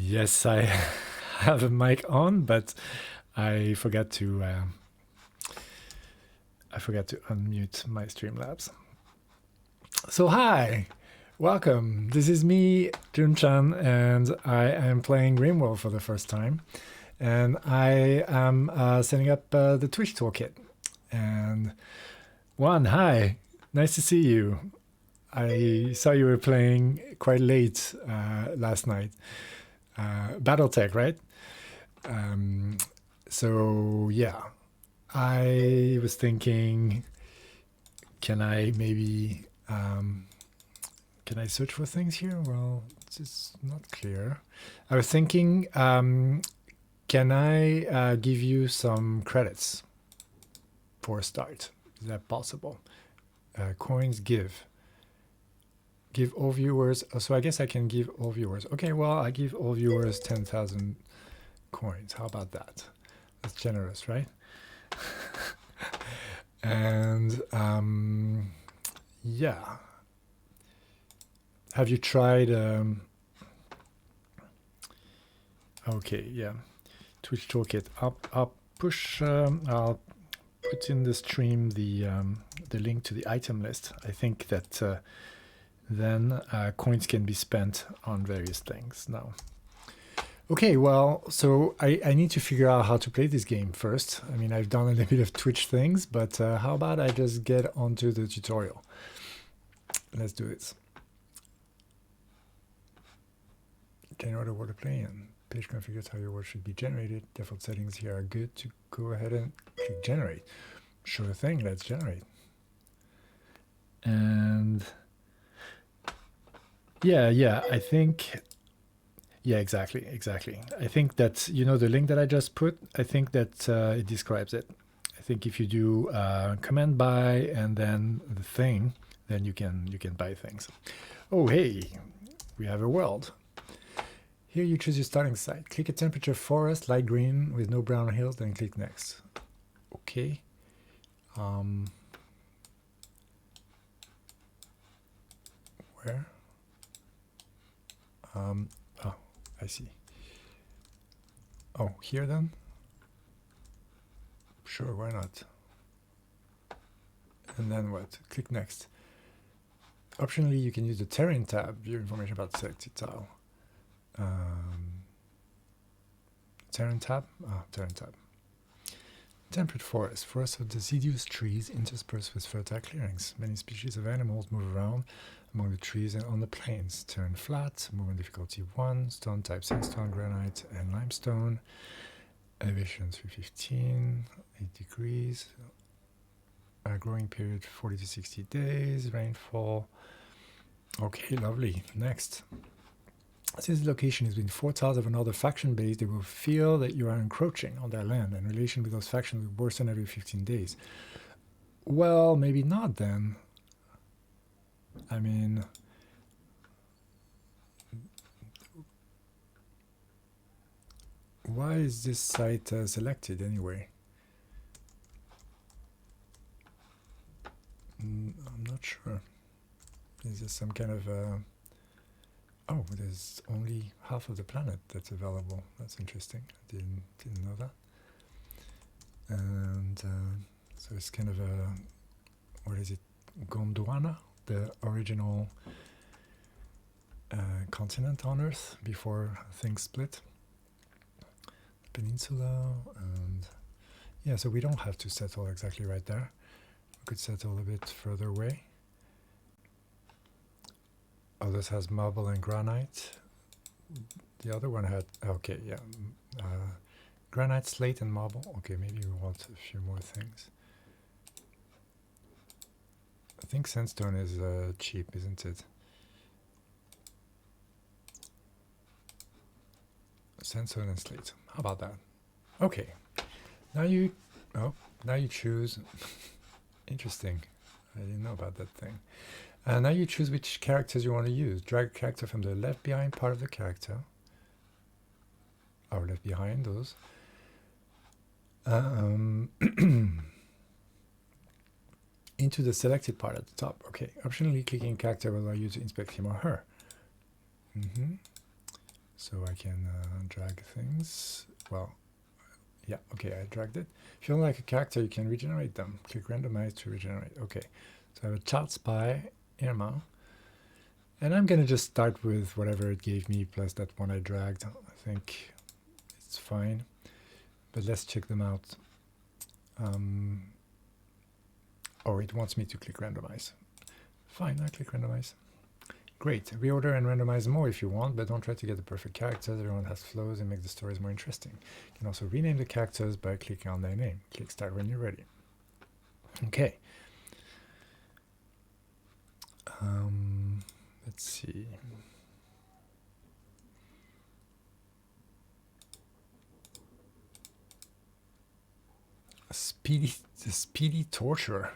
Yes, I have a mic on, but I forgot to unmute my Streamlabs. So hi, welcome. This is me, Junchan, and I am playing Rimworld for the first time. And I am setting up the Twitch toolkit. And Juan, hi, nice to see you. I saw you were playing quite late last night. Battletech, right? So yeah, I was thinking, can I maybe can I search for things here? Well, it's not clear. I was thinking, can I give you some credits for a start? Is that possible? Coins give all viewers. So I guess I can give all viewers. Okay, well, I give all viewers 10,000 coins. How about that? That's generous, right? And yeah, have you tried okay, yeah, Twitch toolkit. I'll push I'll put in the stream the link to the item list. I think that then coins can be spent on various things now. Okay, well, so I need to figure out how to play this game first. I mean, I've done a little bit of Twitch things, but how about I just get onto the tutorial? Let's do it. Generate a word to play in. Page configures how your word should be generated. Default settings here are good to go ahead and click generate. Sure thing, let's generate. And yeah, I think, yeah, exactly. I think that, you know, the link that I just put, I think that it describes it. I think if you do command buy and then the thing, then you can buy things. Oh, hey, we have a world. Here you choose your starting site. Click a temperature forest, light green with no brown hills, then click next. Okay. Where? Oh, I see. Oh, here then? Sure, why not? And then what? Click next. Optionally, you can use the terrain tab, view information about the selected tile. Terrain tab? Terrain tab. Temperate forest. Forests of deciduous trees interspersed with fertile clearings. Many species of animals move around among the trees and on the plains. Terrain flat, movement difficulty 1, stone type sandstone, granite, and limestone. Elevation 315, 8 degrees. Growing period 40 to 60 days. Rainfall. Okay, lovely. Next. Since the location is within 4 tiles of another faction base, they will feel that you are encroaching on their land, and relation with those factions will worsen every 15 days. Well, maybe not then. I mean, why is this site selected anyway? I'm not sure. Is there some kind of oh, there's only half of the planet that's available. That's interesting. I didn't know that. And so it's kind of a, what is it, Gondwana, the original continent on Earth before things split. Peninsula, and yeah, so we don't have to settle exactly right there. We could settle a bit further away. Oh, this has marble and granite. The other one had, okay, yeah, granite, slate, and marble. Okay, maybe we want a few more things. I think sandstone is cheap, isn't it? Sandstone and slate. How about that? Okay. Now you choose. Interesting. I didn't know about that thing. Now you choose which characters you want to use. Drag a character from the left behind part of the character. Or left behind those. Into the selected part at the top. Okay. Optionally clicking character will allow you to inspect him or her. so I can drag things. Well, yeah, okay, I dragged it. If you don't like a character, you can regenerate them. Click randomize to regenerate. Okay, so I have a child spy, Irma, and I'm gonna just start with whatever it gave me plus that one I dragged. I think it's fine, but let's check them out. Oh, it wants me to click randomize. Fine, I click randomize. Great. Reorder and randomize more if you want, but don't try to get the perfect characters. Everyone has flaws and make the stories more interesting. You can also rename the characters by clicking on their name. Click start when you're ready. Okay. Let's see. The speedy torturer.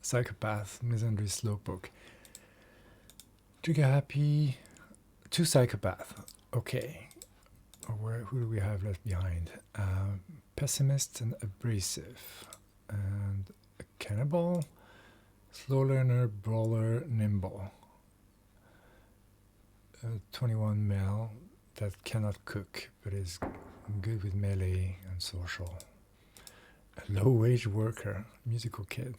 Psychopath, misandry slowpoke. Trigger happy. 2 psychopath. Okay. Who do we have left behind? Pessimist and abrasive. And a cannibal. Slow learner, brawler, nimble. 21 male that cannot cook, but is good with melee and social. A low-wage worker, musical kid.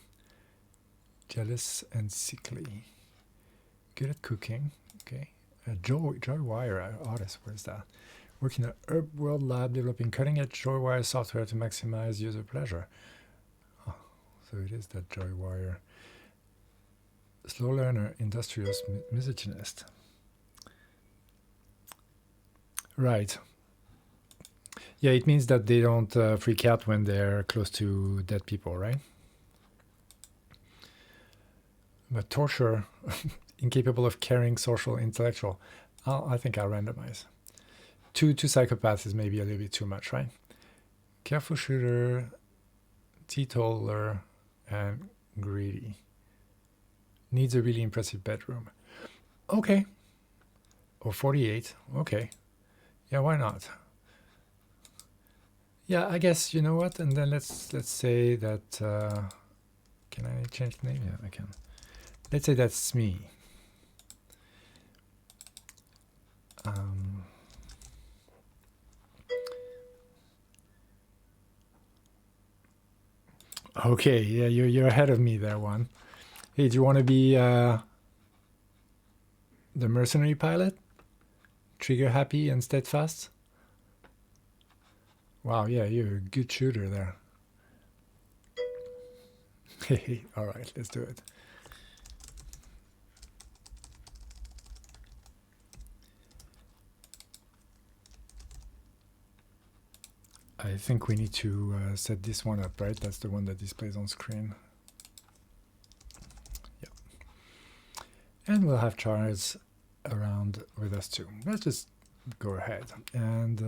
Jealous and sickly. Good at cooking. Okay. Joy Wire artist. Where's that? Working at Rimworld lab developing cutting-edge Joy Wire software to maximize user pleasure. Oh, so it is that Joy Wire. Slow learner, industrious, misogynist. Right. Yeah, it means that they don't freak out when they're close to dead people, right? But torture, incapable of caring, social, intellectual. I think I'll randomize. Two psychopaths is maybe a little bit too much, right? Careful shooter, teetotaler, and greedy. Needs a really impressive bedroom. Okay. Or 48. Okay. Yeah, why not? Yeah, I guess, you know what? And then let's say that... can I change the name? Yeah, I can. Let's say that's me. Okay, yeah, you're ahead of me there, one. Hey, do you want to be the mercenary pilot? Trigger happy and steadfast? Wow, yeah, you're a good shooter there. Hey, all right, let's do it. I think we need to set this one up, right? That's the one that displays on screen. Yeah. And we'll have Charles around with us too. Let's just go ahead. And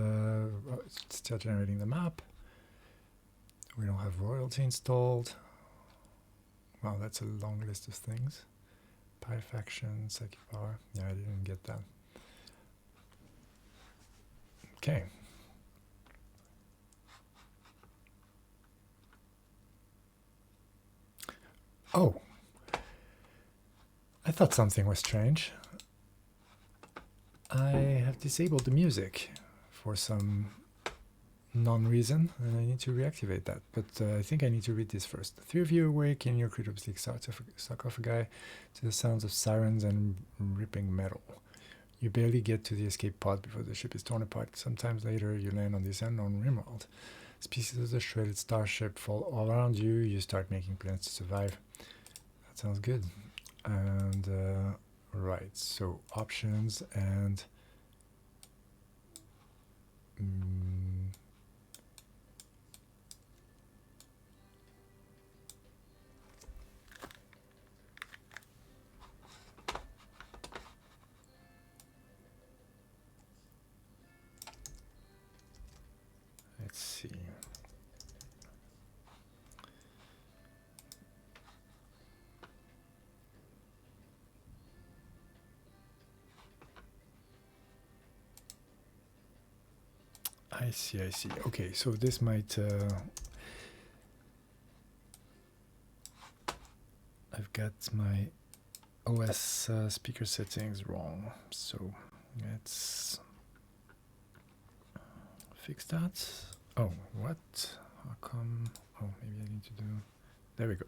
it's still generating the map. We don't have royalty installed. Wow, that's a long list of things. Pie faction, psychic power. Yeah, I didn't get that. Okay. Oh, I thought something was strange. I have disabled the music for some non-reason, and I need to reactivate that. But I think I need to read this first. The 3 of you awake in your cryptoplastic sarcophagi to the sounds of sirens and ripping metal. You barely get to the escape pod before the ship is torn apart. Sometimes later, you land on this unknown Rimworld. Pieces of the shredded starship fall all around you. You start making plans to survive. That sounds good. And right, so options and let's see. I see. Okay, so this might... I've got my OS speaker settings wrong, so let's fix that. Oh, what? How come? Oh, maybe I need to do... There we go.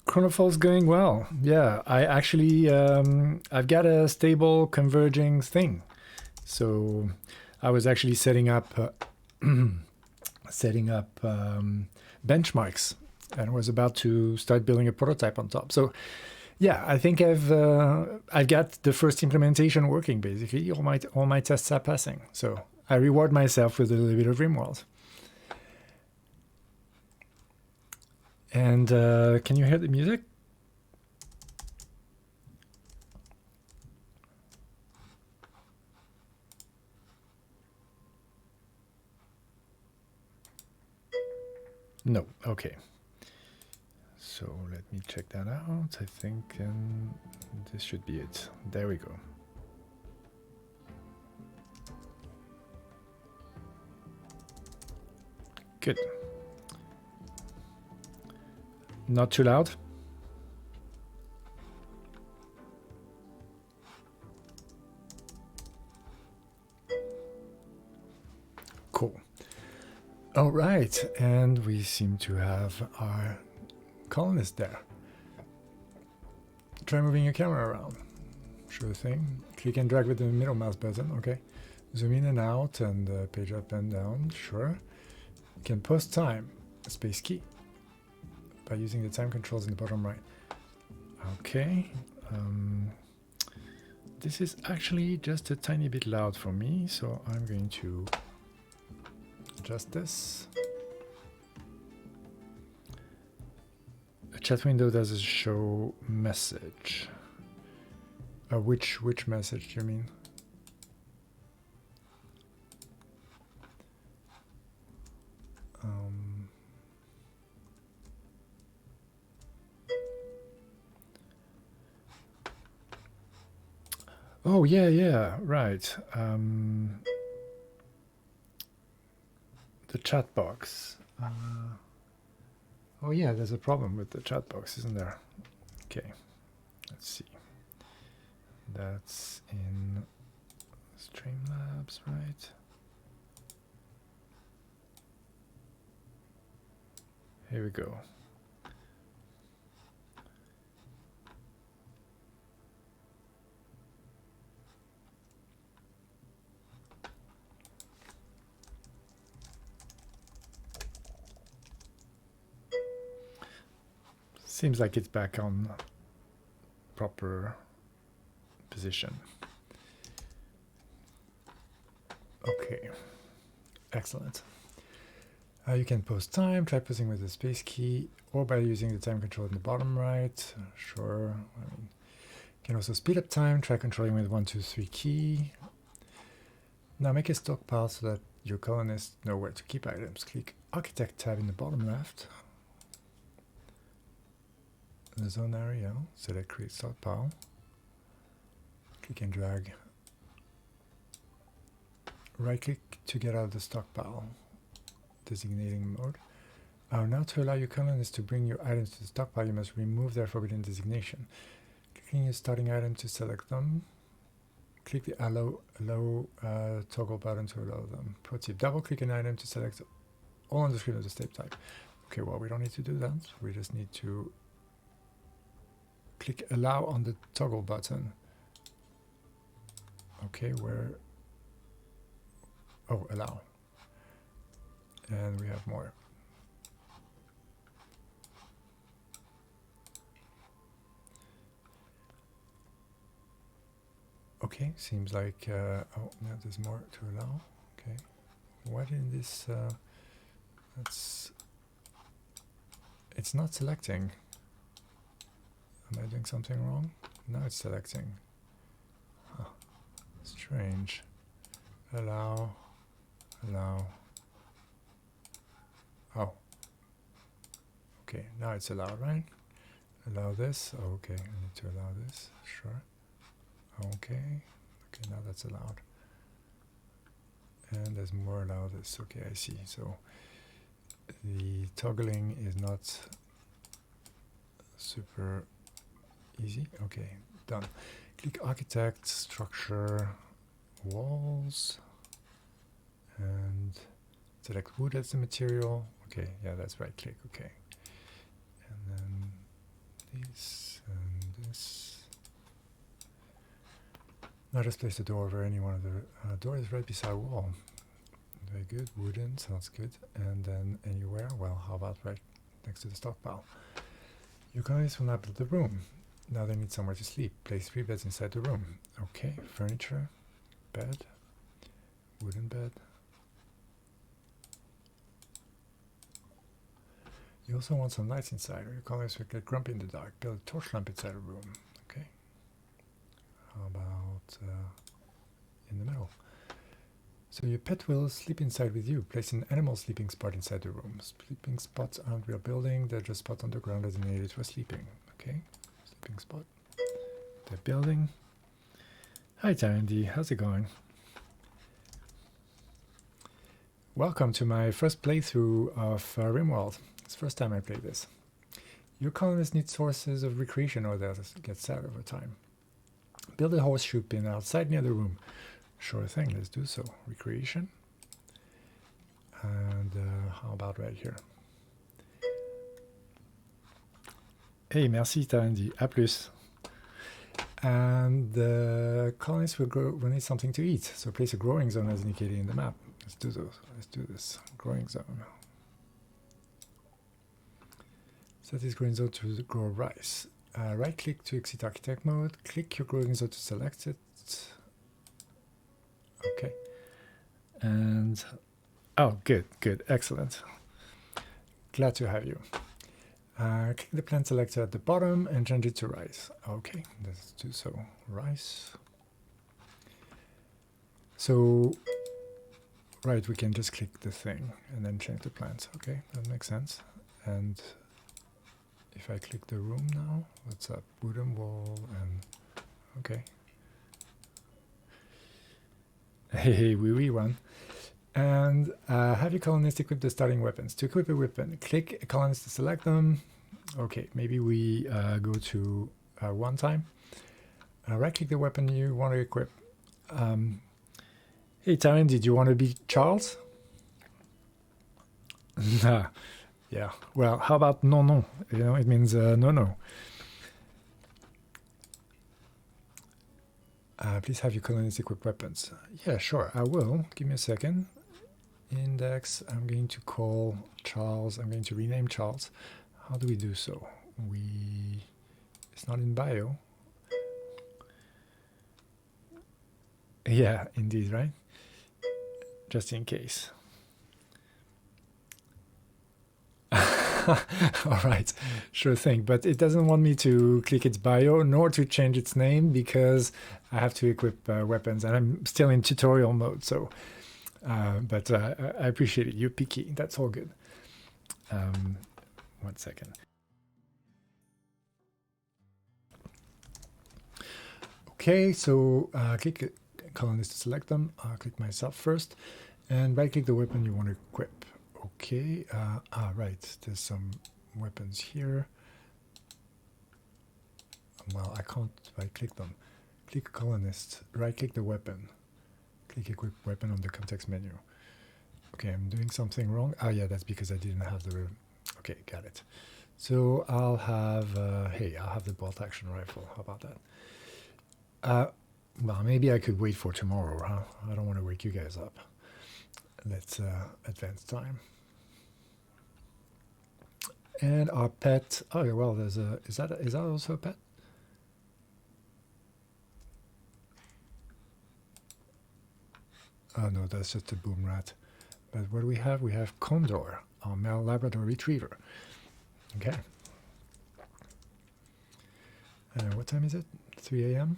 Chronofall's going well. Yeah, I actually I've got a stable converging thing. So I was actually setting up benchmarks and was about to start building a prototype on top. So yeah, I think I've got the first implementation working. Basically, all my tests are passing. So I reward myself with a little bit of Rimworld. And can you hear the music? No, okay. So let me check that out. I think this should be it. There we go. Good. Not too loud? Cool. All right, and we seem to have our colonist there. Try moving your camera around. Sure thing. Click and drag with the middle mouse button, okay. Zoom in and out and page up and down, sure. You can post time, space key, by using the time controls in the bottom right. Okay. This is actually just a tiny bit loud for me, so I'm going to adjust this. A chat window does show message. Which message do you mean? Oh yeah, right. The chat box. Oh yeah, there's a problem with the chat box, isn't there? Okay, let's see. That's in Streamlabs, right? Here we go. Seems like it's back on proper position. Okay, excellent. You can post time, try posting with the space key, or by using the time control in the bottom right. Sure. You can also speed up time, try controlling with 1, 2, 3 key. Now make a stockpile so that your colonists know where to keep items. Click Architect tab in the bottom left. In the zone area, select Create Stockpile. Click and drag. Right click to get out of the stockpile. Designating mode. Now to allow your colonists to bring your items to the stockpile, you must remove their forbidden designation. Clicking your starting item to select them. Click the allow toggle button to allow them. Pro tip, double click an item to select all on the screen of the state type. Okay, well, we don't need to do that. We just need to click allow on the toggle button. Okay, where... Oh, allow. And we have more. Okay, seems like... oh, now there's more to allow. Okay. What in this... it's not selecting. Am I doing something wrong? Now it's selecting. Huh. Strange. Allow. Oh. Okay, now it's allowed, right? Allow this. Oh, okay, I need to allow this. Sure. Okay. Okay, now that's allowed. And there's more allowed. Okay, I see. So the toggling is not super easy. Okay, done. Click Architect, Structure, Walls, and select wood as the material. Okay, yeah, that's right click. Okay. And then this and this. Now just place the door over any one of the doors right beside a wall. Very good. Wooden sounds good. And then anywhere, well, how about right next to the stockpile? Your colonists will now build the room. Now they need somewhere to sleep. Place 3 beds inside the room. Okay, furniture, bed, wooden bed. You also want some lights inside, or your colonists will get grumpy in the dark. Build a torch lamp inside a room. Okay. How about in the middle? So your pet will sleep inside with you. Place an animal sleeping spot inside the room. Sleeping spots aren't real building, they're just spots on the ground designated for sleeping. Okay, sleeping spot. The building. Hi Tarandy, how's it going? Welcome to my first playthrough of Rimworld. It's the first time I play this. Your colonists need sources of recreation or they'll get sad over time. Build a horseshoe pin outside near the room. Sure thing, let's do so. Recreation. And how about right here? Hey, merci Tarandy. À plus. And the colonists will need something to eat. So place a growing zone as indicated in the map. Let's do those. Let's do this. Growing zone. Set this growing zone to grow rice. Right click to exit architect mode. Click your growing zone to select it. Okay. And oh, good, excellent. Glad to have you. Click the plant selector at the bottom and change it to rice. Okay, let's do so. Rice. So, right, we can just click the thing and then change the plants. Okay, that makes sense. And if I click the room now, what's up? Wooden wall and okay. Hey, wee one. And have your colonists equip the starting weapons. To equip a weapon, click a colonist to select them. Okay, maybe we go to one time. Right click the weapon you want to equip. Hey Taryn, did you want to be Charles? Yeah, well, how about no? You know, it means no. Please have your colonists equip weapons. Yeah, sure, I will. Give me a second. Index, I'm going to call Charles. I'm going to rename Charles. How do we do so? It's not in bio. Yeah, indeed, right? Just in case. All right, sure thing. But it doesn't want me to click its bio nor to change its name because I have to equip weapons and I'm still in tutorial mode. So, but I appreciate it. You're picky. That's all good. 1 second. Okay, so click colonist to select them. I'll click myself first and right click the weapon you want to equip. Okay, right, there's some weapons here. Well, I can't right click them. Click colonist, right click the weapon. Click equip weapon on the context menu. Okay, I'm doing something wrong. Ah, yeah, that's because I didn't have the... Okay, got it. So I'll have, hey, I'll have the bolt action rifle. How about that? Well, maybe I could wait for tomorrow, huh? I don't want to wake you guys up. Let's advance time. And our pet, oh, well, there's a, is that also a pet? Oh, no, that's just a boom rat. But what do we have? We have Condor, our male Labrador retriever. Okay. What time is it? 3 a.m.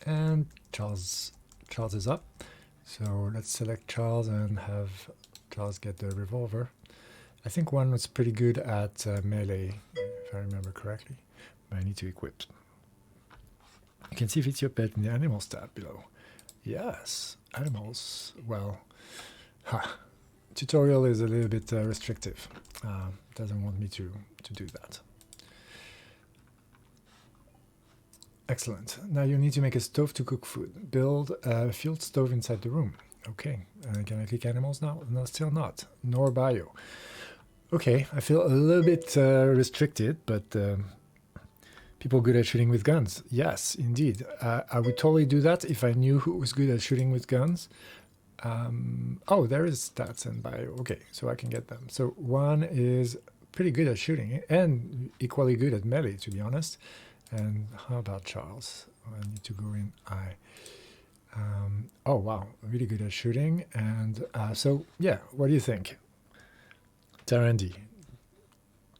And Charles is up. So let's select Charles and have Charles get the revolver. I think one was pretty good at melee, if I remember correctly. But I need to equip. can see if it's your pet in the animals tab below. Yes, animals. Well, tutorial is a little bit restrictive. Doesn't want me to do that. Excellent. Now you need to make a stove to cook food. Build a fuel stove inside the room. Okay. Can I click animals now? No, still not. Nor bio. Okay, I feel a little bit restricted, but people good at shooting with guns. Yes, indeed. I would totally do that if I knew who was good at shooting with guns. Oh, there is stats and bio. Okay, so I can get them. So one is pretty good at shooting and equally good at melee, to be honest. And how about Charles? I need to go in I. Oh, wow, really good at shooting. And so, yeah, what do you think? Tarandy,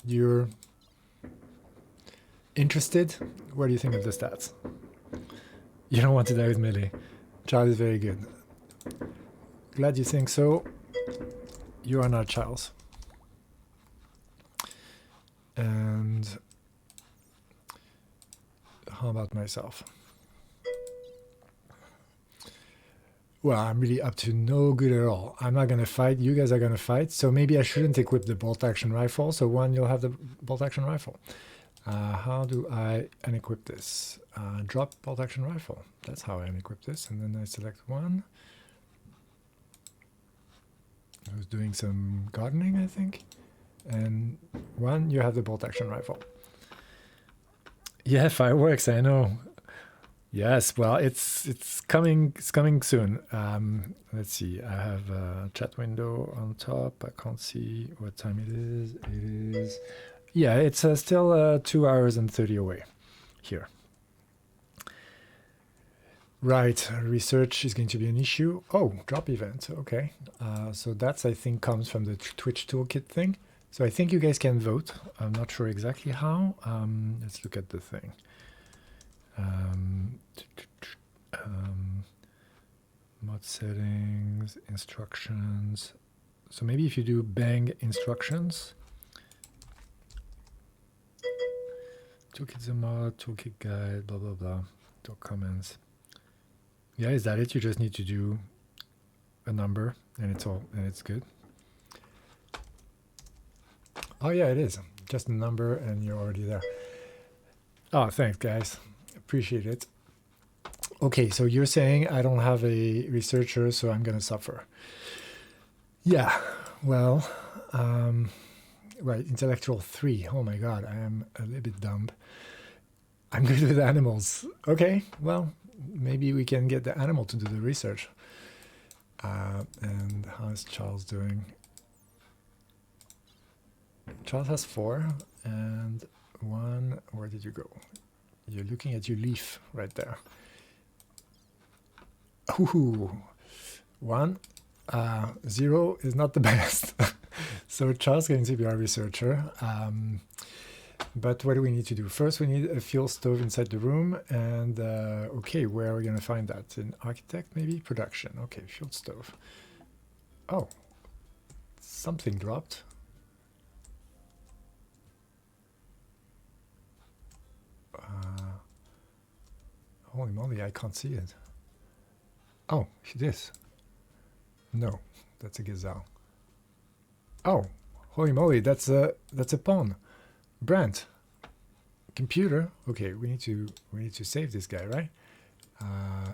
you're interested? What do you think of the stats? You don't want to die with melee. Charles is very good. Glad you think so. You are not Charles. And how about myself? Well, I'm really up to no good at all. I'm not going to fight. You guys are going to fight. So maybe I shouldn't equip the bolt-action rifle. So one, you'll have the bolt-action rifle. How do I unequip this? Drop bolt-action rifle. That's how I unequip this. And then I select one. Who's doing some gardening, I think. And one, you have the bolt-action rifle. Yeah, fireworks, I know. Yes, well, it's coming soon. Let's see. I have a chat window on top. I can't see what time it is. It is, yeah, it's still 2 hours and 30 away here. Right, research is going to be an issue. Oh, drop event. Okay, so that's, I think, comes from the Twitch toolkit thing. So I think you guys can vote. I'm not sure exactly how. Let's look at the thing. Mod settings, instructions. So maybe if you do bang instructions, toolkit's a mod, toolkit guide, blah blah blah, doc comments. Yeah, is that it? You just need to do a number and it's good. Oh yeah, it is. Just a number and you're already there. Oh, thanks guys. Appreciate it. Okay, so you're saying I don't have a researcher, so I'm gonna suffer. Yeah, well, right, intellectual 3. Oh my god, I am a little bit dumb. I'm good with animals. Okay, well, maybe we can get the animal to do the research. And how's Charles doing? Charles has 4 and 1. Where did you go? You're looking at your leaf right there. Ooh, 1. 0 is not the best. So Charles is going to be our researcher. But what do we need to do? First, we need a fuel stove inside the room. And okay, where are we going to find that? In architect, maybe? Production. Okay, fuel stove. Oh, something dropped. Holy moly, I can't see it. Oh, this. No, that's a gazelle. Oh, holy moly, that's a pawn. Brent. Computer. Okay, we need to save this guy, right?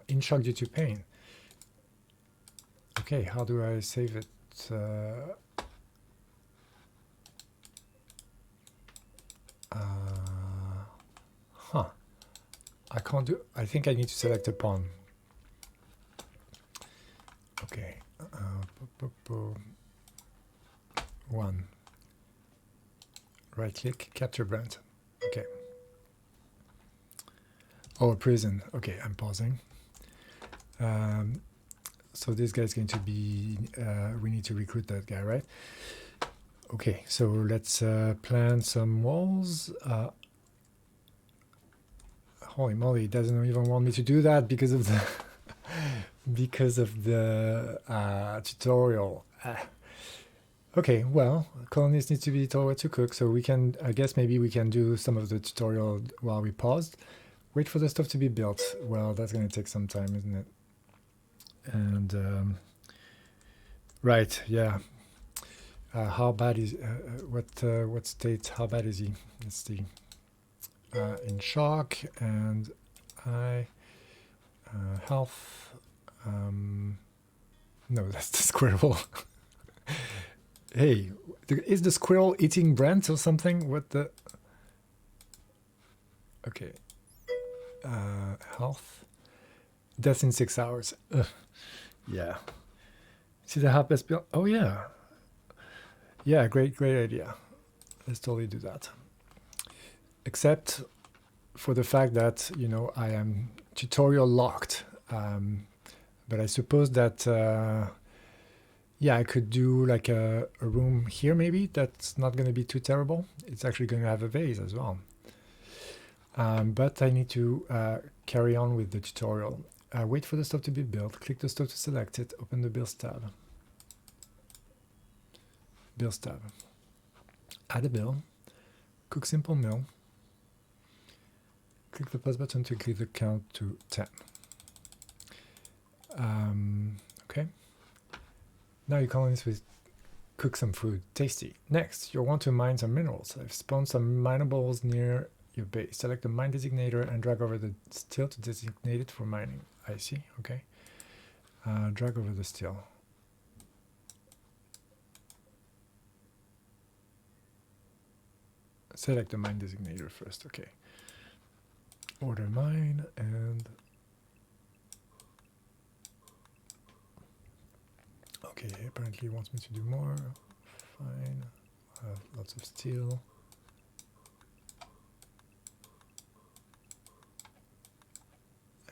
In shock due to pain. Okay, how do I save it? Huh. I can't do. I think I need to select a pawn. Okay. 1. Right click, capture Brent. Okay. Oh, a prison. Okay, I'm pausing. So this guy's going to be, we need to recruit that guy, right? Okay, so let's plan some walls. Holy moly, it doesn't even want me to do that because of the tutorial. Okay, well, colonists need to be told what to cook, so we can, I guess maybe we can do some of the tutorial while we paused. Wait for the stuff to be built. Well, that's going to take some time, isn't it? And right, yeah. How bad is what state? How bad is he? Let's see. In shock and health. No, that's the squirrel. Hey, is the squirrel eating Brent or something? What the? Okay. Health. Death in 6 hours. Ugh. Yeah. See the help best build? Oh yeah. Yeah, great idea. Let's totally do that. Except for the fact that, you know, I am tutorial locked. But I suppose that, yeah, I could do like a room here maybe. That's not going to be too terrible. It's actually going to have a vase as well. But I need to carry on with the tutorial. Wait for the stuff to be built. Click the stuff to select it. Open the Builds tab. Builds tab. Add a build. Cook simple meal. Click the plus button to increase the count to 10. Okay. Now your colonists will cook some food. Tasty. Next, you'll want to mine some minerals. I've spawned some minables near your base. Select the mine designator and drag over the steel to designate it for mining. I see. Okay. Drag over the steel. Select the mine designator first. Okay. Order mine and okay, apparently he wants me to do more. Fine. Lots of steel.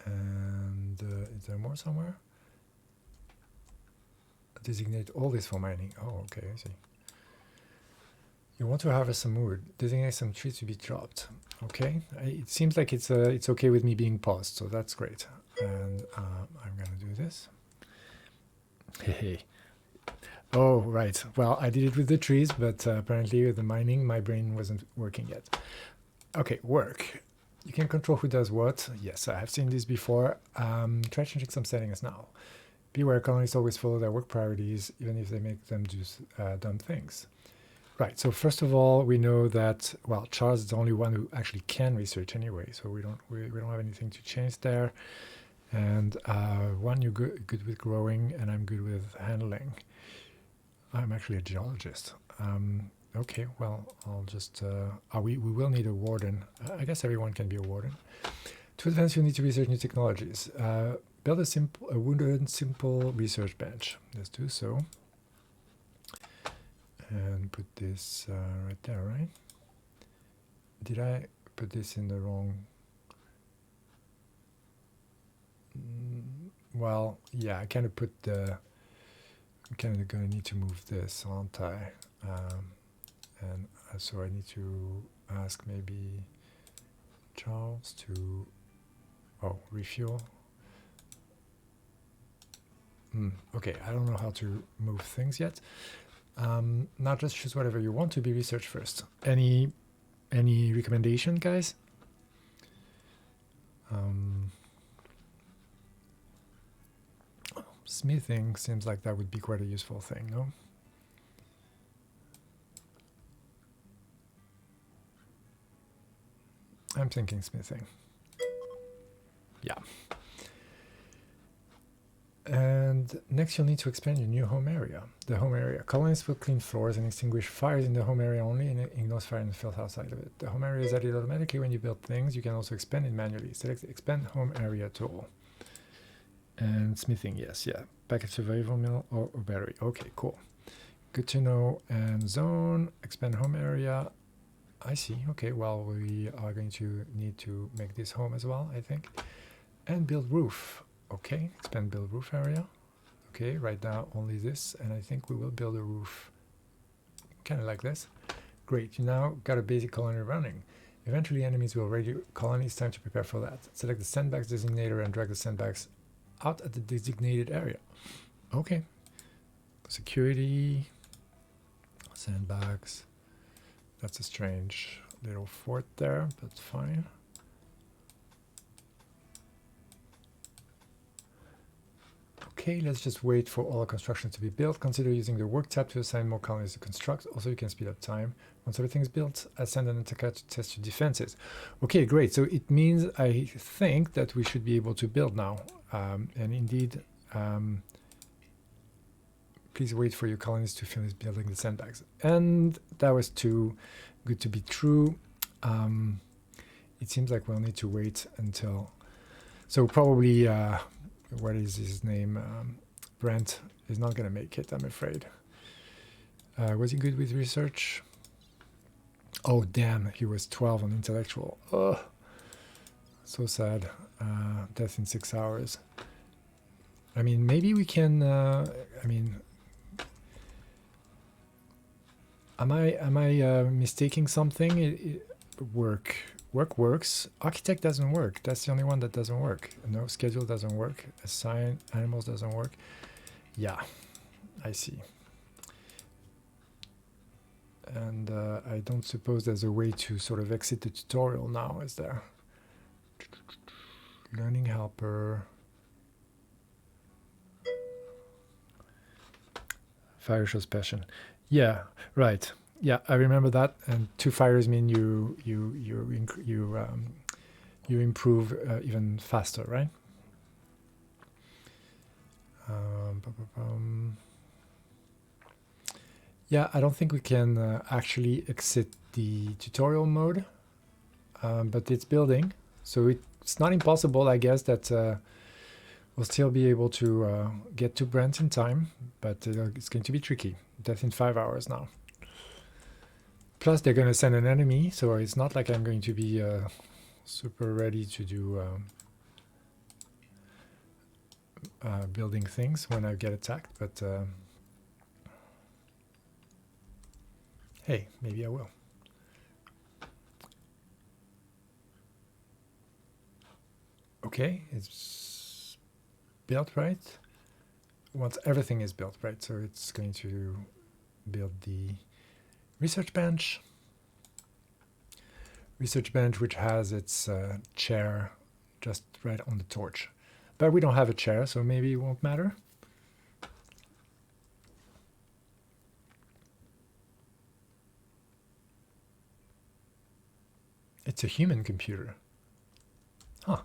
And is there more somewhere? Designate all this for mining. Oh, okay, I see. You want to harvest some wood. Designate some trees to be chopped. Okay, it seems like it's okay with me being paused, so that's great. And I'm gonna do this. Hey. Oh, right. Well, I did it with the trees, but apparently with the mining, my brain wasn't working yet. Okay, work. You can control who does what. Yes, I have seen this before. Try changing some settings now. Beware, colonists always follow their work priorities, even if they make them do dumb things. Right, so first of all, we know that, well, Charles is the only one who actually can research anyway, so we don't have anything to change there. And one, you're good with growing, and I'm good with handling. I'm actually a geologist. Okay, well, I'll just... we will need a warden. I guess everyone can be a warden. To advance, you need to research new technologies. Build a wooden, simple research bench. Let's do so. And put this right there, right? Did I put this in the wrong... well, yeah, I kind of put the... I'm kind of going to need to move this, aren't I? And so I need to ask maybe Charles to... oh, refuel. Okay, I don't know how to move things yet. Now just choose whatever you want to be researched first. Any recommendation, guys? Smithing seems like that would be quite a useful thing, no? I'm thinking smithing. Yeah. And next you'll need to expand your new home area. The home area. Colonists will clean floors and extinguish fires in the home area only, and ignores fire in the field outside of it. The home area is added automatically when you build things. You can also expand it manually. Select the expand home area tool. And smithing, yes, yeah. Package survival mill or battery. Okay, cool. Good to know. And zone, expand home area. I see. Okay, well, we are going to need to make this home as well, I think. And build roof. Okay, expand build roof area. Okay, right now only this, and I think we will build a roof kind of like this. Great, you now got a basic colony running. Eventually enemies will raid your colony. It's time to prepare for that. Select the sandbags designator and drag the sandbags out at the designated area. Okay. Security. Sandbags. That's a strange little fort there, but fine. Okay, let's just wait for all construction to be built. Consider using the work tab to assign more colonies to construct. Also, you can speed up time. Once everything is built, ascend an attacker to test your defenses. Okay, great. So it means I think that we should be able to build now. And indeed, please wait for your colonies to finish building the sandbags. And that was too good to be true. It seems like we'll need to wait until... So probably, what is his name? Brent is not going to make it, I'm afraid. Was he good with research? Oh, damn, he was 12 on intellectual. Ugh, so sad. Death in 6 hours. I mean, maybe we can... I mean... Am I mistaking something? Work works. Architect doesn't work. That's the only one that doesn't work. No, schedule doesn't work. Assign animals doesn't work. Yeah, I see. And I don't suppose there's a way to sort of exit the tutorial now, is there? Learning helper. Fire shows passion. Yeah, right. Yeah, I remember that. And 2 fires mean you improve even faster, right? Yeah, I don't think we can actually exit the tutorial mode, but it's building, so it's not impossible, I guess, that we'll still be able to get to Brent in time, but it's going to be tricky. Death in 5 hours now. Plus, they're going to send an enemy, so it's not like I'm going to be super ready to do building things when I get attacked, but hey, maybe I will. Okay, it's built right. Once everything is built right, so it's going to build the research bench. Research bench which has its chair just right on the torch. But we don't have a chair, so maybe it won't matter. It's a human computer. Huh.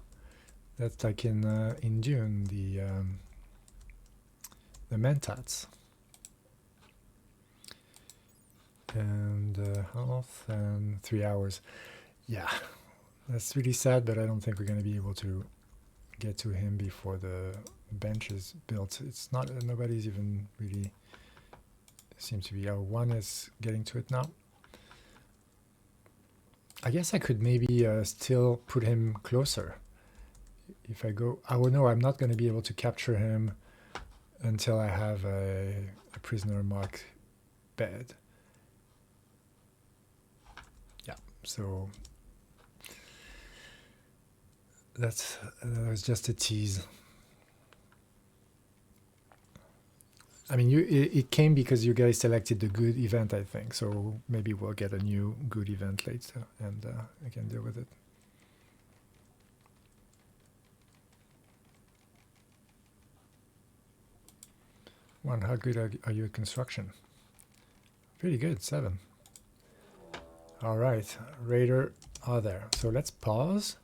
That's like in Dune, the mentats. And health and 3 hours. Yeah, that's really sad, but I don't think we're going to be able to get to him before the bench is built. It's not, nobody's even really seems to be. Oh, one is getting to it now. I guess I could maybe still put him closer. If I go, oh no, I'm not going to be able to capture him until I have a prisoner marked bed. Yeah, so that was just a tease. I mean, it came because you guys selected the good event, I think. So maybe we'll get a new good event later, and I can deal with it. One, how good are you at construction? Pretty good, 7. All right, Raider are there. So let's pause.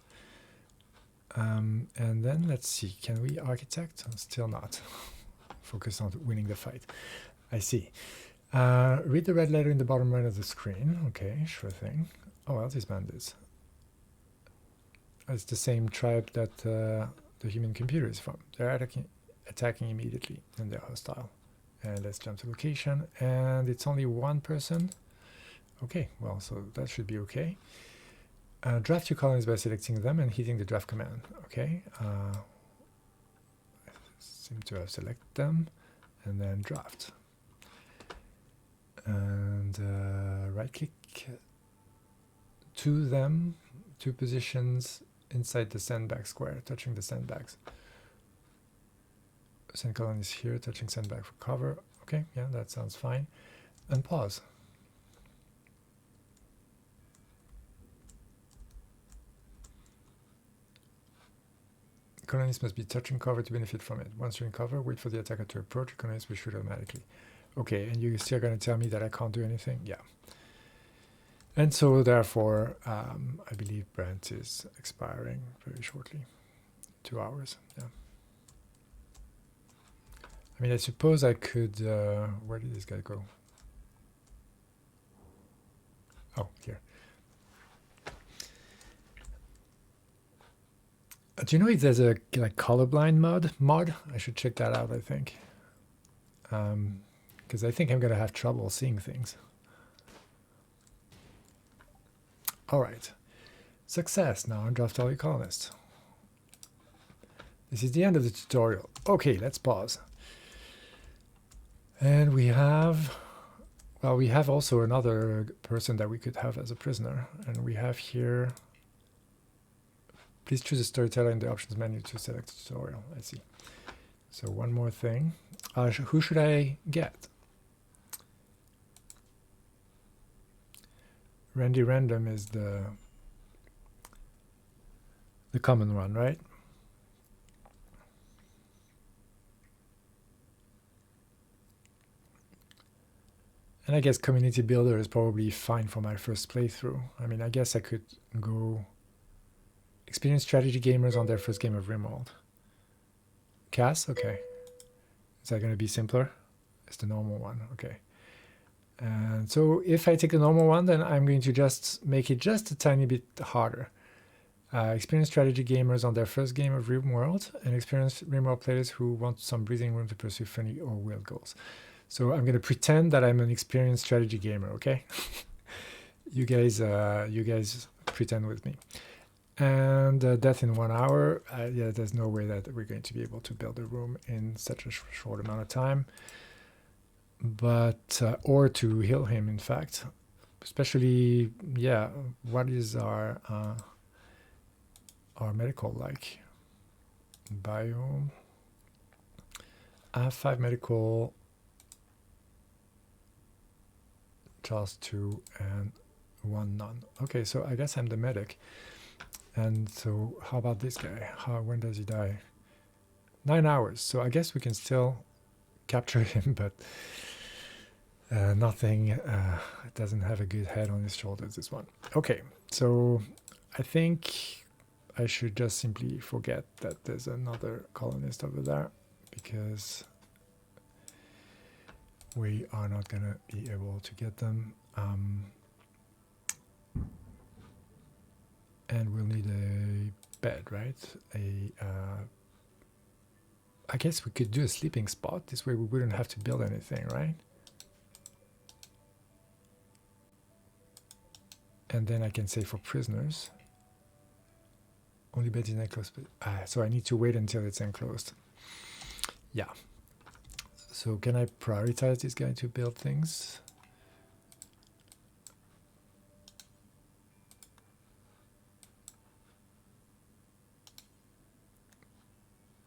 And then let's see, can we architect? Still not. Focus on winning the fight. I see. Read the red letter in the bottom right of the screen. Okay, sure thing. Oh, well, these bandits. It's the same tribe that the human computer is from. They're attacking immediately, and they're hostile. And let's jump to location. And it's only 1 person. Okay, well, so that should be okay. Draft your colonies by selecting them and hitting the draft command. Okay. I seem to have selected them, and then draft. And right-click to them, 2 positions inside the sandbag square, touching the sandbags. Send colonies here, touching sandbag for cover. Okay, yeah, that sounds fine. And pause. colonists must be touching cover to benefit from it. Once you're in cover, wait for the attacker to approach. Colonists will shoot automatically. Okay, and you're still going to tell me that I can't do anything? Yeah. And so, therefore, I believe Brent is expiring very shortly. 2 hours, yeah. I mean, I suppose I could... where did this guy go? Oh, here. Do you know if there's a like colorblind mod? I should check that out, I think. Because I think I'm going to have trouble seeing things. All right. Success. Now draft all your colonists. This is the end of the tutorial. Okay, let's pause. And we have... Well, we have also another person that we could have as a prisoner. And we have here... Please choose a storyteller in the options menu to select a tutorial. I see. So one more thing. Who should I get? Randy Random is the common one, right? And I guess Community Builder is probably fine for my first playthrough. I mean, I guess I could go... Experienced strategy gamers on their first game of Rimworld. Cass? Okay. Is that going to be simpler? It's the normal one. Okay. And so if I take the normal one, then I'm going to just make it just a tiny bit harder. Experienced strategy gamers on their first game of Rimworld, and experienced Rimworld players who want some breathing room to pursue funny or wild goals. So I'm going to pretend that I'm an experienced strategy gamer, okay? you guys pretend with me. And death in 1 hour. Yeah, there's no way that we're going to be able to build a room in such a short amount of time. But or to heal him, in fact. Especially, yeah. What is our medical like? Bio. I have 5 medical. Charles 2 and 1 none. Okay, so I guess I'm the medic. And so how about this guy? When does he die? 9 hours. So I guess we can still capture him, but nothing. It doesn't have a good head on his shoulders, this one. Okay, so I think I should just simply forget that there's another colonist over there, because we are not going to be able to get them. And we'll need a bed, right? I guess we could do a sleeping spot. This way we wouldn't have to build anything, right? And then I can say for prisoners, only beds in enclosed. So I need to wait until it's enclosed. Yeah. So can I prioritize this guy to build things?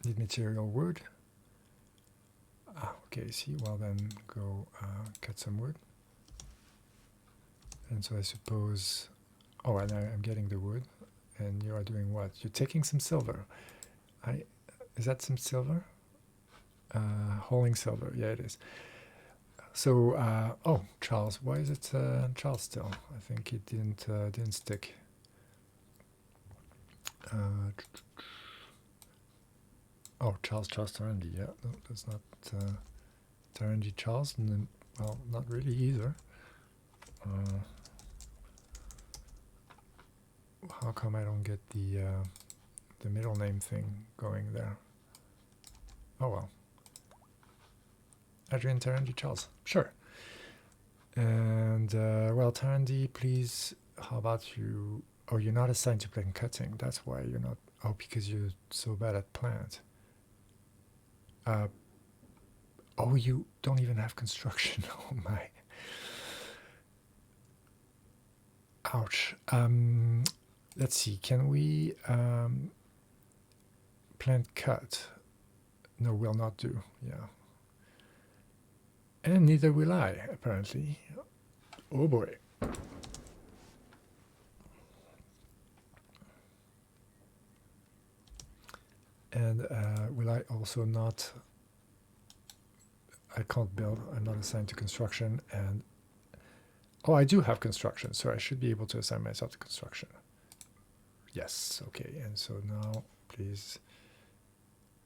Need material wood. Okay, see, well then go cut some wood. And so I suppose, oh, and I'm getting the wood, and you are doing what? You're taking some silver. Is that some silver? Hauling silver, yeah it is. So, oh, Charles, why is it Charles still? I think it didn't stick. Oh, Charles Tarandy, yeah, no, that's not Tarandy Charles, and then, well, not really either. How come I don't get the middle name thing going there? Oh well. Adrian Tarandy Charles, sure. And, well, Tarandy, please, how about you? Oh, you're not assigned to plant cutting, that's why you're not, oh, because you're so bad at plant. Oh, you don't even have construction. Oh my. Ouch. Let's see. Can we plant cut? No, will not do. Yeah. And neither will I, apparently. Oh boy. And will I also not... I can't build. I'm not assigned to construction. And oh, I do have construction, so I should be able to assign myself to construction. Yes, okay. And so now, please,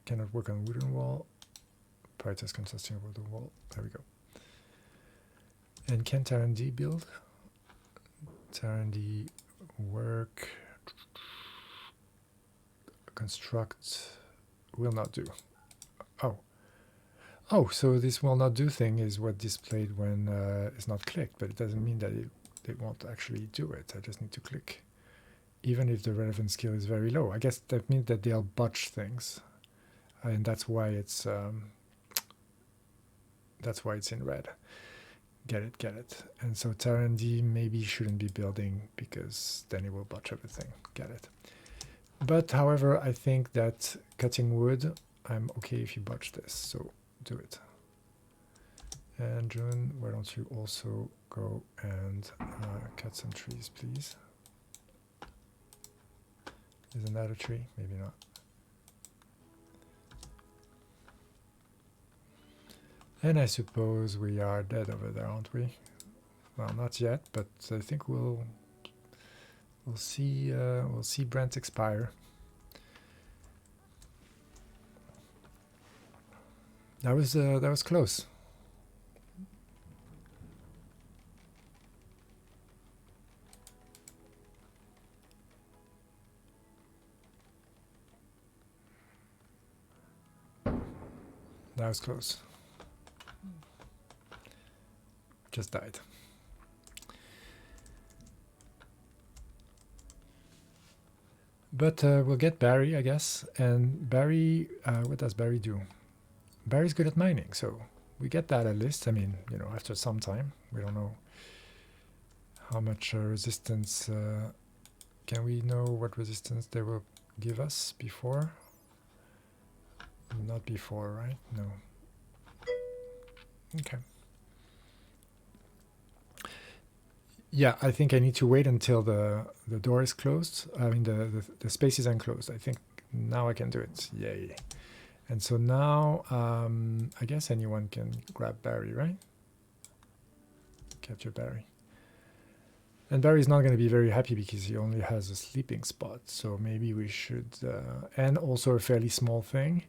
cannot work on wooden wall. Prioritize consisting of wooden wall. There we go. And can Terran D build? Terran D work. Construct will not do. Oh. Oh, so this will not do thing is what displayed when it's not clicked, but it doesn't mean that it won't actually do it. I just need to click. Even if the relevant skill is very low. I guess that means that they'll botch things. And that's why it's in red. Get it. And so Terran D maybe shouldn't be building because then it will botch everything. Get it. But however, I think that cutting wood, I'm okay if you botch this. So do it. And June, why don't you also go and cut some trees, please? Isn't that a tree? Maybe not. And I suppose we are dead over there, aren't we? Well, not yet, but I think we'll see Brent expire. That was close. That was close. Just died. But we'll get Barry, I guess. And Barry, what does Barry do? Barry's good at mining, so we get that at least. I mean, you know, after some time, we don't know how much resistance. Can we know what resistance they will give us before? Not before, right? No. Okay. Yeah, I think I need to wait until the door is closed. I mean, the space is unclosed. I think now I can do it. Yay. And so now, I guess anyone can grab Barry, right? Capture Barry. And Barry's not going to be very happy because he only has a sleeping spot. So maybe we should... and also a fairly small thing.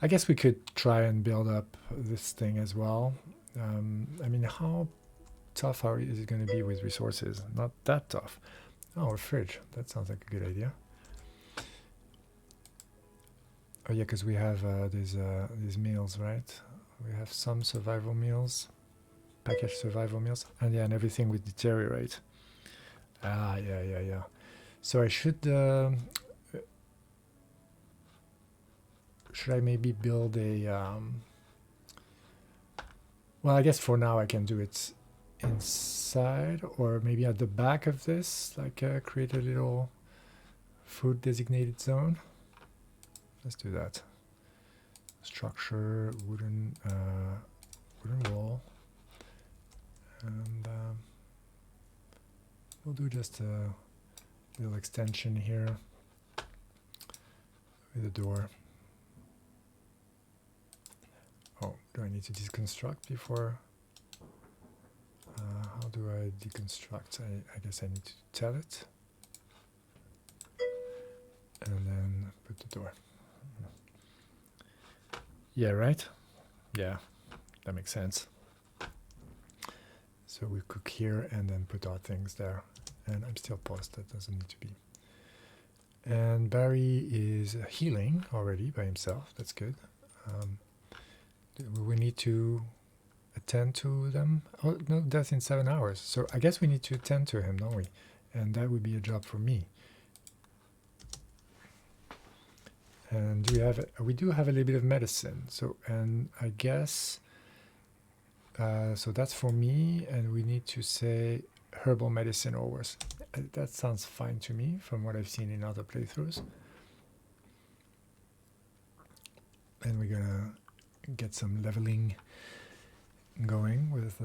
I guess we could try and build up this thing as well. I mean, how tough is it going to be with resources? Not that tough. Oh, a fridge. That sounds like a good idea. Oh yeah, because we have these meals, right? We have some survival meals, packaged survival meals, and yeah, and everything would deteriorate. Ah, yeah. So I should I maybe build a... well, I guess for now I can do it inside, or maybe at the back of this, like create a little food designated zone. Let's do that. Structure, wooden wall, and we'll do just a little extension here with a door. Oh, do I need to deconstruct before? How do I deconstruct? I guess I need to tell it. And then put the door. Yeah, right? Yeah, that makes sense. So we cook here and then put our things there. And I'm still paused, that doesn't need to be. And Barry is healing already by himself, that's good. We need to attend to them. Oh, no, that's in 7 hours. So I guess we need to attend to him, don't we? And that would be a job for me. And we do have a little bit of medicine. So, and I guess, so that's for me. And we need to say herbal medicine or worse. That sounds fine to me from what I've seen in other playthroughs. And we're gonna get some leveling going with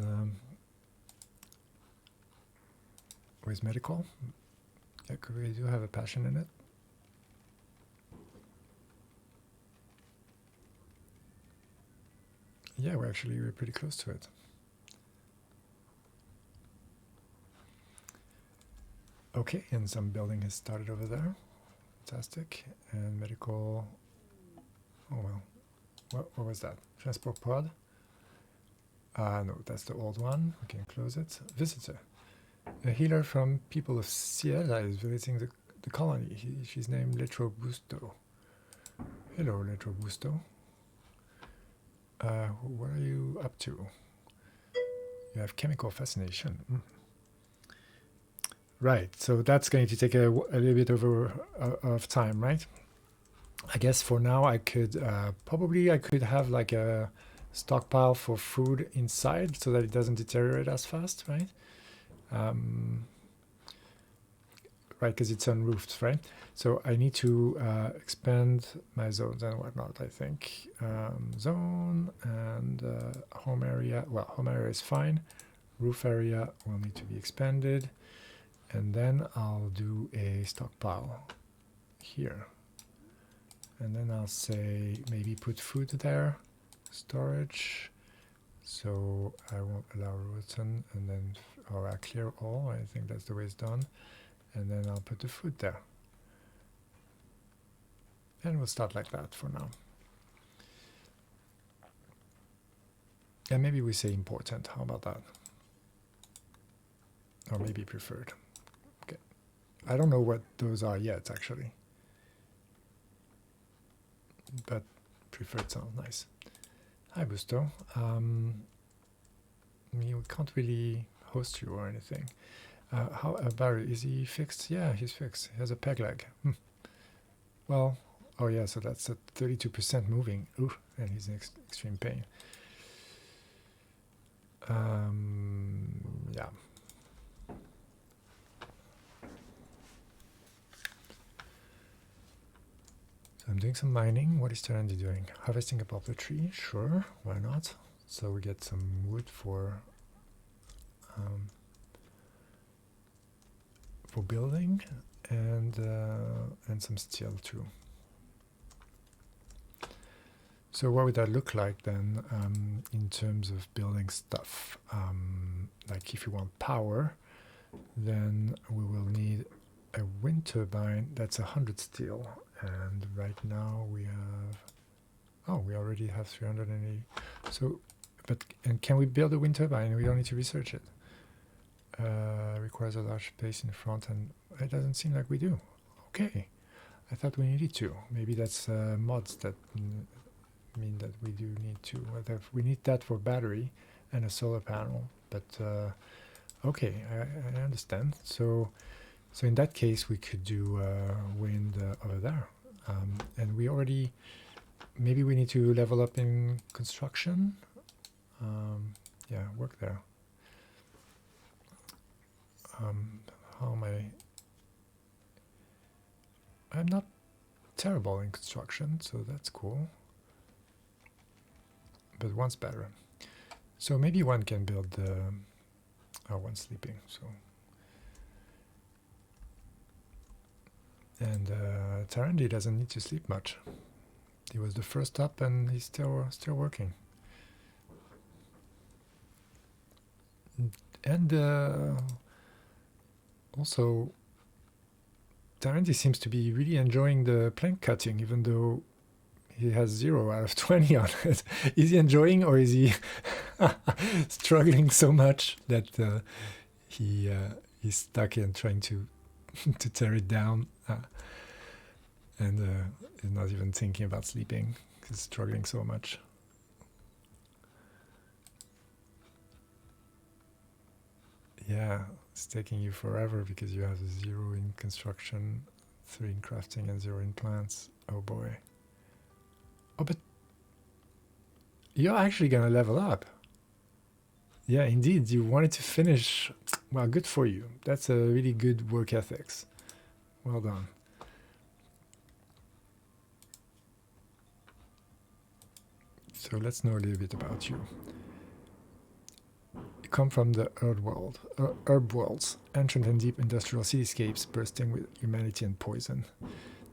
medical. Yeah, we do have a passion in it. Yeah, we're pretty close to it. Okay, and some building has started over there. Fantastic. And medical. Oh well. What was that? Transport pod? No, that's the old one. We can close it. Visitor. A healer from people of Sierra is visiting the colony. She's named Letro Busto. Hello, Letro Busto. What are you up to? You have chemical fascination. Right, so that's going to take a little bit of time, right? I guess for now I could probably I could have like a stockpile for food inside so that it doesn't deteriorate as fast, right? Right, because it's unroofed, right? So I need to expand my zones and whatnot, I think. Zone and home area. Well, home area is fine. Roof area will need to be expanded. And then I'll do a stockpile here. And then I'll say maybe put food there. Storage. So I won't allow rotten. And then, or I clear all. I think that's the way it's done. And then I'll put the food there. And we'll start like that for now. And maybe we say important. How about that? Or maybe preferred. Okay. I don't know what those are yet, actually. But preferred sounds nice. Hi, Busto. We can't really host you or anything. How Barry, is he fixed? Yeah, he's fixed. He has a peg leg. Well, oh yeah, so that's at 32% moving. Ooh, and he's in extreme pain. Yeah. So I'm doing some mining. What is Tarandy doing? Harvesting a poplar tree? Sure, why not? So we get some wood for building and some steel too. So what would that look like then in terms of building stuff? Like if you want power, then we will need a wind turbine that's 100 steel. And right now we have, oh, we already have 380. So, and can we build a wind turbine? We don't need to research it. Requires a large space in front, and it doesn't seem like we do. Okay, I thought we needed to. Maybe that's mods that mean that we do need to. We need that for battery and a solar panel. But okay, I understand. So in that case, we could do wind over there, and we already. Maybe we need to level up in construction. Yeah, work there. How am I? I'm not terrible in construction, so that's cool. But one's better. So maybe one can build the. Oh, one's sleeping. So. And Tarandy doesn't need to sleep much. He was the first up, and he's still working. And also, Tarandy seems to be really enjoying the plank cutting, even though he has 0 out of 20 on it. Is he enjoying, or is he struggling so much that he's stuck in trying to tear it down, and is not even thinking about sleeping? He's struggling so much. Yeah, it's taking you forever because you have 0 in construction, 3 in crafting, and 0 in plants. Oh boy. Oh, but you're actually gonna level up. Yeah, indeed. You wanted to finish. Well, good for you. That's a really good work ethics. Well done. So let's know a little bit about you. You come from the herb worlds, ancient and deep industrial cityscapes bursting with humanity and poison.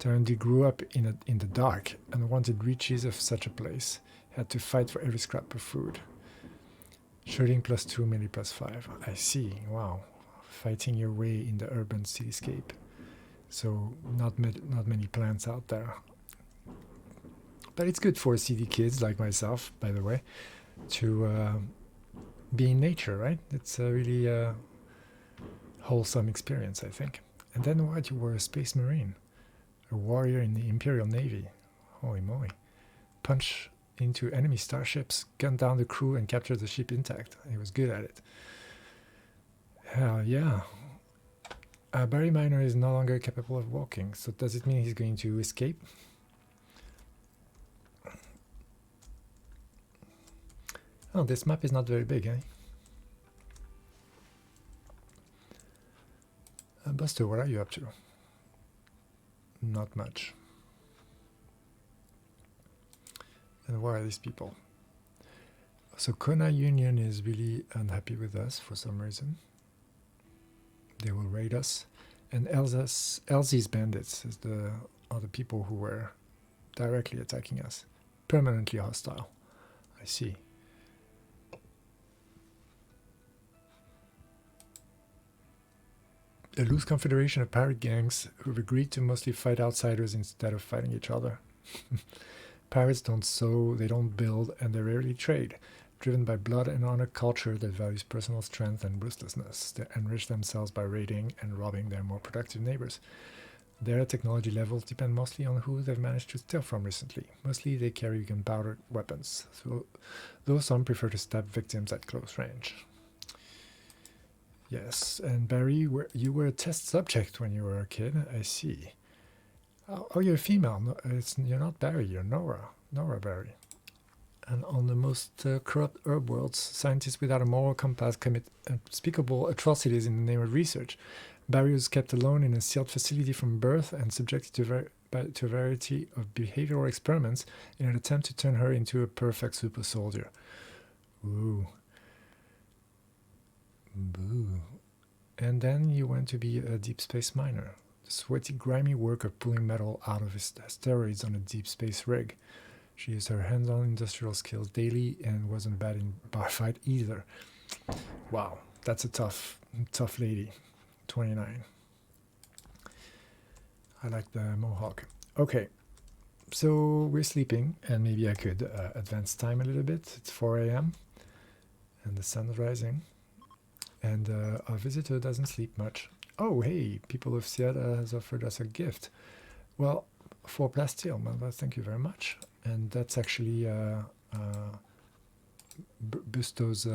Tarundi grew up in the dark and wanted riches of such a place. He had to fight for every scrap of food. Shooting +2, melee +5. I see. Wow. Fighting your way in the urban cityscape. So not many plants out there. But it's good for CD kids like myself, by the way, to be in nature, right? It's a really wholesome experience, I think. And then what? You were a space marine, a warrior in the Imperial Navy. Holy moly. Punch into enemy starships, gun down the crew, and capture the ship intact. He was good at it. Hell yeah. Barry Miner is no longer capable of walking, so does it mean he's going to escape? Oh, this map is not very big, eh? Buster, what are you up to? Not much. And why are these people? So Kona Union is really unhappy with us for some reason. They will raid us. And Elsie's bandits are the people who were directly attacking us. Permanently hostile. I see. A loose confederation of pirate gangs who've agreed to mostly fight outsiders instead of fighting each other. Pirates don't sow, they don't build, and they rarely trade. Driven by blood and honor culture that values personal strength and ruthlessness, they enrich themselves by raiding and robbing their more productive neighbors. Their technology levels depend mostly on who they've managed to steal from recently. Mostly they carry gunpowder weapons, though some prefer to stab victims at close range. Yes, and Barry, you were a test subject when you were a kid, I see. Oh, you're a female. No, you're not Barry, you're Nora. Nora Barry. And on the most corrupt herb worlds, scientists without a moral compass commit unspeakable atrocities in the name of research. Barry was kept alone in a sealed facility from birth and subjected to a variety of behavioral experiments in an attempt to turn her into a perfect super soldier. Ooh. Boo. And then you went to be a deep space miner. The sweaty, grimy work of pulling metal out of asteroids on a deep space rig. She used her hands-on industrial skills daily and wasn't bad in bar fight either. Wow, that's a tough lady. 29. I like the mohawk. Okay, so we're sleeping, and maybe I could advance time a little bit. It's 4 a.m. and the sun's rising. And our visitor doesn't sleep much. Oh, hey, people of Seattle has offered us a gift. Well, 4 plasteel, well, thank you very much. And that's actually Busto's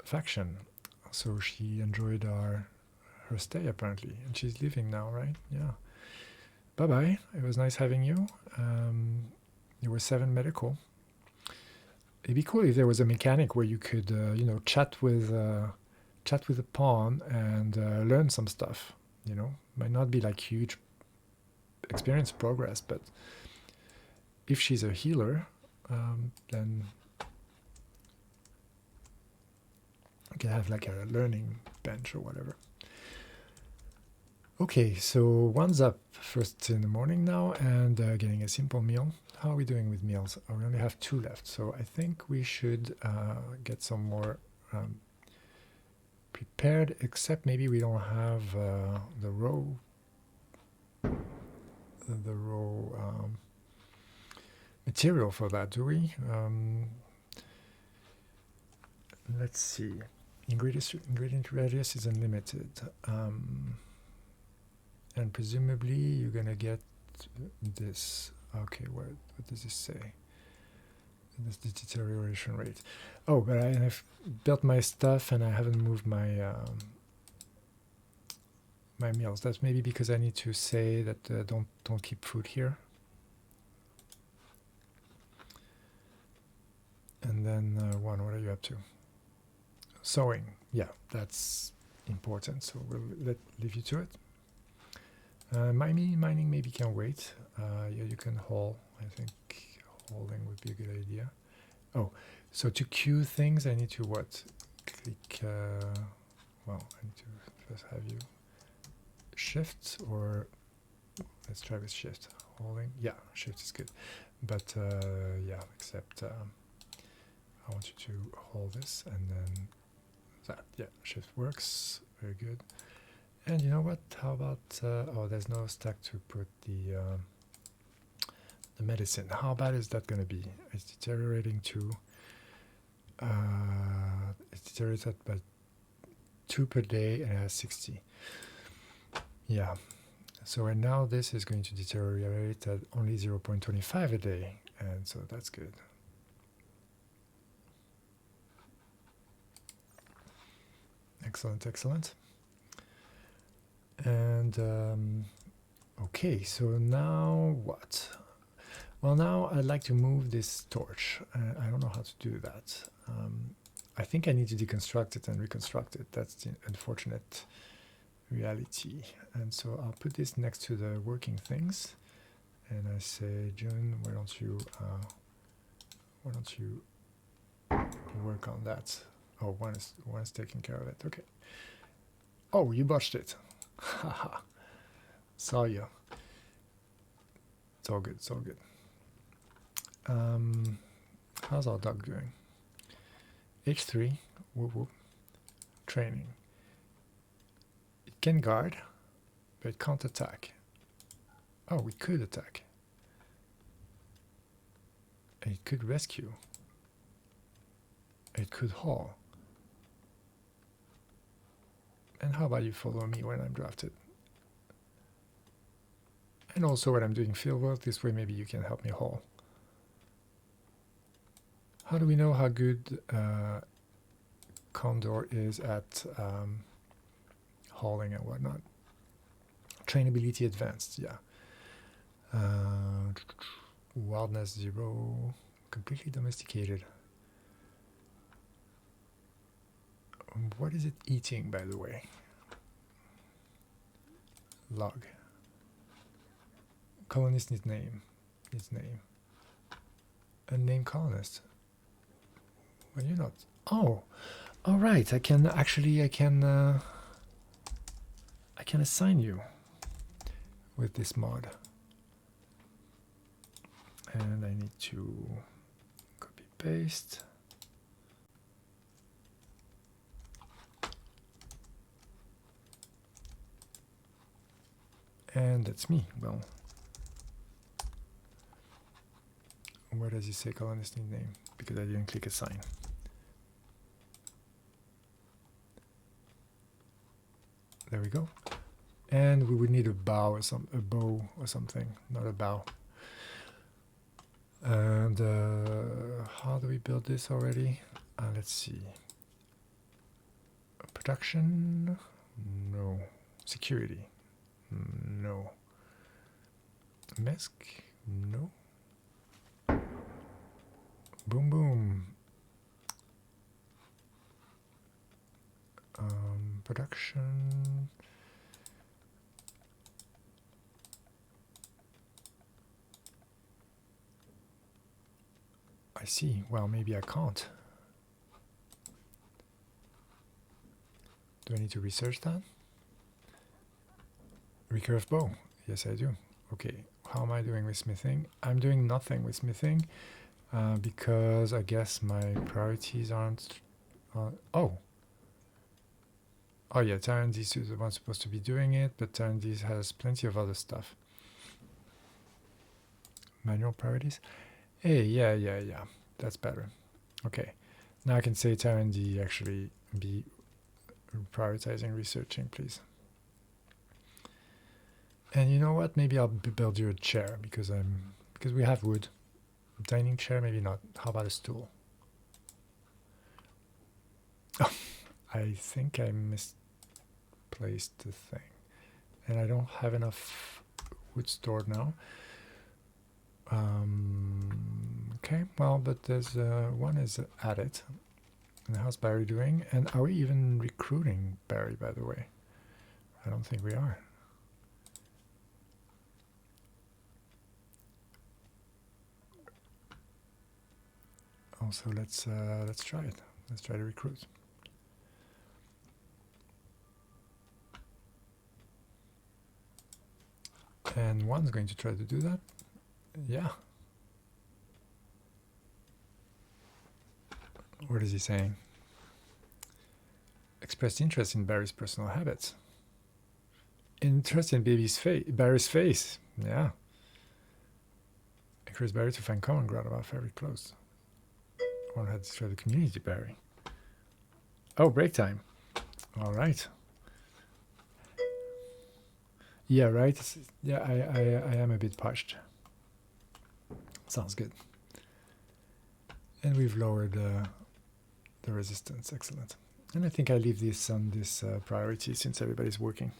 faction. So she enjoyed her stay, apparently. And she's leaving now, right? Yeah. Bye-bye. It was nice having you. You were 7 medical. It'd be cool if there was a mechanic where you could, chat with a pawn and learn some stuff. Might not be like huge experience progress, but if she's a healer, then you can have like a learning bench or whatever. Okay, so one's up first in the morning now and getting a simple meal. How are we doing with meals? Oh, we only have 2 left, so I think we should get some more prepared, except maybe we don't have the raw material for that, do we? Let's see. Ingredient radius is unlimited. And presumably you're gonna get this. Okay, what does this say? This the deterioration rate. Oh, but I have built my stuff and I haven't moved my my meals. That's maybe because I need to say that don't keep food here. And then what are you up to? Sewing. Yeah, that's important. So we'll leave you to it. Mining maybe can wait. Yeah, you can haul. I think hauling would be a good idea. Oh, so to queue things, I need to what? Click. I need to first have you shift or let's try with shift. Holding, yeah, shift is good. But yeah, except I want you to hold this and then that. Yeah, shift works. Very good. And you know what? How about oh, there's no stack to put the medicine. How bad is that going to be? It's deteriorating to it's deteriorated by 2 per day and it has 60. Yeah. So right now this is going to deteriorate at only 0.25 a day, and so that's good. Excellent, excellent. And okay, so now what? Well, now I'd like to move this torch. I don't know how to do that. I think I need to deconstruct it and reconstruct it. That's the unfortunate reality. And so I'll put this next to the working things. And I say, June, why don't you work on that? Oh, one is taking care of it. Okay. Oh, you botched it. Haha. Saw you. It's all good. It's all good. How's our dog doing? H3. Whoop whoop. Training. It can guard, but it can't attack. Oh, we could attack. And it could rescue. It could haul. And how about you follow me when I'm drafted? And also when I'm doing field work, this way maybe you can help me haul. How do we know how good Condor is at hauling and whatnot? Trainability advanced, yeah. Wildness 0, completely domesticated. What is it eating, by the way? Log. Colonist needs name. Needs name. Unnamed colonist. Well, you're not. Oh, all right. I can assign you with this mod, and I need to copy paste. And that's me. Well, where does he say colonist need name? Because I didn't click assign. There we go. And we would need a bow or a bow or something, not a bow. And how do we build this already? Let's see. Production? No. Security? No. Mesk? No. Boom boom. Production. I see. Well, maybe I can't. Do I need to research that? Recurve bow. Yes, I do. Okay. How am I doing with smithing? I'm doing nothing with smithing because I guess my priorities aren't. Oh. Oh yeah, Tyrandis is the one supposed to be doing it, but Tyrandis has plenty of other stuff. Manual priorities. Hey, yeah. That's better. Okay. Now I can say Tyrandi actually be prioritizing researching, please. And you know what? Maybe I'll build you a chair because we have wood. Dining chair, maybe not. How about a stool? Oh, I think I misplaced the thing, and I don't have enough wood stored now. Okay, well, but there's one is added. And how's Barry doing? And are we even recruiting Barry, by the way? I don't think we are. Also, let's try it. Let's try to recruit. And one's going to try to do that. Yeah. What is he saying? Expressed interest in Barry's personal habits. Interest in Barry's face. Yeah. Encourage Barry to find common ground about favorite clothes. One had to try the community, Barry. Oh, break time. All right. Yeah, right. Yeah, I am a bit pushed. Sounds good. And we've lowered the resistance. Excellent. And I think I leave this on this priority since everybody's working.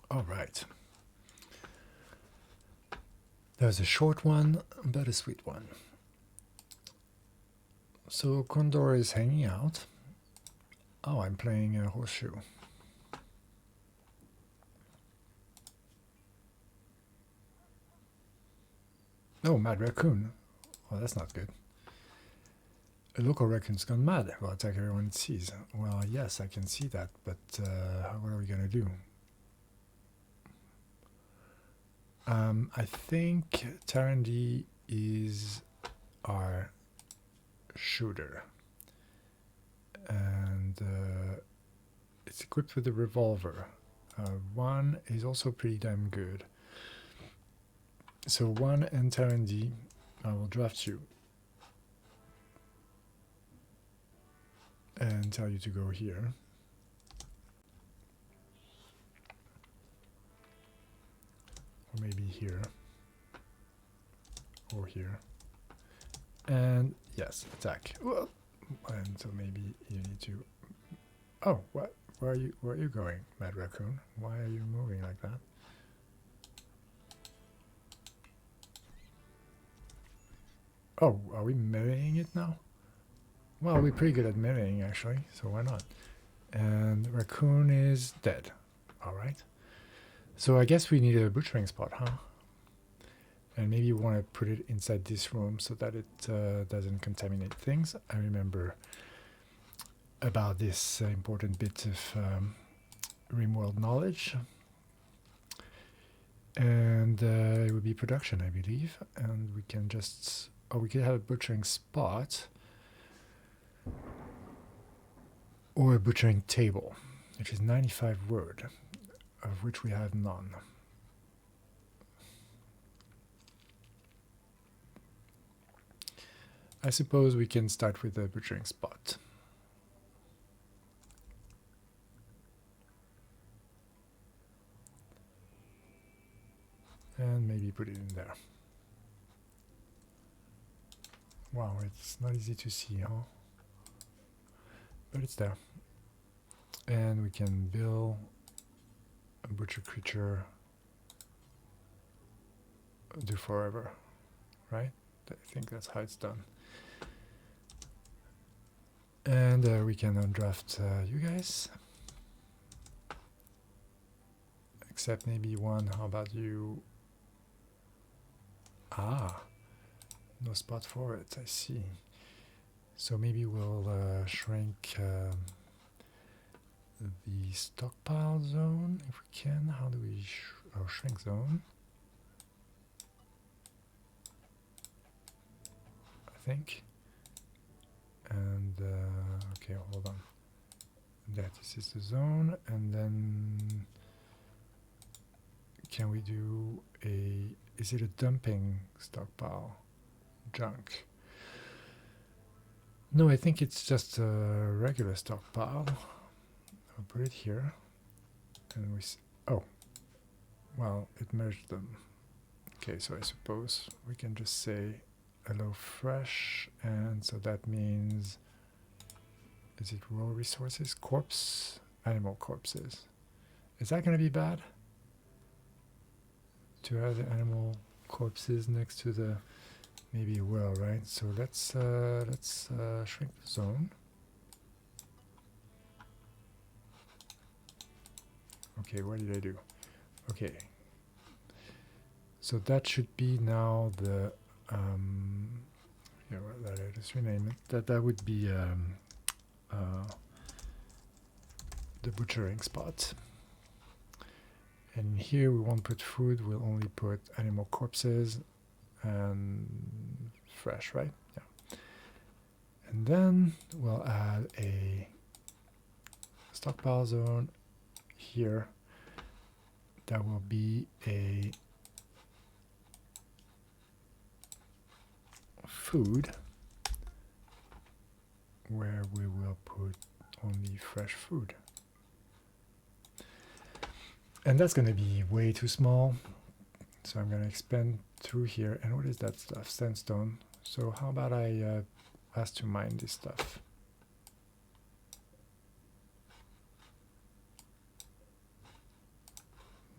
All right. There's a short one, but a sweet one. So Condor is hanging out. Oh, I'm playing a horseshoe. Oh, Mad Raccoon. Well, that's not good. A local raccoon's gone mad. Will attack everyone it sees. Well, yes, I can see that, but what are we gonna do? I think Tarandy is our shooter. And it's equipped with a revolver. One is also pretty damn good. So one and Tarandy, I will draft you. And tell you to go here. Or maybe here. Or here. And yes, attack. Whoa. And so maybe you need to... Oh, what? Where are you going, Mad Raccoon? Why are you moving like that? Oh, are we meleeing it now? Well, we're pretty good at meleeing actually, so why not? And Raccoon is dead. Alright. So I guess we need a butchering spot, huh? And maybe you want to put it inside this room so that it doesn't contaminate things. I remember about this important bit of Rimworld knowledge. And it would be production, I believe. And we can just... Oh, we could have a butchering spot. Or a butchering table, which is 95 word, of which we have none. I suppose we can start with the butchering spot. And maybe put it in there. Wow, it's not easy to see, huh? But it's there. And we can build a butcher creature do forever, right? I think that's how it's done. And we can undraft you guys. Except maybe one, how about you? Ah, no spot for it, I see. So maybe we'll shrink the stockpile zone if we can. How do we shrink zone? I think. And okay, hold on. This is the zone, and then can we do a... Is it a dumping stockpile? Junk. No, I think it's just a regular stockpile. I'll put it here. And we... Oh. well, it merged them. Okay, so I suppose we can just say hello fresh, and so that means, is it raw resources? Corpse, animal corpses. Is that going to be bad? To have the animal corpses next to the, maybe it will, right? So let's shrink the zone. Okay, what did I do? Okay. So that should be now the, yeah, well, I just rename it. That would be the butchering spot. And here we won't put food, we'll only put animal corpses and fresh, right? Yeah. And then we'll add a stockpile zone here. That will be a food where we will put only fresh food. And that's going to be way too small. So I'm going to expand through here. And what is that stuff? Sandstone. So how about I ask to mine this stuff?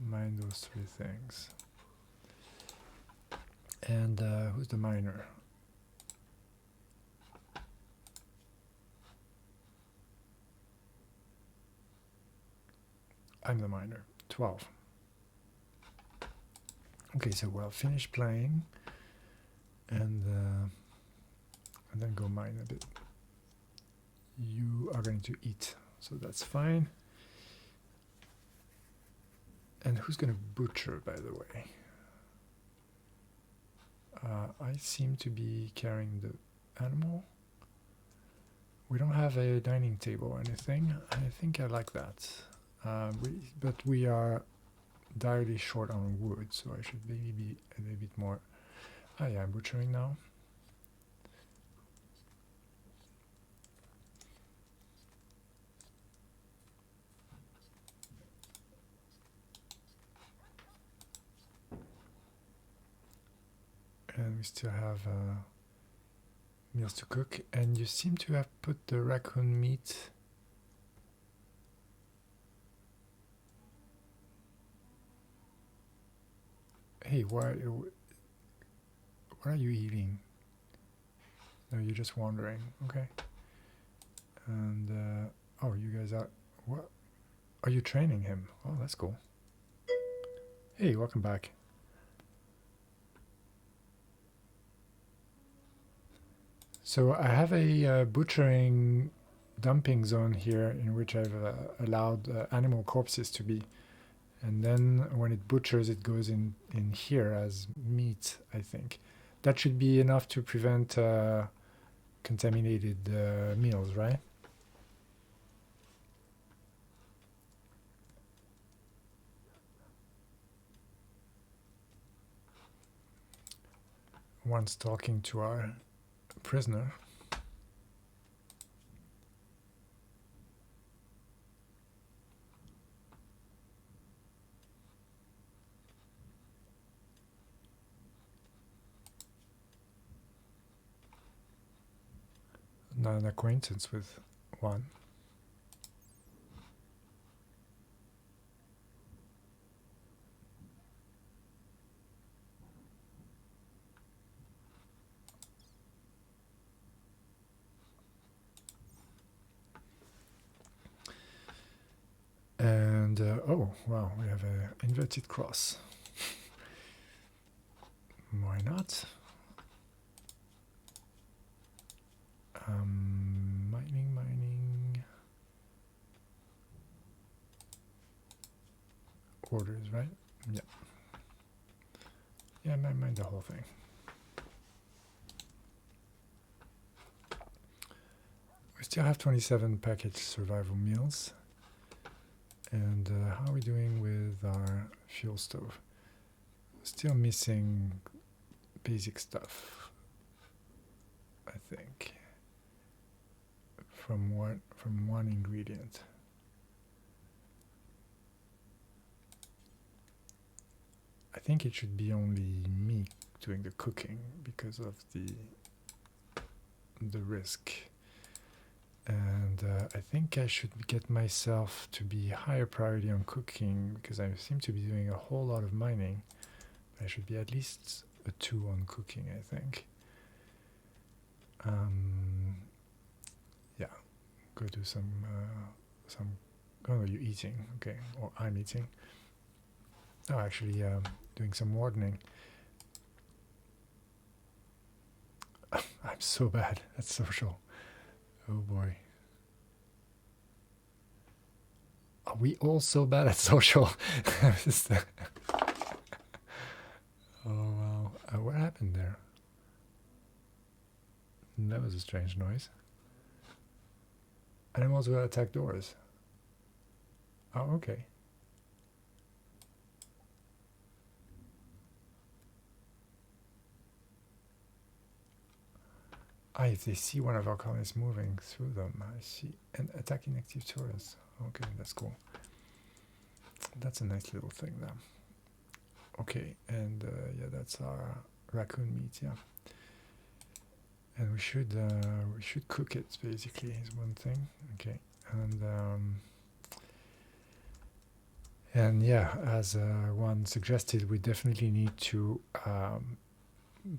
Mine those three things. And who's the miner? I'm the miner. 12. Okay, so we'll finish playing and then go mine a bit. You are going to eat, so that's fine. And who's going to butcher, by the way? I seem to be carrying the animal. We don't have a dining table or anything. I think I like that. But we are direly short on wood, so I should maybe be a little bit more. Ah, yeah, I'm butchering now. And we still have meals to cook. And you seem to have put the raccoon meat. Hey, what are you eating? No, you're just wandering. Okay. And oh, you guys are, what? Are you training him? Oh, that's cool. Hey, welcome back. So I have a butchering dumping zone here in which I've allowed animal corpses to be. And then when it butchers, it goes in here as meat, I think. That should be enough to prevent contaminated meals, right? Once talking to our prisoner. Not an acquaintance with one. And oh wow, we have an inverted cross. Why not? Mining. Orders, right? Yeah. Yeah, mine the whole thing. We still have 27 packaged survival meals. And how are we doing with our fuel stove? Still missing basic stuff, I think, from one ingredient. I think it should be only me doing the cooking because of the risk. And I think I should get myself to be higher priority on cooking because I seem to be doing a whole lot of mining. I should be at least a 2 on cooking, I think. Yeah, go do some. Oh, you're eating, okay? Or I'm eating. Oh, actually, doing some wardening. I'm so bad at social. Oh boy. Are we all so bad at social? Oh wow. What happened there? That was a strange noise. Animals will attack doors. Oh, okay. Ah, if they see one of our colonists moving through them, I see. And attacking active tourists. Okay, that's cool. That's a nice little thing there. Okay, and yeah, that's our raccoon meat, yeah. And we should cook it, basically, is one thing. Okay, and yeah, as one suggested, we definitely need to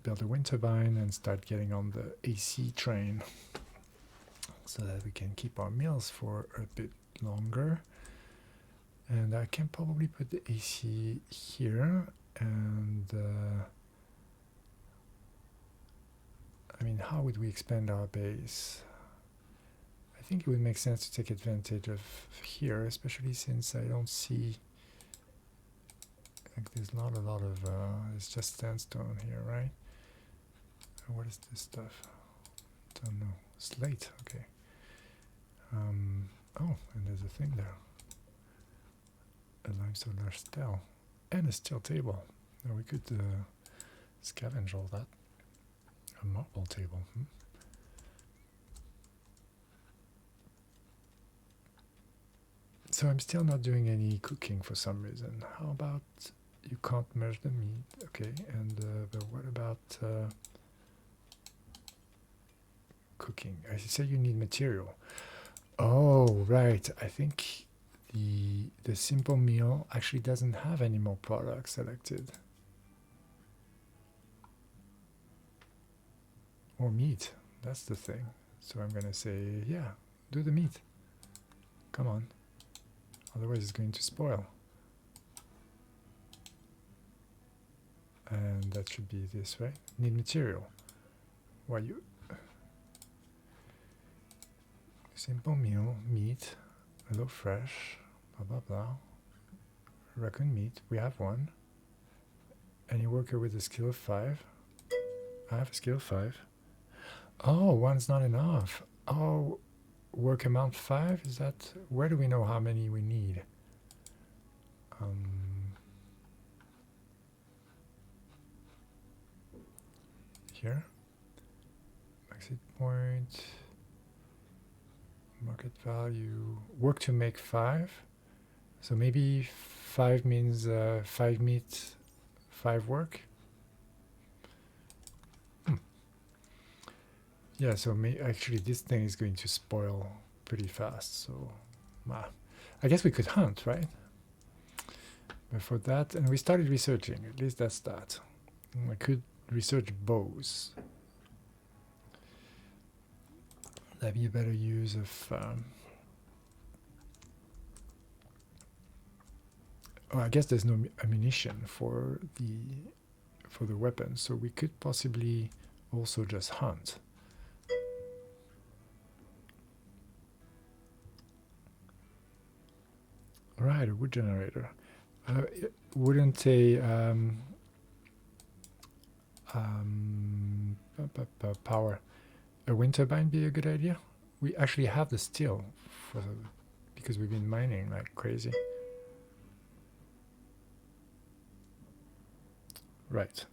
build a wind turbine and start getting on the AC train so that we can keep our meals for a bit longer. And I can probably put the AC here, and I mean, how would we expand our base? I think it would make sense to take advantage of here, especially since I don't see, like, there's not a lot of, it's just sandstone here, right? And what is this stuff? Don't know. Slate, okay. Oh, and there's a thing there. A limestone stele and a steel table. Now we could scavenge all that. A marble table. So I'm still not doing any cooking for some reason. How about you can't merge the meat? Okay, and but what about cooking? I say you need material. Oh, right. I think the simple meal actually doesn't have any more products selected. Or meat. That's the thing. So I'm going to say, yeah, do the meat. Come on. Otherwise it's going to spoil. And that should be this, right? Need material. Why you... Simple meal, meat, hello fresh, blah blah blah. Raccoon meat, we have one. Any worker with a skill of 5? I have a skill of 5. Oh, one's not enough. Oh, work amount 5? Is that... Where do we know how many we need? Here. Exit point. Market value. Work to make 5. So maybe 5 means 5 meat, 5 work. Yeah, so actually this thing is going to spoil pretty fast. So I guess we could hunt, right? But for that, and we started researching, at least that's that. I could research bows. That'd be a better use of... oh, I guess there's no ammunition for the weapons, so we could possibly also just hunt. Right, a wood generator. Wouldn't a wind turbine be a good idea? We actually have the steel because we've been mining like crazy. Right.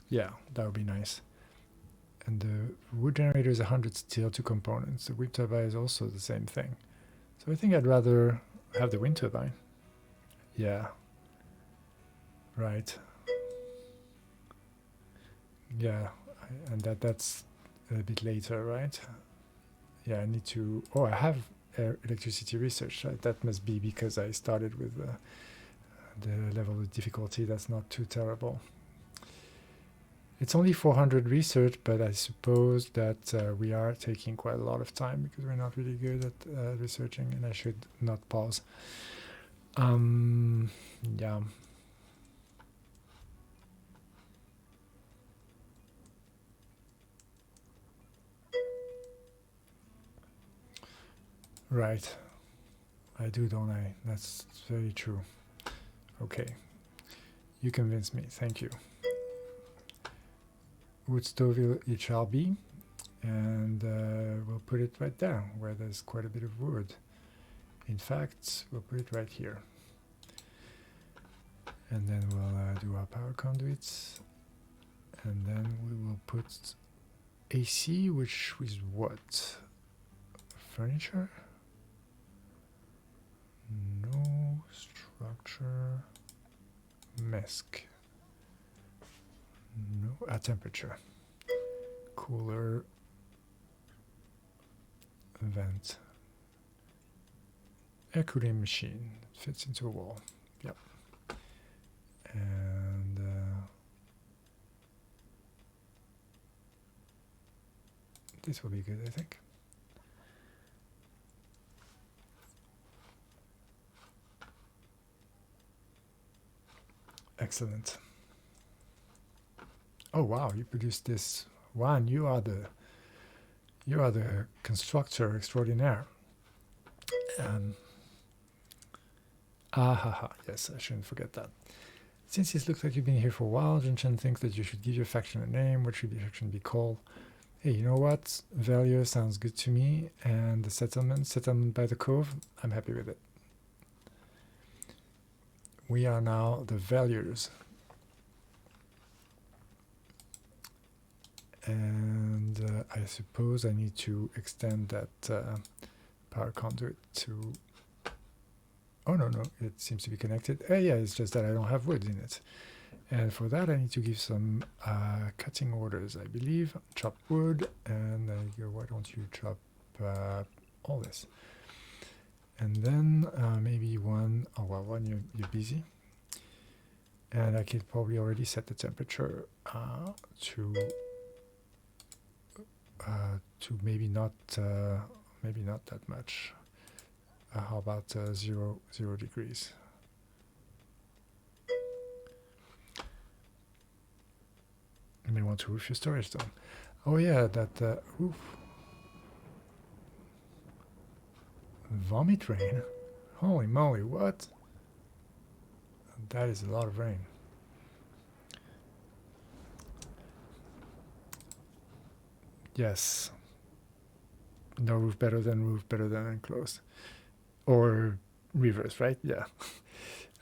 Yeah, that would be nice. And the wood generator is 100 steel, 2 components. The wind turbine is also the same thing. So I think I'd rather I have the wind turbine. Yeah. Right. Yeah. And that's a bit later, right? Yeah, I need to... Oh, I have electricity research. That must be because I started with the level of difficulty. That's not too terrible. It's only 400 research, but I suppose that we are taking quite a lot of time because we're not really good at researching, and I should not pause. Yeah. Right. I do, don't I? That's very true. Okay. You convinced me. Thank you. Woodstowville it shall be. And we'll put it right there where there's quite a bit of wood. In fact, we'll put it right here. And then we'll do our power conduits. And then we will put AC, which is what? Furniture? No structure. Mesk. No, temperature. Cooler. Vent. Air cooling machine. Fits into a wall. Yep. And this will be good, I think. Excellent. Oh wow, you produced this. Juan, you are the constructor extraordinaire. Yes, I shouldn't forget that. Since it looks like you've been here for a while, Jinshan thinks that you should give your faction a name. What should the faction be called? Hey, you know what? Valure sounds good to me, and the settlement by the cove, I'm happy with it. We are now the Valures. And I suppose I need to extend that power conduit to... Oh, no, it seems to be connected. Yeah, it's just that I don't have wood in it. And for that, I need to give some cutting orders, I believe. Chop wood, and why don't you chop all this? And then maybe one... Oh, well, one, you're busy. And I can probably already set the temperature to maybe not that much. How about 0 degrees? You may want to roof your storage dome. Oh yeah, that oof. Vomit rain. Holy moly, what? That is a lot of rain. Yes. No roof better than enclosed. Or reverse, right? Yeah.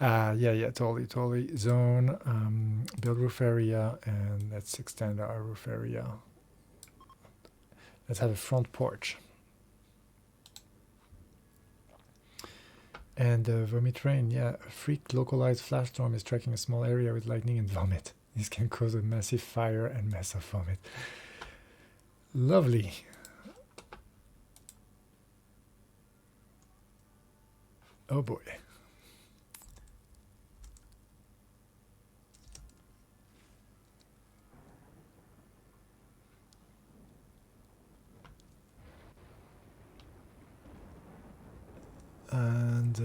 Yeah, totally. Zone, build roof area, and let's extend our roof area. Let's have a front porch. And vomit rain, yeah. A freak localized flash storm is tracking a small area with lightning and vomit. This can cause a massive fire and mess of vomit. Lovely. Oh boy. And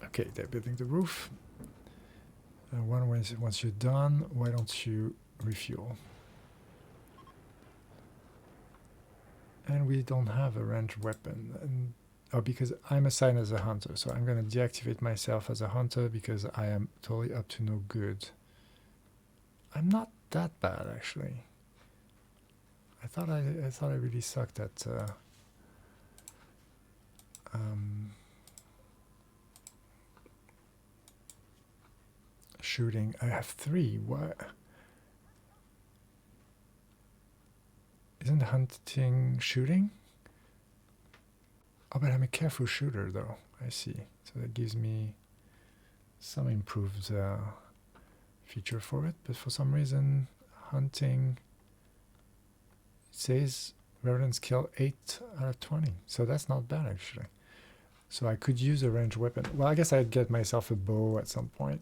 okay, they're building the roof. Once you're done, why don't you refuel? And we don't have a ranged weapon. And because I'm assigned as a hunter, so I'm going to deactivate myself as a hunter because I am totally up to no good. I'm not that bad, actually. I thought I really sucked at shooting. I have 3. What? Isn't hunting shooting? Oh, but I'm a careful shooter, though. I see. So that gives me some improved feature for it. But for some reason, hunting, it says rodents kill 8 out of 20. So that's not bad, actually. So I could use a ranged weapon. Well, I guess I'd get myself a bow at some point.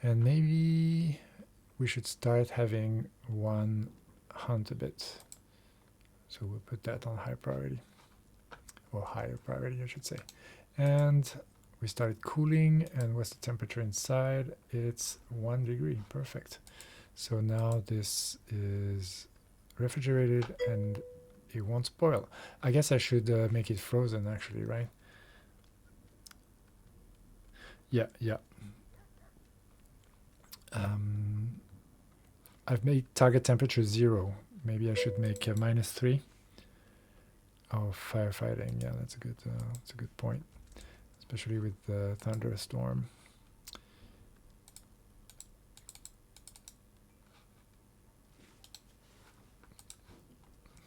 And maybe we should start having one hunt a bit. So we'll put that on high priority. Or higher priority, I should say. And we started cooling. And what's the temperature inside? It's 1 degree. Perfect. So now this is refrigerated and it won't spoil. I guess I should make it frozen, actually, right? Yeah, yeah. I've made target temperature 0. Maybe I should make -3. Oh, firefighting. Yeah, that's a good point, especially with the thunderstorm.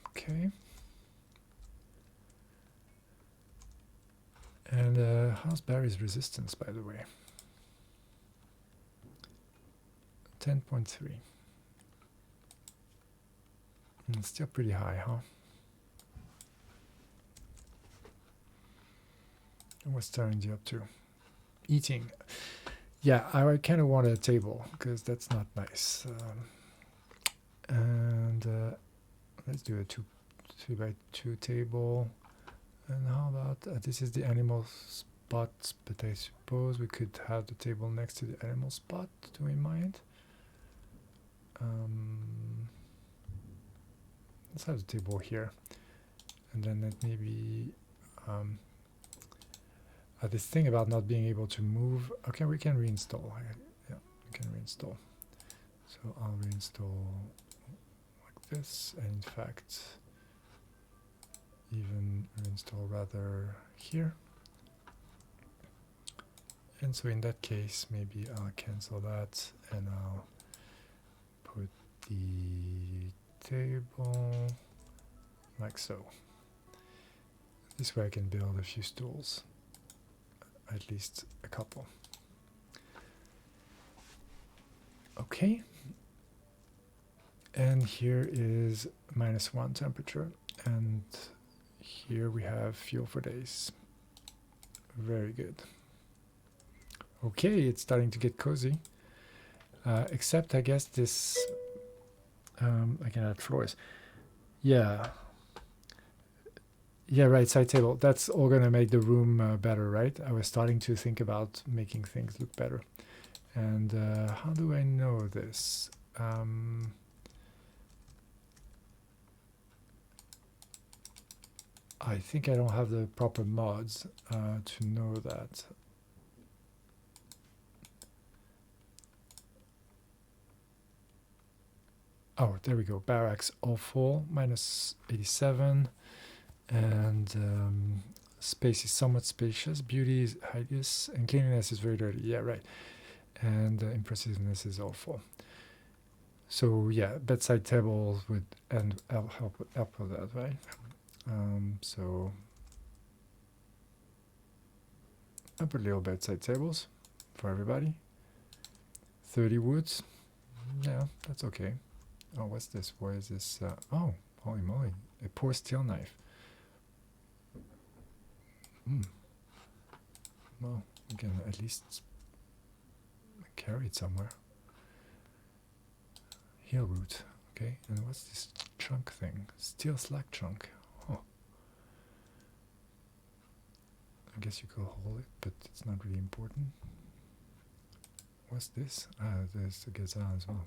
Okay. And how's Barry's resistance, by the way? 10.3. It's still pretty high, huh? And what's Tarandy up to? Eating. Yeah, I kind of want a table because that's not nice. And let's do a 2x2 table. And how about this is the animal spot, but I suppose we could have the table next to the animal spot. Do we mind? Let's have the table here, and then let maybe this thing about not being able to move. Okay, we can reinstall. Yeah, we can reinstall. So I'll reinstall like this, and in fact, even reinstall rather here. And so in that case, maybe I'll cancel that, and I'll put the table like so. This way I can build a few stools, at least a couple. Okay. And here is -1 temperature, and here we have fuel for days. Very good. Okay, it's starting to get cozy. Except I guess this I can add floors. Yeah. Yeah, right, side table. That's all gonna make the room better, right? I was starting to think about making things look better. And how do I know this? I think I don't have the proper mods to know that. Oh, there we go. Barracks all full, -87. And space is somewhat spacious. Beauty is hideous. And cleanliness is very dirty. Yeah, right. And impressiveness is awful. So yeah, bedside tables would help with that, right? So I put little bedside tables for everybody. 30 woods. Yeah, that's okay. Oh, what's this? Where is this? Oh, holy moly. A poor steel knife. Well, we can at least carry it somewhere. Heel root. Okay, and what's this chunk thing? Steel slack chunk. Oh. I guess you could hold it, but it's not really important. What's this? There's the gazelle as well.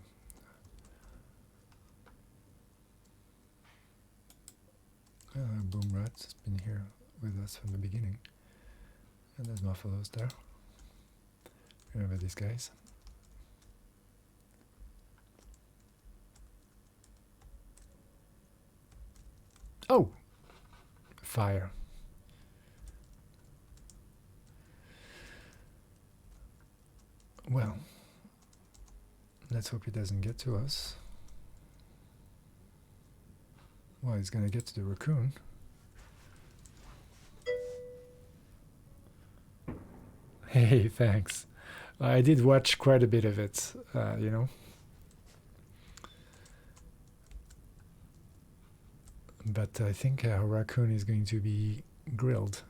Boom Rats has been here with us from the beginning. And there's Muffalos there. Remember these guys? Oh! Fire. Well, let's hope it doesn't get to us. Well, it's gonna get to the raccoon. Hey, thanks. I did watch quite a bit of it, you know. But I think our raccoon is going to be grilled.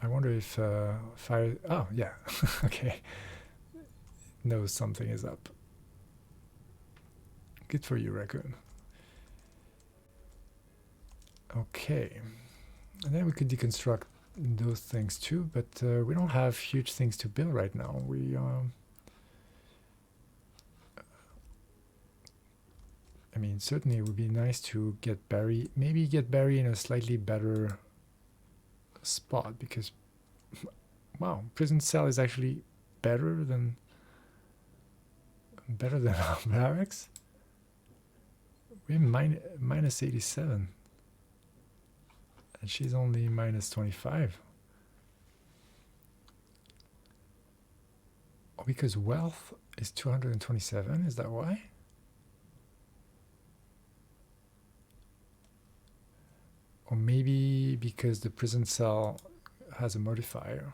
I wonder if fire. Oh, yeah. Okay. Knows something is up. Good for you, raccoon. Okay. And then we could deconstruct those things too, but we don't have huge things to build right now. I mean, certainly it would be nice to get Barry, maybe get Barry in a slightly better spot because, wow, prison cell is actually better than our barracks. We're minus 87, and she's only minus 25. Oh, because wealth is 227. Is that why? Or maybe because the prison cell has a modifier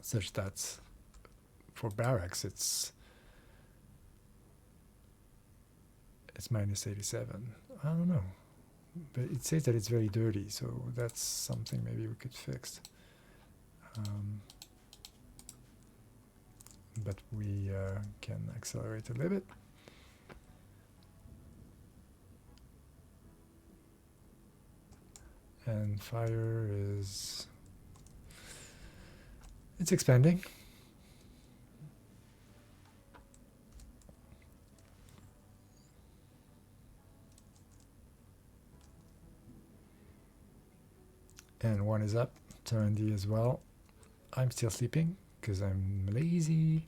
such that for barracks it's minus 87. I don't know, but it says that it's very dirty, so that's something maybe we could fix. But we can accelerate a little bit. And fire is, it's expanding. And one is up, turn D as well. I'm still sleeping because I'm lazy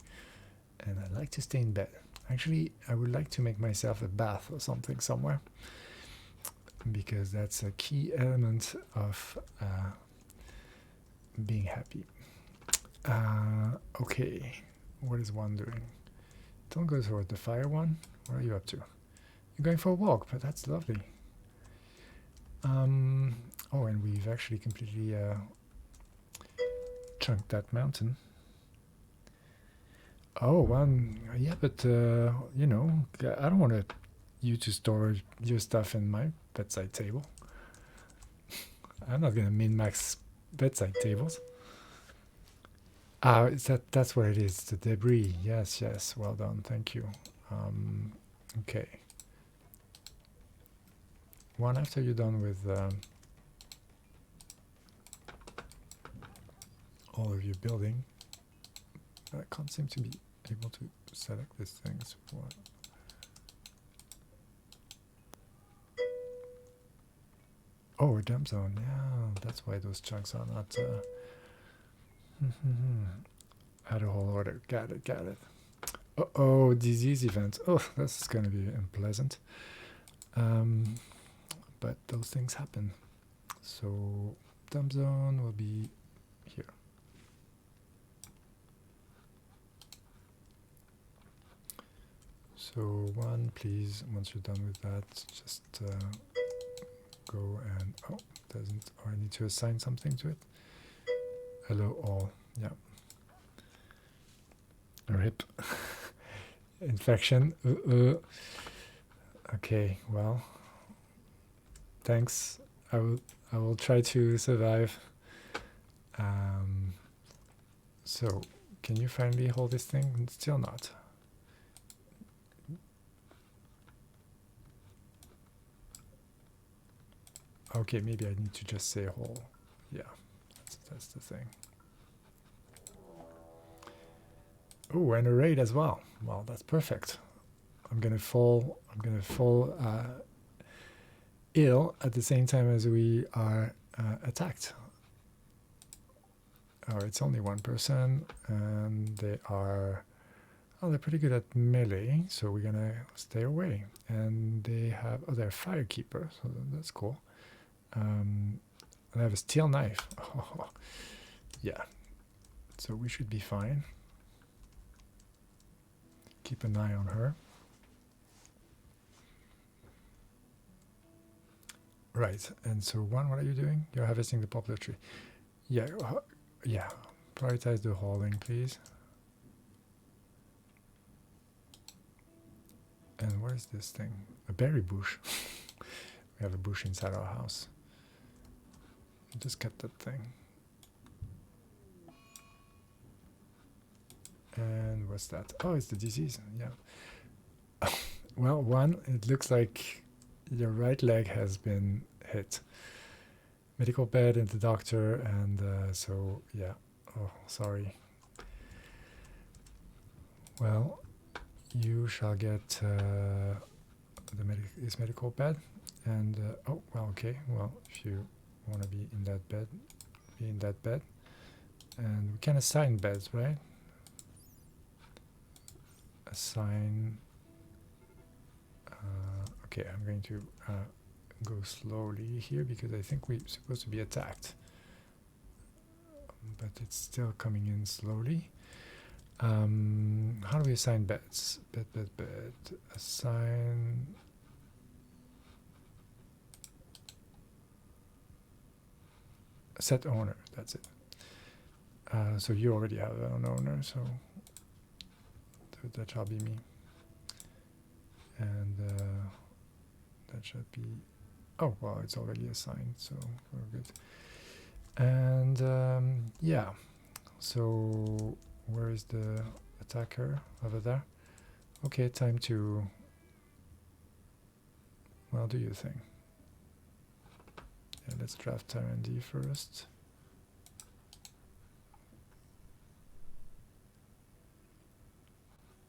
and I like to stay in bed. Actually, I would like to make myself a bath or something somewhere, because that's a key element of being happy. Okay, what is one doing? Don't go toward the fire one. What are you up to? You're going for a walk, but that's lovely. Oh, and we've actually completely chunked that mountain. Oh, one, yeah, but you know, I don't want you to store your stuff in my bedside table. I'm not gonna min-max bedside tables. Ah, that's what it is, the debris. Yes, yes, well done, thank you. Okay. One after you're done with all of your building. I can't seem to be able to select these things. What? Oh, a dump zone. Yeah, that's why those chunks are not out of whole order. Got it, got it. Oh, disease event. Oh, that's going to be unpleasant. But those things happen. So dump zone will be here. So one, please, once you're done with that, just go and, oh, doesn't, or I need to assign something to it. Hello all, yeah. RIP. Infection. Okay, well, thanks. I will try to survive. So, can you finally hold this thing? Still not. Okay, maybe I need to just say hold. Yeah, that's the thing. Oh, and a raid as well. Well, that's perfect. I'm gonna fall ill at the same time as we are attacked. Oh, it's only one person, and they are, oh, they're pretty good at melee, so we're gonna stay away. And they have, oh, they're firekeeper, so that's cool. They have a steel knife. Oh, yeah, so we should be fine. Keep an eye on her. Right. And so one, what are you doing? You're harvesting the poplar tree. Yeah. Yeah. Prioritize the hauling, please. And what is this thing? A berry bush. We have a bush inside our house. Just cut that thing. And what's that? Oh, it's the disease. Yeah. Well, one, it looks like your right leg has been hit. Medical bed and the doctor, and so yeah. Oh, sorry. Well, you shall get this medical bed, and oh well, okay. Well, if you want to be in that bed, be in that bed, and we can assign beds, right? Assign. Okay, I'm going to go slowly here because I think we're supposed to be attacked, but it's still coming in slowly. How do we assign beds? Bed. Assign. Set owner. That's it. So you already have an owner, so that shall be me. And that should be. Oh well, it's already assigned, so we're good. And yeah. So where is the attacker? Over there. Okay, time to. Well, do your thing. Yeah, let's draft Tyrandy first.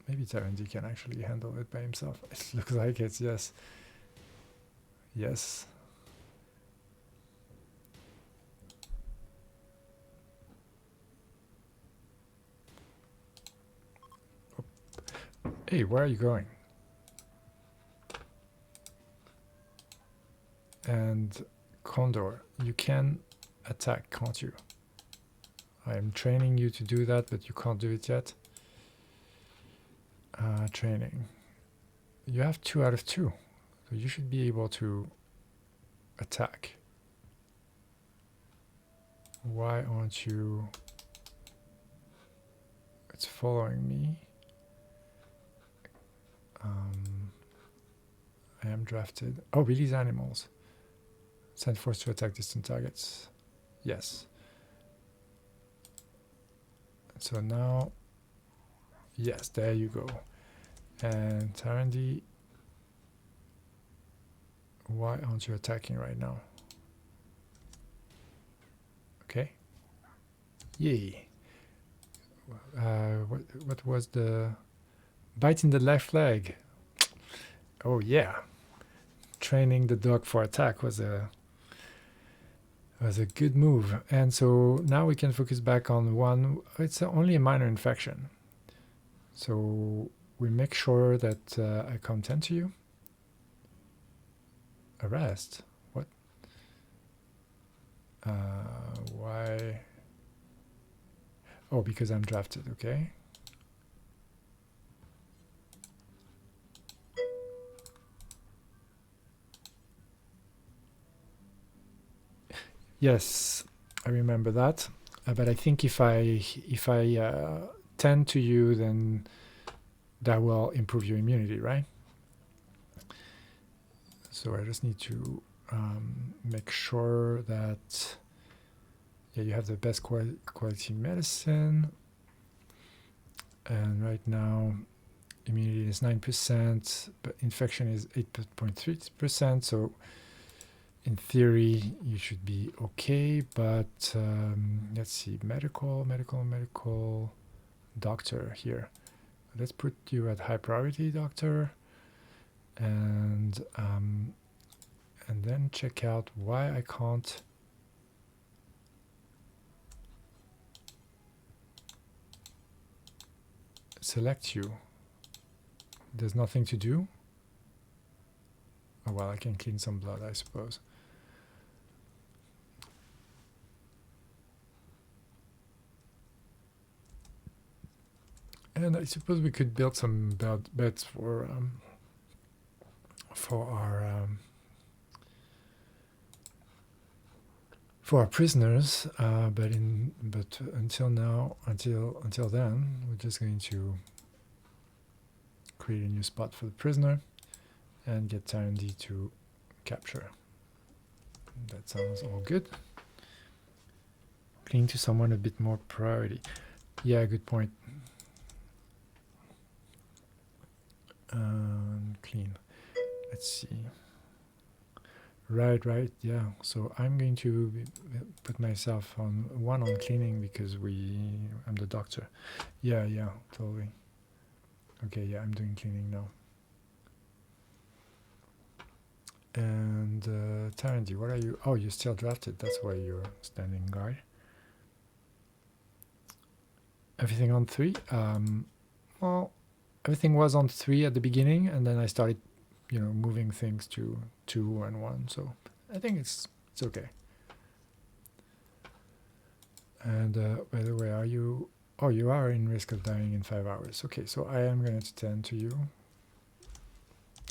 Maybe Tyrandy can actually handle it by himself. It looks like it, yes. Yes. Oh. Hey, where are you going? And Condor, you can attack, can't you? I'm training you to do that, but you can't do it yet. Training. You have 2 out of 2, so you should be able to attack. Why aren't you? It's following me. I am drafted. Oh, release animals. Send force to attack distant targets. Yes. So now, yes, there you go. And Tyrandy, why aren't you attacking right now? Okay. Yay. What was the bite in the left leg? Oh yeah. Training the dog for attack was a good move. And so now we can focus back on one. It's only a minor infection. So we make sure that I come tend to you. Arrest? What? Why? Oh, because I'm drafted, okay. Yes, I remember that. But I think if I tend to you, then that will improve your immunity, right? So I just need to make sure that you have the best quality medicine. And right now, immunity is 9%, but infection is 8.3%. So in theory, you should be okay. But let's see, medical doctor here. Let's put you at high priority, doctor, and then check out why I can't select you. There's nothing to do. Oh well, I can clean some blood, I suppose. And I suppose we could build some beds for our for our prisoners, but until then, we're just going to create a new spot for the prisoner and get Tyrandy to capture. That sounds all good. Clean to someone a bit more priority. Yeah, good point. Clean. Let's see. Right, yeah. So I'm going to put myself on one on cleaning because I'm the doctor. Yeah, totally. Okay, yeah, I'm doing cleaning now. And Tyrandy, what are you? Oh, you're still drafted. That's why you're standing guard. Everything on 3. Well, everything was on 3 at the beginning, and then I started, moving things to 2 and 1. So I think it's okay. And by the way, are you? Oh, you are in risk of dying in 5 hours. Okay, so I am going to tend to you.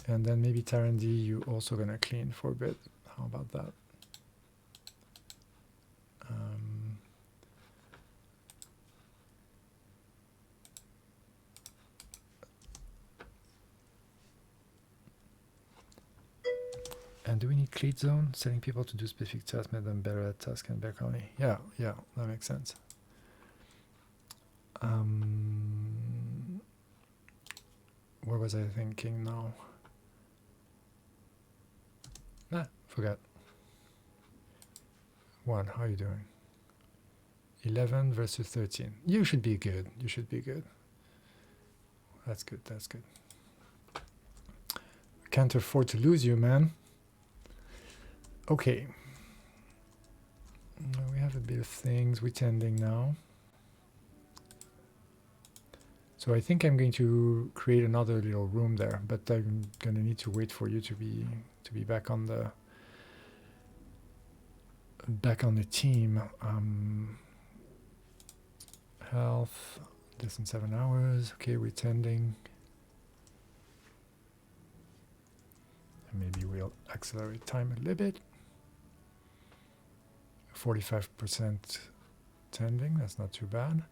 And then maybe Tyrandy, you also going to clean for a bit. How about that? And do we need cleat zone? Setting people to do specific tasks made them better at tasks and better colony. Yeah, that makes sense. What was I thinking now? Forgot. 1, how are you doing? 11 versus 13. You should be good. That's good. Can't afford to lose you, man. Okay. We have a bit of things we're tending now. So I think I'm going to create another little room there, but I'm gonna need to wait for you to be back on the team. Health, less than 7 hours. Okay, we're tending. And maybe we'll accelerate time a little bit. 45% tending, that's not too bad.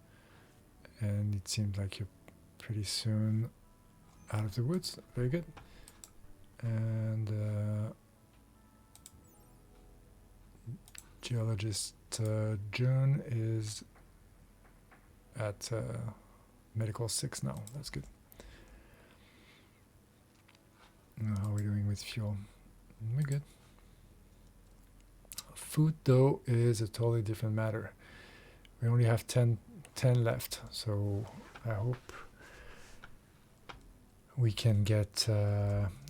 And it seems like you're pretty soon out of the woods. Very good. And geologist June is at medical 6 now. That's good. How are we doing with fuel? We're good. Food, though, is a totally different matter. We only have 10 left, so I hope we can get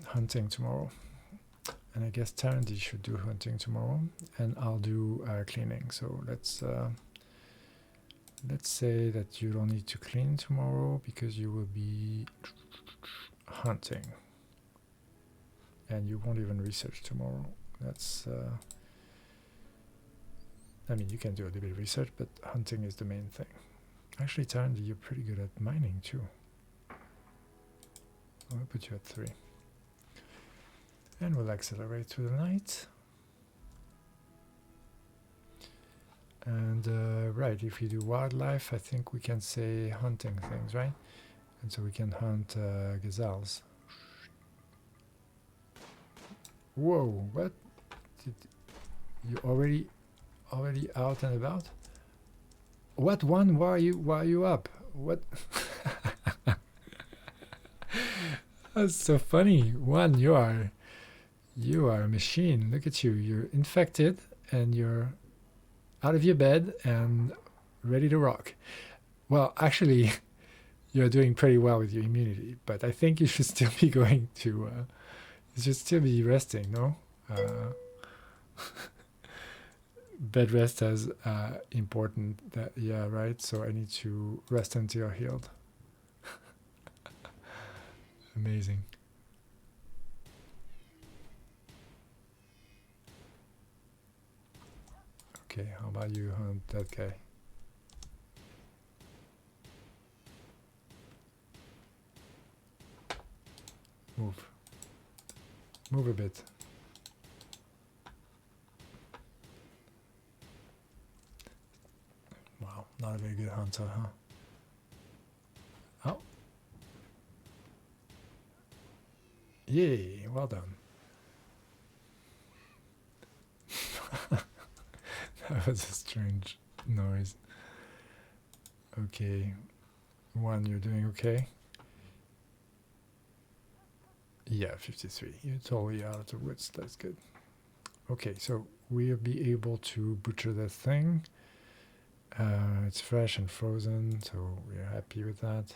hunting tomorrow. And I guess Tyrandy should do hunting tomorrow, and I'll do cleaning. So let's say that you don't need to clean tomorrow because you will be hunting, and you won't even research tomorrow. That's I mean, you can do a little bit of research, but hunting is the main thing. Actually, Tyrandy, you're pretty good at mining too. I'll put you at 3. And we'll accelerate through the night. And right, if we do wildlife, I think we can say hunting things, right? And so we can hunt gazelles. Whoa, what? Did you already out and about? What one? Why are you up? What? That's so funny. One, you are a machine. Look at you. You're infected and you're out of your bed and ready to rock. Well, actually, you're doing pretty well with your immunity, but I think you should still be going to. You should still be resting, no? Bed rest as important. Yeah, right. So I need to rest until you're healed. Amazing. Okay, how about you hunt that guy? Move a bit. Not a very good hunter, huh? Oh. Yay, well done. That was a strange noise. Okay. One, you're doing okay? Yeah, 53. You're totally out of the woods. That's good. Okay, so we'll be able to butcher that thing. It's fresh and frozen, so we're happy with that.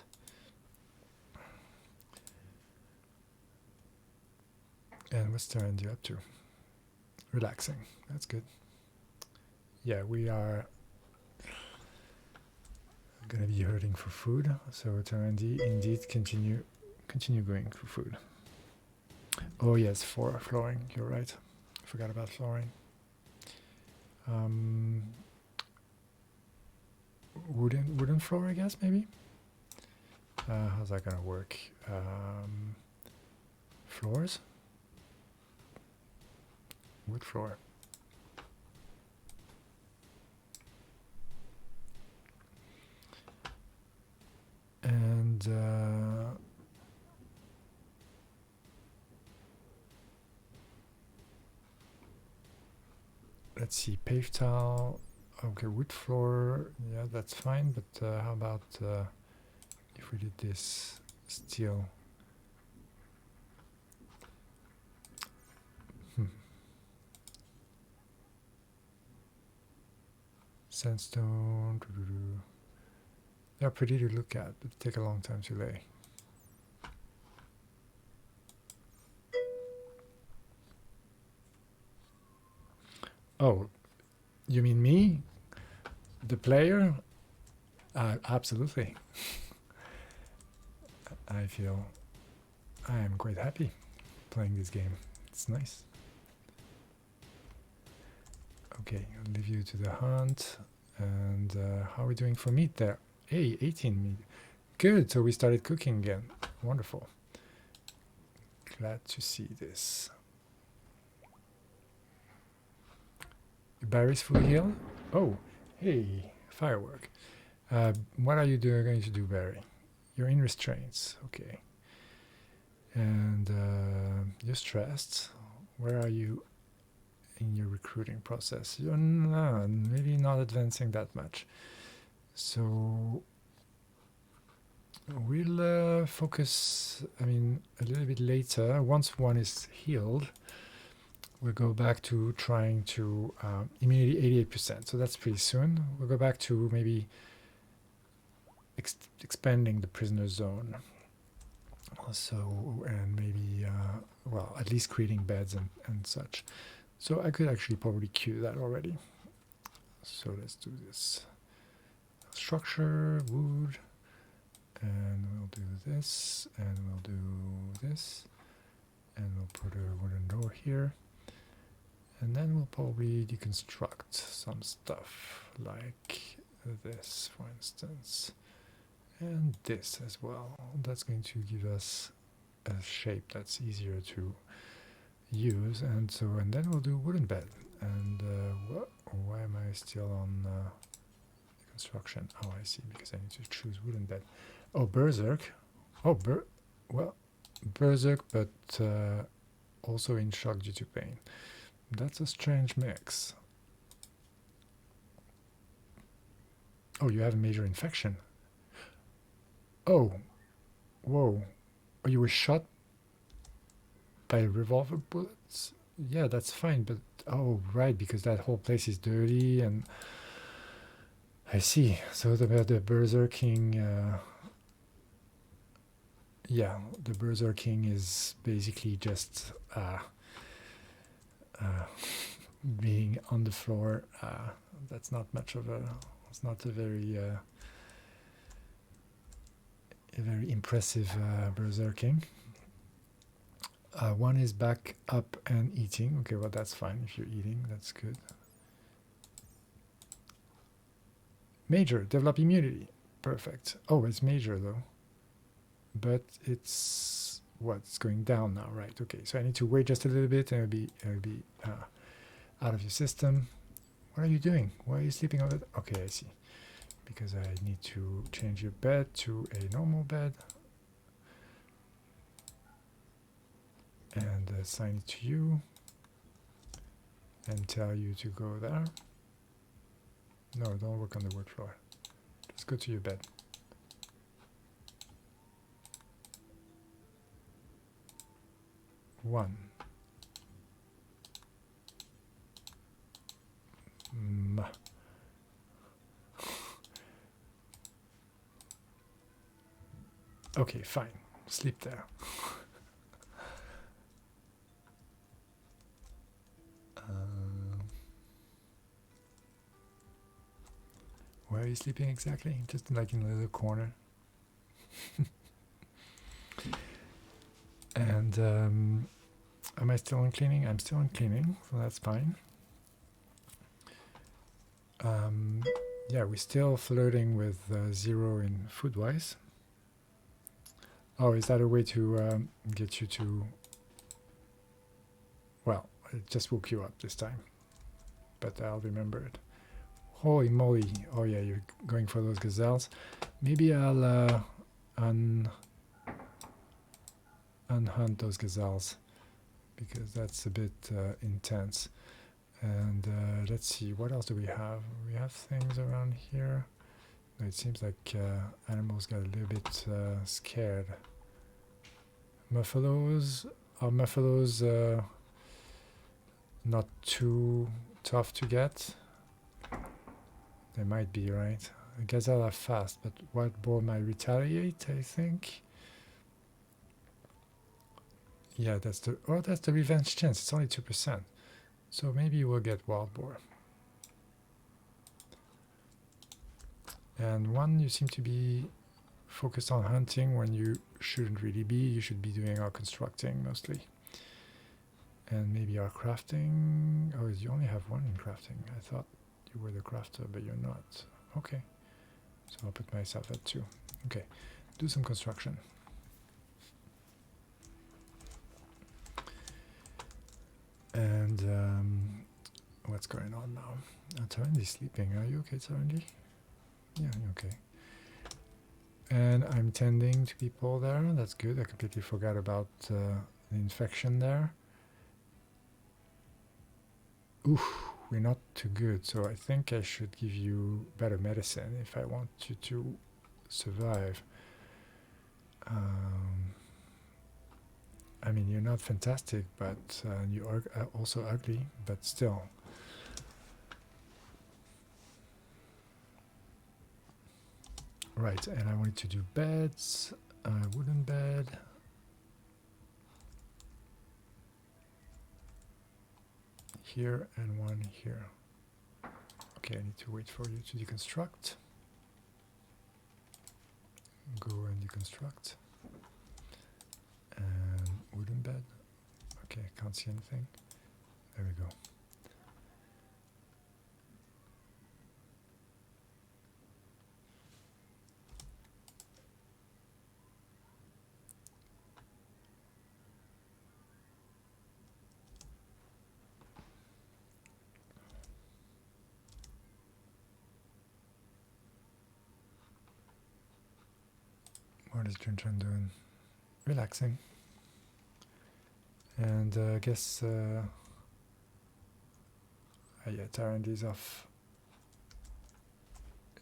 And what's Tarandy up to? Relaxing. That's good. Yeah, we are gonna be hurting for food, so Tarandy, indeed, continue going for food. Oh yes, for flooring. You're right. I forgot about flooring. Wooden floor, I guess, maybe. How's that gonna work? Floors. Wood floor. And let's see, paved tile. Okay, wood floor. Yeah, that's fine. But how about if we did this steel? Sandstone. They're pretty to look at, but take a long time to lay. Oh, you mean me? The player? Absolutely. I feel I am quite happy playing this game. It's nice. Okay, I'll leave you to the hunt. And how are we doing for meat there? Hey, 18 meat. Good, so we started cooking again. Wonderful. Glad to see this. Your battery's fully healed? Oh, hey, firework. What are you going to do, Barry? You're in restraints. Okay. And you're stressed. Where are you in your recruiting process? You're maybe not advancing that much. So we'll focus, a little bit later. Once one is healed, we'll go back to trying to immunity 88%. So that's pretty soon. We'll go back to maybe expanding the prisoner zone. So, and maybe, well, at least creating beds and such. So I could actually probably queue that already. So let's do this. Structure, wood, and we'll do this, and we'll do this, and we'll put a wooden door here. And then we'll probably deconstruct some stuff like this, for instance. And this as well. That's going to give us a shape that's easier to use. And so, and then we'll do wooden bed. And why am I still on construction? Oh, I see, because I need to choose wooden bed. Oh, berserk. Oh, berserk, but also in shock due to pain. That's a strange mix. Oh, you have a major infection. Oh, whoa. Oh, you were shot by revolver bullets? Yeah, that's fine, but oh, right, because that whole place is dirty and I see. So the berserking, yeah, the berserking is basically just being on the floor. That's not much of a, it's not a very impressive berserking. One is back up and eating. Okay, well, that's fine. If you're eating, that's good. Major, develop immunity. Perfect. Oh, it's major though. But it's what? It's going down now, right? Okay, so I need to wait just a little bit and it'll be out of your system. What are you doing? Why are you sleeping over there? Okay, I see. because I need to change your bed to a normal bed and assign it to you and tell you to go there. No, don't work on the wood floor. Just go to your bed. One. Okay, fine. Sleep there. Where are you sleeping exactly? Just like in a little corner. And am I still on cleaning? I'm still on cleaning, so that's fine. Yeah, we're still flirting with 0 in food-wise. Oh, is that a way to get you to... Well, it just woke you up this time, but I'll remember it. Holy moly. Oh yeah, you're going for those gazelles. Maybe I'll unhunt those gazelles, because that's a bit intense. And let's see, what else do we have? We have things around here. No, it seems like animals got a little bit scared. Buffaloes. Are buffaloes not too tough to get? They might be, right? Gazelle are fast, but wild boar might retaliate, I think. Yeah, that's the revenge chance. It's only 2%. So maybe we'll get wild boar. And one, you seem to be focused on hunting when you shouldn't really be. You should be doing our constructing mostly. And maybe our crafting. Oh, you only have one in crafting. I thought you were the crafter, but you're not. Okay. So I'll put myself at 2. Okay. Do some construction. And what's going on now? Tarandi's sleeping. Are you okay, Tarandi? Yeah, you're okay. And I'm tending to people there. That's good. I completely forgot about the infection there. Oof, we're not too good. So I think I should give you better medicine if I want you to survive. I mean, you're not fantastic, but you are also ugly, but still. Right, and I wanted to do beds, wooden bed. Here and one here. Okay, I need to wait for you to deconstruct. Go and deconstruct. And wooden bed. Okay, can't see anything. There we go. What is Junchan doing? Relaxing. And I guess yeah, Tarandi's off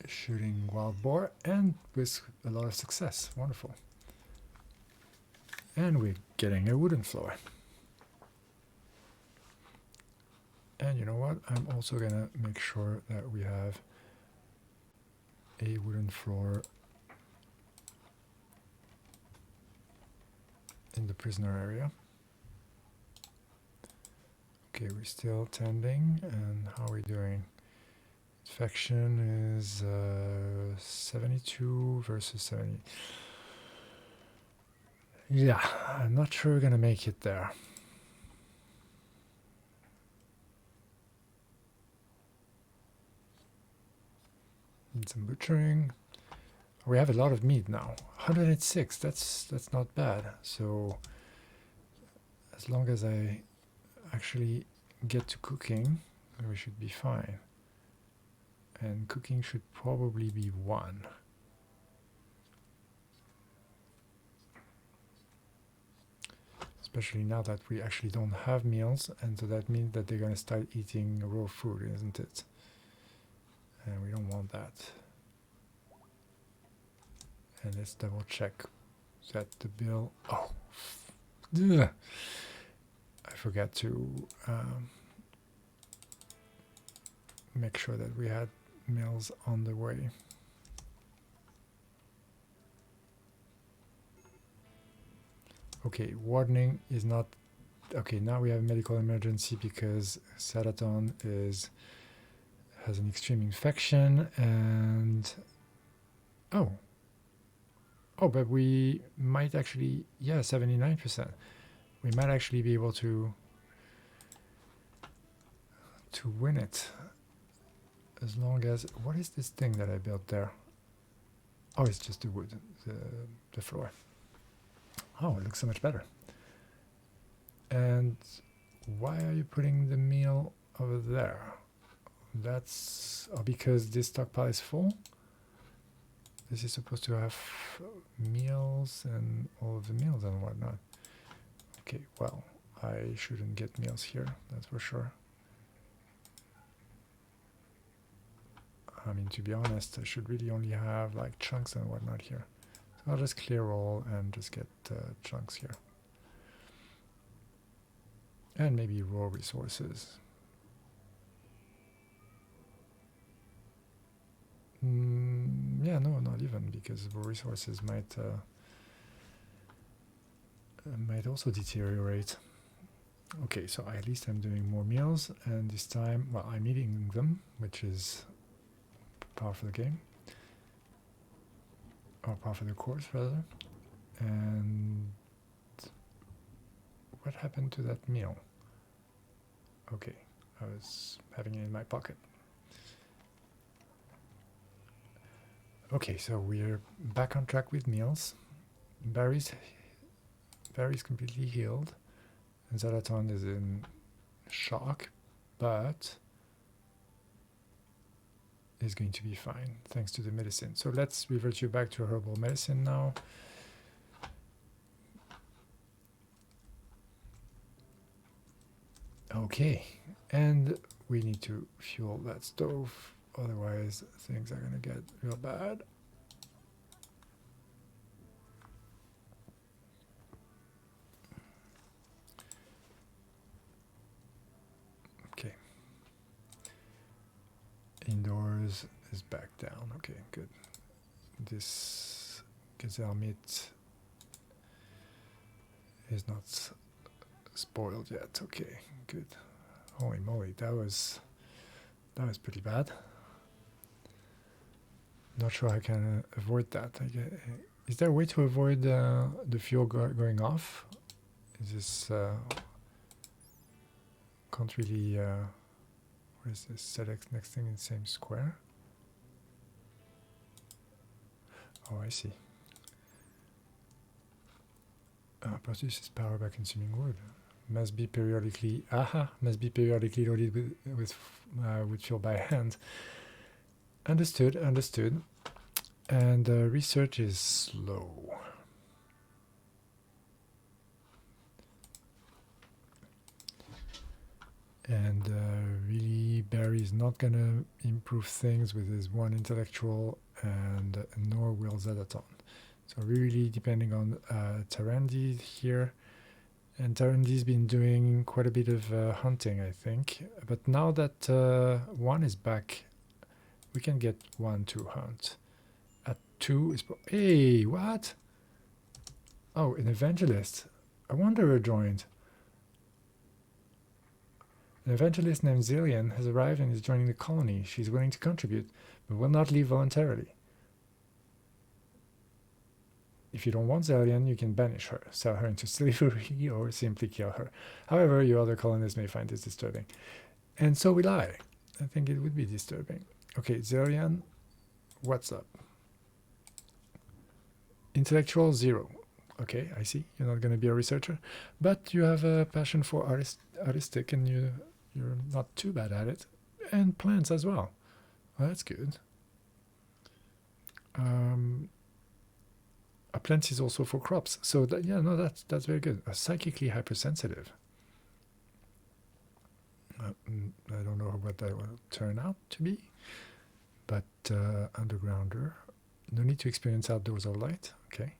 shooting wild boar, and with a lot of success. Wonderful. And we're getting a wooden floor. And you know what? I'm also gonna make sure that we have a wooden floor in the prisoner area. Okay, we're still tending, and how are we doing? Infection is 72 versus 70. Yeah, I'm not sure we're gonna make it there. Need some butchering. We have a lot of meat now. 106. That's not bad. So as long as I actually get to cooking, we should be fine. and cooking should probably be 1. Especially now that we actually don't have meals, and so that means that they're going to start eating raw food, isn't it? And we don't want that. And let's double check that the bill... Oh! Ugh. I forgot to make sure that we had meals on the way. Okay, warning is not... Okay, now we have a medical emergency because Saraton has an extreme infection and... Oh, but we might actually... Yeah, 79%. We might actually be able to win it. As long as... What is this thing that I built there? Oh, it's just the wood, the floor. Oh, it looks so much better. And why are you putting the meal over there? That's because this stockpile is full. This is supposed to have meals and all of the meals and whatnot. Okay, well, I shouldn't get meals here, that's for sure. I mean, to be honest, I should really only have like chunks and whatnot here. So I'll just clear all and just get chunks here. And maybe raw resources. Yeah, no, not even, because raw resources might also deteriorate. Okay, so at least I'm doing more meals, and this time, well, I'm eating them, which is part of the game. Or part of the course, rather. And what happened to that meal? Okay, I was having it in my pocket. Okay, so we're back on track with meals. Barry's completely healed, and Zalaton is in shock, but is going to be fine thanks to the medicine. So let's revert you back to herbal medicine now. Okay, and we need to fuel that stove, otherwise things are gonna get real bad. Okay. Indoors is back down. Okay, good. This gazelle meat is not spoiled yet. Okay, good. Holy moly, that was pretty bad. Not sure I can avoid that. Is there a way to avoid the fuel going off? Is this can't really what is this? Select next thing in the same square. Oh, I see. Produces power by consuming wood. Must be periodically loaded with fuel by hand. Understood. And research is slow. And really, Barry is not gonna improve things with his one intellectual, and nor will Zadaton. So really depending on Tarandi here. And Tarandi's been doing quite a bit of hunting, I think. But now that one is back, we can get one to hunt. At 2 is... Hey, what? Oh, an evangelist. A wanderer joined. An evangelist named Zillion has arrived and is joining the colony. She's willing to contribute, but will not leave voluntarily. If you don't want Zillion, you can banish her, sell her into slavery, or simply kill her. However, your other colonists may find this disturbing. And so will I. I think it would be disturbing. Okay, Zillion, what's up? Intellectual 0. Okay, I see. You're not going to be a researcher, but you have a passion for artistic, and you're not too bad at it. And plants as well. Well, that's good. A plant is also for crops. So that, yeah, no, that's very good. Psychically hypersensitive. I don't know what that will turn out to be, but undergrounder. No need to experience outdoors or light. Okay.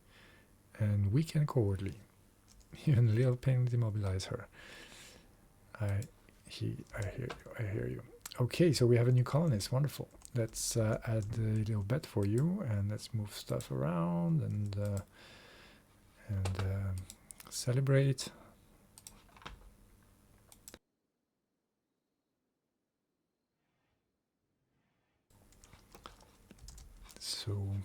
And weak and cowardly. Even a little pain demobilize her. I hear you. I hear you. Okay, so we have a new colonist. Wonderful. Let's add a little bed for you, and let's move stuff around and celebrate. So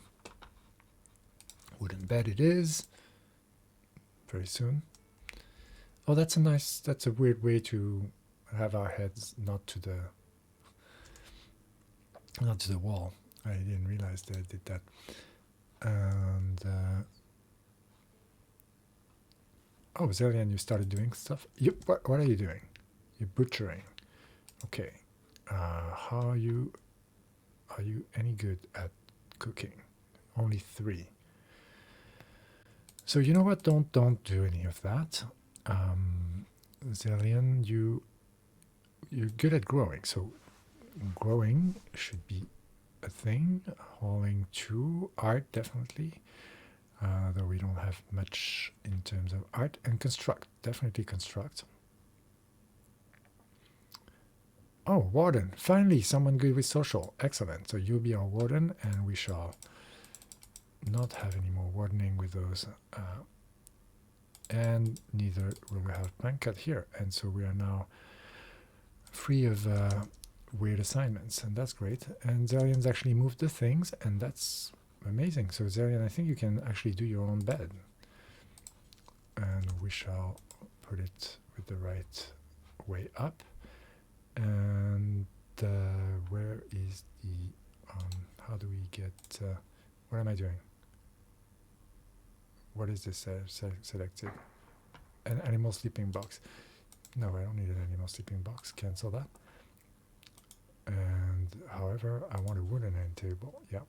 wooden bed it is. Very soon. Oh, that's a nice. That's a weird way to have our heads not to the wall. I didn't realize that I did that. And oh, Zillian, you started doing stuff. What are you doing? You're butchering. Okay. How are you? Are you any good at cooking? Only 3. So you know what? Don't do any of that. Zillian, you're good at growing. So growing should be a thing. Hauling 2, art definitely. Though we don't have much in terms of art, and construct, definitely construct. Oh, warden, finally someone good with social. Excellent. So you'll be our warden, and we shall not have any more wardening with those. And neither will we have blank cut here. And so we are now free of weird assignments, and that's great. And Zarian's actually moved the things, and that's amazing. So Zarian, I think you can actually do your own bed. And we shall put it with the right way up. And where is the, how do we get, what am I doing? What is this selected? An animal sleeping box. No, I don't need an animal sleeping box. Cancel that. And however, I want a wooden end table. Yeah.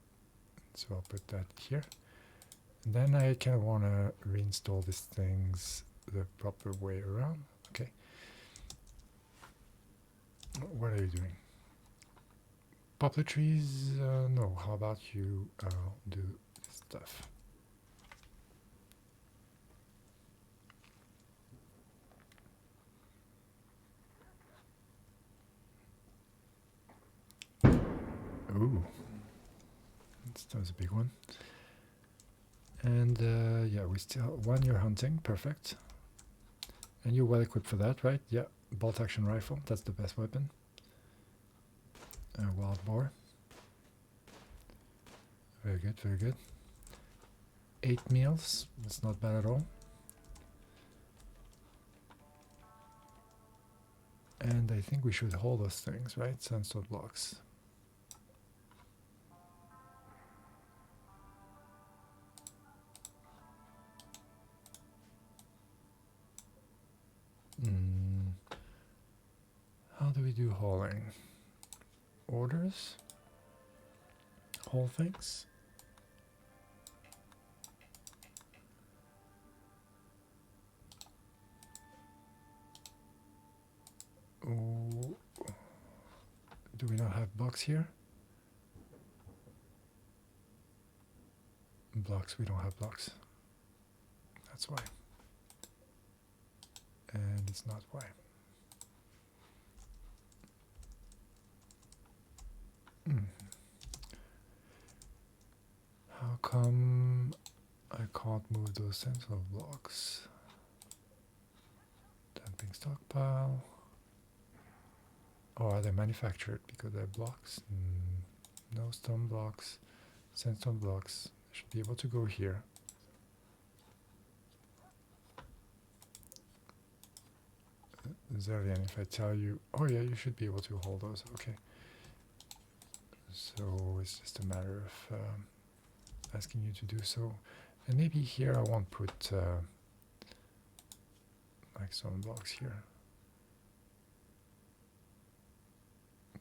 So I'll put that here. And then I kind of want to reinstall these things the proper way around. Okay. What are you doing? Poplar trees? No. How about you do stuff? Ooh. That was a big one. And yeah, we still 1 year hunting. Perfect. And you're well equipped for that, right? Yeah. Bolt action rifle. That's the best weapon. Wild boar. Very good, very good. 8 meals. That's not bad at all. And I think we should hold those things, right? Sandstone blocks. How do we do hauling? Orders? Haul things? Oh, do we not have blocks here? Blocks, we don't have blocks. That's why. And it's not why. How come I can't move those central blocks? Dumping stockpile. Oh, are they manufactured because they're blocks? No stone blocks. Sandstone blocks. I should be able to go here. Zerlian, if I tell you, oh yeah, you should be able to hold those. Okay. So it's just a matter of asking you to do so. And maybe here I won't put like some blocks here.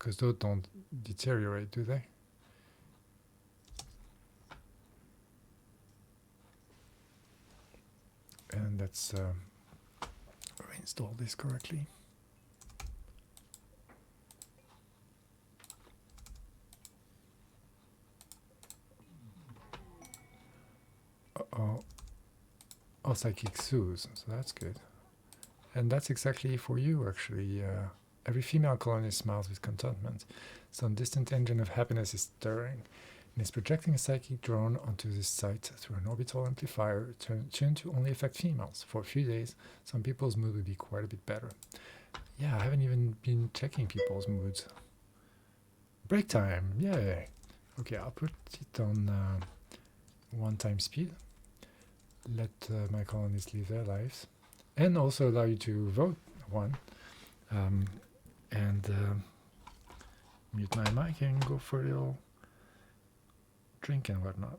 Because those don't deteriorate, do they? And let's reinstall this correctly. Uh-oh. Oh, psychic soothes, so that's good. And that's exactly for you, actually. Every female colony smiles with contentment. Some distant engine of happiness is stirring, and is projecting a psychic drone onto this site through an orbital amplifier tuned to only affect females. For a few days, some people's mood will be quite a bit better. Yeah, I haven't even been checking people's moods. Break time, yay! Okay, I'll put it on 1 time speed. Let my colonists live their lives. And also allow you to vote one. And mute my mic and go for a little drink and whatnot.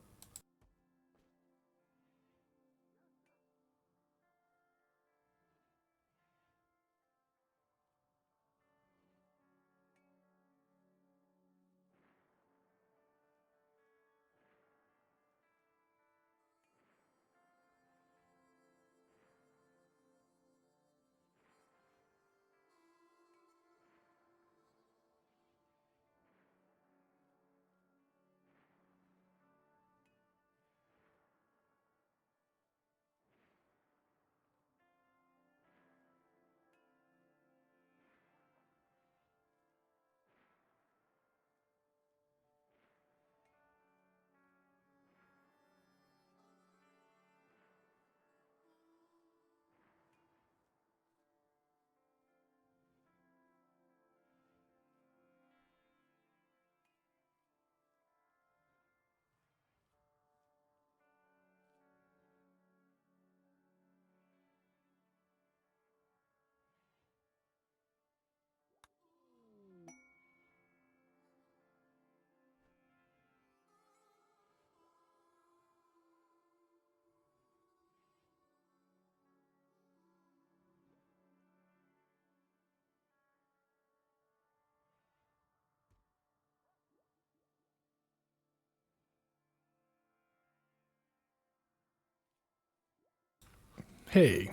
Hey.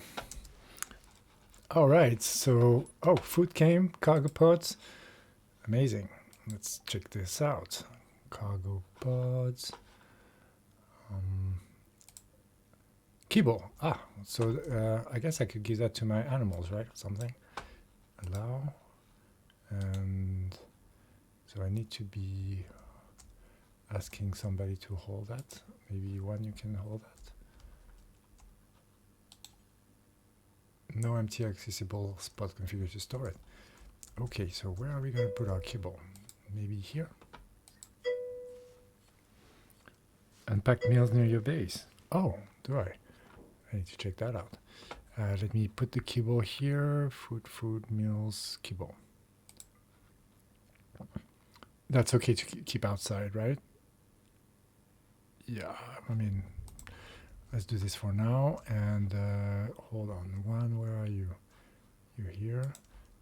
All right, so, oh, food came, cargo pods. Amazing. Let's check this out. Cargo pods. Keyboard. Ah, so I guess I could give that to my animals, right? Or something. Allow. And so I need to be asking somebody to hold that. Maybe one you can hold that. No empty accessible spot configured to store it. Okay, so where are we going to put our kibble? Maybe here? Unpacked meals near your base. Oh, do I? I need to check that out. Let me put the kibble here. Food, meals, kibble. That's okay to keep outside, right? Yeah, I mean, let's do this for now. And hold on, where are you? You're here.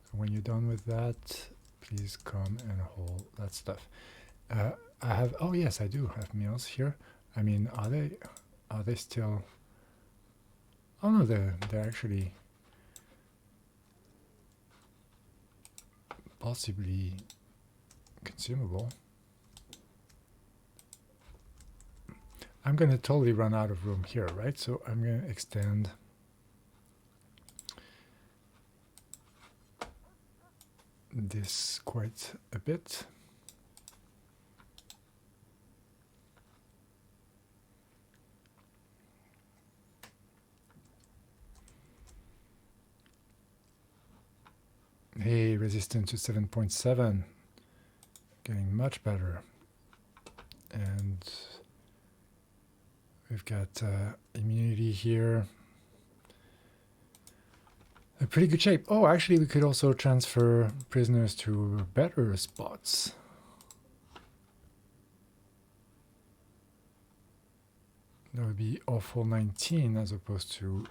So when you're done with that, please come and hold that stuff. I have, oh yes, I do have meals here. I mean, are they still? Oh no, they're actually possibly consumable. I'm going to totally run out of room here, right? So I'm going to extend this quite a bit. Hey, resistance to 7.7. Getting much better. And we've got immunity here. A pretty good shape. Oh, actually, we could also transfer prisoners to better spots. That would be awful 19 as opposed to,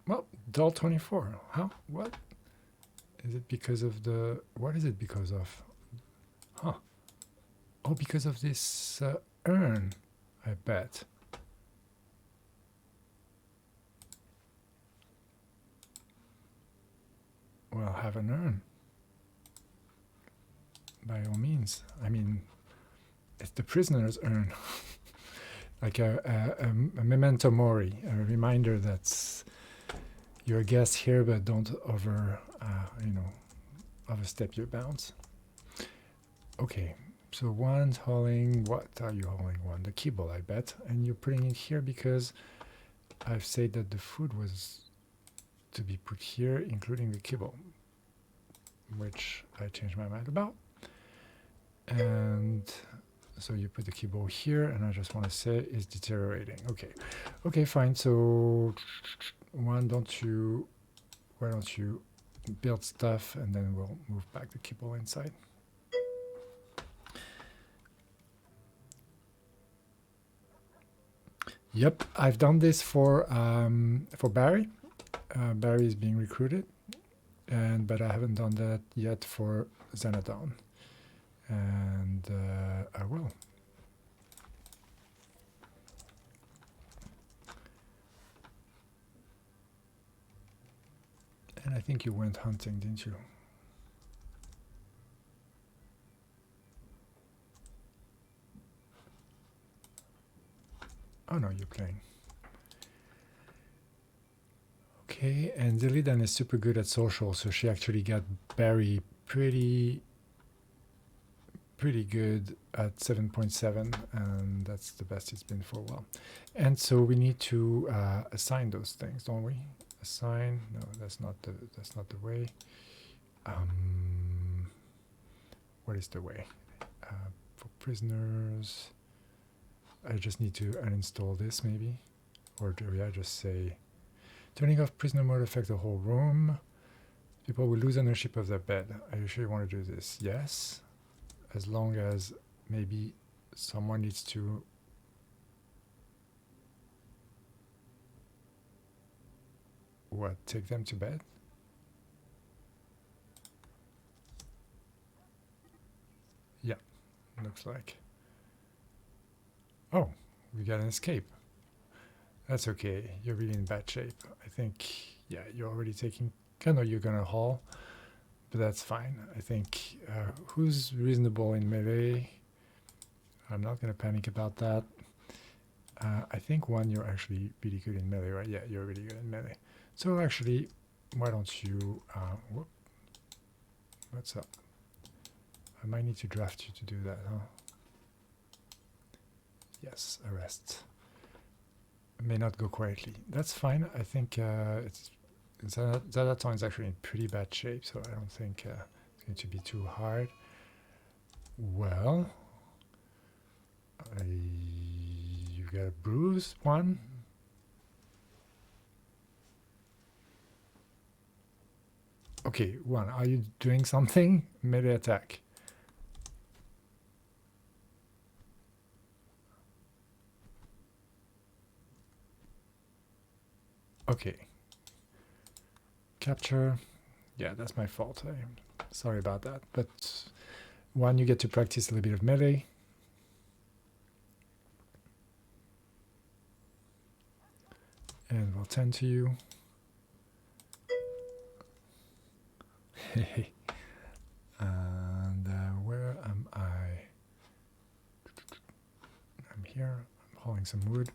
well, dull 24. How? What? Is it because of the, what is it because of? Huh. Oh, because of this urn, I bet. Well, have an urn. By all means. I mean, it's the prisoner's urn. Like a memento mori, a reminder that you're a guest here, but don't overstep your bounds. Okay, so one's hauling, what are you hauling? One, the kibble, I bet. And you're putting it here because I've said that the food was to be put here, including the kibble, which I changed my mind about. And so you put the kibble here, and I just want to say it's deteriorating. Okay, fine. So why don't you build stuff, and then we'll move back the kibble inside. Yep, I've done this for Barry. Barry is being recruited, but I haven't done that yet for Xanadon, and I will. And I think you went hunting, didn't you? Oh no, you're playing. Okay, and Zillidan is super good at social, so she actually got Barry pretty good at 7.7, and that's the best it's been for a while. And so we need to assign those things, don't we? Assign? No, that's not the way. What is the way? For prisoners, I just need to uninstall this maybe, or do I just say turning off prisoner mode affects the whole room. People will lose ownership of their bed. Are you sure you want to do this? Yes, as long as maybe someone needs to take them to bed. Yeah, looks like. Oh, we got an escape. That's okay. You're really in bad shape. I think, yeah, you're already taking... I know you're going to haul, but that's fine. I think who's reasonable in melee? I'm not going to panic about that. I think one, you're actually really good in melee, right? Yeah, you're really good in melee. So actually, why don't you... whoop. What's up? I might need to draft you to do that, huh? Yes, arrest. May not go quietly. That's fine. I think Zadaton is actually in pretty bad shape, so I don't think it's going to be too hard. Well, you got a bruise, one. Okay, one. Are you doing something? Melee attack. Okay. Capture. Yeah, that's my fault. I'm sorry about that. But one, you get to practice a little bit of melee. And we'll tend to you. And where am I? I'm here. I'm hauling some wood.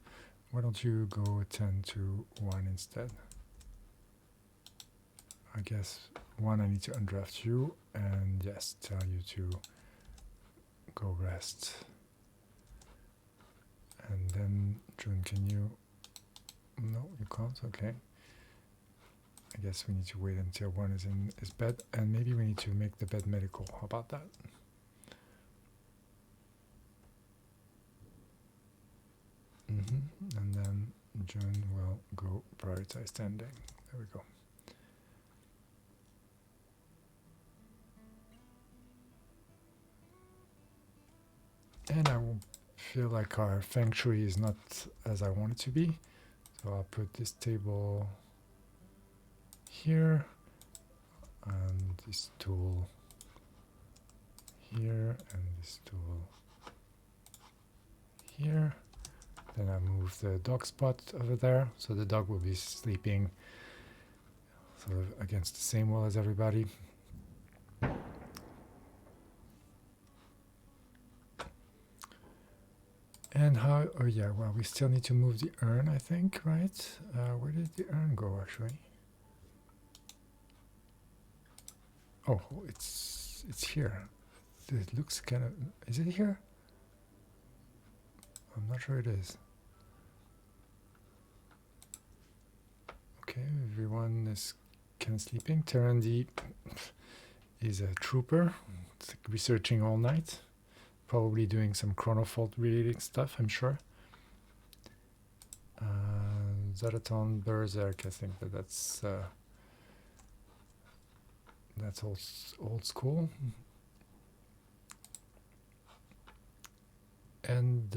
Why don't you go tend to one instead? I guess one, I need to undraft you, and yes, tell you to go rest. And then June, can you? No, you can't. Okay. I guess we need to wait until one is in his bed, and maybe we need to make the bed medical. How about that? And then June will go prioritize standing. There we go. And I feel like our feng shui is not as I want it to be. So I'll put this table here and this tool here and this tool here. Then I move the dog spot over there, so the dog will be sleeping sort of against the same wall as everybody. And how, oh yeah, well, we still need to move the urn, I think, right? Where did the urn go, actually? Oh, it's here. It looks kind of, is it here? I'm not sure it is. Okay, everyone is kind of sleeping. Terandi is a trooper, researching all night. Probably doing some chronofault related stuff, I'm sure. Zaraton Berserk, I think that's old school. And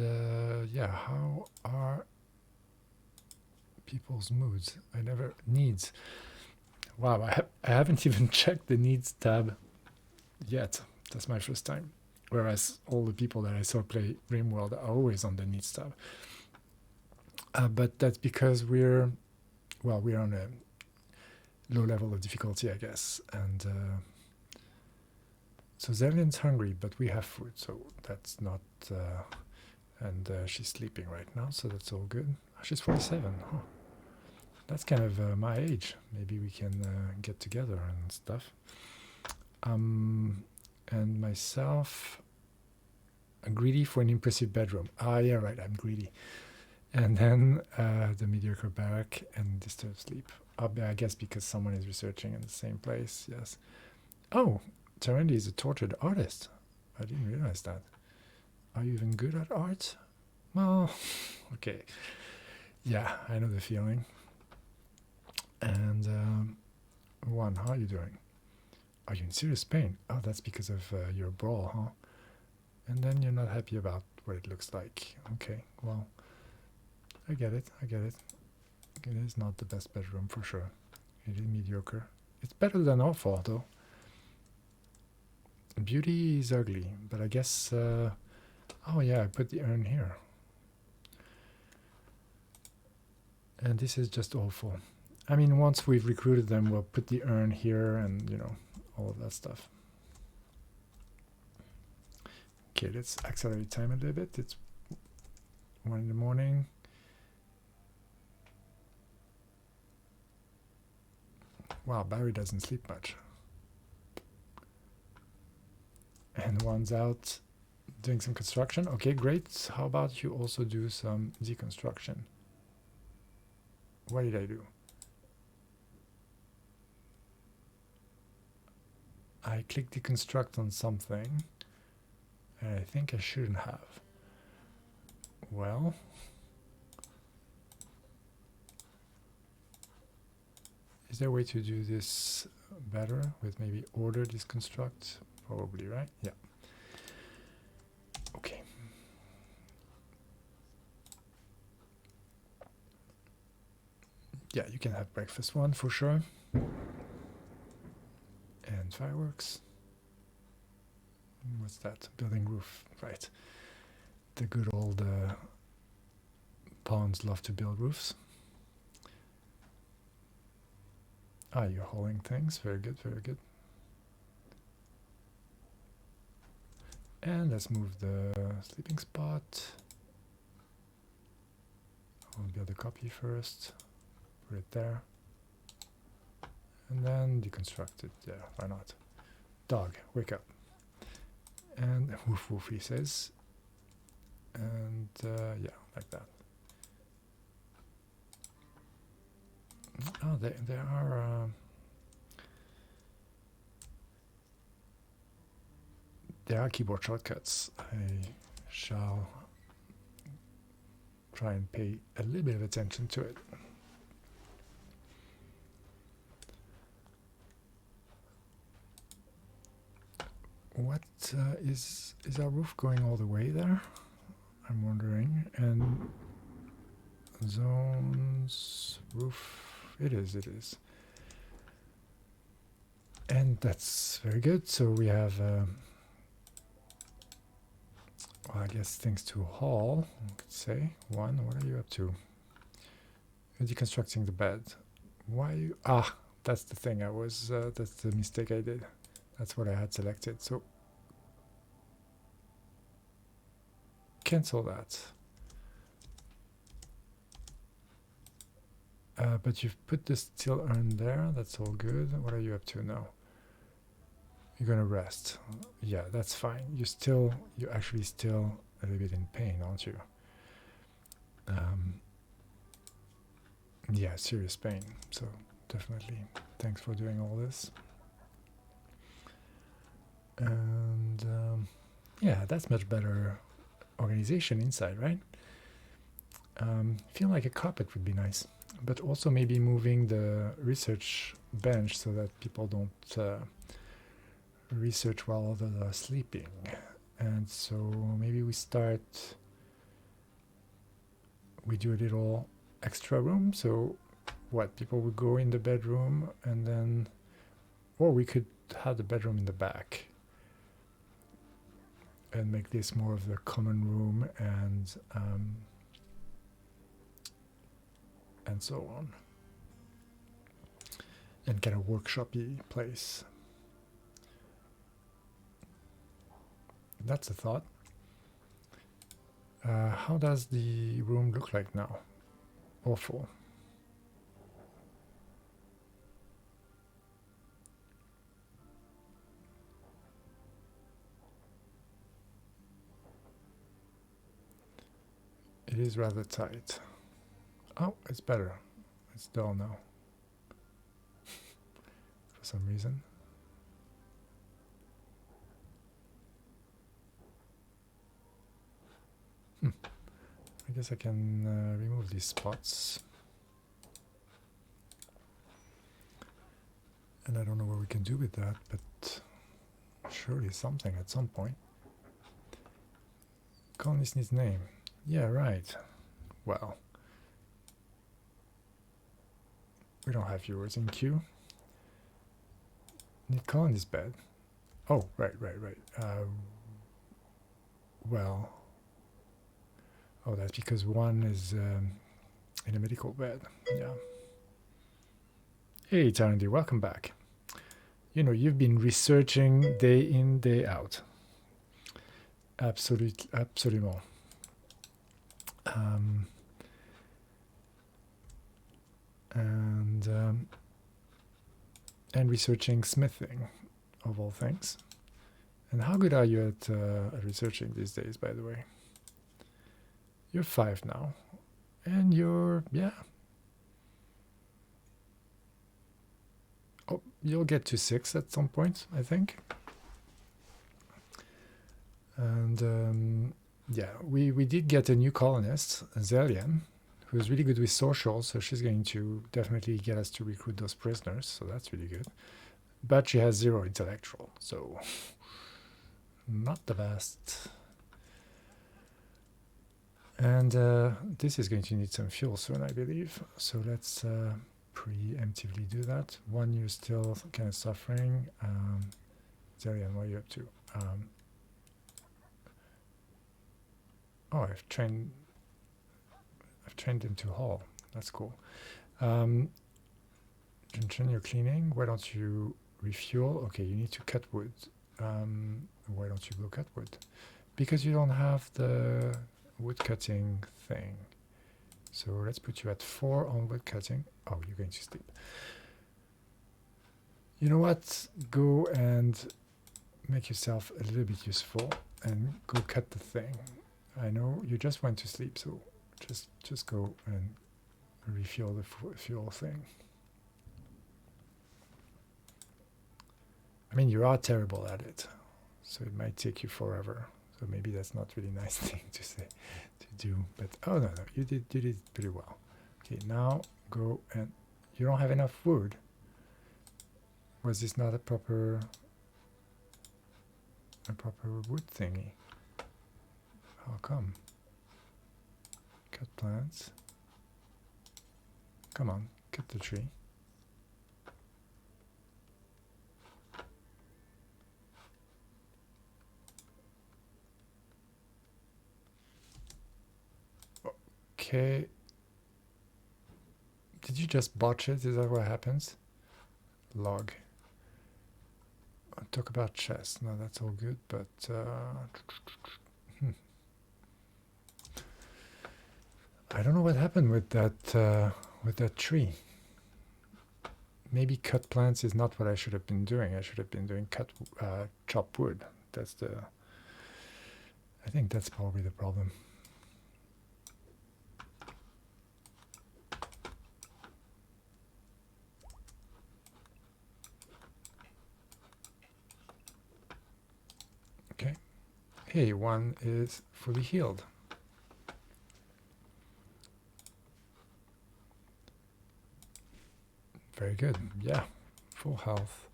yeah, how are people's moods? Needs. Wow, I haven't even checked the needs tab yet. That's my first time. Whereas all the people that I saw play Rimworld are always on the needs tab. But that's because we're on a low level of difficulty, I guess. And so Zelian's hungry, but we have food, so that's not... and she's sleeping right now, so that's all good. Oh, she's 47. Huh. That's kind of my age. Maybe we can get together and stuff. And myself, I'm greedy for an impressive bedroom. Ah, yeah, right, I'm greedy. And then the mediocre barrack and disturbed sleep. I guess because someone is researching in the same place, yes. Oh, Terandi is a tortured artist. I didn't realize that. Are you even good at art? Well, okay. Yeah, I know the feeling. And Juan, how are you doing? Are you in serious pain? Oh, that's because of your brawl, huh? And then you're not happy about what it looks like. Okay, well, I get it. It is not the best bedroom for sure. It is mediocre. It's better than awful, though. Beauty is ugly, but I guess... oh yeah, I put the urn here. And this is just awful. I mean, once we've recruited them, we'll put the urn here and, you know, all of that stuff. Okay, let's accelerate time a little bit. It's 1 in the morning. Wow, Barry doesn't sleep much. And one's out doing some construction. Okay, great. How about you also do some deconstruction? What did I do? I clicked deconstruct on something, and I think I shouldn't have. Well, is there a way to do this better with maybe order deconstruct? Probably, right? Yeah. Okay. Yeah, you can have breakfast one for sure. And fireworks. What's that? Building roof, right. The good old pawns love to build roofs. Ah, you're hauling things. Very good, very good. And let's move the sleeping spot. I'll build a copy first. Put it there. And then deconstruct it. Yeah, why not? Dog, wake up. And woof woof, he says. And yeah, like that. Oh, there are keyboard shortcuts. I shall try and pay a little bit of attention to it. What is our roof going all the way there? I'm wondering. And zones, roof, it is. And that's very good. So we have Well, I guess thanks to Hall, I could say. One, what are you up to? You're deconstructing the bed. Why you... Ah, that's the thing I was... that's the mistake I did. That's what I had selected. So, cancel that. But you've put the steel urn there. That's all good. What are you up to now? You're gonna rest. Yeah, that's fine. You're actually still a little bit in pain, aren't you? Yeah, serious pain. So definitely, thanks for doing all this. And yeah, that's much better organization inside, right? Feel like a carpet would be nice, but also maybe moving the research bench so that people don't research while others are sleeping. And so maybe we do a little extra room. So what, people would go in the bedroom and then, or we could have the bedroom in the back and make this more of the common room and so on, and kind of workshopy place. That's a thought. How does the room look like now? Awful. It is rather tight. Oh, it's better. It's dull now. For some reason. I guess I can remove these spots. And I don't know what we can do with that, but surely something at some point. Colonist needs name. Yeah, right. Well, we don't have yours in queue. Need colonist bed. Oh, right. Well, oh, that's because one is in a medical bed. Yeah. Hey, Tarandy, welcome back. You know, you've been researching day in, day out. Absolutely. And researching smithing, of all things. And how good are you at researching these days, by the way? You're 5 now. And you're, yeah. Oh, you'll get to 6 at some point, I think. And yeah, we did get a new colonist, Zelian, who's really good with social, so she's going to definitely get us to recruit those prisoners, so that's really good. But she has 0 intellectual, so not the best. And this is going to need some fuel soon, I believe. So let's preemptively do that. 1, you're still kind of suffering. Zelian, what are you up to? Oh, I've trained him to haul. That's cool. Junction, you're cleaning. Why don't you refuel? Okay, you need to cut wood. Why don't you go cut wood? Because you don't have the wood cutting thing. So let's put you at 4 on wood cutting. Oh, you're going to sleep. You know what? Go and make yourself a little bit useful and go cut the thing. I know you just went to sleep, so just go and refuel the fuel thing. I mean, you are terrible at it, so it might take you forever. So maybe that's not really nice thing to say, to do. But oh no, you did pretty well. Okay, now go and you don't have enough wood. Was this not a proper wood thingy? How come? Cut plants. Come on, cut the tree. Okay. Did you just botch it? Is that what happens? Log. Talk about chess. No, that's all good, but I don't know what happened with that tree. Maybe cut plants is not what I should have been doing. I should have been doing chop wood. I think that's probably the problem. Okay. Hey, one is fully healed. Very good. Yeah. Full health.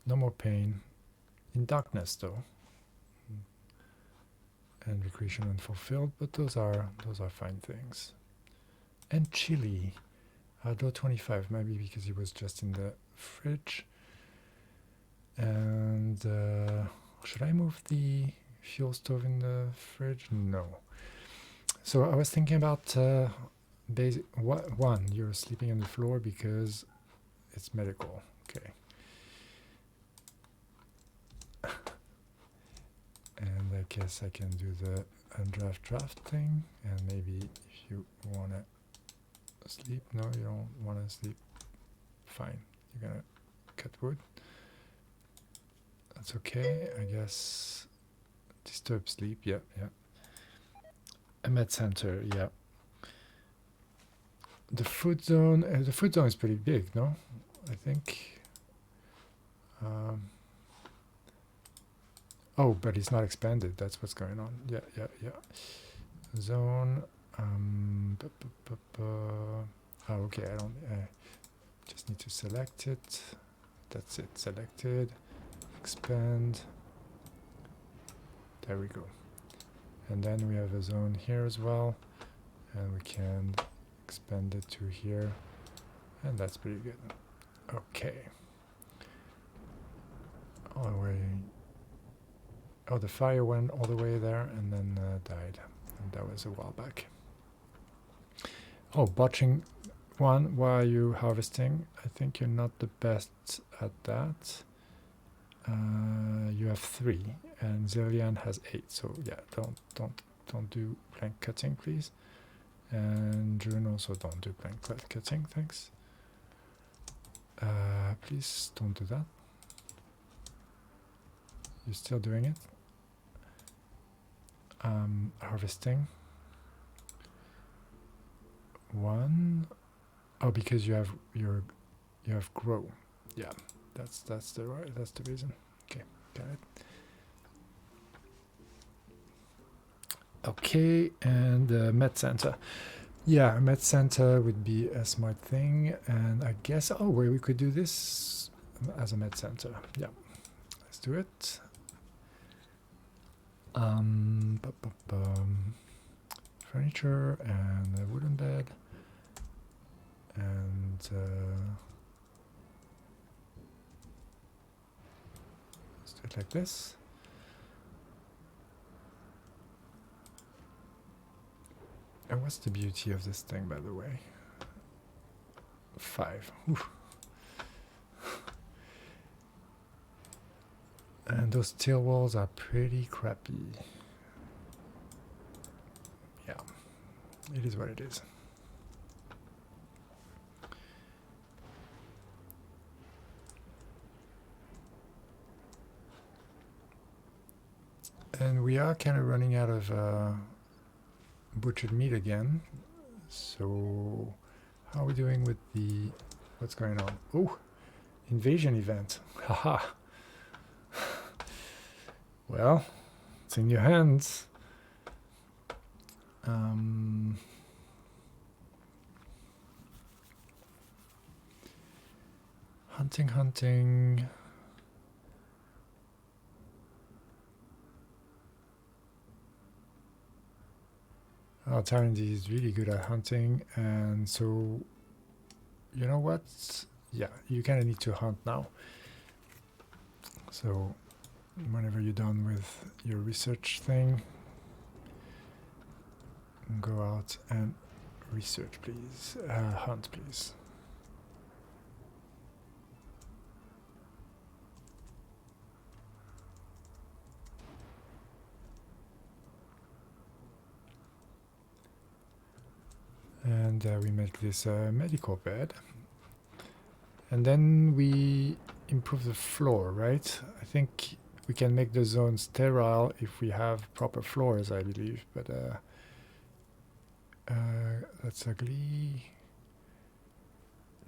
No more pain. In darkness though. And recreation unfulfilled, but those are fine things. And chili. Door 25, maybe because he was just in the fridge. And should I move the fuel stove in the fridge? No. So I was thinking about one, you're sleeping on the floor because it's medical. Okay. And I guess I can do the draft thing. And maybe if you want to sleep, no, you don't want to sleep, fine. You're going to cut wood. That's okay, I guess. Disturb sleep, yeah. A med center, yeah. The food zone is pretty big, no? I think. Oh, but it's not expanded. That's what's going on. Yeah. Zone. Oh, okay. I just need to select it. That's it. Selected. Expand. There we go. And then we have a zone here as well, and we can expand it to here, and that's pretty good. Okay. All the way. Oh, the fire went all the way there and then died. And that was a while back. Oh, botching one while you harvesting. I think you're not the best at that. You have 3, and Zillian has 8. So yeah, don't do plank cutting, please. And June also don't do plank cutting, thanks. Please don't do that. You're still doing it. Harvesting. 1. Oh, because you have grow. Yeah, that's the reason. Okay, got it. Okay, and med center. Yeah, a med center would be a smart thing, and I guess where we could do this as a med center. Yeah, let's do it. Furniture and a wooden bed, and let's do it like this. And what's the beauty of this thing, by the way? 5. Oof. And those steel walls are pretty crappy. Yeah, it is what it is. And we are kind of running out of butchered meat again. So how are we doing with what's going on? Oh, invasion event. Haha. Well, it's in your hands. Hunting. Oh, Tarandy is really good at hunting, and so, you know what? Yeah, you kind of need to hunt now. So, whenever you're done with your research thing, go out and Research, please. Hunt, please. And we make this medical bed. And then we improve the floor, right? I think we can make the zone sterile if we have proper floors, I believe. But that's ugly.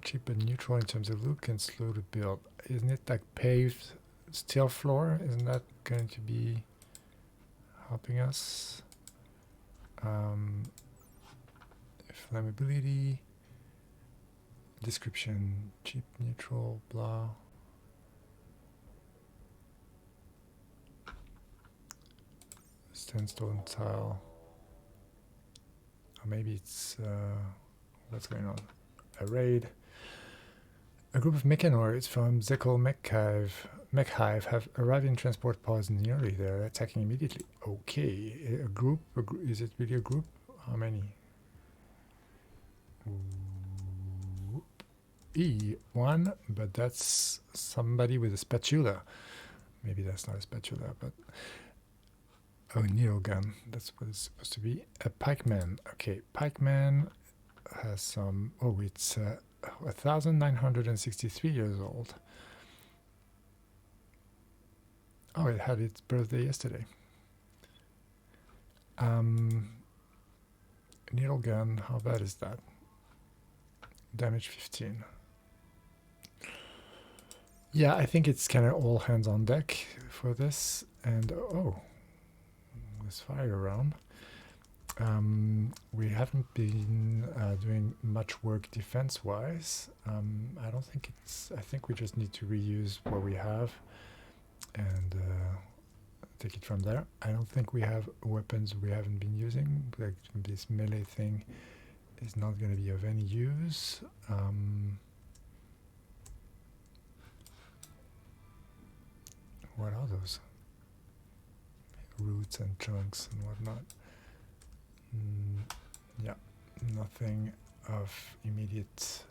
Cheap but neutral in terms of look and slow to build. Isn't it like paved steel floor? Isn't that going to be helping us? Flammability, description, cheap, neutral, blah. Sandstone tile. Or maybe it's what's going on? A raid. A group of mechanoids from Zekel Mechhive have arrived in transport pods nearly. They're attacking immediately. Okay, a group? Is it really a group? How many? E1, but that's somebody with a spatula. Maybe that's not a spatula, but oh, needle gun. That's what it's supposed to be. A pikeman. Okay, pikeman has some. Oh, it's 1,963 years old. Oh, it had its birthday yesterday. Needle gun. How bad is that? Damage 15. Yeah, I think it's kind of all hands on deck for this. And oh, there's fire around. We haven't been doing much work defense-wise. I don't think it's. I think we just need to reuse what we have and take it from there. I don't think we have weapons we haven't been using. Like this melee thing is not going to be of any use. What are those? Roots and trunks and whatnot. Yeah, nothing of immediate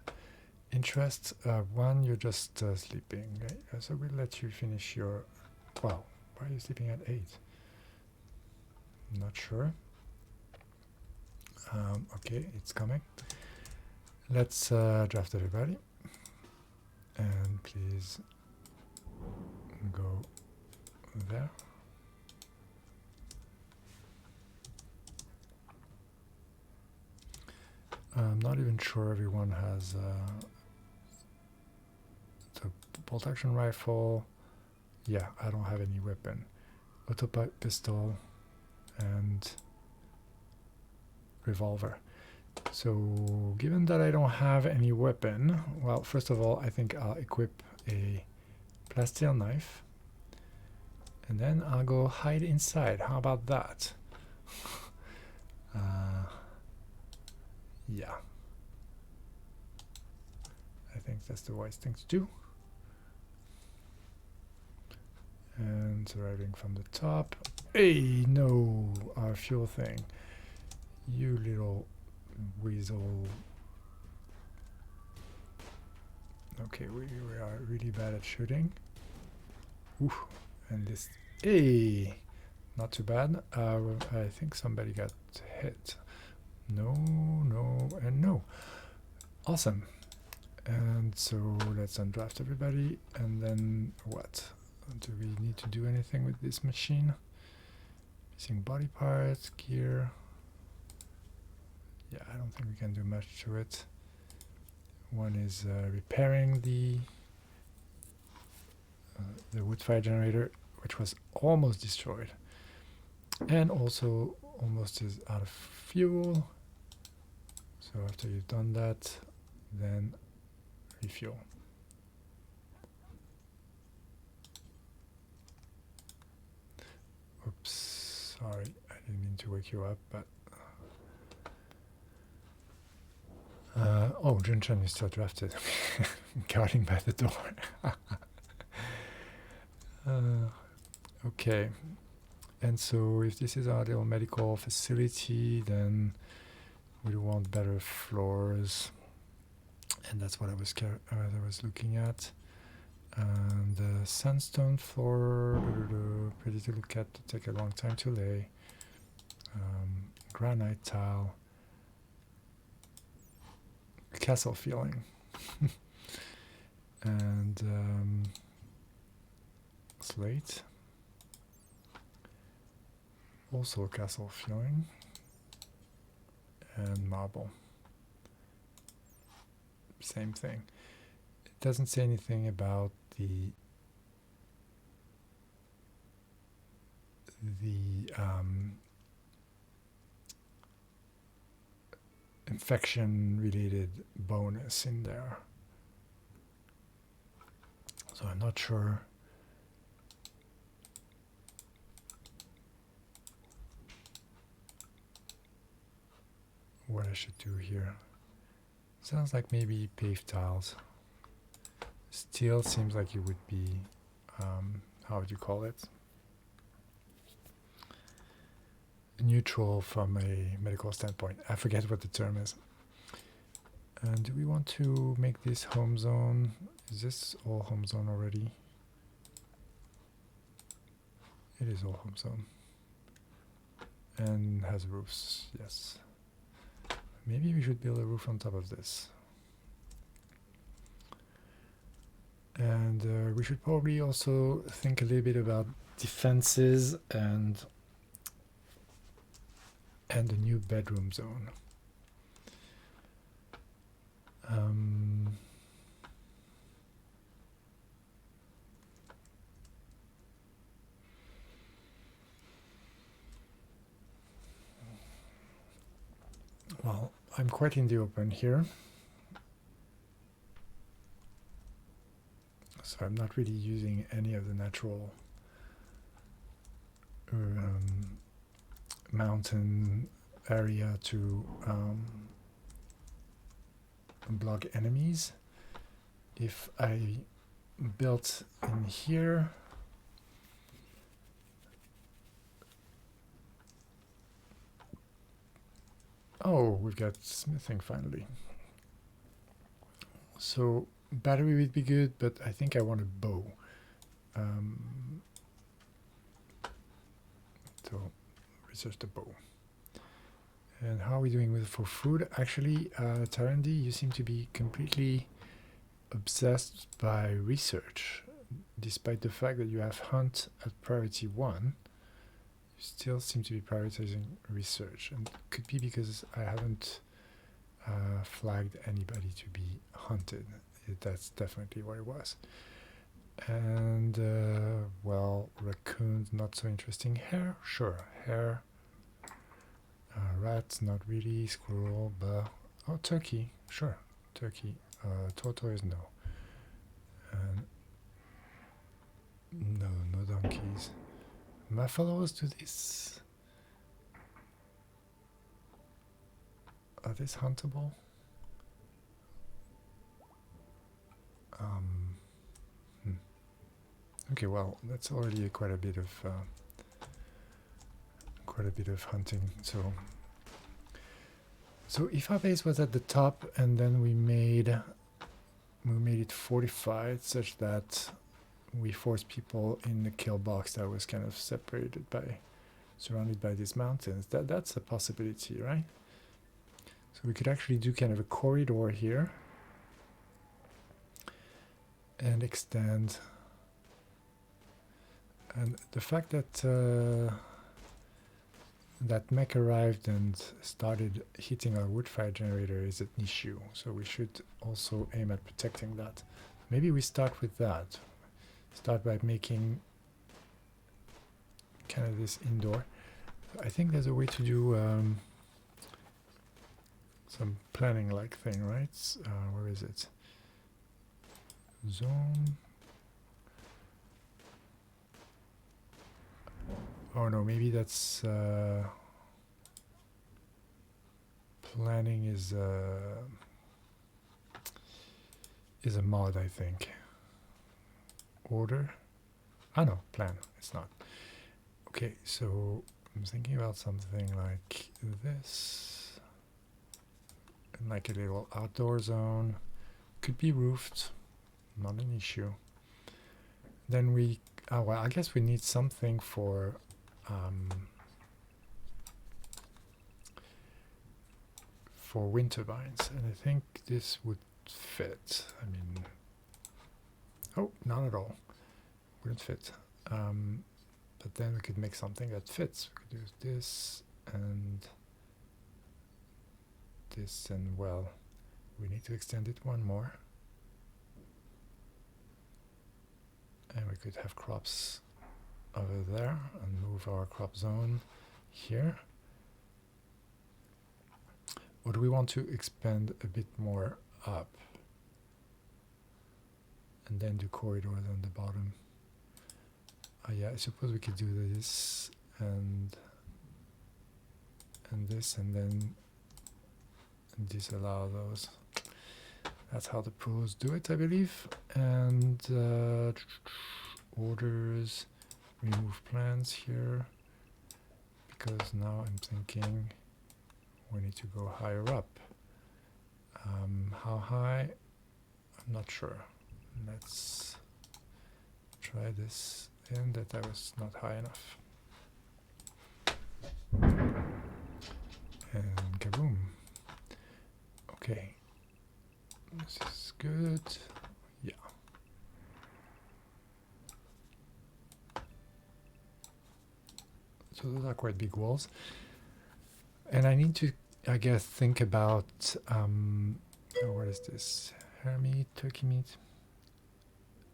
interest. One, you're just sleeping, right? So we'll let you finish your... Well, why are you sleeping at 8? I'm not sure. Okay, it's coming. Let's draft everybody. And please go there. I'm not even sure everyone has the bolt action rifle. Yeah, I don't have any weapon. Auto pistol and revolver. So given that I don't have any weapon, well, first of all, I think I'll equip a plasteel knife and then I'll go hide inside. How about that? Yeah, I think that's the wise thing to do. And arriving from the top. Hey, no, our fuel thing. You little weasel. Okay, we are really bad at shooting. Ooh, and this. Hey, not too bad. I think somebody got hit. No, no, and no. Awesome. And so let's undraft everybody. And then what? Do we need to do anything with this machine? Missing body parts, gear. Yeah, I don't think we can do much to it. One is repairing the wood fire generator, which was almost destroyed. And also almost is out of fuel. So after you've done that, then refuel. Oops, sorry, I didn't mean to wake you up, but oh, Junchan is still drafted. Guarding by the door. Okay, and so if this is our little medical facility, then We want better floors, and that's what I was looking at. And the sandstone floor, pretty to look at, take a long time to lay. Granite tile, castle feeling, and slate, also castle feeling, and marble, same thing. It doesn't say anything about the infection related bonus in there, so I'm not sure what I should do here. Sounds like maybe paved tiles. Steel seems like it would be how would you call it, neutral from a medical standpoint. I forget what the term is. And do we want to make this home zone? Is this all home zone already? It is all home zone. And has roofs, yes. Maybe we should build a roof on top of this. And we should probably also think a little bit about defenses and the new bedroom zone. Well, I'm quite in the open here, so I'm not really using any of the natural mountain area to block enemies. If I built in here, oh, we've got smithing finally. So battery would be good, but I think I want a bow. So research the bow. And how are we doing for food? Actually, Tarendi, you seem to be completely obsessed by research. Despite the fact that you have hunt at priority 1, you still seem to be prioritizing research. And it could be because I haven't flagged anybody to be hunted. That's definitely what it was. And, well, raccoons, not so interesting. Hare, sure, hare. Rats, not really. Squirrel, but oh, turkey, sure, turkey. Tortoise, no. No donkeys. My followers do this. Are these huntable? Okay, well, that's already quite a bit of hunting. So if our base was at the top and then we made it fortified such that we forced people in the kill box that was kind of surrounded by these mountains, that's a possibility, right? So we could actually do kind of a corridor here and extend. And the fact that that mech arrived and started hitting our wood fire generator is an issue, so we should also aim at protecting that. Maybe we start with that. Start by making kind of this indoor. I think there's a way to do some planning like thing, right? Where is it? Zone. Oh no, maybe that's planning is a mod, I think. Order? Ah no, plan. It's not. Okay, so I'm thinking about something like this. like a little outdoor zone. Could be roofed, not an issue. Then we, well, I guess we need something for wind turbines, and I think this would fit. I mean, oh, not at all. Wouldn't fit. But then we could make something that fits. We could use this and this, and well, we need to extend it one more. And we could have crops over there and move our crop zone here. Or do we want to expand a bit more up and then do corridors on the bottom? Yeah, I suppose we could do this and this, and then disallow those. That's how the pros do it, I believe. And orders, remove plants here, because now I'm thinking we need to go higher up. How high? I'm not sure. Let's try this. And that was not high enough. And kaboom. Okay. This is good. Yeah. So those are quite big walls. And I need to, I guess, think about, oh, what is this? Hare meat, turkey meat?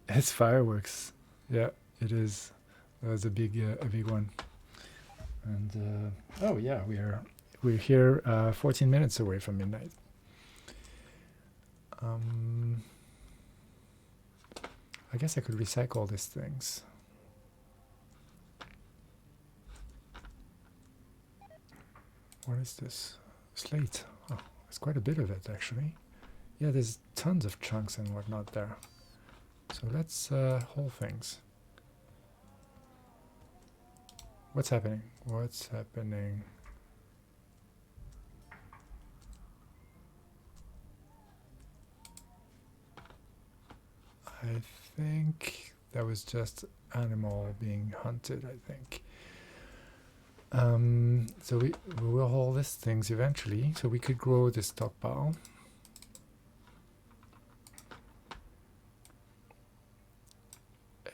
It's fireworks. Yeah. It is. That was a big one. And oh yeah, we're here 14 minutes away from midnight. I guess I could recycle these things. What is this? Slate. Oh, there's quite a bit of it actually. Yeah, there's tons of chunks and whatnot there. So let's haul things. What's happening? What's happening? I think that was just animal being hunted, I think. So we will haul these things eventually, so we could grow this stockpile.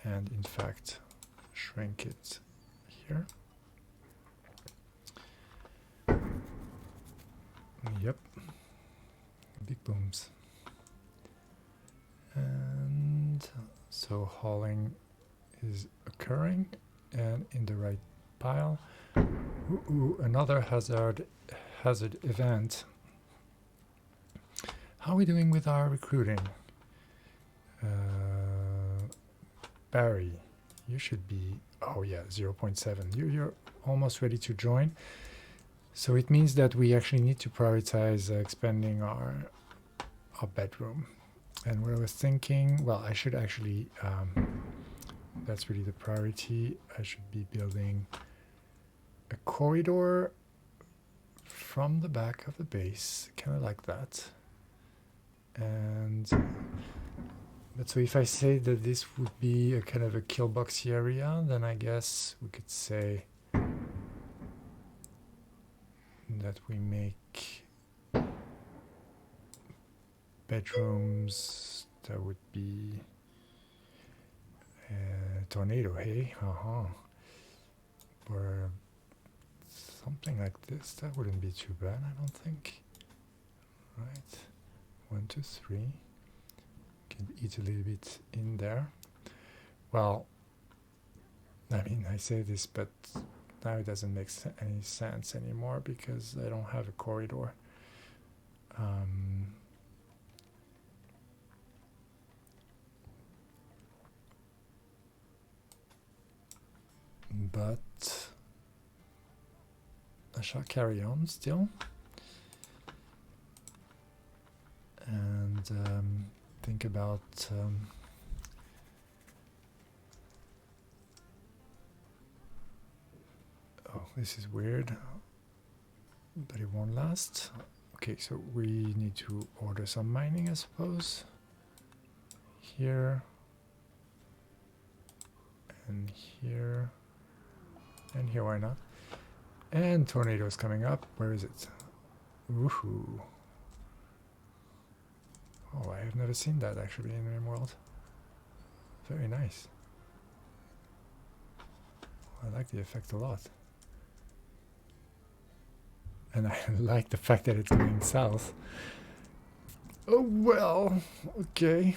And in fact, shrink it here. Yep. Big booms. And so hauling is occurring and in the right pile. Ooh, another hazard event. How are we doing with our recruiting? Barry, you should be, oh yeah, 0.7. You're almost ready to join. So it means that we actually need to prioritize expanding our bedroom. And what I was thinking, well, I should actually, that's really the priority. I should be building a corridor from the back of the base, kind of like that. And so if I say that this would be a kind of a kill boxy area, then I guess we could say that we make bedrooms that would be a tornado, hey? Or something like this. That wouldn't be too bad, I don't think. Right. 1, 2, 3. Can eat a little bit in there. Well, I mean, I say this, but now it doesn't make any sense anymore because I don't have a corridor. But I shall carry on still. And think about oh, this is weird, but it won't last. Okay, so we need to order some mining, I suppose. Here. And here. And here, why not? And tornadoes coming up. Where is it? Woohoo. Oh, I have never seen that actually in Rimworld. Very nice. I like the effect a lot. And I like the fact that it's going south. Oh well, okay.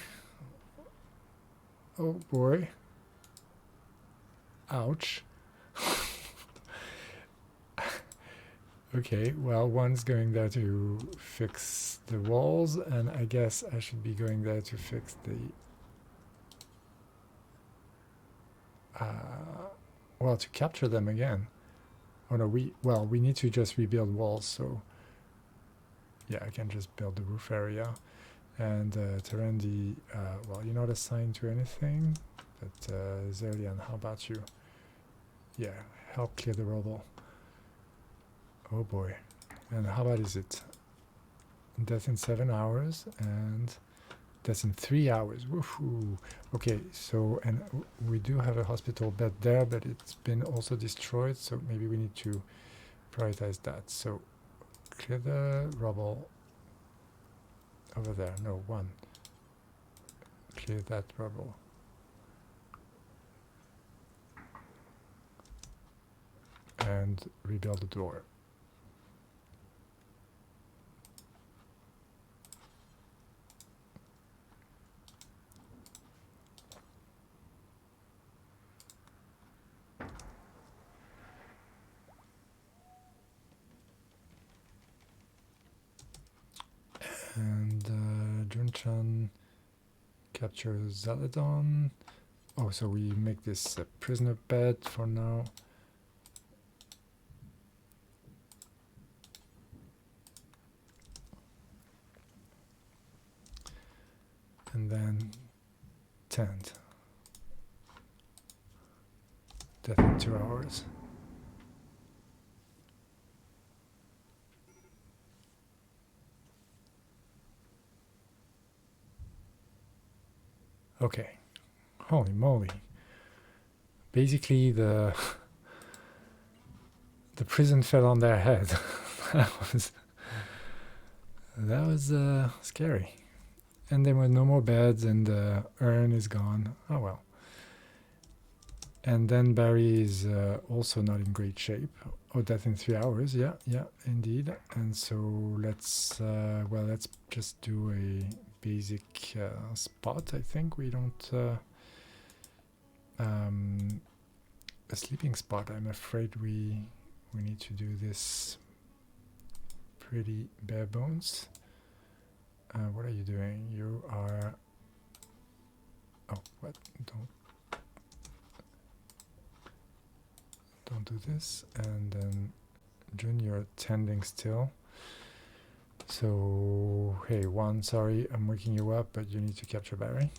Oh boy. Ouch. Okay, well, one's going there to fix the walls, and I guess I should be going there to fix the... well, to capture them again. Oh no, we need to just rebuild walls, so... Yeah, I can just build the roof area. And Terendi, well, you're not assigned to anything, but Zelian, how about you? Yeah, help clear the rubble. Oh boy. And how bad is it? Death in 7 hours and death in 3 hours. Woohoo! Okay, so, and we do have a hospital bed there, but it's been also destroyed, so maybe we need to prioritize that. So, clear the rubble over there. No, one. Clear that rubble. And rebuild the door. And Junchan captures Zaladon. Oh, so we make this a prisoner bed for now. And then tent. Death in 2 hours. Okay. Holy moly. Basically the prison fell on their head. that was scary. And there were no more beds, and the urn is gone. Oh well. And then Barry is also not in great shape. Oh, death in 3 hours. Yeah, indeed. And so let's let's just do a basic spot. I think we don't a sleeping spot. I'm afraid we need to do this pretty bare bones. What are you doing? You are... Oh, what? Don't do this. And then June, you're tending still. So, hey, one, sorry, I'm waking you up, but you need to capture Barry.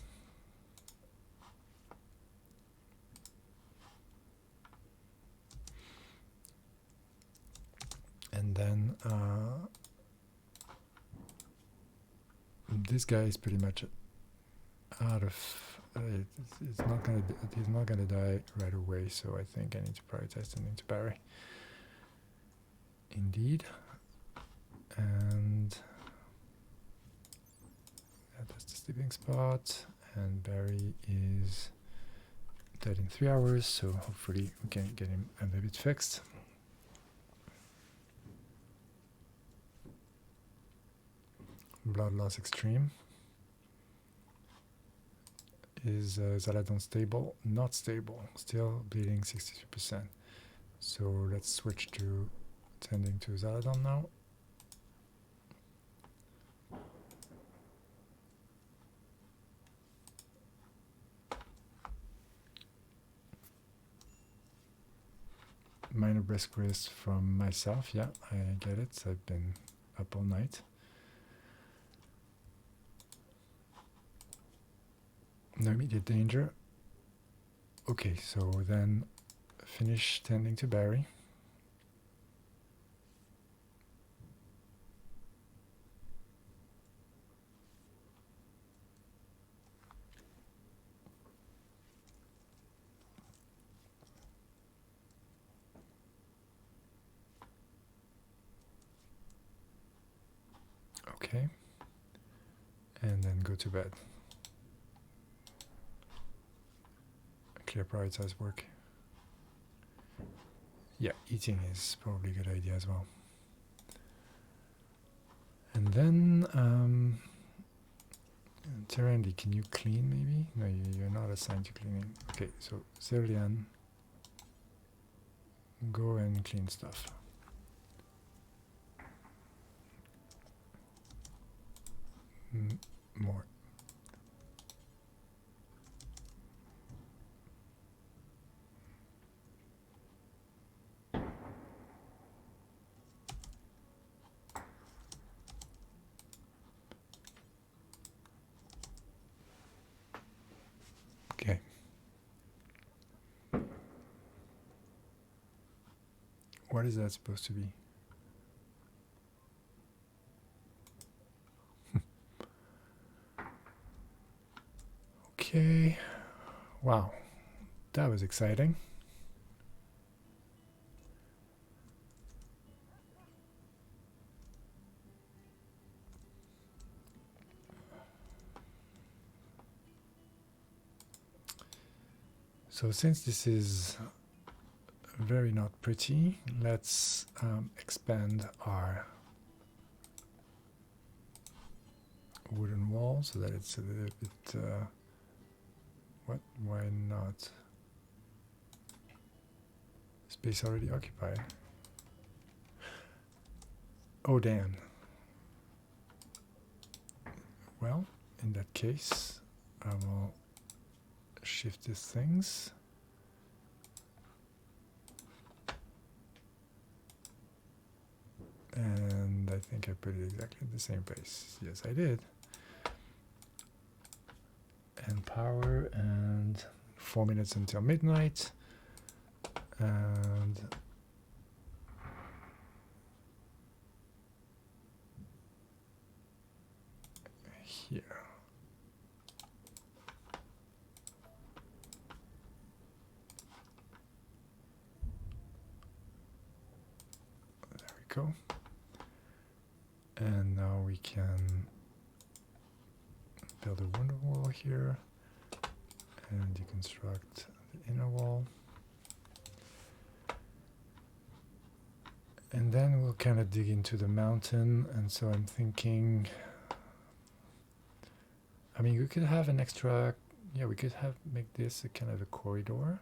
And then this guy is pretty much out of... he's not gonna die right away, so I think I need to prioritize sending to Barry. Indeed. And that's the sleeping spot. And Barry is dead in 3 hours, so hopefully we can get him a bit fixed. Blood loss extreme. Is Zaladon stable? Not stable. Still bleeding 63%. So let's switch to tending to Zaladon now. Minor brisk rest from myself. Yeah, I get it. I've been up all night. No immediate danger. Okay, so then finish tending to Barry. Okay. And then go to bed. Clear prioritize work. Yeah, eating is probably a good idea as well. And then, Terendi, can you clean maybe? No, you're not assigned to cleaning. Okay, so Zerlian, go and clean stuff. More. Okay. What is that supposed to be? Okay. Wow. That was exciting. So since this is very not pretty, let's expand our wooden wall so that it's a little bit why not? Space already occupied. Oh damn. Well, in that case I will shift these things. And I think I put it exactly at the same place. Yes, I did. And power, and 4 minutes until midnight. And here. There we go. And now we can build a wonder wall here and deconstruct the inner wall. And then we'll kind of dig into the mountain, and so I'm thinking, I mean, we could have an extra, yeah, we could make this a kind of a corridor.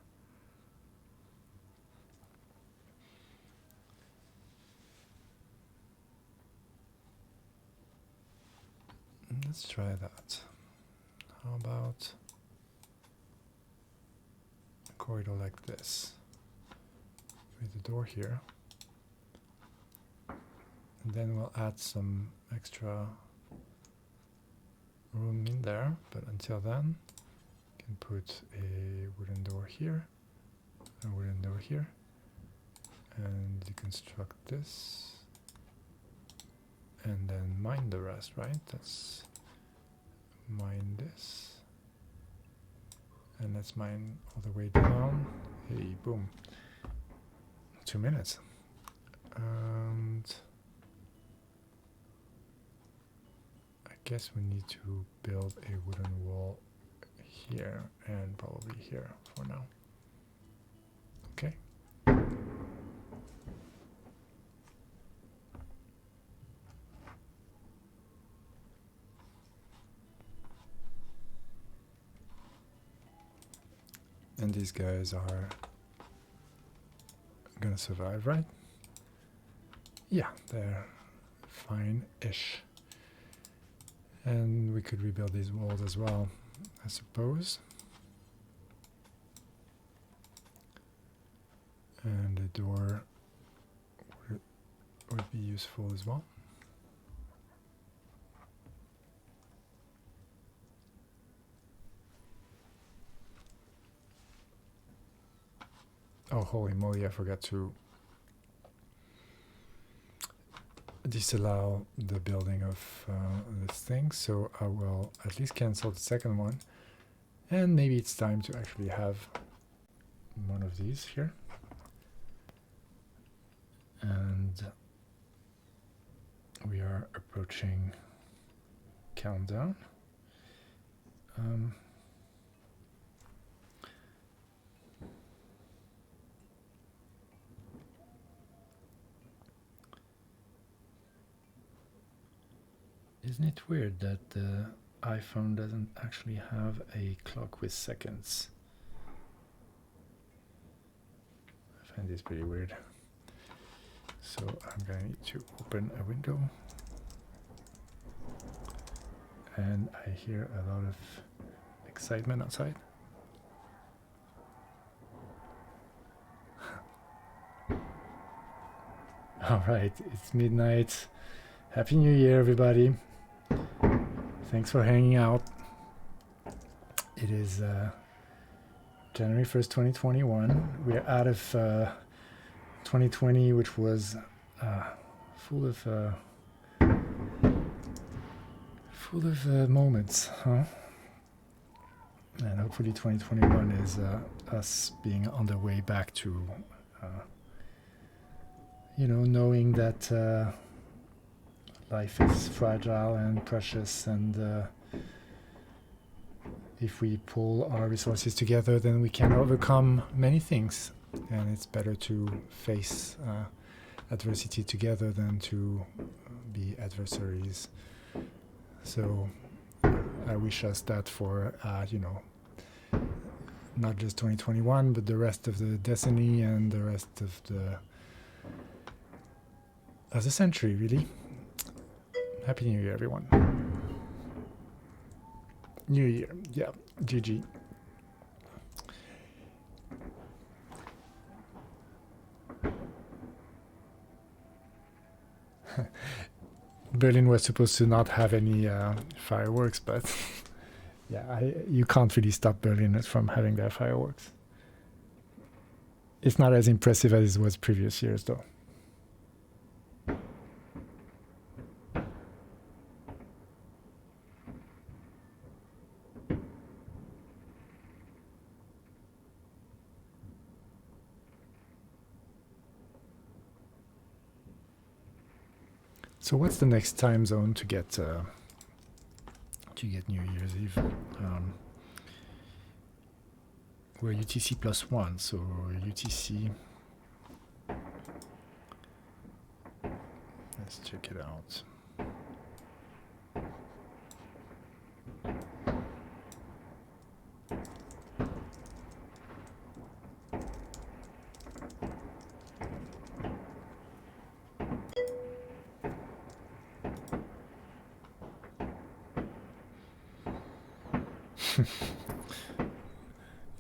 Let's try that. How about a corridor like this with a door here? And then we'll add some extra room in there, but until then, we can put a wooden door here, a wooden door here, and deconstruct this. And then mine the rest, right? Let's mine this. And let's mine all the way down. Hey, boom. 2 minutes. And I guess we need to build a wooden wall here and probably here for now. Okay. And these guys are gonna survive, right? Yeah, they're fine-ish. And we could rebuild these walls as well, I suppose. And a door would be useful as well. Oh, holy moly, I forgot to disallow the building of this thing, so I will at least cancel the second one. And maybe it's time to actually have one of these here. And we are approaching countdown. Isn't it weird that the iPhone doesn't actually have a clock with seconds? I find this pretty weird. So I'm going to open a window, and I hear a lot of excitement outside. All right, it's midnight. Happy New Year, everybody. Thanks for hanging out. It is January 1st, 2021. We're out of 2020, which was full of moments, huh? And hopefully 2021 is us being on the way back to, knowing that life is fragile and precious, and if we pull our resources together, then we can overcome many things. And it's better to face adversity together than to be adversaries. So I wish us that for, not just 2021, but the rest of the decade and the rest of the century, really. Happy New Year, everyone. New Year, yeah, GG. Berlin was supposed to not have any fireworks, but yeah, you can't really stop Berliners from having their fireworks. It's not as impressive as it was previous years, though. So what's the next time zone to get New Year's Eve? We're UTC +1, so UTC. Let's check it out.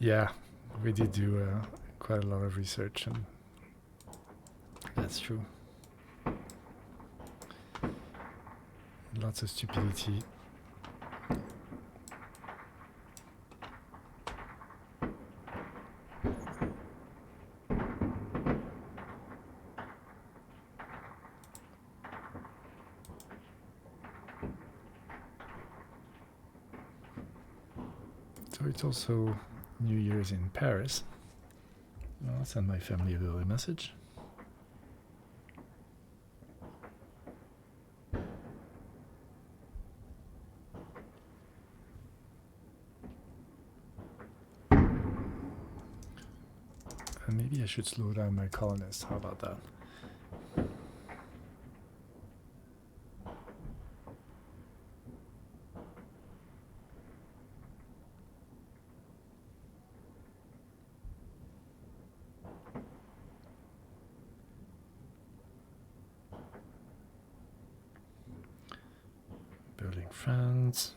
Yeah, we did do quite a lot of research, and that's true. Lots of stupidity. So it's also New Year's in Paris. I'll send my family a little message. And maybe I should slow down my colonists. How about that? Building France.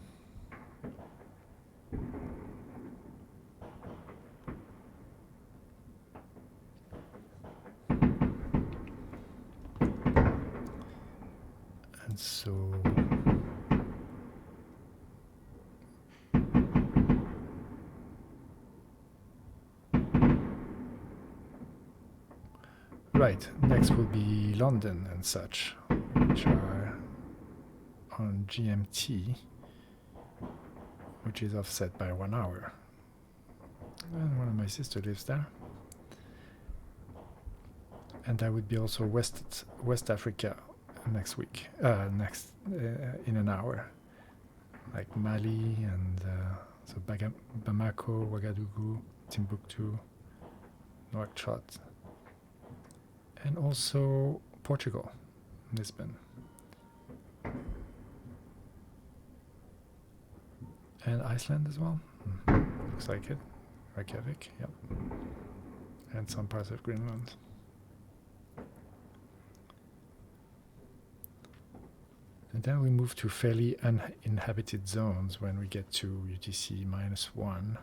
And so right, next will be London and such, which are on GMT, which is offset by 1 hour. And one of my sister lives there. And that would be also West Africa next week, in an hour. like Mali and so Bamako, Ouagadougou, Timbuktu, Nouakchott, and also Portugal, Lisbon. And Iceland as well. Looks like it. Reykjavik, yep. And some parts of Greenland. And then we move to fairly uninhabited zones when we get to UTC -1.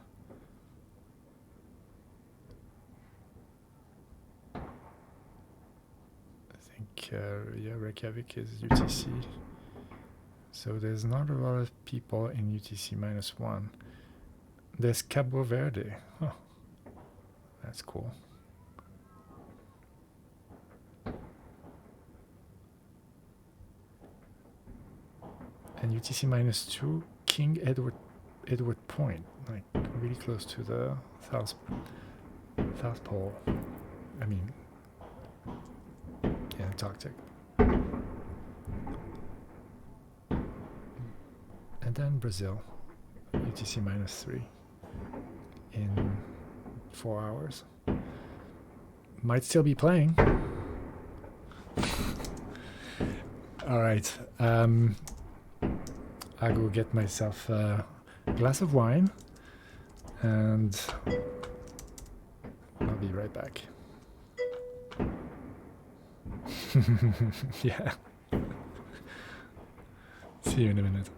I think, yeah, Reykjavik is UTC. So there's not a lot of people in UTC -1. There's Cabo Verde. Oh, that's cool. And UTC -2, King Edward Point, like really close to the South Pole. I mean, Antarctic. And then Brazil, UTC -3 in 4 hours. Might still be playing. All right. I go get myself a glass of wine and I'll be right back. Yeah. See you in a minute.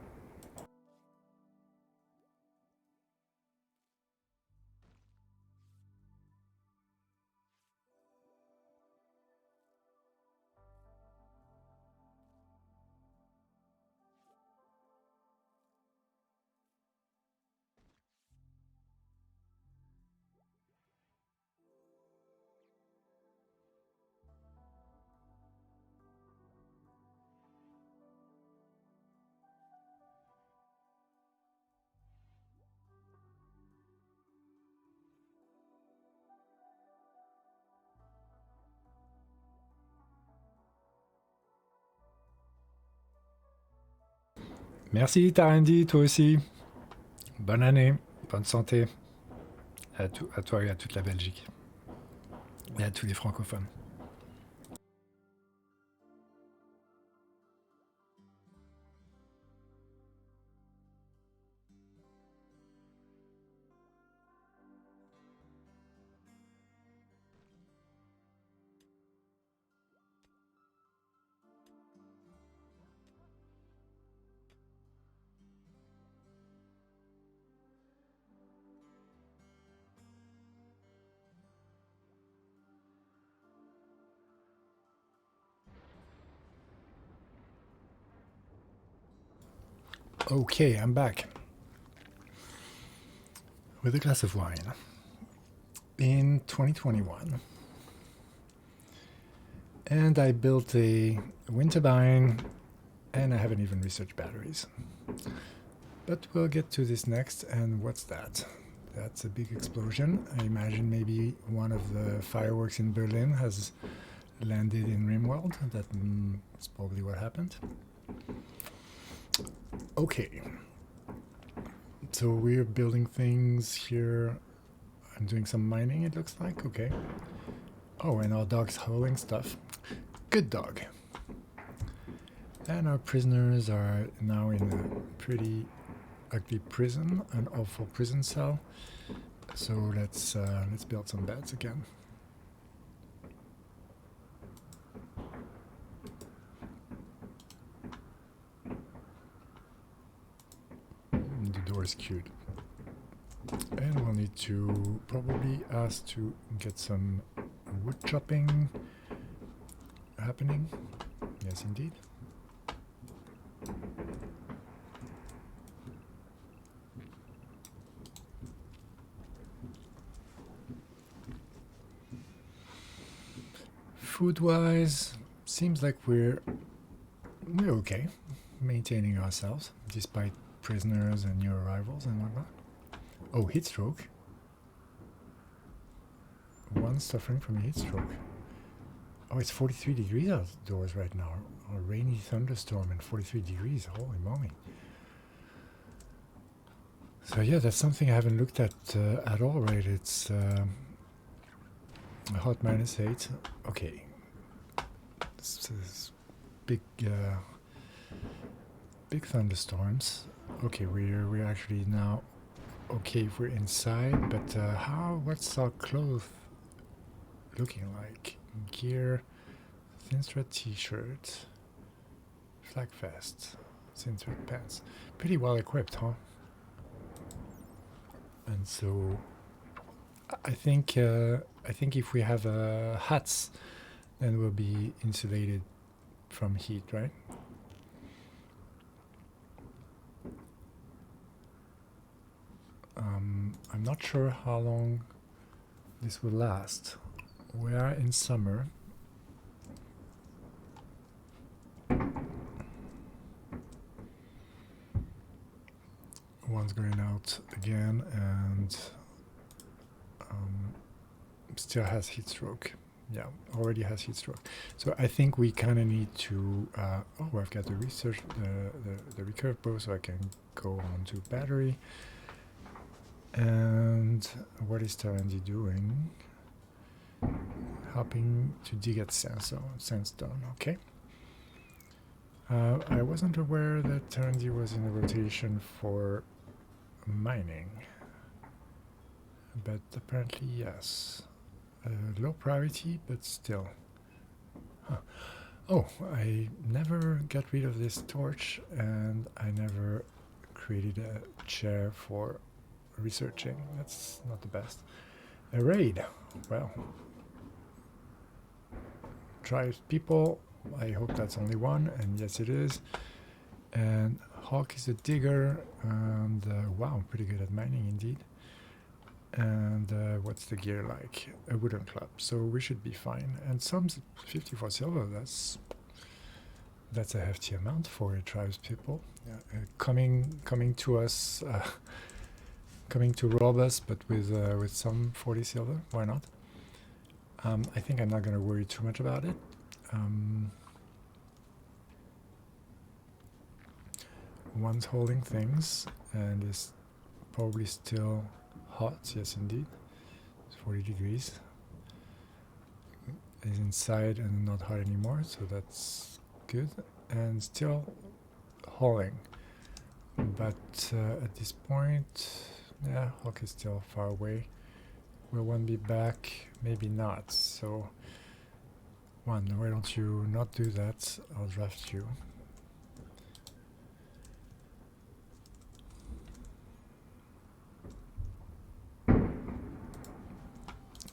Merci Tarendi, toi aussi. Bonne année, bonne santé à toi et à toute la Belgique. Et à tous les francophones. Okay, I'm back with a glass of wine in 2021. And I built a wind turbine, and I haven't even researched batteries. But we'll get to this next, and what's that? That's a big explosion. I imagine maybe one of the fireworks in Berlin has landed in Rimworld. That's probably what happened. Okay. So we're building things here. I'm doing some mining, it looks like. Okay. Oh, and our dog's howling stuff. Good dog. And our prisoners are now in a pretty ugly prison, an awful prison cell. So let's build some beds again. The door is cute. And we'll need to probably ask to get some wood chopping happening. Yes, indeed. Food-wise, seems like we're okay, maintaining ourselves despite prisoners and new arrivals and whatnot. Oh, heat stroke. One suffering from a heat stroke. Oh, it's 43 degrees outdoors right now. A rainy thunderstorm and 43 degrees. Holy moly. So yeah, that's something I haven't looked at all, right? It's hot -8. Okay, this is big big thunderstorms. Okay, we're actually now okay if we're inside, but what's our clothes looking like? Gear, thin thread t-shirt, flag vest, thin thread pants. Pretty well equipped, huh? And so I think if we have hats, then we'll be insulated from heat, right? I'm not sure how long this will last. We are in summer. One's going out again and still has heat stroke. Yeah, already has heat stroke. So I think we kind of need to. Oh, I've got the research, the recurve bow, so I can go on to battery. And what is Tarandy doing? Helping to dig at sandstone. Okay. I wasn't aware that Tarandy was in a rotation for mining, but apparently yes. Low priority, but still. Huh. Oh, I never got rid of this torch, and I never created a chair for researching. That's not the best. A raid. Well, try people. I hope that's only one, and yes, it is. And Hawk is a digger, and wow, pretty good at mining indeed. And what's the gear like? A wooden club, so we should be fine. And some 54 silver. That's a hefty amount for a tribes people. Coming to us, coming to rob us, but with some 40 silver. Why not? I think I'm not going to worry too much about it. One's holding things and is probably still hot. Yes, indeed. It's 40 degrees. Is inside and not hot anymore, so that's good. And still hauling. But at this point, yeah, Hawk is still far away. Will one be back? Maybe not. So, one, why don't you not do that? I'll draft you.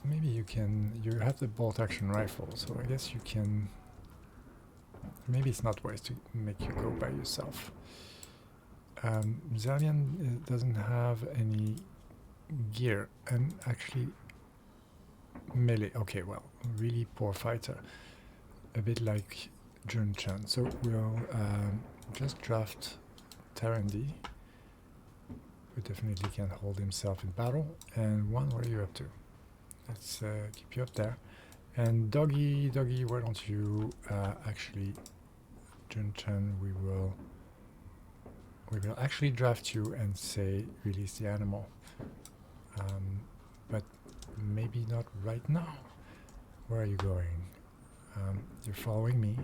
Maybe you can. You have the bolt action rifle, so I guess you can. Maybe it's not wise to make you go by yourself. Zalian doesn't have any gear, and actually melee. Okay, well, really poor fighter, a bit like Jun Chan. So we'll just draft Tarandy, who definitely can hold himself in battle. And one, what are you up to? Let's keep you up there. And Doggy, why don't you actually, Jun Chan, we will actually draft you and say release the animal. But maybe not right now. Where are you going? You're following me.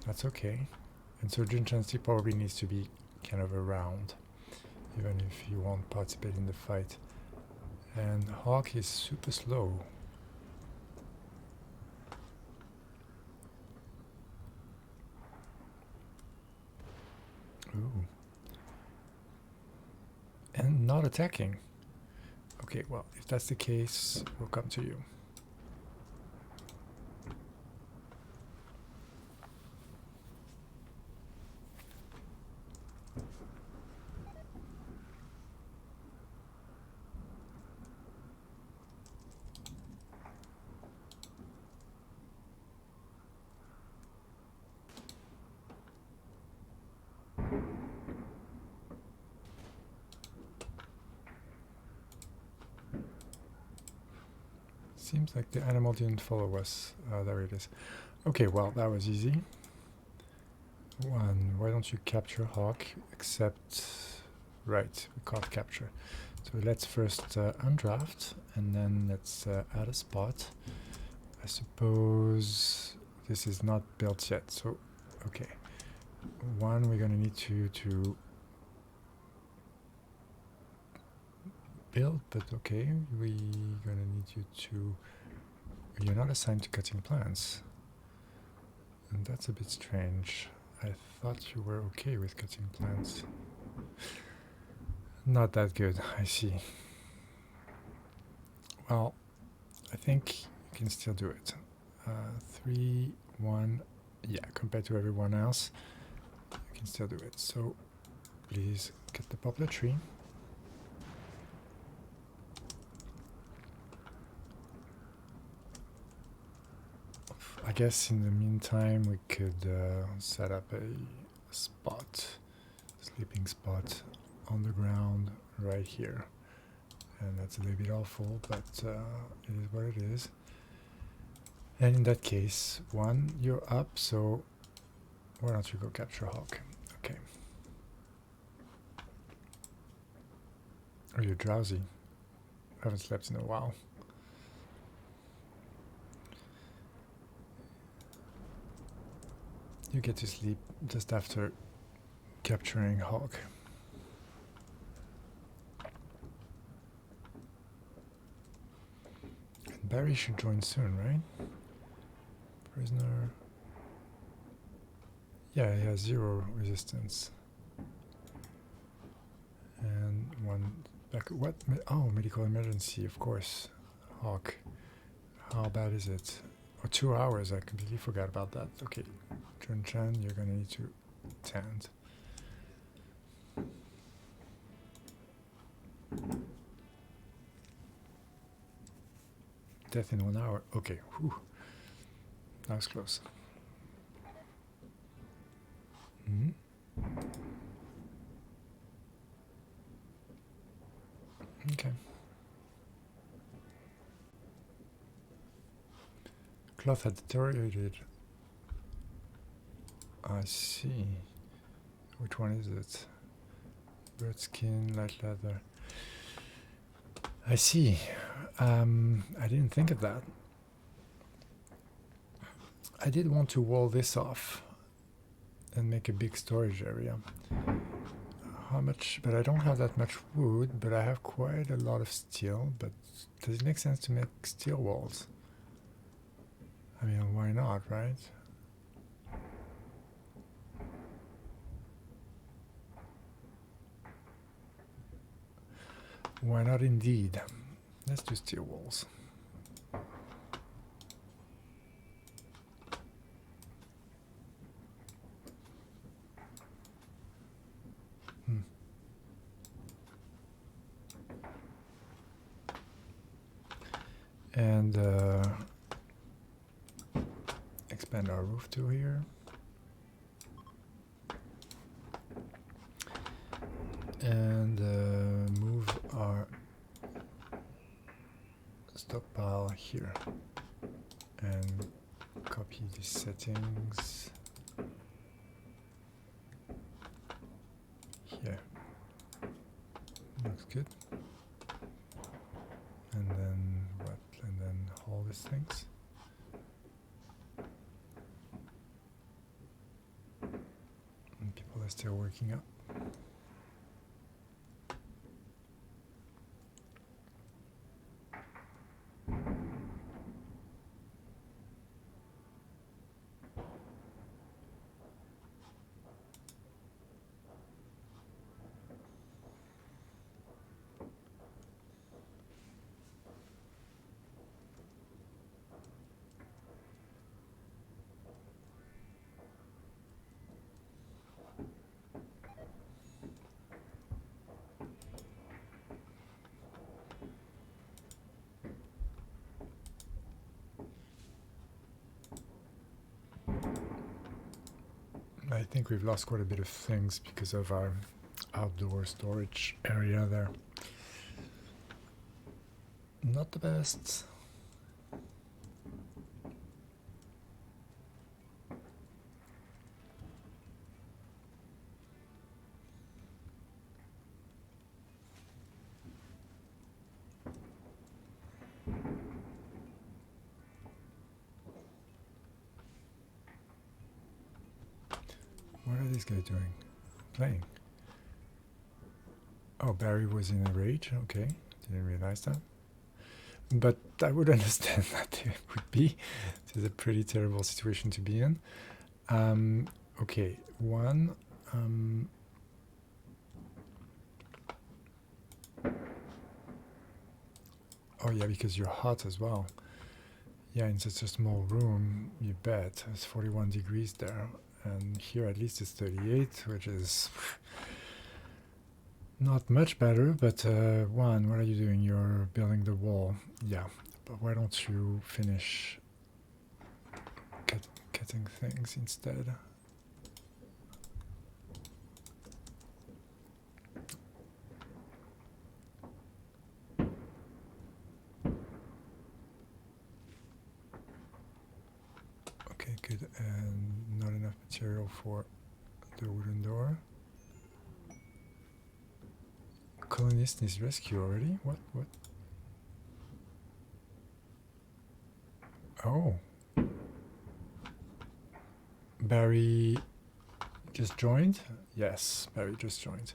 That's okay. And so Jun Chan still probably needs to be kind of around, even if you won't participate in the fight. And Hawk is super slow. Ooh. And not attacking. Okay, well, if that's the case, we'll come to you. Seems like the animal didn't follow us. There it is. Okay, well, that was easy. One, why don't you capture Hawk? Except Right, we can't capture. So let's first undraft, and then let's add a spot. I suppose this is not built yet, so okay. One, we're gonna need to build, but okay, we're gonna need you to... You're not assigned to cutting plants. And that's a bit strange. I thought you were okay with cutting plants. Not that good, I see. Well, I think you can still do it. 3, 1, yeah, compared to everyone else, you can still do it. So, please cut the poplar tree. I guess in the meantime we could set up a spot, sleeping spot on the ground right here. And that's a little bit awful, but it is what it is. And in that case, one, you're up, so why don't you go capture hawk? Okay. Oh, you're drowsy. I haven't slept in a while. You get to sleep just after capturing hawk. And Barry should join soon, right? Prisoner. Yeah, he has 0 resistance. And 1 back. What? Oh, medical emergency, of course. Hawk. How bad is it? Oh, 2 hours. I completely forgot about that. Okay. Jun Chan, you're gonna need to tend. Death in 1 hour. Okay. Whew. That was close. Mm-hmm. Okay. Cloth had deteriorated. I see. Which one is it? Bird skin, light leather. I see. I didn't think of that. I did want to wall this off and make a big storage area. How much? But I don't have that much wood, but I have quite a lot of steel. But does it make sense to make steel walls? I mean, why not, right? Why not indeed? Let's do steel walls. And expand our roof to here. And move our stockpile here. And copy the settings here. Looks good. And then what? And then all these things. And people are still working up. I think we've lost quite a bit of things because of our outdoor storage area there. Not the best. What are these guys doing? Playing. Oh, Barry was in a rage. Okay, didn't realize that. But I would understand that it would be. This is a pretty terrible situation to be in. Okay, one. Oh yeah, because you're hot as well. Yeah, in such a small room, you bet. It's 41 degrees there. And here at least it's 38, which is not much better, but one, what are you doing? You're building the wall. Yeah, but why don't you finish cutting things instead? Okay, good. And not enough material for the wooden door. Colonist needs rescue already? What? Oh. Barry just joined? Yes, Barry just joined.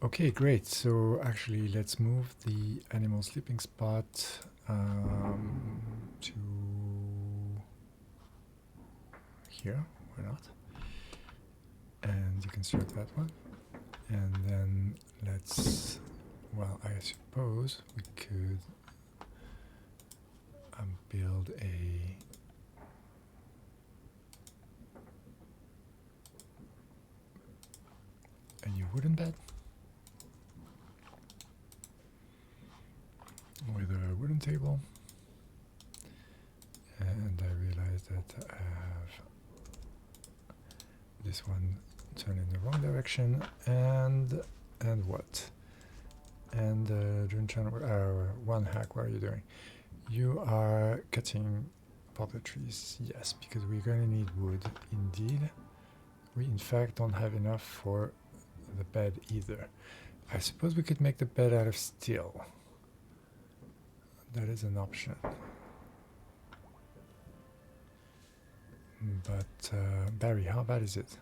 Okay, great. So actually, let's move the animal sleeping spot to here. Why not? And you can start that one. And then let's, well, I suppose we could build a new wooden bed with a wooden table. And I realized that I have this one turned in the wrong direction. And what? And one hack, what are you doing? You are cutting poplar trees, yes, because we're going to need wood, indeed. We in fact don't have enough for the bed either. I suppose we could make the bed out of steel. That is an option. But Barry, how bad is it?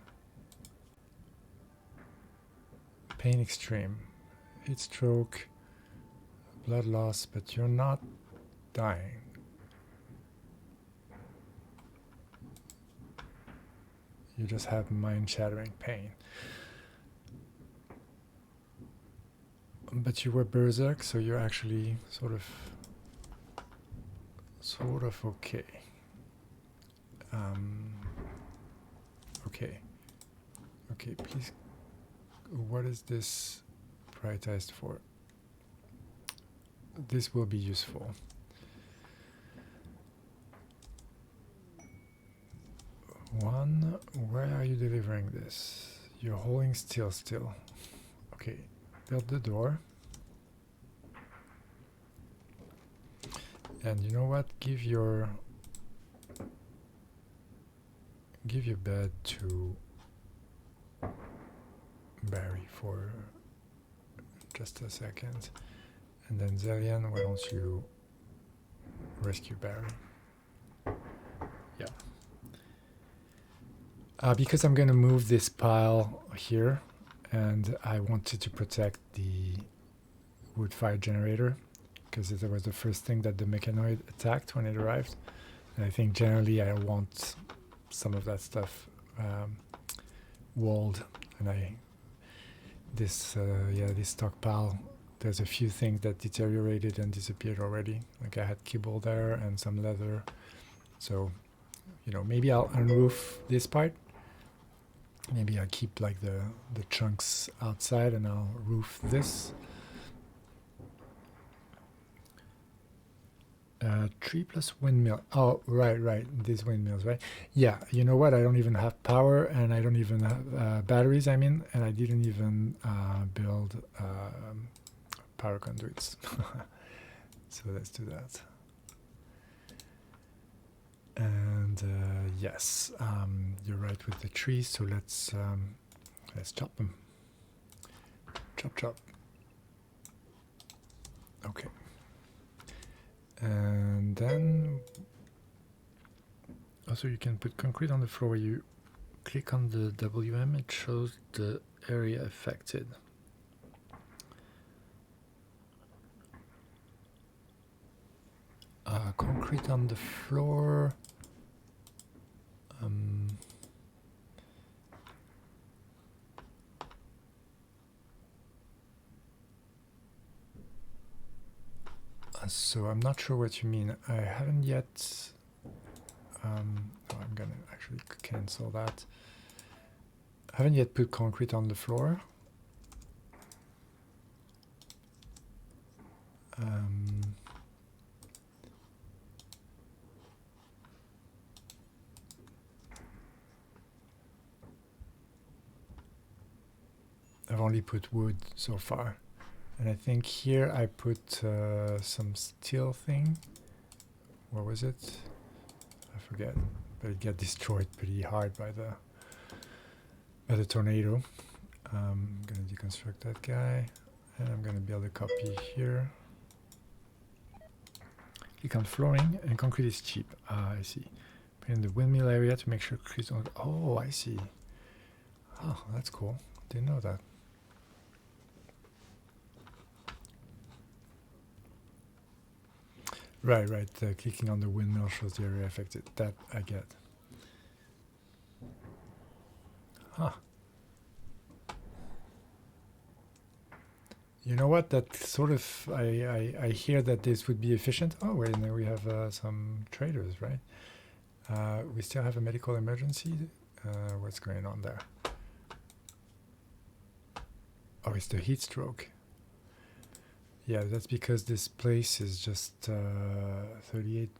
Pain extreme. Heat stroke, blood loss, but you're not dying. You just have mind-shattering pain. But you were berserk, so you're actually sort of okay. Okay, please. What is this prioritized for? This will be useful. One, where are you delivering this? You're holding still. Okay, build the door. And you know what? Give your bed to Barry for just a second. And then Zelian, why don't you rescue Barry? Yeah. Because I'm going to move this pile here, and I wanted to protect the wood fire generator, because it was the first thing that the mechanoid attacked when it arrived. And I think generally I want some of that stuff walled, and this stockpile, there's a few things that deteriorated and disappeared already. Like I had kibble there and some leather. So, maybe I'll unroof this part. Maybe I'll keep like the chunks outside and I'll roof this. Tree plus windmill. Oh, right. These windmills, right? Yeah, you know what? I don't even have power, and I don't even have batteries, and I didn't even build power conduits. So let's do that. And yes, you're right with the trees, so let's chop them. Chop. Okay. And then also you can put concrete on the floor where you click on the WM, it shows the area affected. Concrete on the floor. So I'm not sure what you mean. I haven't yet. I'm gonna actually cancel that. I haven't yet put concrete on the floor. I've only put wood so far. And I think here I put some steel thing. What was it? I forget. But it got destroyed pretty hard by the tornado. I'm gonna deconstruct that guy, and I'm gonna build a copy here. Click on flooring, and concrete is cheap. Ah, I see. Put in the windmill area to make sure trees don't. Oh, I see. Oh, that's cool. Didn't know that. Right. Clicking on the windmill shows the area affected. That I get. Huh. You know what? That sort of I hear that this would be efficient. Oh wait, now we have some traders, right? We still have a medical emergency. What's going on there? Oh, it's the heat stroke. Yeah, that's because this place is just 38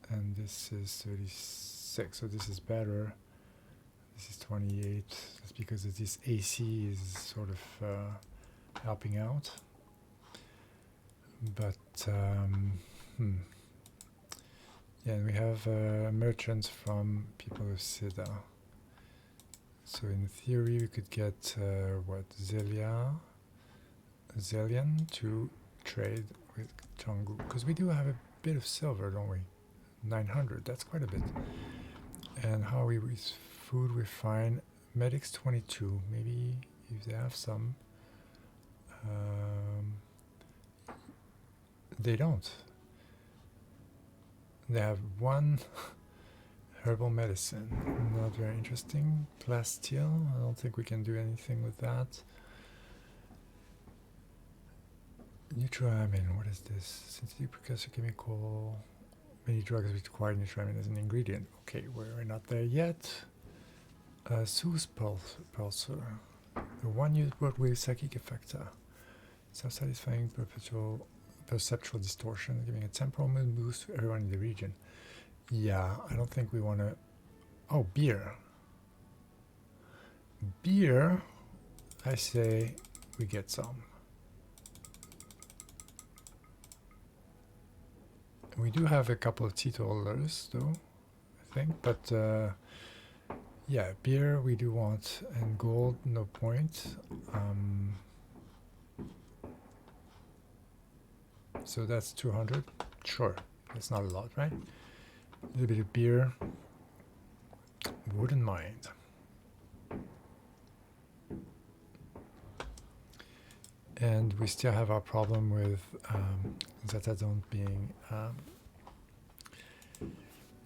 and this is 36, so this is better. This is 28. That's because this AC is sort of helping out. But yeah, and we have merchants from people of Seda. So in theory, we could get Zillion to trade with Changgu, because we do have a bit of silver, don't we? 900, that's quite a bit. And how are we with food? We're fine. Medics 22, maybe if they have some. They don't. They have one herbal medicine, not very interesting. Plasteel, I don't think we can do anything with that. Nutriamine, what is this? Synthetic precursor chemical. Many drugs require nutriamine as an ingredient. Okay, we're not there yet. Sous pulsar. The one used word with psychic effector. Self-satisfying perceptual distortion, giving a temporal mood boost to everyone in the region. Yeah, I don't think we want to... Oh, beer. Beer, I say we get some. We do have a couple of teetotalers, though, I think. But, yeah, beer we do want. And gold, no point. So that's 200. Sure, that's not a lot, right? A little bit of beer. Wouldn't mind. And we still have our problem with Zatadon being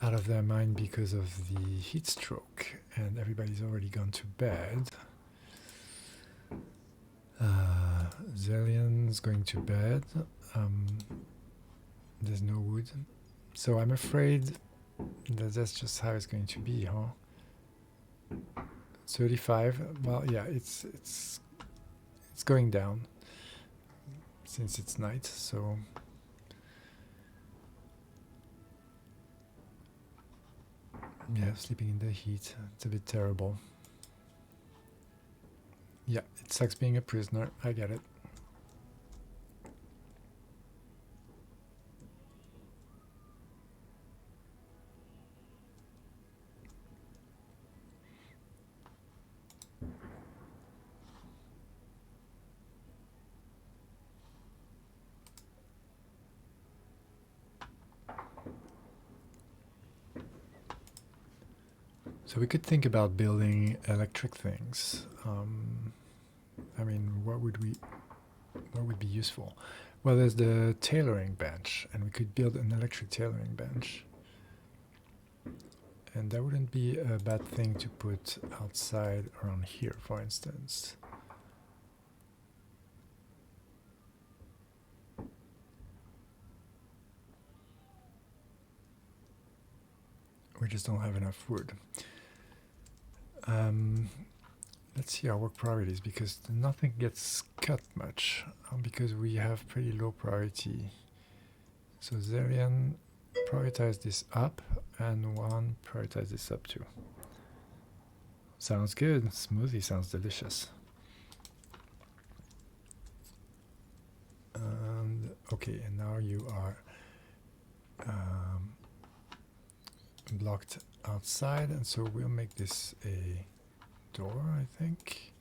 out of their mind because of the heat stroke, and everybody's already gone to bed. Zillion's going to bed. There's no wood, so I'm afraid that that's just how it's going to be, huh? 35. Well, yeah, it's going down since it's night, so yeah, sleeping in the heat, it's a bit terrible. Yeah, it sucks being a prisoner, I get it. So we could think about building electric things. I mean, what would be useful? Well, there's the tailoring bench, and we could build an electric tailoring bench. And that wouldn't be a bad thing to put outside around here, for instance. We just don't have enough wood. Let's see our work priorities, because nothing gets cut much, because we have pretty low priority. So Zerian, prioritize this up, and one prioritize this up too. Sounds good. Smoothie sounds delicious. And okay, and now you are blocked outside, and so we'll make this a door, I think.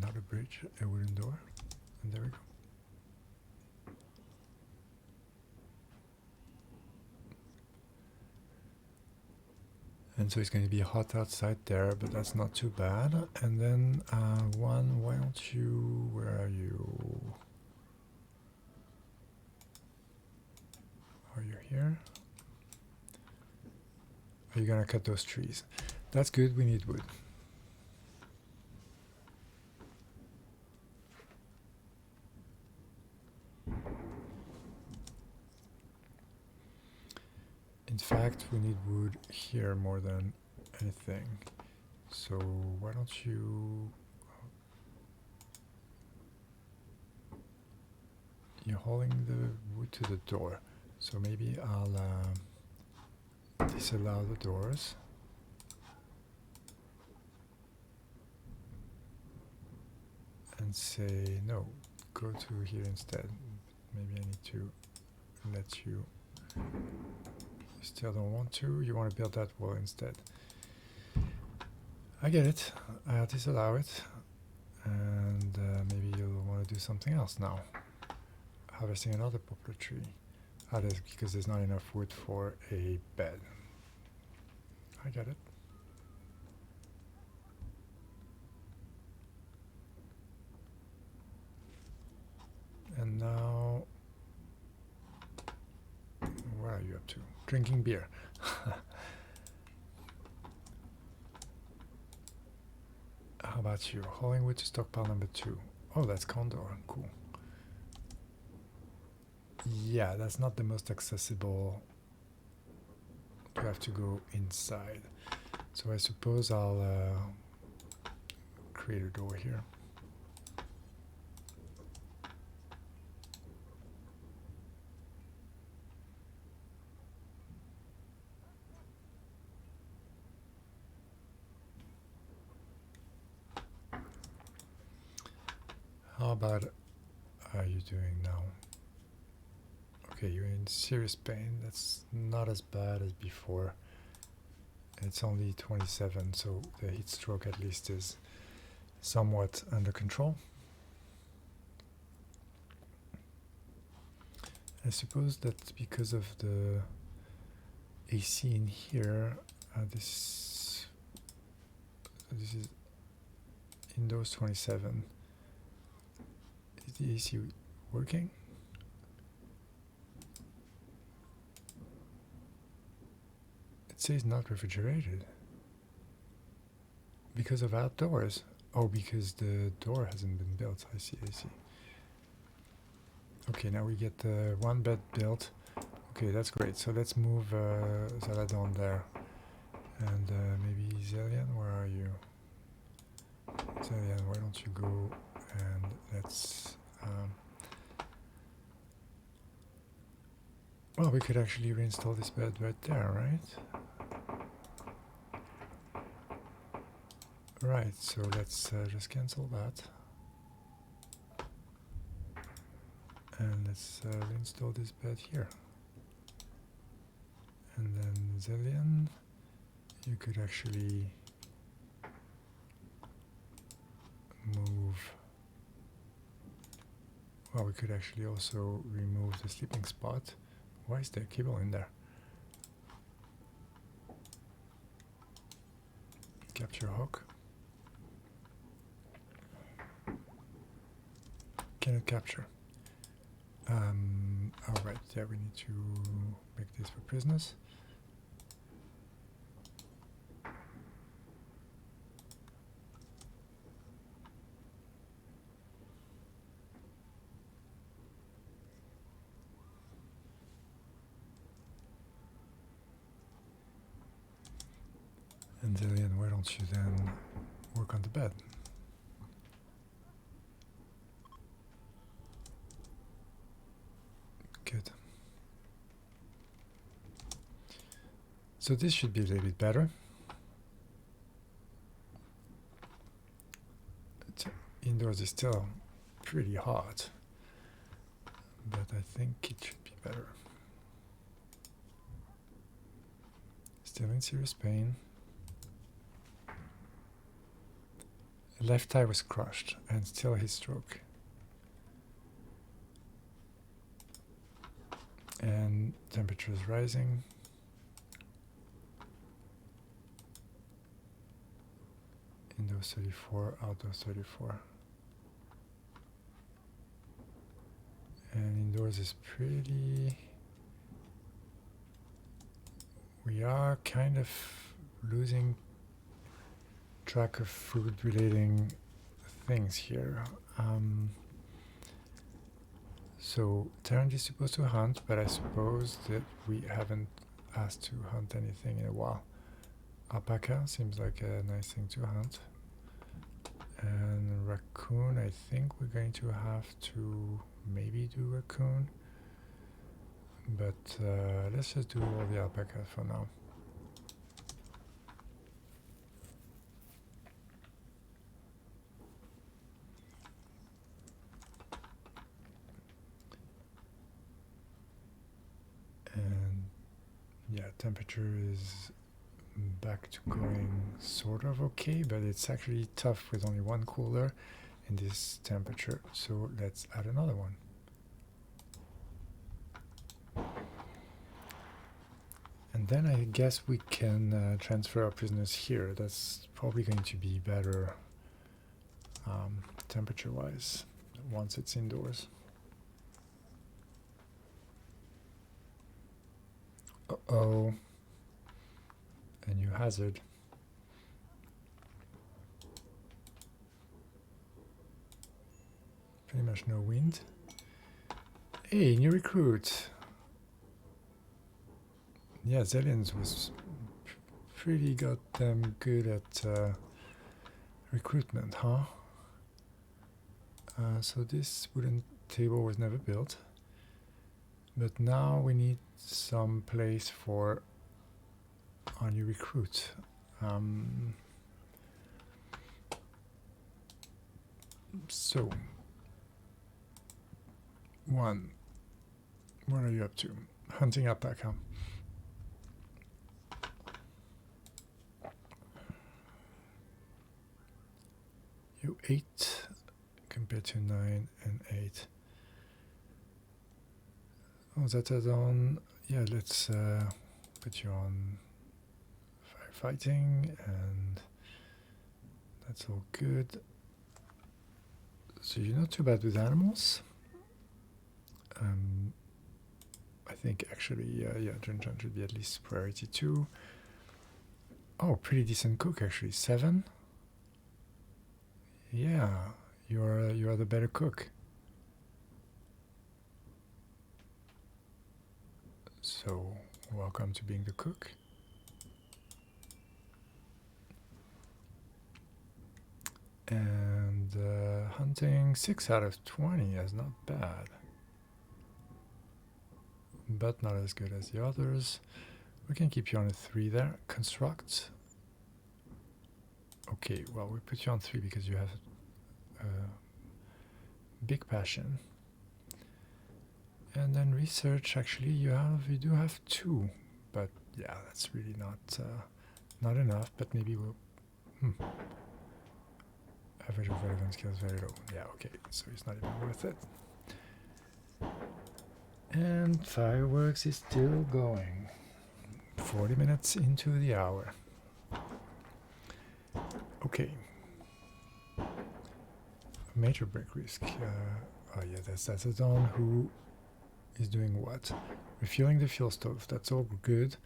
Not a bridge, a wooden door. And there we go. And so it's going to be hot outside there, but that's not too bad. And then one, why don't you, where are you? Are you here? Are you going to cut those trees? That's good, we need wood. In fact, we need wood here more than anything. So why don't you... You're holding the wood to the door. So maybe I'll disallow the doors. And say, no, go to here instead. Maybe I need to let you... You still don't want to? You want to build that wall instead. I get it. I'll disallow it. And maybe you'll want to do something else now. Harvesting another poplar tree. Because there's not enough wood for a bed. I get it. And now... Where are you up to? Drinking beer. How about you? Hauling wood to stockpile number 2. Oh, that's Condor. Cool. Yeah, that's not the most accessible. You have to go inside. So I suppose I'll create a door here. How about are you doing now? Okay, you're in serious pain. That's not as bad as before. It's only 27, so the heat stroke at least is somewhat under control. I suppose that's because of the AC in here. This is indoors 27. Is the AC working? It says not refrigerated. Because of outdoors. Oh, because the door hasn't been built. I see. Okay, now we get one bed built. Okay, that's great. So let's move Zaladon there. And maybe Zelian, where are you? Zelian, why don't you go and let's... well, we could actually reinstall this bed right there, right? Right, so let's just cancel that. And let's reinstall this bed here. And then Zelian, you could actually move... Well, we could actually also remove the sleeping spot. Why is there a cable in there? Capture hook. Cannot capture. Alright, yeah, we need to make this for prisoners. And Zillian, why don't you then work on the bed? Good. So this should be a little bit better. Indoors is still pretty hot, but I think it should be better. Still in serious pain. Left eye was crushed and still his stroke. And temperature is rising. Indoors 34, outdoors 34. And indoors is pretty... We are kind of losing track of food relating things here. So Terrence is supposed to hunt, but I suppose that we haven't asked to hunt anything in a while. Alpaca seems like a nice thing to hunt. And raccoon, I think we're going to have to maybe do raccoon. But let's just do all the alpaca for now. And yeah, temperature is back to going sort of okay, but it's actually tough with only one cooler in this temperature. So let's add another one. And then I guess we can transfer our prisoners here. That's probably going to be better temperature-wise once it's indoors. Uh-oh. A new hazard. Pretty much no wind. Hey, new recruit. Yeah, Zillian's was pretty goddamn good at recruitment, huh? So this wooden table was never built. But now we need some place for our new recruit. So, one, what are you up to? Hunting alpaca. You 8 compared to 9 and 8. Oh, that is on. Yeah, let's put you on firefighting, and that's all good. So you're not too bad with animals. I think actually, yeah, Junjun should be at least priority 2. Oh, pretty decent cook actually, 7. Yeah, you are the better cook. So welcome to being the cook. And hunting 6 out of 20 is not bad, but not as good as the others. We can keep you on a 3 there. Construct. Okay, well, we put you on 3 because you have big passion. And then research, actually, you do have 2, but yeah, that's really not enough. But maybe we'll. Average of relevant skills very low. Yeah, okay, so it's not even worth it. And fireworks is still going. 40 minutes into the hour. Okay. Major break risk. Oh yeah, that's a Don who is doing what? Refueling the fuel stove. That's all good.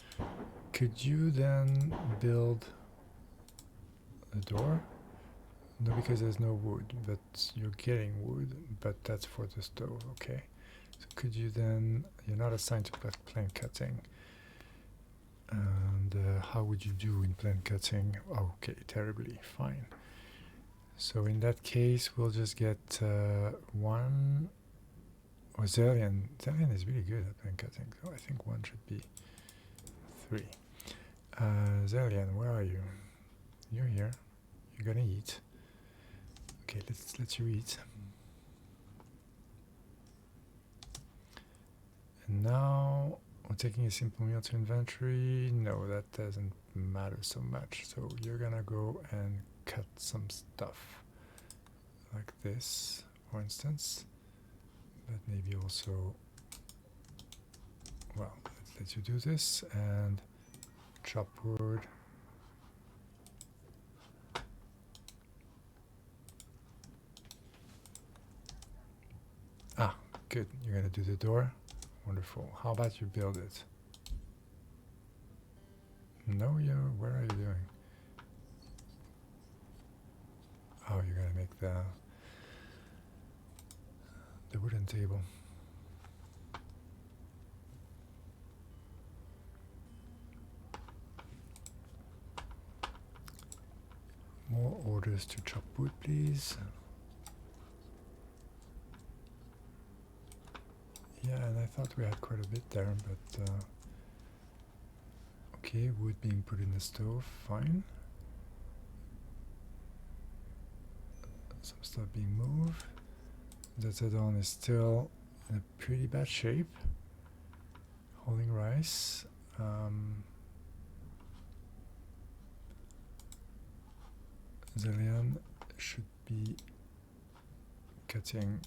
Could you then build a door? No, because there's no wood, but you're getting wood, but that's for the stove, okay. So could you then, you're not assigned to plant cutting. And how would you do in plant cutting? Okay, terribly, fine. So in that case, we'll just get one. Oh, Zillion. Zillion is really good at plant cutting, so I think one should be 3. Zillion, where are you? You're here. You're gonna eat. Okay, let's let you eat. And now we're taking a simple meal to inventory. No, that doesn't matter so much. So you're gonna go and cut some stuff like this, for instance. But maybe also, well, let's let you do this and chop wood. Ah, good. You're gonna do the door. Wonderful. How about you build it? No, where are you doing? Oh, you're gonna make the wooden table. More orders to chop wood, please. Yeah, and I thought we had quite a bit there, but okay, wood being put in the stove, fine. Some stuff being moved. The Zedon is still in a pretty bad shape. Holding rice. Zillion should be cutting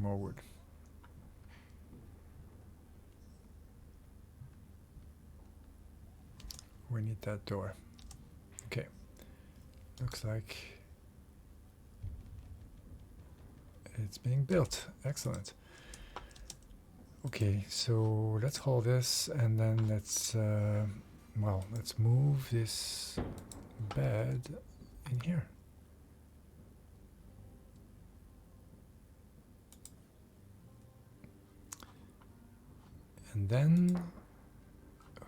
more wood. We need that door. Okay. Looks like it's being built. Excellent. Okay, so let's hold this and then let's move this bed in here. And then,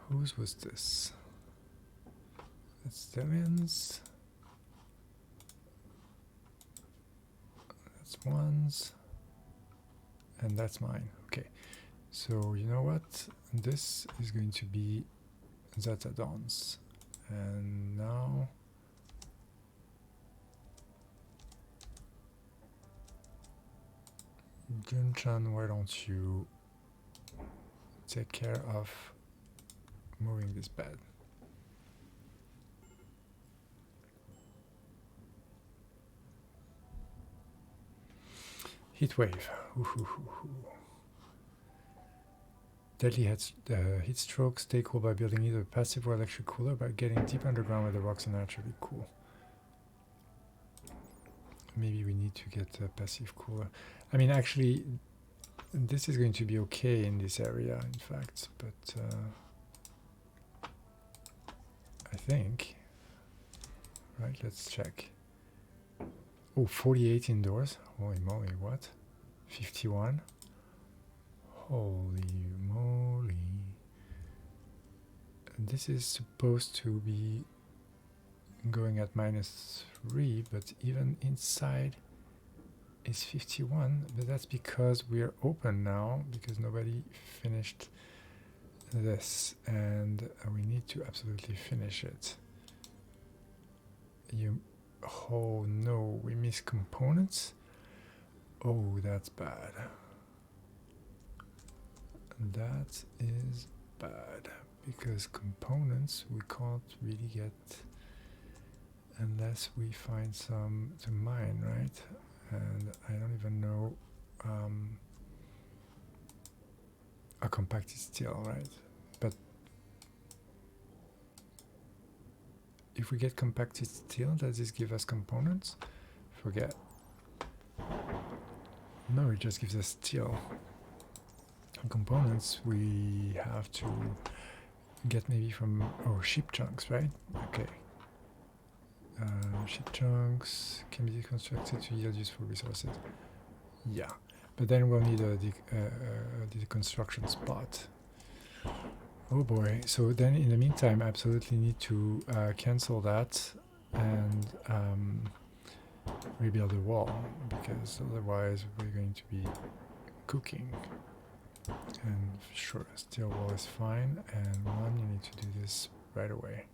whose was this? That's Stellian's. That's one's. And that's mine. Okay. So, you know what? This is going to be Zatadon's. And now... Junchan, why don't you take care of moving this bed? Heat wave. Deadly heat strokes. Stay cool by building either a passive or electric cooler by getting deep underground where the rocks are naturally cool. Maybe we need to get a passive cooler. I mean, actually, this is going to be okay in this area, in fact, but I think... Right, let's check. Oh, 48 indoors. Holy moly, what? 51. Holy moly. This is supposed to be going at -3, but even inside is 51. But that's because we're open now, because nobody finished this, and we need to absolutely finish it. Oh no, we missed components. Oh, that's bad. That is bad, because components we can't really get unless we find some to mine, right? And I don't even know a compact is steel, right? But if we get compacted steel, does this give us components? Forget. No, it just gives us steel. And components we have to get maybe from ship chunks, right? Okay. Ship chunks can be deconstructed to yield useful resources. Yeah, but then we'll need a deconstruction spot. Oh boy, so then in the meantime, absolutely need to cancel that and rebuild the wall, because otherwise we're going to be cooking. And sure, steel wall is fine, and one, you need to do this right away.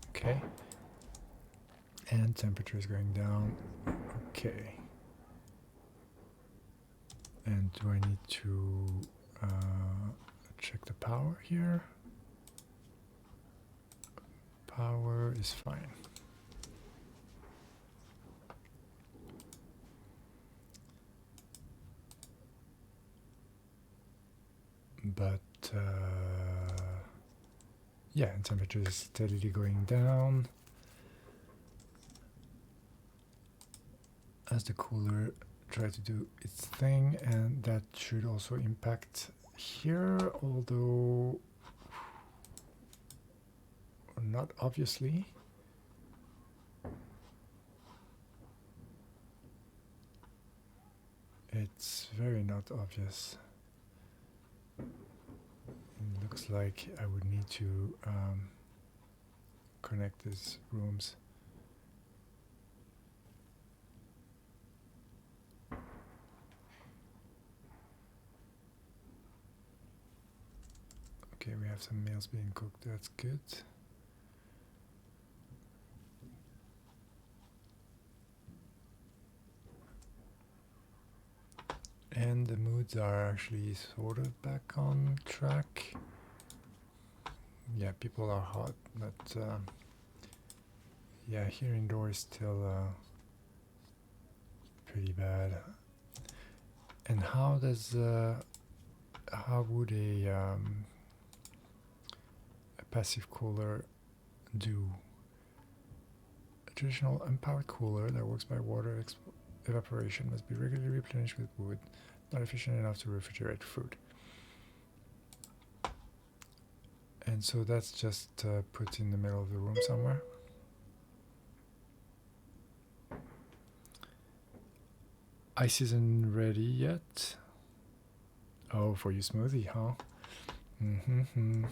Okay. And temperature is going down. Okay. And do I need to check the power here? Power is fine. But yeah, and temperature is steadily going down as the cooler tries to do its thing, and that should also impact here, although not obviously. It's very not obvious. It looks like I would need to connect these rooms. Okay, we have some meals being cooked, that's good. And the moods are actually sort of back on track. Yeah, people are hot, but yeah, here indoors still pretty bad. And how does how would a passive cooler do? A traditional unpowered cooler that works by water evaporation must be regularly replenished with wood, not efficient enough to refrigerate food. And so that's just put in the middle of the room somewhere. Ice isn't ready yet. Oh, for your smoothie, huh? Mm-hmm.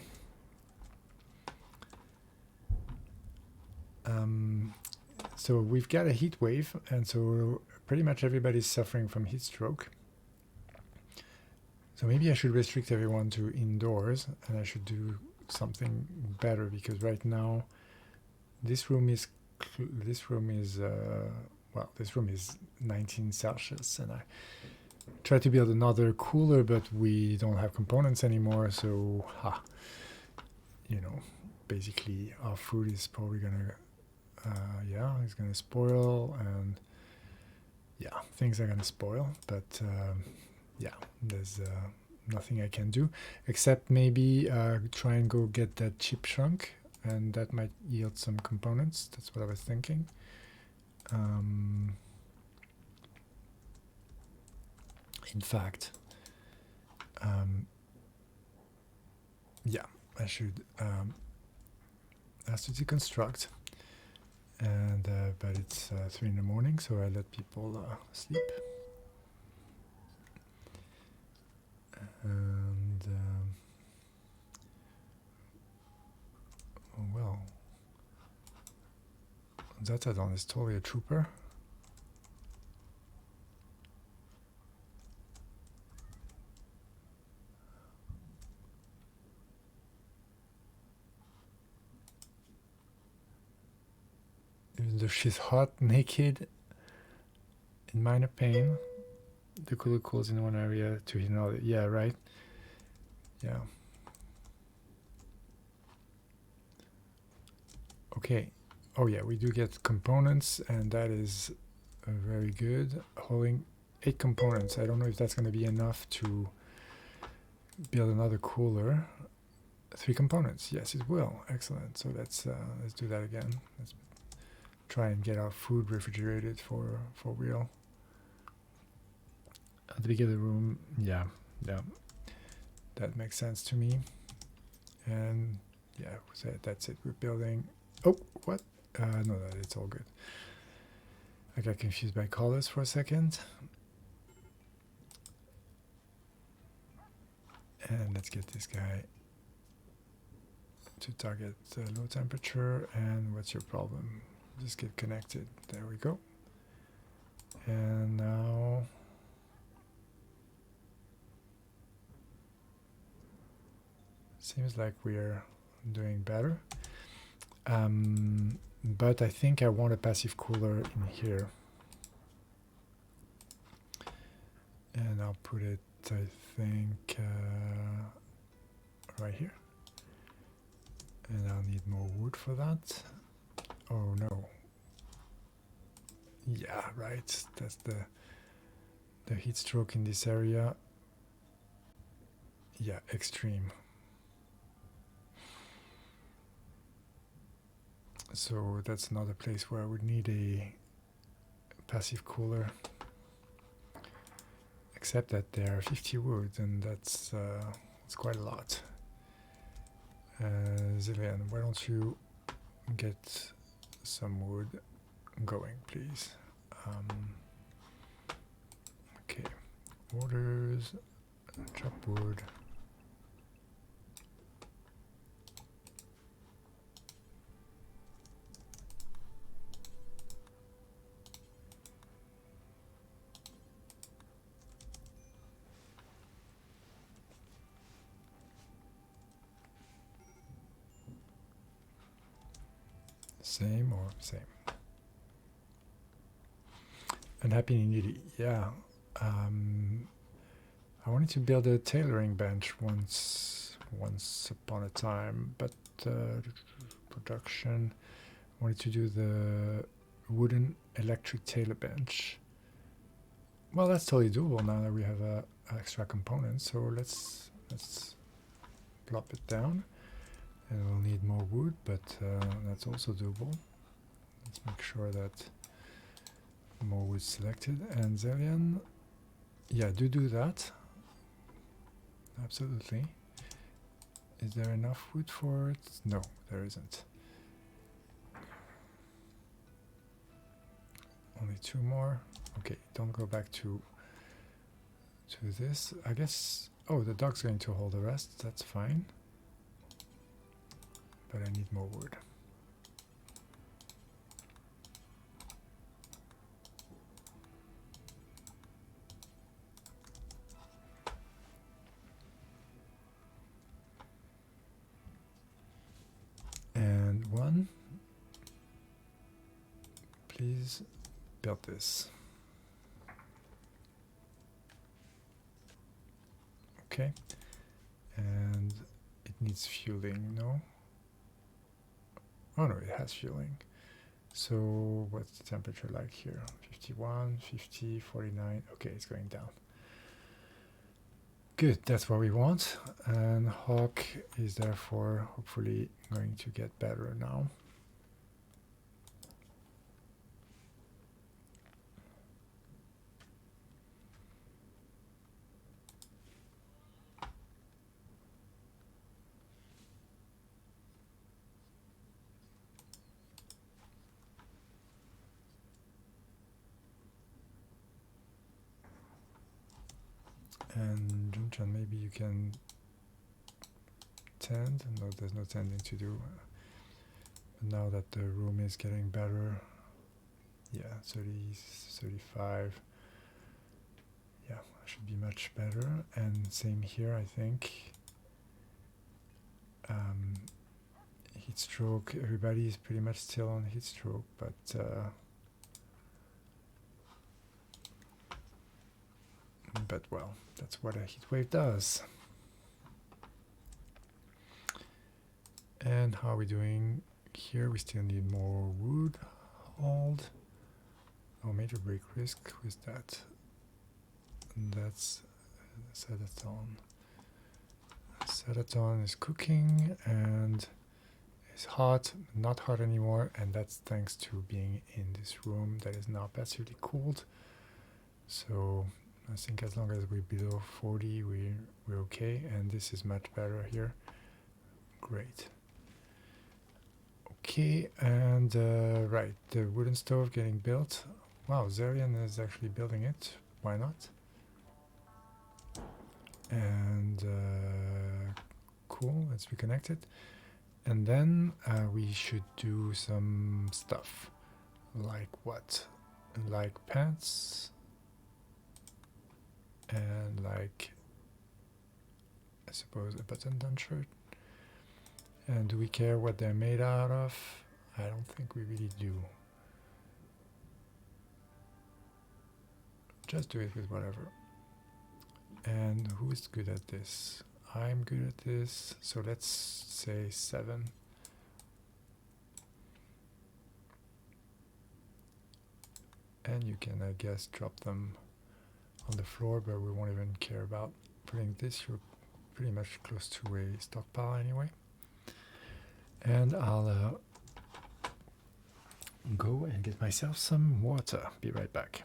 So we've got a heat wave, and so pretty much everybody's suffering from heat stroke. So maybe I should restrict everyone to indoors, and I should do something better, because right now this room is 19 Celsius, and I try to build another cooler, but we don't have components anymore, so basically our food is probably gonna it's gonna spoil, and things are gonna spoil, but there's nothing I can do except maybe try and go get that chip shrunk, and that might yield some components. That's what I was thinking. In fact, I should have to deconstruct, and but it's 3 in the morning, so I let people sleep. And Zatadon is totally a trooper. Even though she's hot, naked, in minor pain, the cooler cools in one area to heat another. Yeah, right? Yeah. Okay. Oh yeah, we do get components, and that is very good. Holding 8 components. I don't know if that's going to be enough to build another cooler. 3 components. Yes, it will. Excellent. So let's do that again. Let's try and get our food refrigerated for real. At the beginning of the room, yeah, that makes sense to me. And yeah, that's it. We're building. Oh, what? No, it's all good. I got confused by colors for a second. And let's get this guy to target low temperature. And what's your problem? Just get connected. There we go. And now seems like we're doing better. But I think I want a passive cooler in here. And I'll put it, I think, right here. And I'll need more wood for that. Oh no. Yeah, right. That's the heat stroke in this area. Yeah, extreme. So that's another place where I would need a passive cooler. Except that there are 50 wood, and that's quite a lot. Zillian, why don't you get some wood going, please? Okay, orders, chop wood. Same or same? Unhappy Nidhi, yeah. I wanted to build a tailoring bench once upon a time, but production, I wanted to do the wooden electric tailor bench. Well, that's totally doable now that we have a extra component. So let's plop it down, and we'll need more wood, but that's also doable. Let's make sure that more wood selected. And Zelian, yeah, do that. Absolutely. Is there enough wood for it? No, there isn't. Only 2 more. Okay, don't go back to this. I guess. Oh, the dog's going to hold the rest. That's fine. But I need more wood. And 1. Please build this. Okay. And it needs fueling, no? Oh no, it has fueling. So what's the temperature like here? 51, 50, 49. Okay, it's going down. Good, that's what we want. And Hawk is therefore hopefully going to get better now. And Junchan, maybe you can tend. No, there's no tending to do. Now that the room is getting better, yeah, 30, 35. Yeah, should be much better. And same here, I think. Heat stroke. Everybody is pretty much still on heat stroke, but. But well, that's what a heat wave does. And how are we doing here? We still need more wood. Hold. Oh, major break risk. Who is that? And that's set it on Sadaton is cooking and is hot, not hot anymore, and that's thanks to being in this room that is now passively cooled. So I think as long as we're below 40, we're okay, and this is much better here. Great. Okay, and right, the wooden stove getting built. Wow, Zarian is actually building it. Why not? And cool, let's reconnect it. And then we should do some stuff. Like what? Like pants. And like, I suppose, a button-down shirt. And do we care what they're made out of? I don't think we really do. Just do it with whatever. And who is good at this? I'm good at this, so let's say 7. And you can, I guess, drop them on the floor, but we won't even care about putting this. You're pretty much close to a stockpile anyway. And I'll go and get myself some water. Be right back.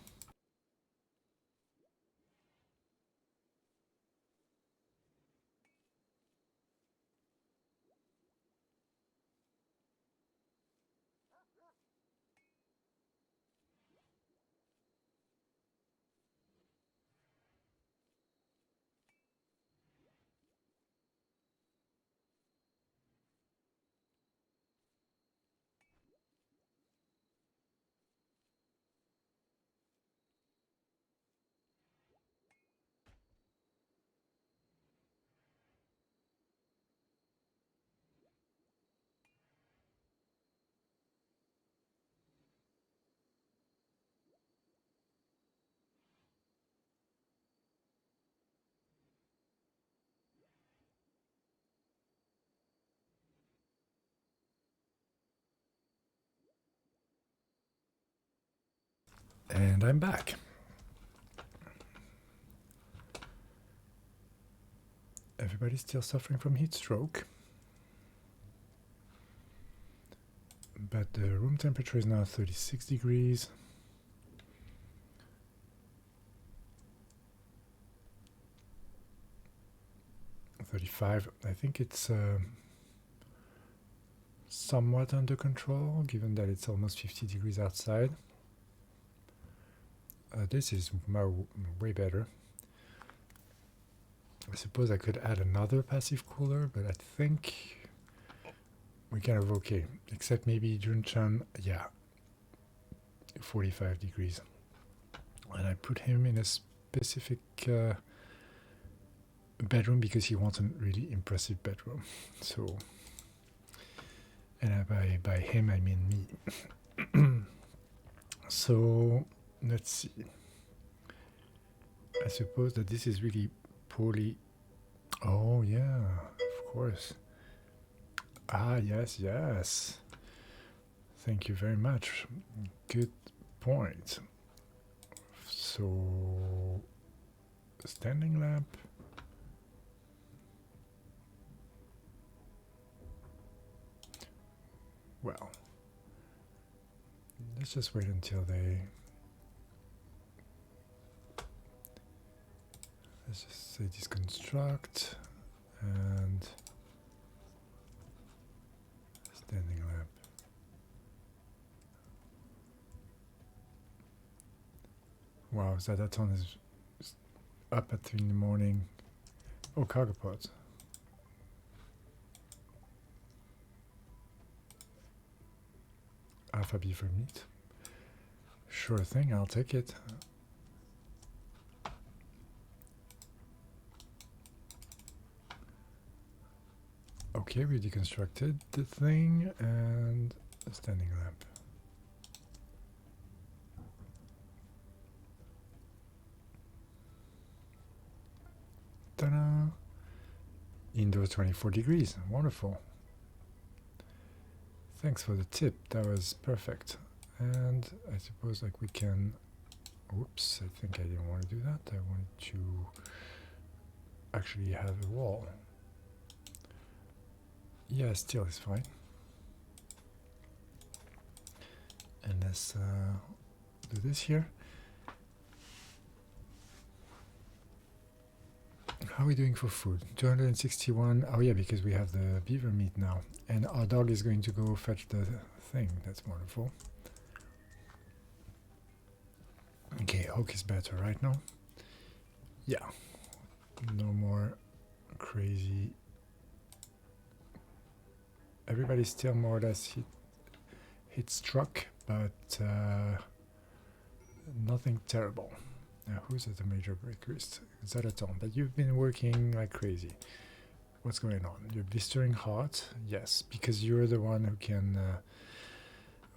And I'm back. Everybody's still suffering from heat stroke. But the room temperature is now 36 degrees. .35. I think it's somewhat under control, given that it's almost 50 degrees outside. This is way better. I suppose I could add another passive cooler, but I think we're kind of okay. Except maybe Junchan, yeah, 45 degrees. And I put him in a specific bedroom because he wants a really impressive bedroom. So, and by him I mean me. So let's see. I suppose that this is really poorly. Oh yeah, of course. Ah yes, yes. Thank you very much. Good point. So standing lamp. Well, let's just wait until they. Let's just say deconstruct and standing lamp. Wow, Zadaton is up at 3 in the morning. Oh, cargo pods. Alpha B for meat. Sure thing, I'll take it. Okay, we deconstructed the thing and a standing lamp. Ta-da! Indoors 24 degrees. Wonderful. Thanks for the tip. That was perfect. And I suppose like we can. Whoops! I think I didn't want to do that. I wanted to actually have a wall. Yeah, still is fine. And let's do this here. How are we doing for food? 261. Oh yeah, because we have the beaver meat now. And our dog is going to go fetch the thing. That's wonderful. Okay, Hulk is better right now. Yeah. No more crazy. Everybody's still more or less hit struck, but nothing terrible. Now, who's at the major breakers? Zalaton, but you've been working like crazy. What's going on? You're blistering hot? Yes, because you're the one who can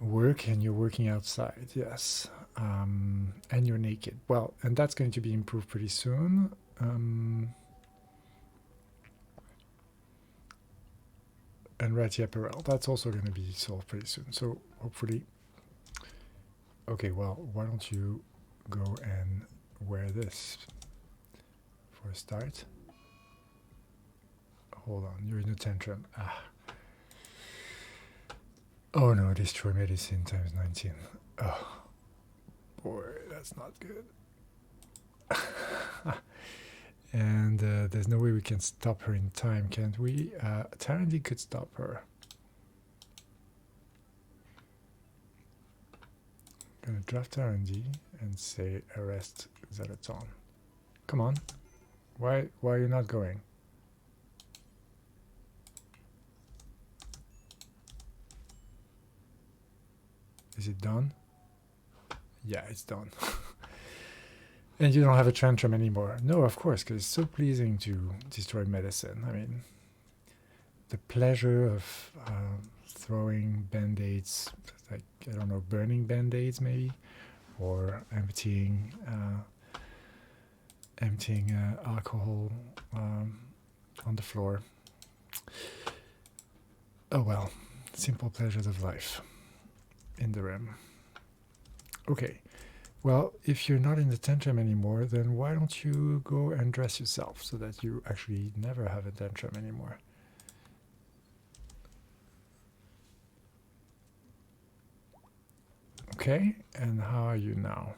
work and you're working outside. Yes. And you're naked. Well, and that's going to be improved pretty soon. And ratty apparel, that's also going to be solved pretty soon. So hopefully. Okay, well, why don't you go and wear this for a start? Hold on, you're in a tantrum. Ah. Oh no, destroy medicine times 19. Oh, boy, that's not good. And there's no way we can stop her in time, can't we? Tarandy could stop her. I'm gonna draft Tarandy and say arrest Zalaton. Come on. Why are you not going? Is it done? Yeah, it's done. And you don't have a tantrum anymore. No, of course, because it's so pleasing to destroy medicine. I mean, the pleasure of throwing band-aids, like, I don't know, burning band-aids maybe, or emptying alcohol on the floor. Oh well, simple pleasures of life in the Rim. Okay. Well, if you're not in the tantrum anymore, then why don't you go and dress yourself so that you actually never have a tantrum anymore? Okay, and how are you now?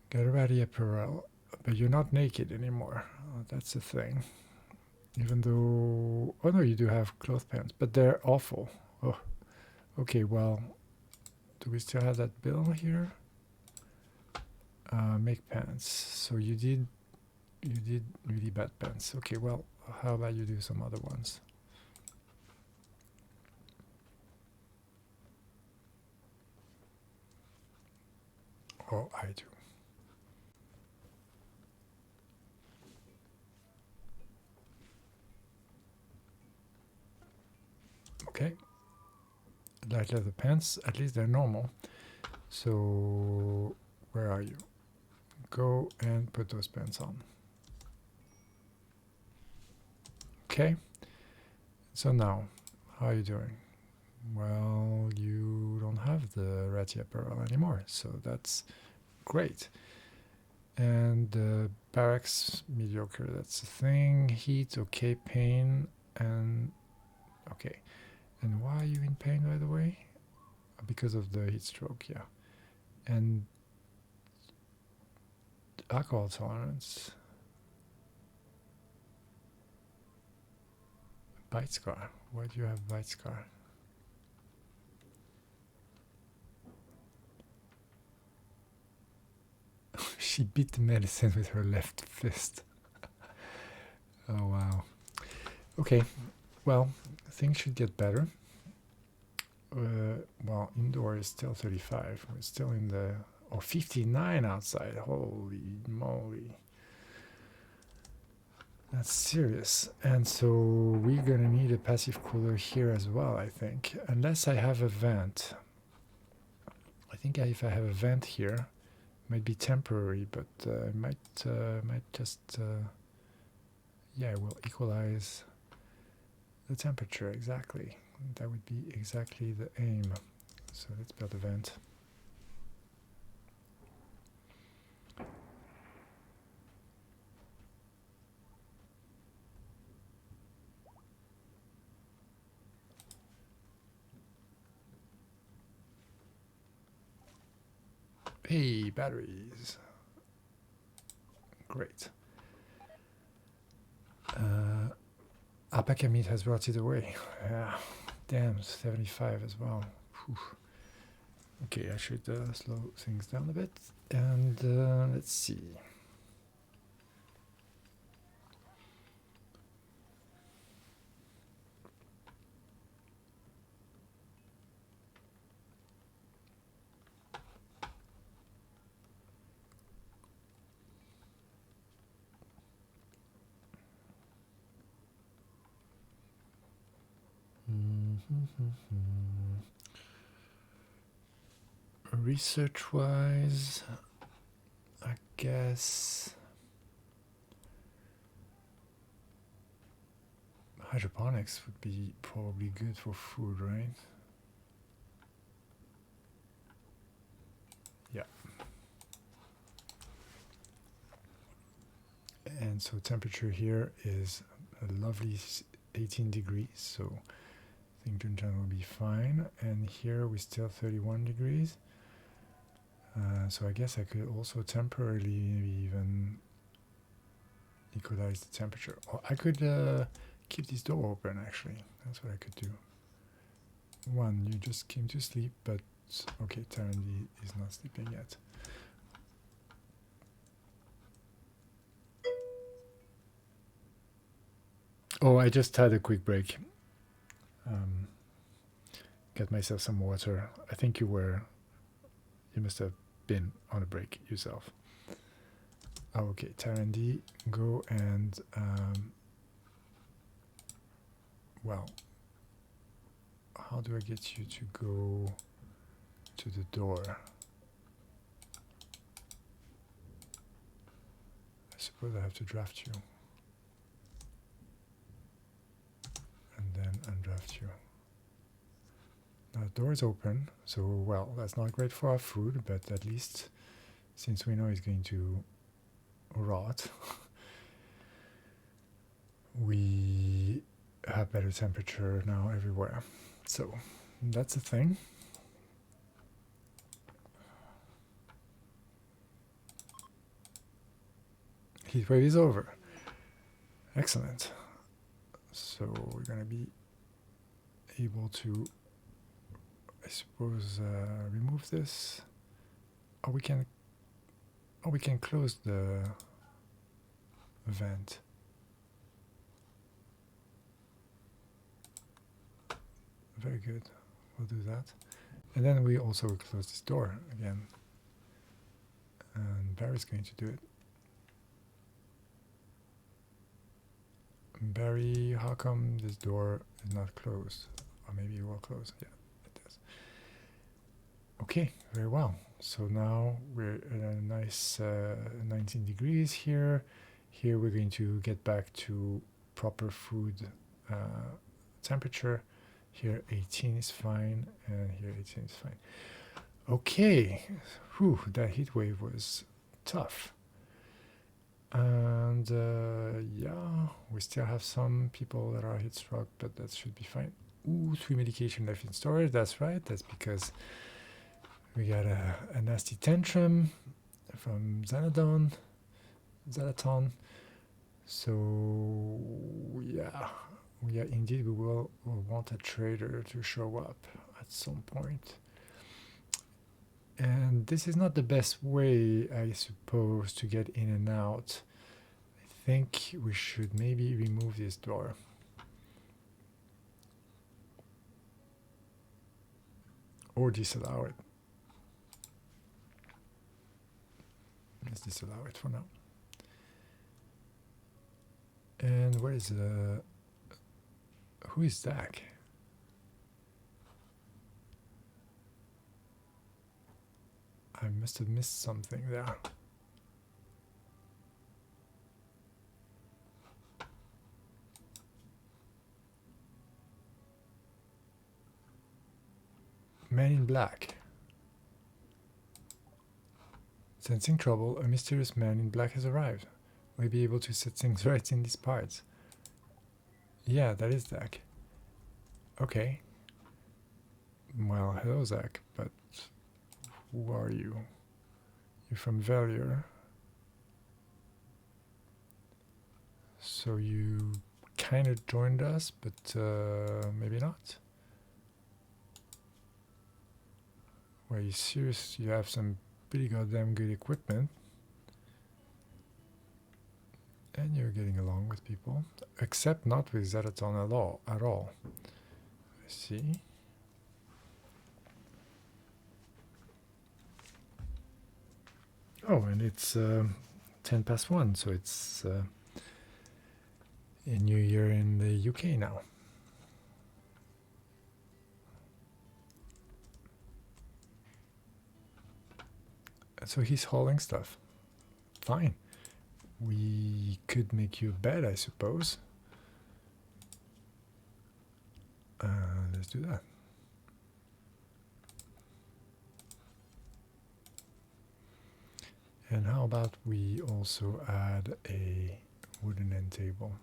Get ready apparel, but you're not naked anymore. Oh, that's the thing. Even though, oh no, you do have cloth pants, but they're awful. Oh, okay, well, do we still have that bill here? Make pants. So you did really bad pants. Okay, well, how about you do some other ones? Oh, I do. Okay. Light leather pants, at least they're normal. So, where are you? Go and put those pants on. Okay. So now, how are you doing? Well, you don't have the ratty apparel anymore, so that's great. And barracks, mediocre, that's the thing. Heat, okay. Pain, and okay. And why are you in pain, by the way? Because of the heat stroke, yeah. And alcohol tolerance. Bite scar. Why do you have bite scar? She beat the medicine with her left fist. Oh wow. Okay, well, things should get better. Well, indoor is still 35. We're still in the 59 outside. Holy moly. That's serious. And so we're gonna need a passive cooler here as well, I think. Unless I have a vent. I think if I have a vent here, it might be temporary, but it might just yeah, it will equalize the temperature exactly. That would be exactly the aim. So let's build a vent. Hey, batteries. Great. Alpaca meat has rotted away. Yeah, damn, 75 as well. Whew. Okay, I should slow things down a bit. And let's see. Research-wise, I guess hydroponics would be probably good for food, right? Yeah. And so temperature here is a lovely 18 degrees, so I think Junjan will be fine. And here we still 31 degrees. So I guess I could also temporarily maybe even equalize the temperature. Or I could keep this door open, actually. That's what I could do. One, you just came to sleep, but okay, Tarandy is not sleeping yet. Oh, I just had a quick break. Get myself some water. I think you must have been on a break yourself. Oh, okay, Tarandy, go and, well, how do I get you to go to the door? I suppose I have to draft you. And then undraft you. Now the door is open, so well, that's not great for our food, but at least since we know it's going to rot, we have better temperature now everywhere. So that's the thing. Heatwave is over. Excellent. So we're going to be able to, I suppose, remove this. Or we can close the vent. Very good. We'll do that. And then we also close this door again. And Barry's going to do it. Barry, how come this door is not closed? Or maybe it will close. Yeah, it does. Okay, very well. So now we're at a nice 19 degrees here. Here we're going to get back to proper food temperature. Here 18 is fine, and here 18 is fine. Okay, whew, that heat wave was tough. And yeah, we still have some people that are heat struck, but that should be fine. Ooh, 3 medication left in storage. That's right. That's because we got a nasty tantrum from Xanaton. So yeah, indeed we will want a trader to show up at some point. And this is not the best way, I suppose, to get in and out. I think we should maybe remove this door. Or disallow it. Let's disallow it for now. And where is who is Zach? I must have missed something there. Man in black. Sensing trouble, a mysterious man in black has arrived. May be able to set things right in these parts. Yeah, that is Zach. Okay. Well, hello Zach, but who are you? You're from Valier. So you kind of joined us, but maybe not. Well, you serious? You have some pretty goddamn good equipment. And you're getting along with people. Except not with Zeraton at all. I see. Oh, and it's 10 past 1, so it's a new year in the UK now. So he's hauling stuff. Fine. We could make you a bed, I suppose. Let's do that. And how about we also add a wooden end table?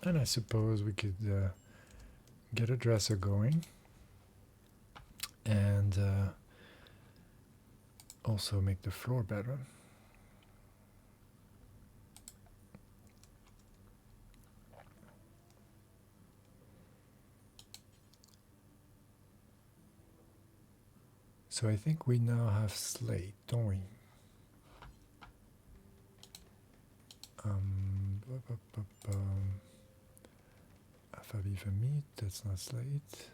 And I suppose we could get a dresser going and also make the floor better. So I think we now have slate, don't we? Alpha meat, that's not slate.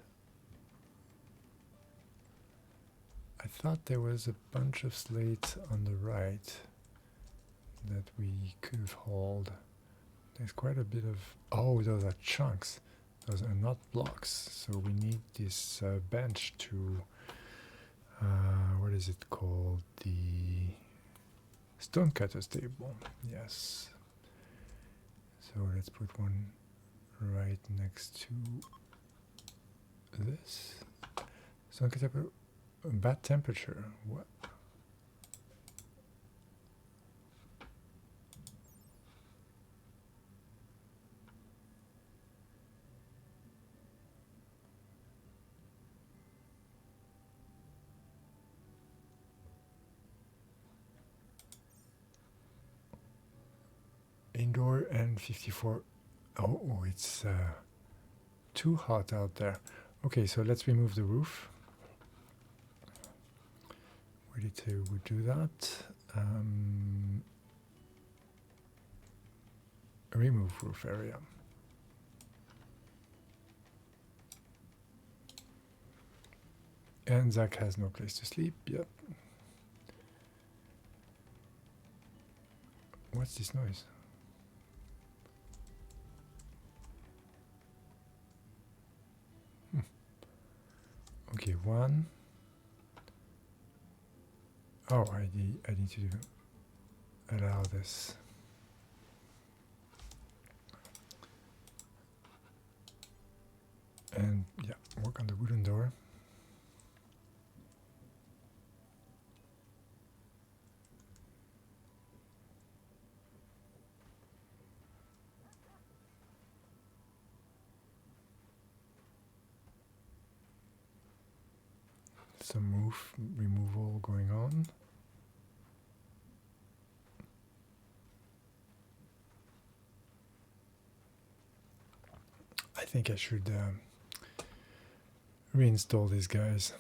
I thought there was a bunch of slate on the right that we could have hauled. There's quite a bit of... Oh, those are chunks. Those are not blocks. So we need this bench to... what is it called? The stonecutter's table. Yes. So let's put one right next to this. Stonecutter, bad temperature. What? Indoor and 54. Oh, it's too hot out there. Okay, so let's remove the roof. Ready to do that. Remove roof area. And Zach has no place to sleep. Yep. What's this noise? Okay, one. Oh, I need to allow this. And yeah, work on the wooden door. Some roof removal going on. I think I should reinstall these guys.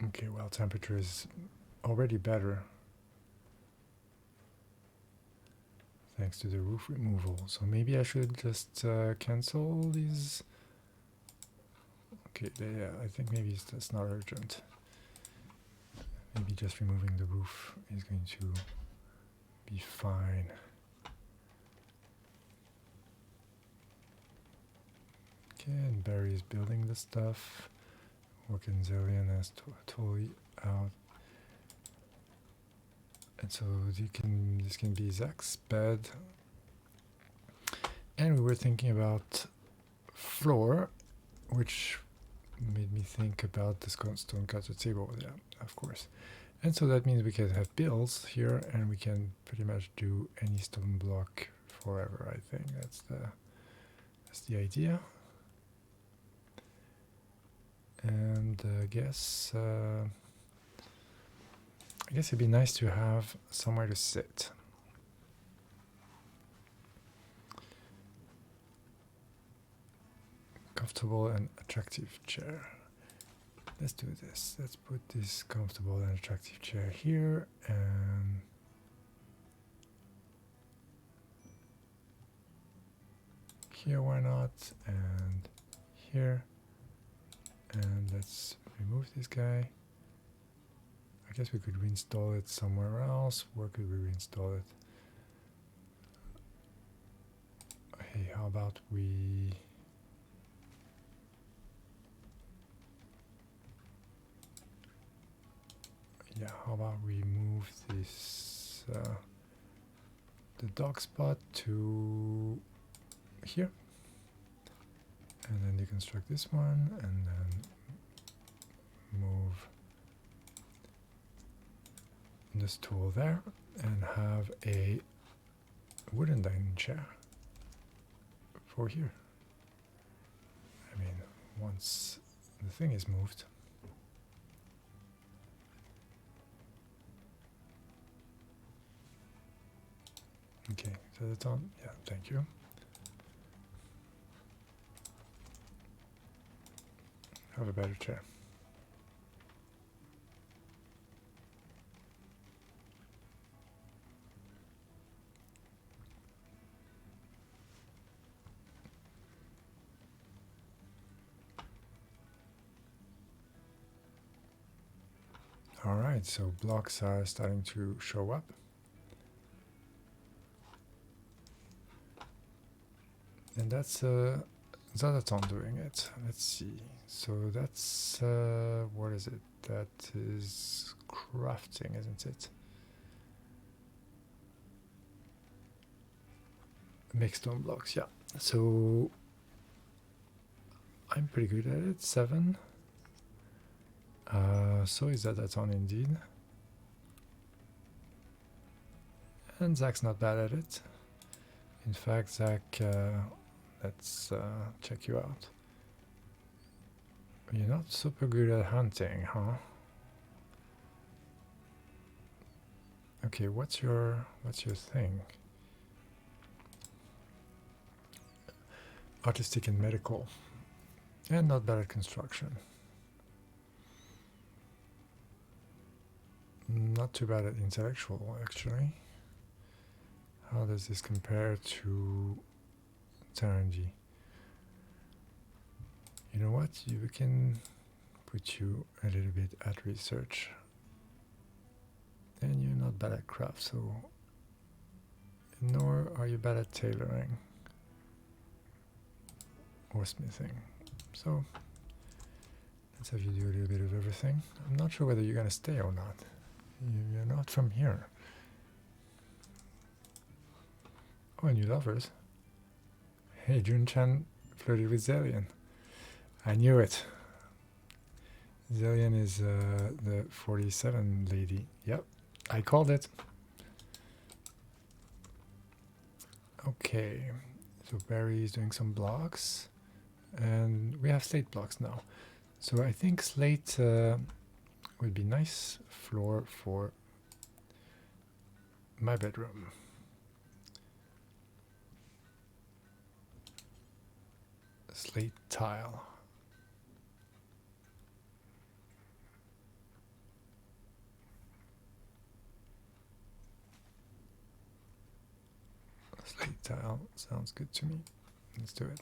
Okay, well, temperature is already better thanks to the roof removal. So maybe I should just cancel these. Okay, yeah, I think maybe that's not urgent. Maybe just removing the roof is going to be fine. Okay, and Barry is building the stuff. Working Zillion has totally out. And so this can be Zach's bed. And we were thinking about floor, which made me think about the stone cutter table. Yeah, of course. And so that means we can have builds here, and we can pretty much do any stone block forever. I think that's the idea. And I guess it'd be nice to have somewhere to sit. Comfortable and attractive chair. Let's do this. Let's put this comfortable and attractive chair here, and here, why not? And here. And let's remove this guy. I guess we could reinstall it somewhere else. Where could we reinstall it? Hey, how about we... Yeah, how about we move this, the dock spot to here. And then deconstruct this one, and then move this tool there, and have a wooden dining chair for here. I mean, once the thing is moved. Okay, so that's on. Yeah, thank you. Have a better chair. All right, so blocks are starting to show up. And that's Zataton doing it. Let's see. So that's what is it? That is crafting, isn't it? Make stone blocks, yeah. So I'm pretty good at it. 7. So is Zataton indeed. And Zach's not bad at it. In fact, Zach, let's check you out. You're not super good at hunting, huh? Okay, what's your thing? Artistic and medical. And not bad at construction. Not too bad at intellectual, actually. How does this compare to Taranji? You know what? We can put you a little bit at research. And you're not bad at craft, so... Nor are you bad at tailoring. Or smithing. So, let's have you do a little bit of everything. I'm not sure whether you're gonna stay or not. You're not from here. Oh, and you lovers. Hey, Jun-chan flirted with Zillion. I knew it. Zillion is the 47 lady. Yep, I called it. Okay, so Barry is doing some blocks. And we have slate blocks now. So I think slate would be nice floor for my bedroom. Slate tile. Slate tile sounds good to me. Let's do it.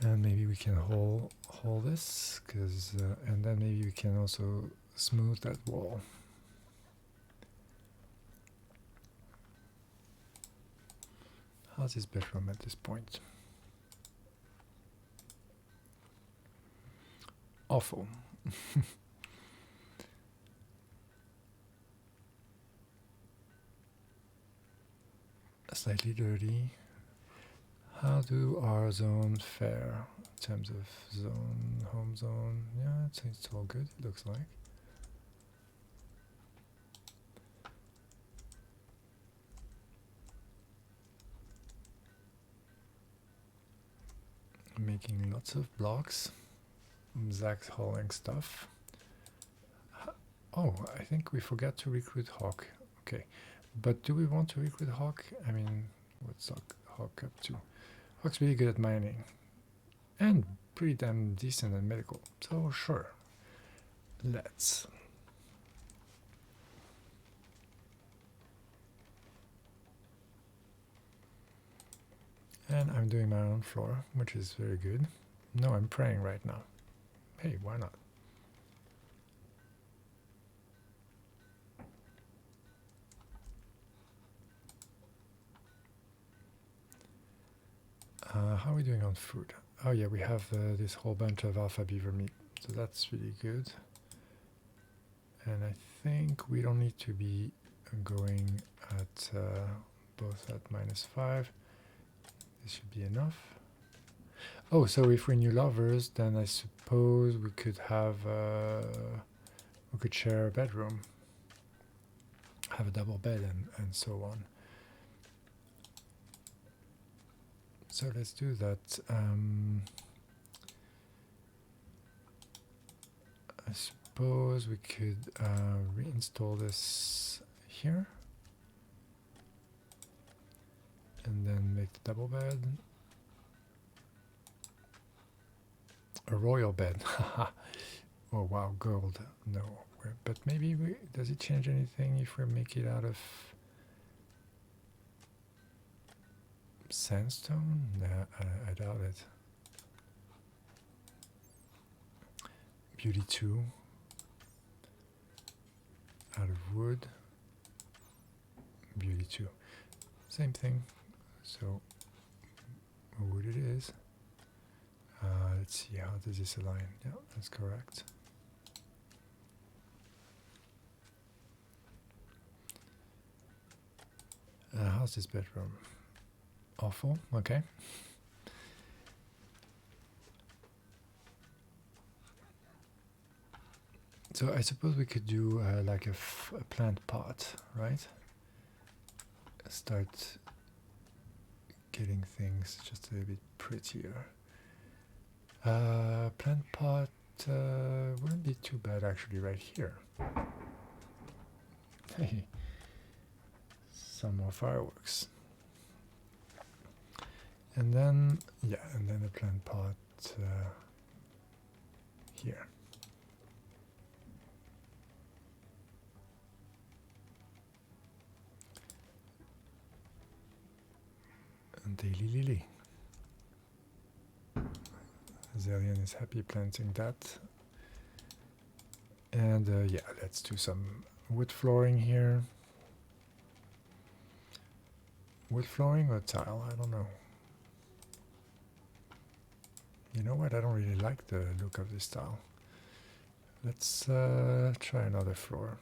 And maybe we can hold this, and then maybe we can also smooth that wall. How's this bedroom at this point? Awful. Slightly dirty. How do our zones fare in terms of zone, home zone? Yeah, it's all good, it looks like. Making lots of blocks. Zach's hauling stuff. Oh, I think we forgot to recruit Hawk. Okay, but do we want to recruit Hawk? I mean, what's Hawk up to? Hawk's really good at mining. And pretty damn decent at medical. So sure. Let's. And I'm doing my own floor, which is very good. No, I'm praying right now. Hey, why not? How are we doing on food? Oh yeah, we have this whole bunch of alpha beaver meat, so that's really good. And I think we don't need to be going at both at -5. This should be enough. Oh, so if we're new lovers, then I suppose we could have we could share a bedroom, have a double bed, and so on. So let's do that. I suppose we could reinstall this here. And then make the double bed. A royal bed. Oh wow, gold. No. But maybe does it change anything if we make it out of sandstone? Nah, I doubt it. Beauty 2. Out of wood. Beauty 2. Same thing. So wood it is. Let's see, how does this align? Yeah, that's correct. How's this bedroom? Awful, okay. So I suppose we could do like a plant pot, right? Start getting things just a little bit prettier. Plant pot wouldn't be too bad actually right here. Hey, some more fireworks. And then, yeah, and then a plant pot here. And daily lily. Zillion is happy planting that. And yeah, let's do some wood flooring here. Wood flooring or tile? I don't know. You know what? I don't really like the look of this tile. Let's try another floor.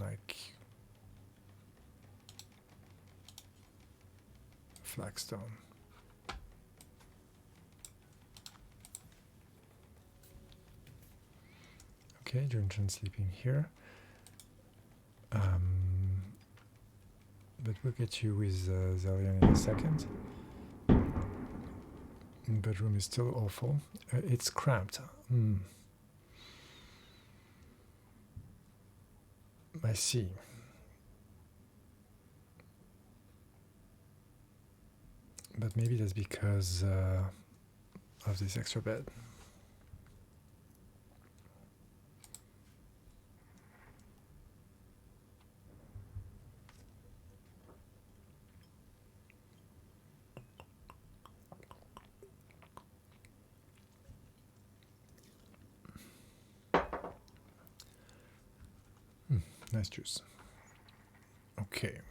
Like flagstone. Okay, Junjun sleeping here. But we'll get you with Zelian in a second. Bedroom is still awful. It's cramped. I see. But maybe that's because of this extra bed. Nice juice. Okay.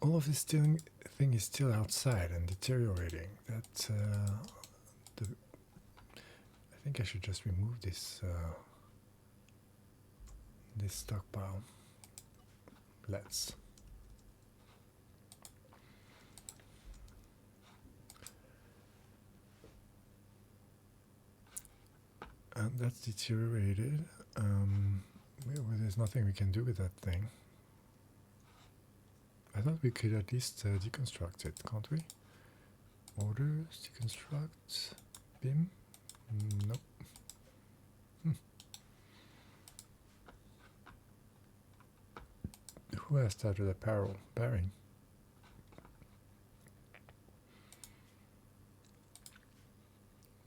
all of this thing is still outside and deteriorating. That I think I should just remove this this stockpile. Let's. And that's deteriorated. Well, there's nothing we can do with that thing. I thought we could at least deconstruct it, can't we? Orders, deconstruct, BIM? Nope. Who has started apparel? Bearing.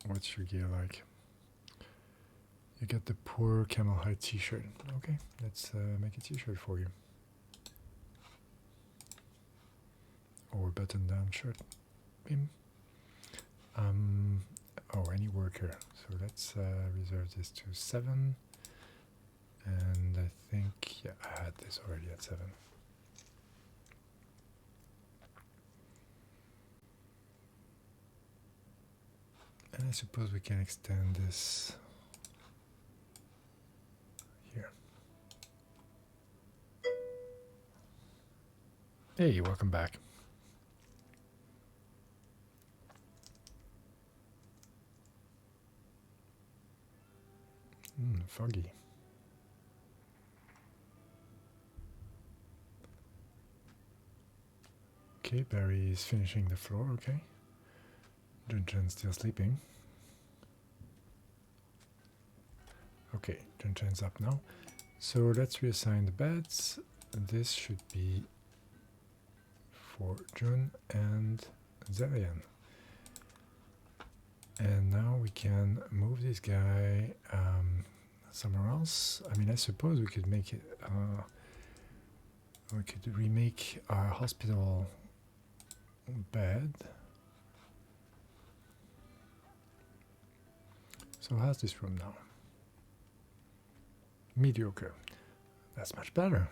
What's your gear like? You get the poor camel hide t-shirt. Okay, let's make a t-shirt for you. Or button-down shirt. Bim. Oh, any worker. So let's reserve this to 7. And I think, yeah, I had this already at 7. And I suppose we can extend this here. Hey, welcome back. Foggy. Okay, Barry is finishing the floor, okay. Junchen's still sleeping. Okay, Junchen's up now. So let's reassign the beds. This should be for Jun and Zelian. And now we can move this guy somewhere else. I mean, I suppose we could make it, we could remake our hospital bed. So how's this room now? Mediocre. That's much better.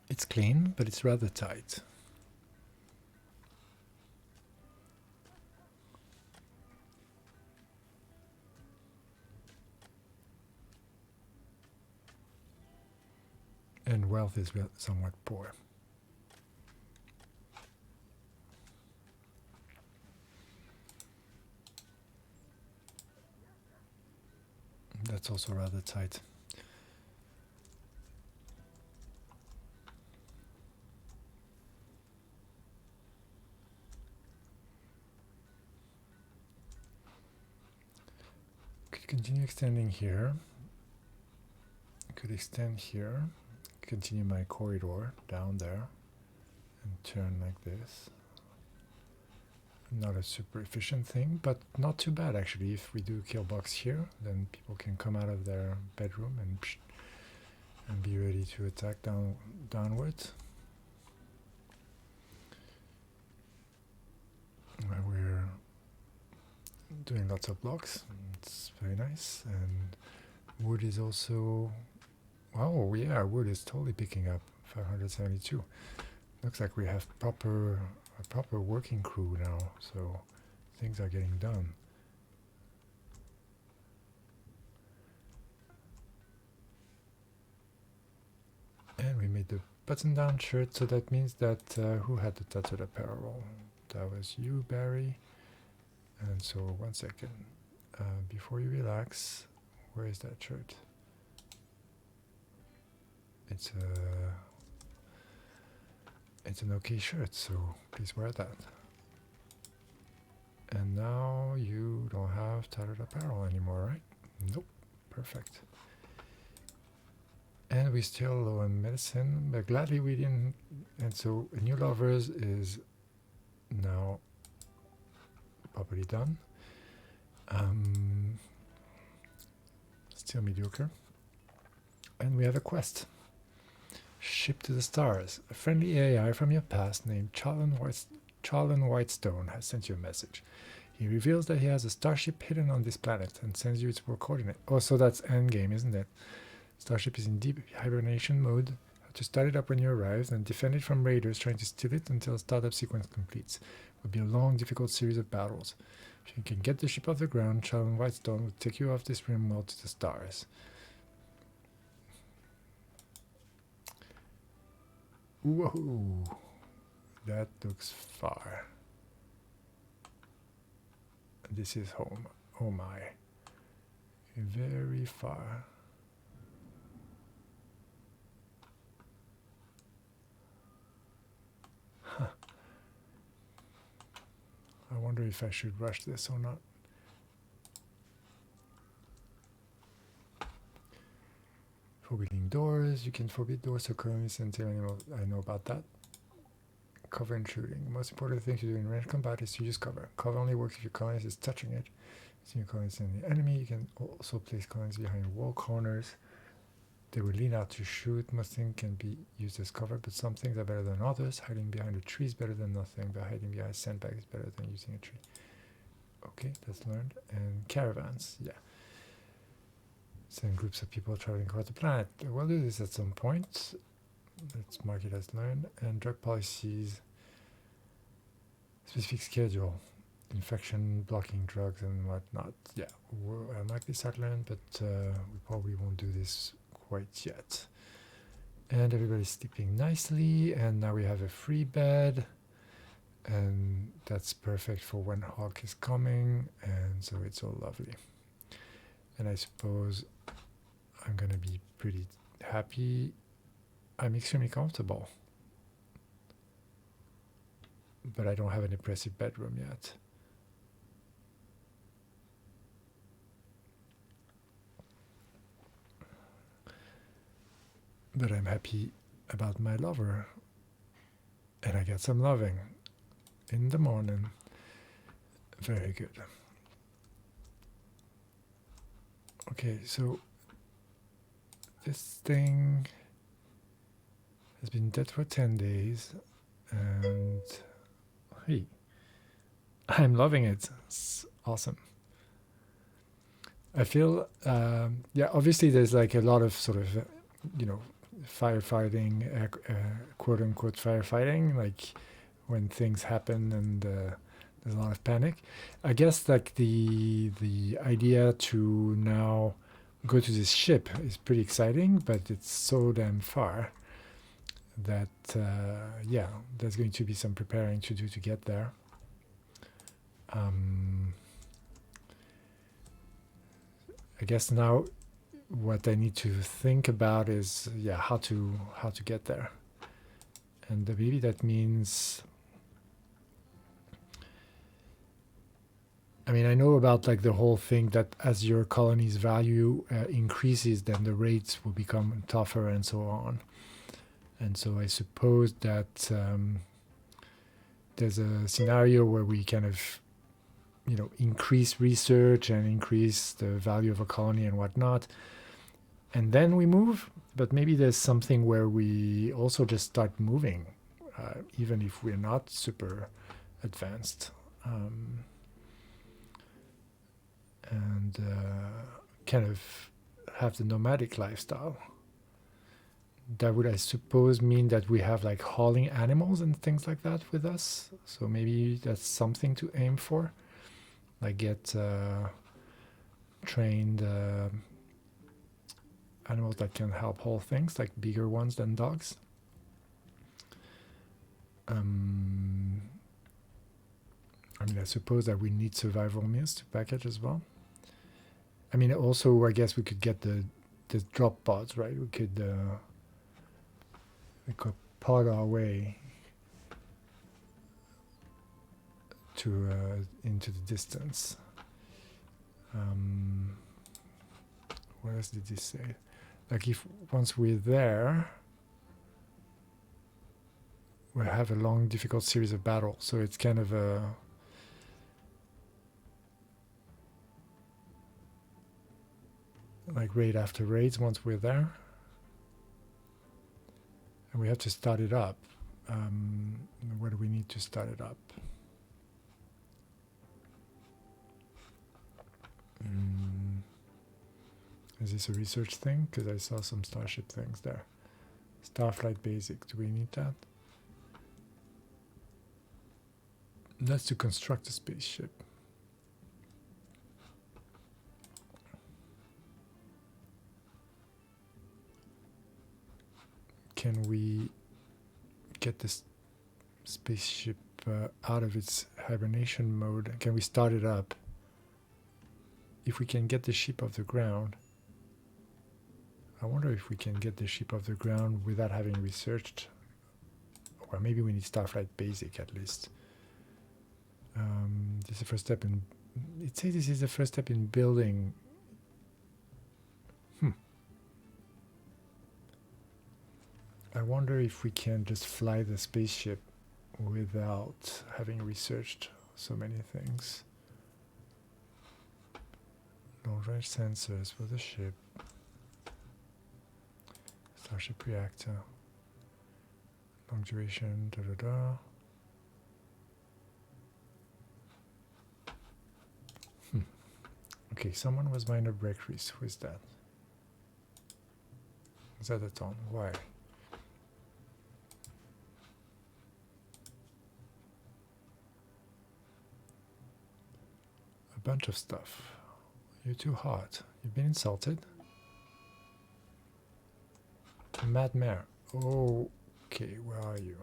It's clean, but it's rather tight. And wealth is somewhat poor. That's also rather tight. Could continue extending here. Could extend here. Continue my corridor down there and turn like this. Not a super efficient thing, but not too bad actually. If we do kill box here, then people can come out of their bedroom and be ready to attack downwards. We're doing lots of blocks. It's very nice, and wood is also. Oh yeah, wood is totally picking up. 572. Looks like we have a proper working crew now, so things are getting done. And we made the button-down shirt, so that means that who had the tattooed apparel? That was you, Barry. And so 1 second, before you relax, where is that shirt? It's an okay shirt, so please wear that. And now you don't have tattered apparel anymore, right? Nope. Perfect. And we still low on medicine, but gladly we didn't. And so New Lovers is now properly done. Still mediocre. And we have a quest. Ship to the stars. A friendly AI from your past named Charlon Whitestone has sent you a message. He reveals that he has a starship hidden on this planet and sends you its coordinate. Oh, so that's endgame, isn't it? Starship is in deep hibernation mode. To start it up when you arrive, and defend it from raiders trying to steal it until startup sequence completes. It will be a long, difficult series of battles. If you can get the ship off the ground, Charlon Whitestone will take you off this Rimworld to the stars. Whoa, that looks far. This is home. Oh my. Very far. Huh. I wonder if I should rush this or not. Forbidding doors. You can forbid doors to colonies until I know about that. Cover and shooting. The most important thing to do in range combat is to use cover. Cover only works if your colonist is touching it. Seeing your colonist in the enemy, you can also place colonists behind wall corners. They will lean out to shoot. Most things can be used as cover, but some things are better than others. Hiding behind a tree is better than nothing, but hiding behind a sandbag is better than using a tree. Okay, that's learned. And caravans, yeah. Send groups of people traveling across the planet. We'll do this at some point. Let's mark it as learned. And drug policies. Specific schedule. Infection, blocking drugs and whatnot. Yeah, I'll mark this at learned, but we probably won't do this quite yet. And everybody's sleeping nicely, and now we have a free bed, and that's perfect for when Hawk is coming, and so it's all lovely. And I suppose I'm gonna be pretty happy. I'm extremely comfortable, but I don't have an impressive bedroom yet. But I'm happy about my lover, and I get some loving in the morning. Very good. Okay, so this thing has been dead for 10 days, and hey, I'm loving it. It's awesome. I feel, yeah, obviously there's like a lot of sort of, firefighting, quote unquote firefighting, like when things happen and there's a lot of panic. I guess like the idea to now go to this ship is pretty exciting, but it's so damn far that yeah, there's going to be some preparing to do to get there. I guess now what I need to think about is how to get there, and maybe that means, I mean, I know about like the whole thing that as your colony's value increases, then the rates will become tougher and so on. And so I suppose that there's a scenario where we kind of, increase research and increase the value of a colony and whatnot, and then we move. But maybe there's something where we also just start moving, even if we're not super advanced. And kind of have the nomadic lifestyle. That would, I suppose, mean that we have like hauling animals and things like that with us. So maybe that's something to aim for. Like get trained animals that can help haul things, like bigger ones than dogs. I mean, I suppose that we need survival meals to package as well. I mean, also, I guess we could get the drop pods, right? We could pod our way to into the distance. What else did he say? Like if once we're there, we'll have a long, difficult series of battles. So it's kind of a like raid after raids once we're there. And we have to start it up. Where do we need to start it up? Is this a research thing? Because I saw some Starship things there. Starflight Basic, do we need that? That's to construct a spaceship. Can we get this spaceship out of its hibernation mode? Can we start it up? If we can get the ship off the ground, I wonder if we can get the ship off the ground without having researched. Well, maybe we need Starflight Basic at least. This is the first step in. It says this is the first step in building. I wonder if we can just fly the spaceship without having researched so many things. Long range sensors for the ship. Starship reactor. Long duration, da da da. Okay, someone was minor breakthroughs. Who is that? Is that a ton? Why? A bunch of stuff. You're too hot. You've been insulted. Mad Mare. Oh, okay, where are you?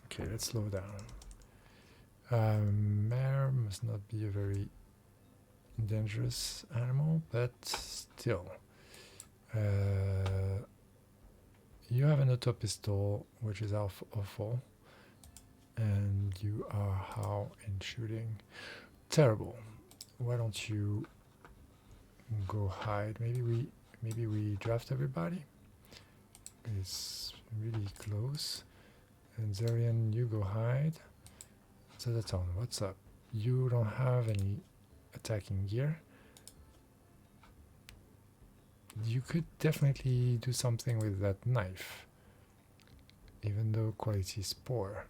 Okay, let's slow down. Mare must not be a very dangerous animal, but still. You have an auto pistol, which is awful, and you are how in shooting? Terrible. Why don't you go hide? Maybe we draft everybody. It's really close. And Zerian, you go hide. Zetaton, what's up? You don't have any attacking gear. You could definitely do something with that knife, even though quality is poor.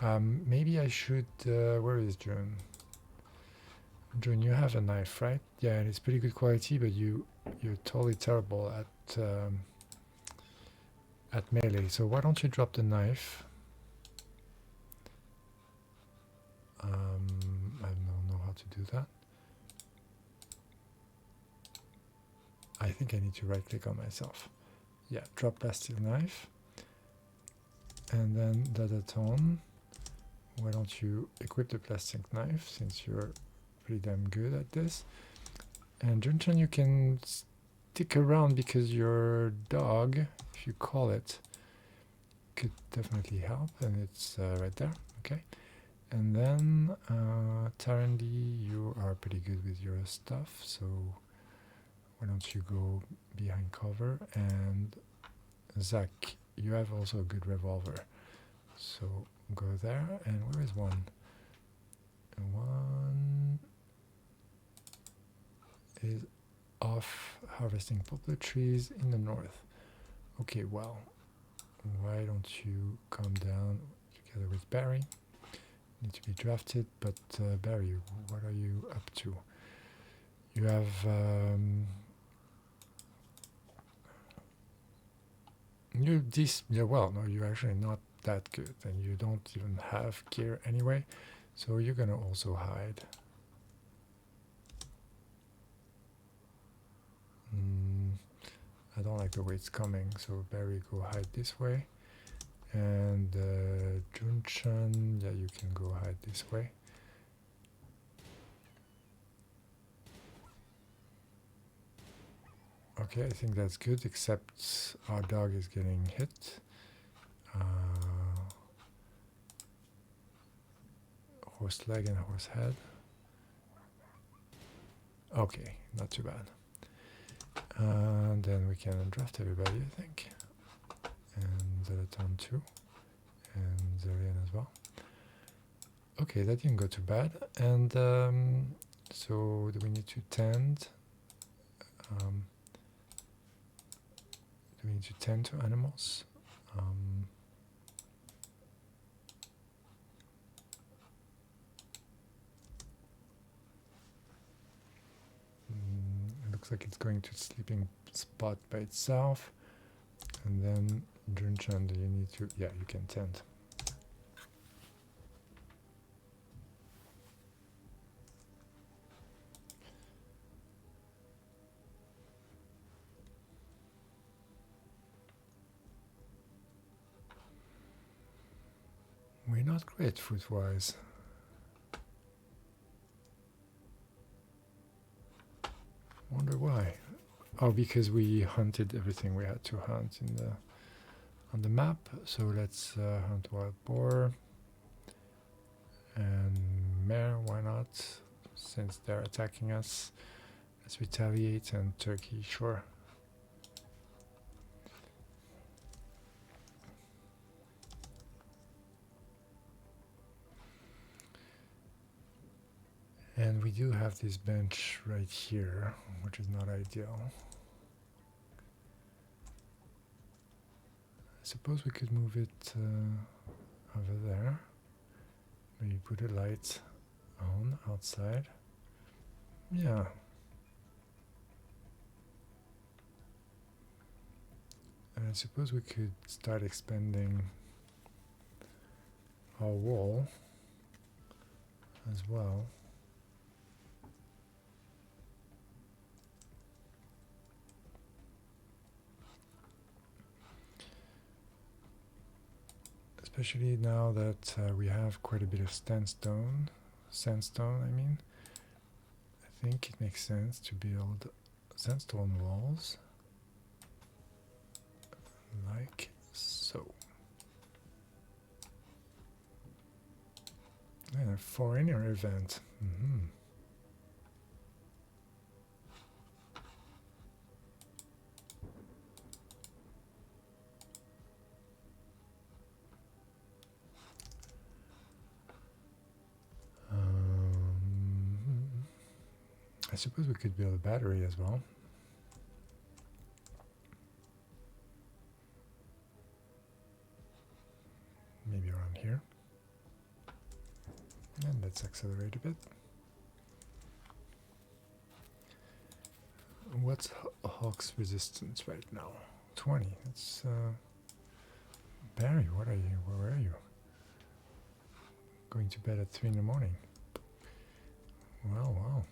Maybe I should. Where is June? June, you have a knife, right? Yeah, and it's pretty good quality, but you're totally terrible at melee. So why don't you drop the knife? I don't know how to do that. I think I need to right click on myself. Yeah, drop plastic knife. And then Dadaton, why don't you equip the plastic knife since you're pretty damn good at this. And Junchan, you can stick around because your dog, if you call it, could definitely help, and it's right there. Okay. And then Tarandy, you are pretty good with your stuff, so why don't you go behind cover? And Zach, you have also a good revolver, so go there. And where is one? And one is off harvesting poplar trees in the north. Okay, well, why don't you come down together with Barry? Need to be drafted, but Barry, what are you up to? You have well, no, you're actually not that good, and you don't even have gear anyway, so you're gonna also hide. I don't like the way it's coming, so Barry, go hide this way. And Junchan, yeah, you can go hide this way. Okay, I think that's good, except our dog is getting hit. Horse leg and horse head. Okay, not too bad. And then we can draft everybody, I think. And Zeraton too. And Zerian as well. Okay, that didn't go too bad. And so do we need to tend? Do we need to tend to animals? It looks like it's going to a sleeping spot by itself. And then Junchan, do you need to... Yeah, you can tend. We're not great food-wise. Wonder why. Oh, because we hunted everything we had to hunt in the on the map. So let's hunt wild boar and mare. Why not? Since they're attacking us, let's retaliate. And turkey, sure. And we do have this bench right here, which is not ideal. I suppose we could move it over there. Maybe put a light on outside. Yeah. And I suppose we could start expanding our wall as well. Especially now that we have quite a bit of sandstone, I mean. I think it makes sense to build sandstone walls, like so. And a foreigner event. I suppose we could build a battery as well. Maybe around here. And let's accelerate a bit. What's Hawk's resistance right now? 20. It's Barry, what are you? Where are you? Going to bed at 3 in the morning. Wow.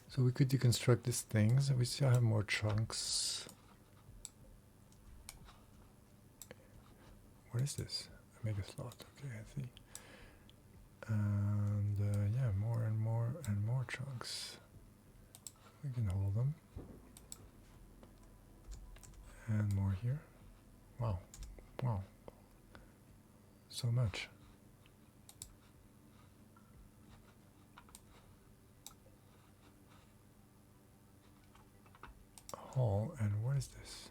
So we could deconstruct these things. We still have more chunks. What is this? A mega slot. Okay, I see. And yeah, more and more chunks. We can hold them. And more here. Wow. So much. Hall, and what is this?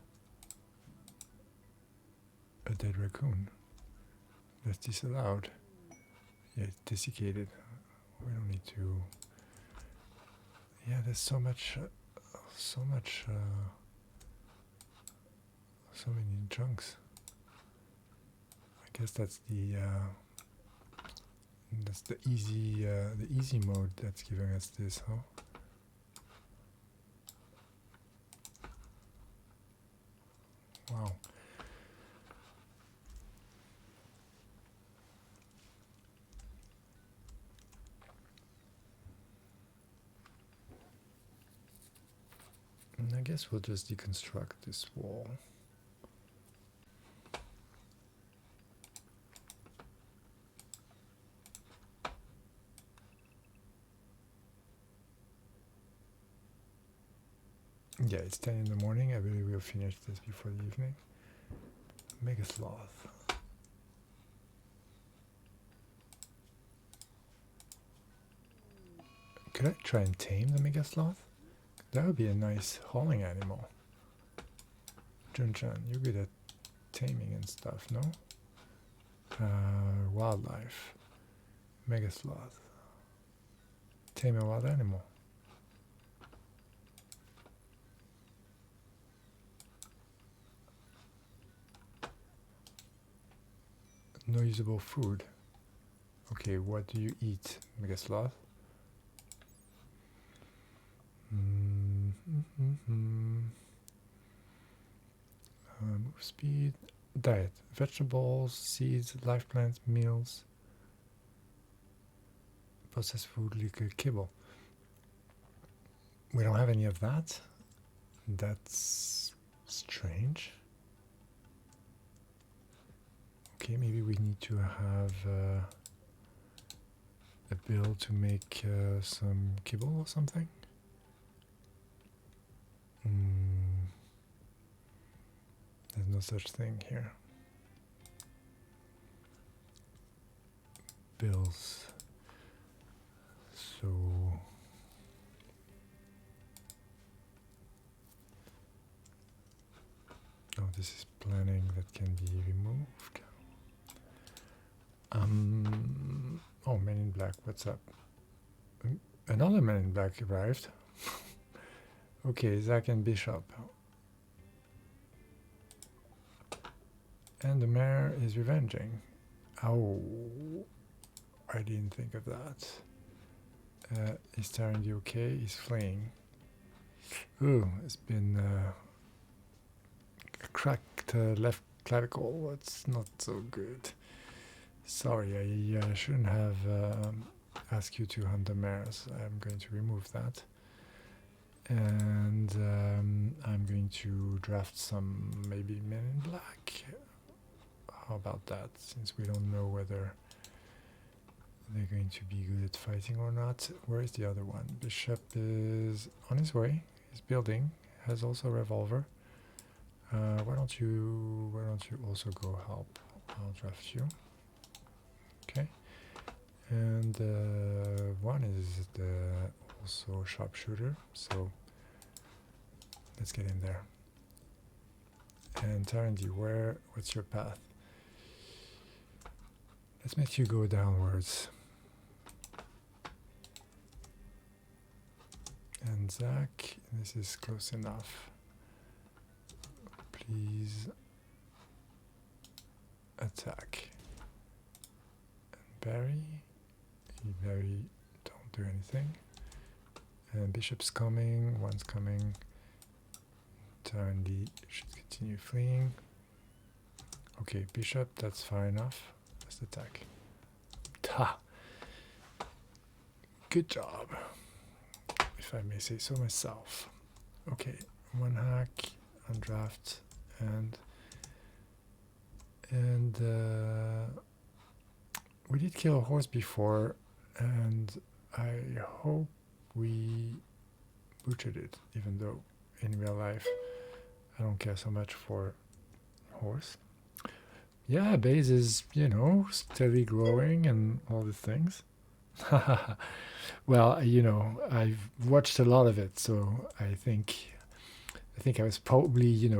A dead raccoon. That's disallowed. Yeah, it's desiccated. We don't need to... Yeah, there's so many chunks. I guess that's the easy mode that's giving us this, huh? Wow. And I guess we'll just deconstruct this wall. Yeah, it's 10 in the morning. I believe we'll finish this before the evening. Mega sloth. Could I try and tame the mega sloth? That would be a nice hauling animal. Junchan, you're good at taming and stuff, no? Wildlife. Mega sloth. Tame a wild animal. No usable food. Okay, what do you eat, Mega sloth? Move speed. Diet. Vegetables, seeds, live plants, meals. Processed food, liquid, kibble. We don't have any of that. That's strange. Okay, maybe we need to have a bill to make some kibble or something. There's no such thing here. Bills. So oh, this is planning that can be removed. Oh, Men in Black, what's up? Another Man in Black arrived. Okay, Zack and Bishop. And the mayor is revenging. Oh, I didn't think of that. Is Tarandy okay? He's fleeing. Ooh, it's been a cracked left clavicle. That's not so good. Sorry, I shouldn't have asked you to hunt the mares. I'm going to remove that. And I'm going to draft some maybe Men in Black. How about that? Since we don't know whether they're going to be good at fighting or not. Where is the other one? Bishop is on his way. He's building. Has also a revolver. Why don't you also go help? I'll draft you. Okay. And one is also sharpshooter. So let's get in there. And Tarandy, what's your path? Let's make you go downwards. And Zack, this is close enough. Please attack. And Barry, don't do anything. And Bishop's coming, one's coming. Tarandy should continue fleeing. Okay, Bishop, that's far enough. Let's attack. Ta! Good job, if I may say so myself. Okay, one hack, undraft, and we did kill a horse before, and I hope we butchered it, even though in real life I don't care so much for horse. Yeah, base is, steadily growing and all the things. Well, I've watched a lot of it, so I think I was probably,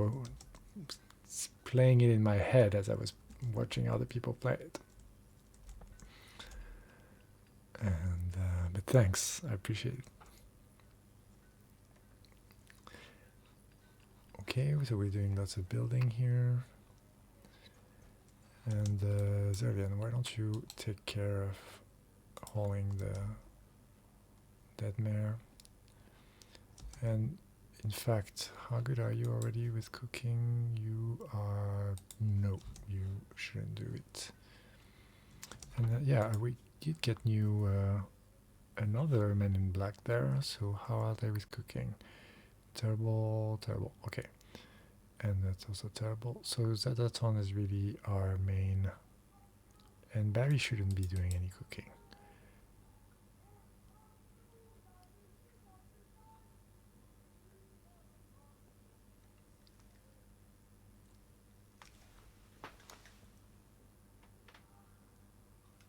playing it in my head as I was watching other people play it. And but thanks, I appreciate it. Okay, so we're doing lots of building here. And Zervian, why don't you take care of hauling the dead mare? And in fact, how good are you already with cooking? You are... no, you shouldn't do it. And yeah, we did get new another Men in Black there, so how are they with cooking? Terrible, terrible, okay. And that's also terrible. So Zadaton is really our main, and Barry shouldn't be doing any cooking.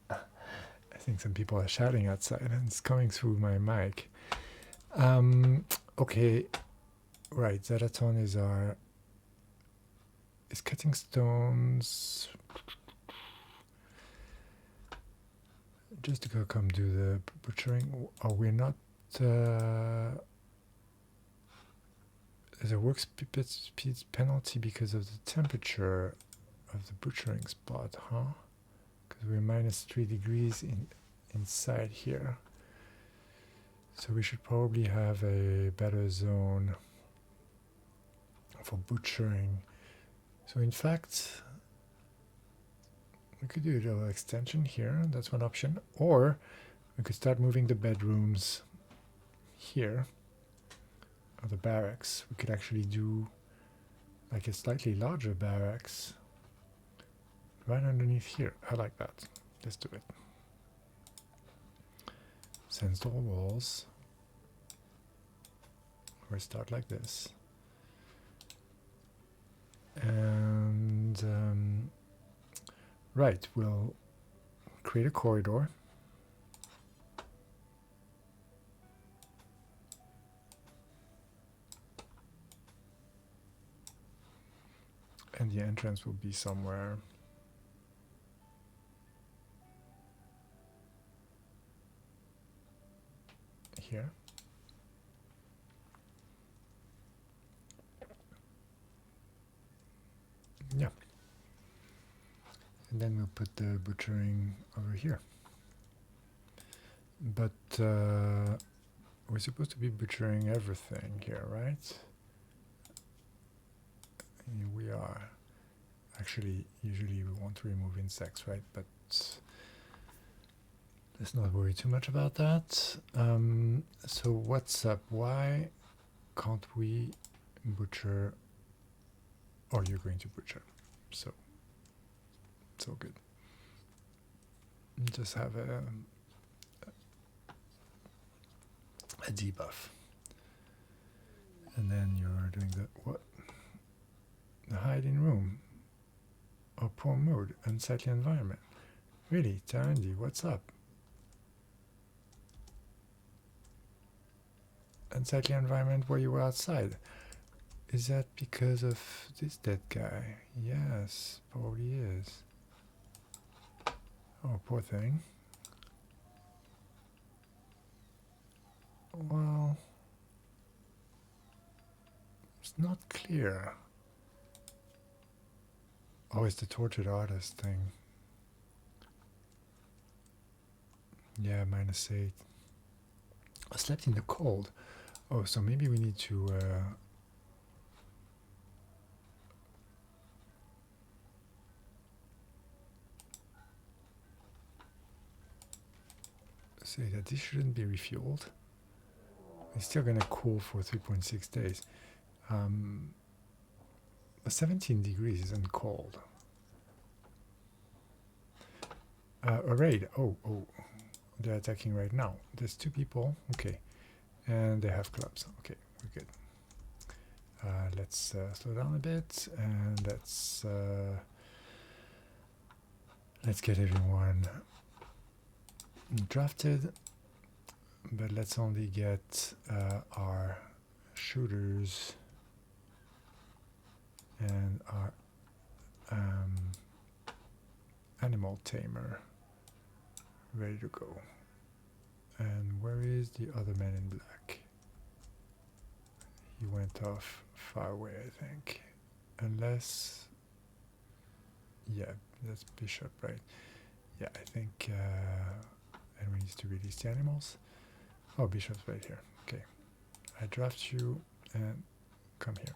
I think some people are shouting outside and it's coming through my mic. Okay, right, Zadaton is cutting stones. just to go come do the butchering. Oh, we're not. There's a work speed penalty because of the temperature of the butchering spot, huh? Because we're -3 degrees inside here. So we should probably have a better zone for butchering. So in fact, we could do a little extension here. That's one option. Or we could start moving the bedrooms here, or the barracks. We could actually do like a slightly larger barracks right underneath here. I like that. Let's do it. Sandstone walls. We start like this. And right, we'll create a corridor. And the entrance will be somewhere here. Yeah. And then we'll put the butchering over here. But we're supposed to be butchering everything here, right? Here we are. Actually, usually we want to remove insects, right? But let's not worry too much about that. So what's up? Why can't we butcher? Or you're going to butcher. So it's all good. Just have a debuff. And then you're doing the what? The hiding room. Or poor mood, unsightly environment. Really, Tarandy, what's up? Unsightly environment where you were outside. Is that because of this dead guy? Yes, probably is. Oh, poor thing. Well, it's not clear. Oh, it's the tortured artist thing. Yeah, -8. I slept in the cold. Oh, so maybe we need to say that this shouldn't be refueled. It's still gonna cool for 3.6 days. 17 degrees isn't cold. A raid. Oh, they're attacking right now. There's 2 people. Okay, and they have clubs. Okay, we're good. Let's slow down a bit, and let's get everyone drafted. But let's only get our shooters and our animal tamer ready to go. And where is the other man in black? He went off far away, I think. Unless... yeah, that's Bishop, right? Yeah, I think... and we need to release the animals. Oh, Bishop's right here. Okay. I draft you and come here.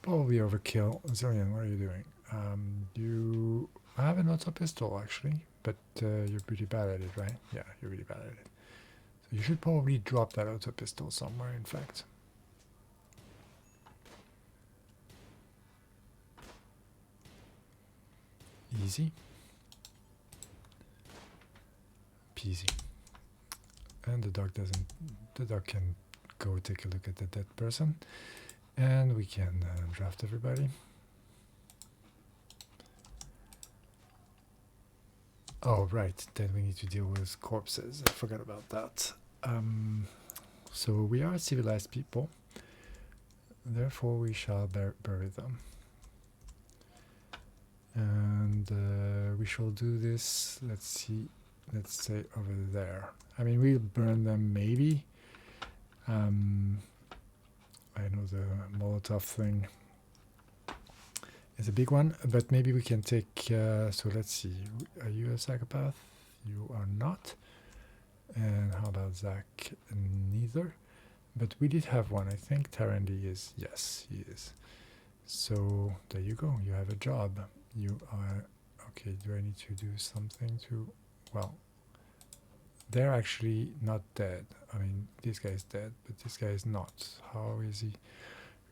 Probably overkill. Zillion, what are you doing? I have an auto pistol actually, but you're pretty bad at it, right? Yeah, you're really bad at it. So you should probably drop that auto pistol somewhere, in fact. Easy. Peasy. And the dog can go take a look at the dead person. And we can draft everybody. Oh, right, then we need to deal with corpses. I forgot about that. So we are civilized people. Therefore, we shall bury them. And we shall do this, let's see, let's say over there. I mean, we'll burn them maybe. I know the Molotov thing is a big one, but maybe we can take, so let's see, are you a psychopath? You are not. And how about Zach? Neither. But we did have one, I think. Tarandy is, yes, he is. So there you go, you have a job. You are, okay, do I need to do something to, well, they're actually not dead. I mean, this guy is dead, but this guy is not. How is he?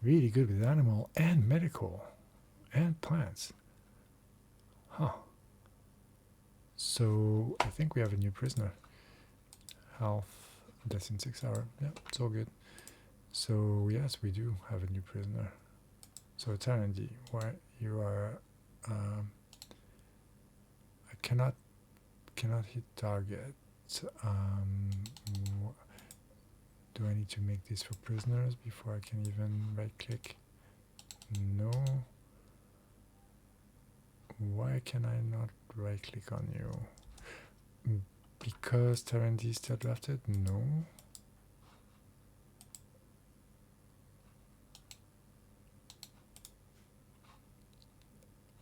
Really good with animal and medical and plants. Huh. So I think we have a new prisoner. Health, death in 6 hours. Yeah, it's all good. So yes, we do have a new prisoner. So Tarandy, where you are, I cannot hit target. Do I need to make this for prisoners before I can even right click? No. Why can I not right click on you? Because Tarandy is still drafted? No.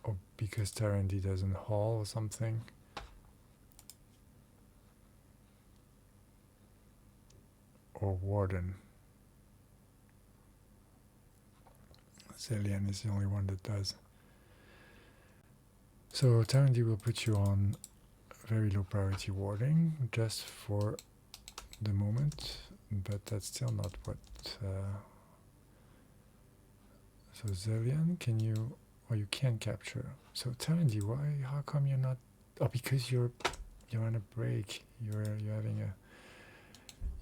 Or because Tarandy doesn't haul or something? Or Warden. Zelian is the only one that does. So Tarandy will put you on very low priority warding just for the moment, but that's still not what. So Zelian, can you? Or you can capture. So Tarandy, why? How come you're not? Oh, because you're on a break. You're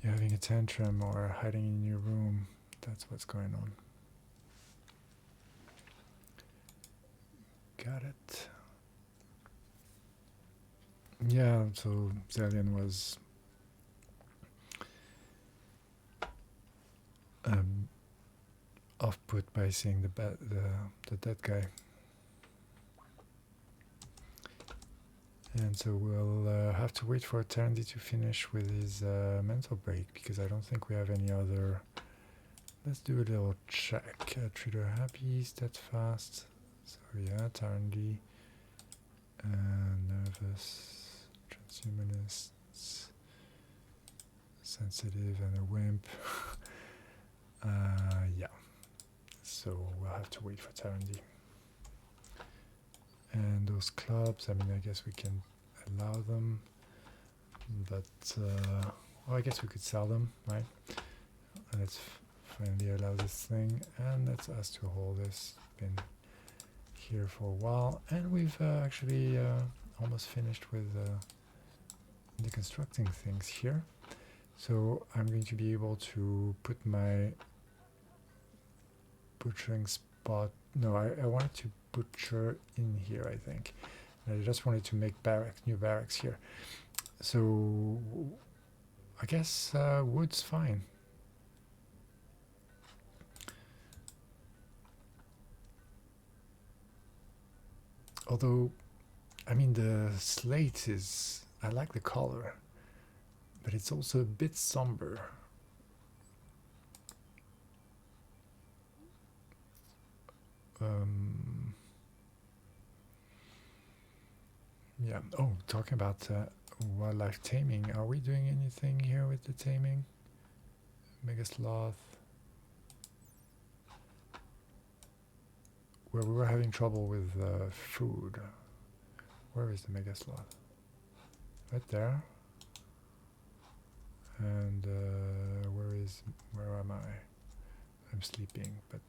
having a tantrum or hiding in your room. That's what's going on. Got it. Yeah, so Zelian was off-put by seeing the dead guy. And so we'll have to wait for Tarandy to finish with his mental break, because I don't think we have any other. Let's do a little check. Treat her happy, steadfast. So yeah, Tarandy. Nervous, transhumanist, sensitive, and a wimp. Yeah. So we'll have to wait for Tarandy. And those clubs, I mean, I guess we can allow them, but well, I guess we could sell them, right? And let's finally allow this thing, and let's ask to hold this. Been here for a while, and we've actually almost finished with deconstructing things here. So I'm going to be able to put my butchering spot. No, I wanted to butcher in here, I think. And I just wanted to make new barracks here. So I guess wood's fine. Although, I mean, the slate is, I like the color, but it's also a bit somber. Yeah. Oh, talking about wildlife taming. Are we doing anything here with the taming? Mega sloth. Where we were having trouble with food. Where is the mega sloth? Right there. And where am I? I'm sleeping, but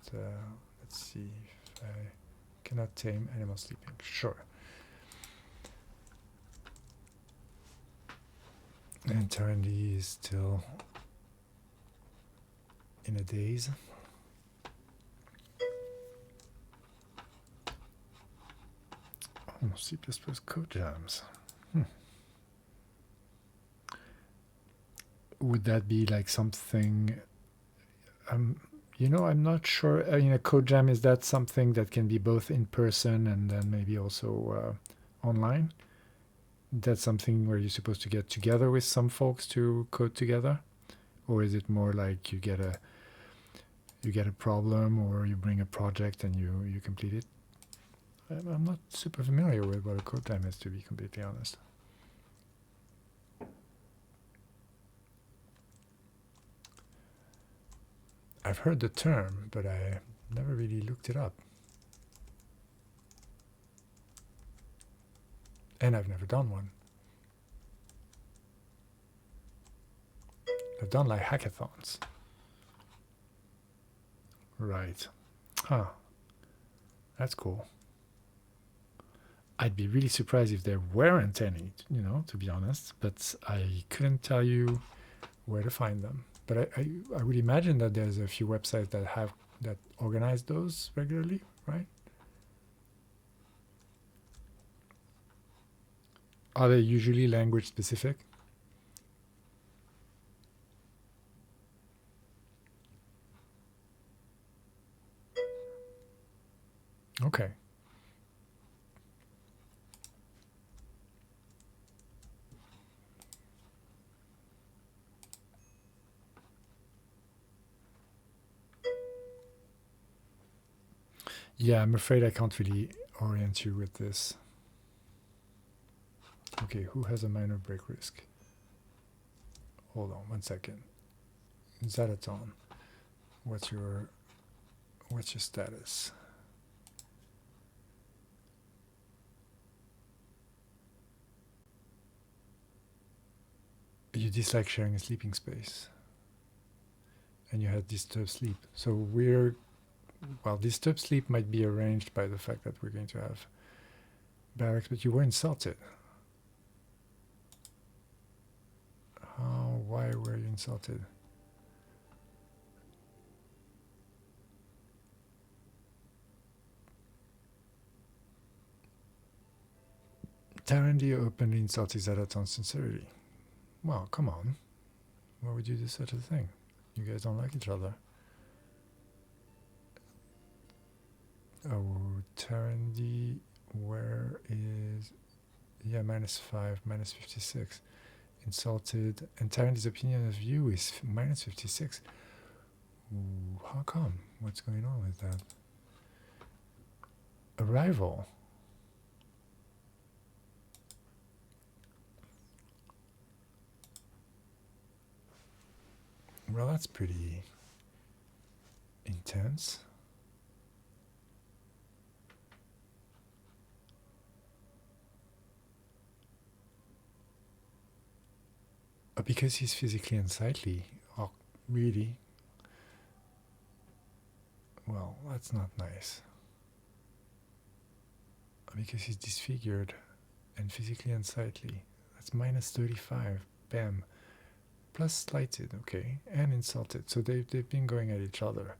let's see if I cannot tame animal sleeping. Sure. And Tarandy is still in a daze. Oh, C++ code jams. Would that be like something? You know, I'm not sure. I mean, a code jam, is that something that can be both in person and then maybe also online? that's something where you're supposed to get together with some folks to code together, or is it more like you get a problem, or you bring a project and you complete it? I'm not super familiar with what a code time is, to be completely honest. I've heard the term, but I never really looked it up. And I've never done one. I've done like hackathons. Right. Huh. That's cool. I'd be really surprised if there weren't any, to be honest, but I couldn't tell you where to find them. But I would imagine that there's a few websites that organize those regularly, right? Are they usually language specific? Okay. Yeah, I'm afraid I can't really orient you with this. Okay, who has a minor break risk? Hold on 1 second. Zataton, what's your status? You dislike sharing a sleeping space, and you had disturbed sleep. So disturbed sleep might be arranged by the fact that we're going to have barracks, but you were insulted. How? Why were you insulted? Tarandia openly insulted Zataton's sincerity. Well, come on. Why would you do such a thing? You guys don't like each other. Oh, Tarandi, where is... Yeah, -5, -56. Insulted. And Tarandi's opinion of you is -56. Ooh, how come? What's going on with that? Arrival. Well, that's pretty intense. Because he's physically unsightly. Oh, really? Well, that's not nice. Because he's disfigured and physically unsightly. That's -35. Bam. Plus slighted, okay, and insulted. So they've been going at each other.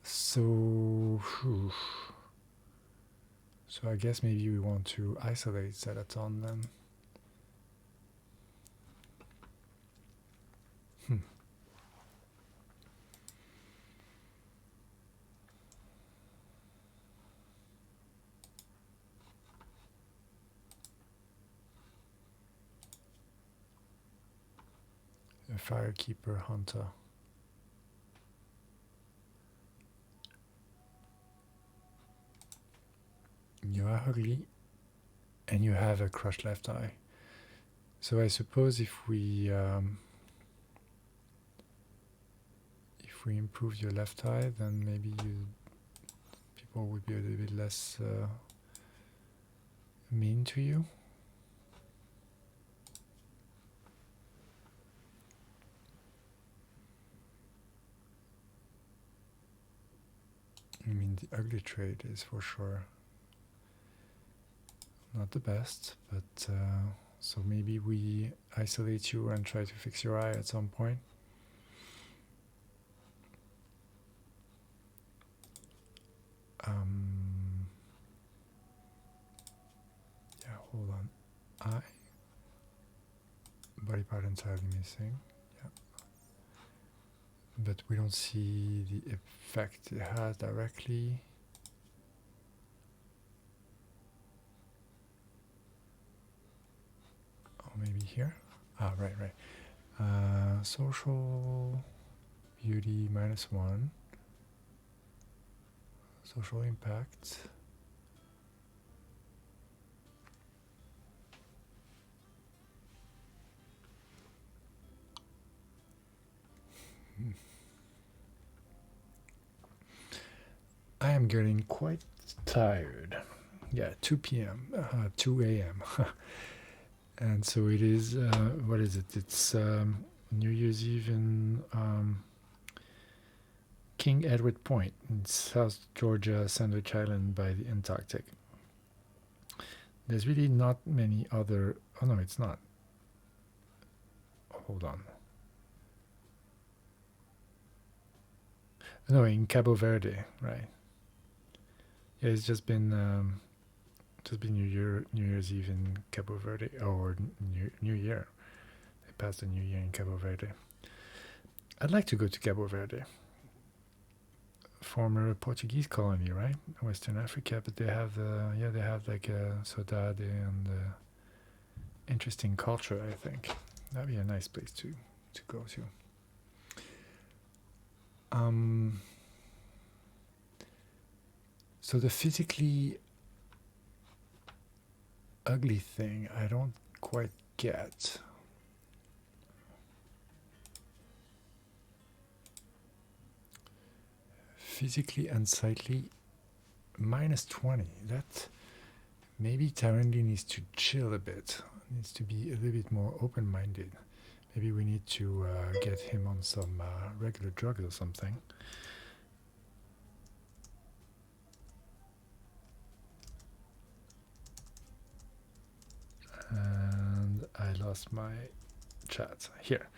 So I guess maybe we want to isolate Zataton then. A firekeeper hunter. You are ugly, and you have a crushed left eye. So I suppose if we improve your left eye, then maybe people would be a little bit less mean to you. I mean, the ugly trait is for sure not the best, but so maybe we isolate you and try to fix your eye at some point. Yeah, hold on. Eye. Body part entirely missing. Yeah. But we don't see the effect it has directly. maybe here. Ah, right. Social beauty -1. Social impact. I am getting quite tired. Yeah, 2 p.m., 2 a.m. And so it is, what is it? It's New Year's Eve in King Edward Point in South Georgia, Sandwich Island by the Antarctic. There's really not many other. Oh, no, it's not. Hold on. No, in Cabo Verde, right? Yeah, it's just been New Year's Eve in Cabo Verde, or New Year. They passed the New Year in Cabo Verde. I'd like to go to Cabo Verde. Former Portuguese colony, right? Western Africa, but they have they have like a saudade and interesting culture. I think that'd be a nice place to go to. So the physically ugly thing, I don't quite get. Physically unsightly, -20. That maybe Tarandi needs to chill a bit. Needs to be a little bit more open-minded. Maybe we need to get him on some regular drugs or something. And I lost my chat here.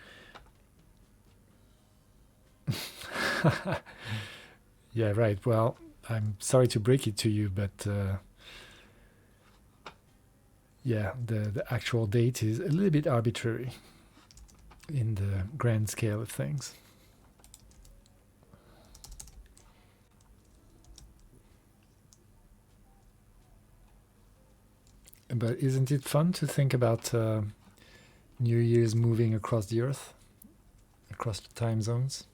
Yeah, right. Well, I'm sorry to break it to you, but yeah, the actual date is a little bit arbitrary in the grand scale of things. But isn't it fun to think about New Year's moving across the Earth, across the time zones?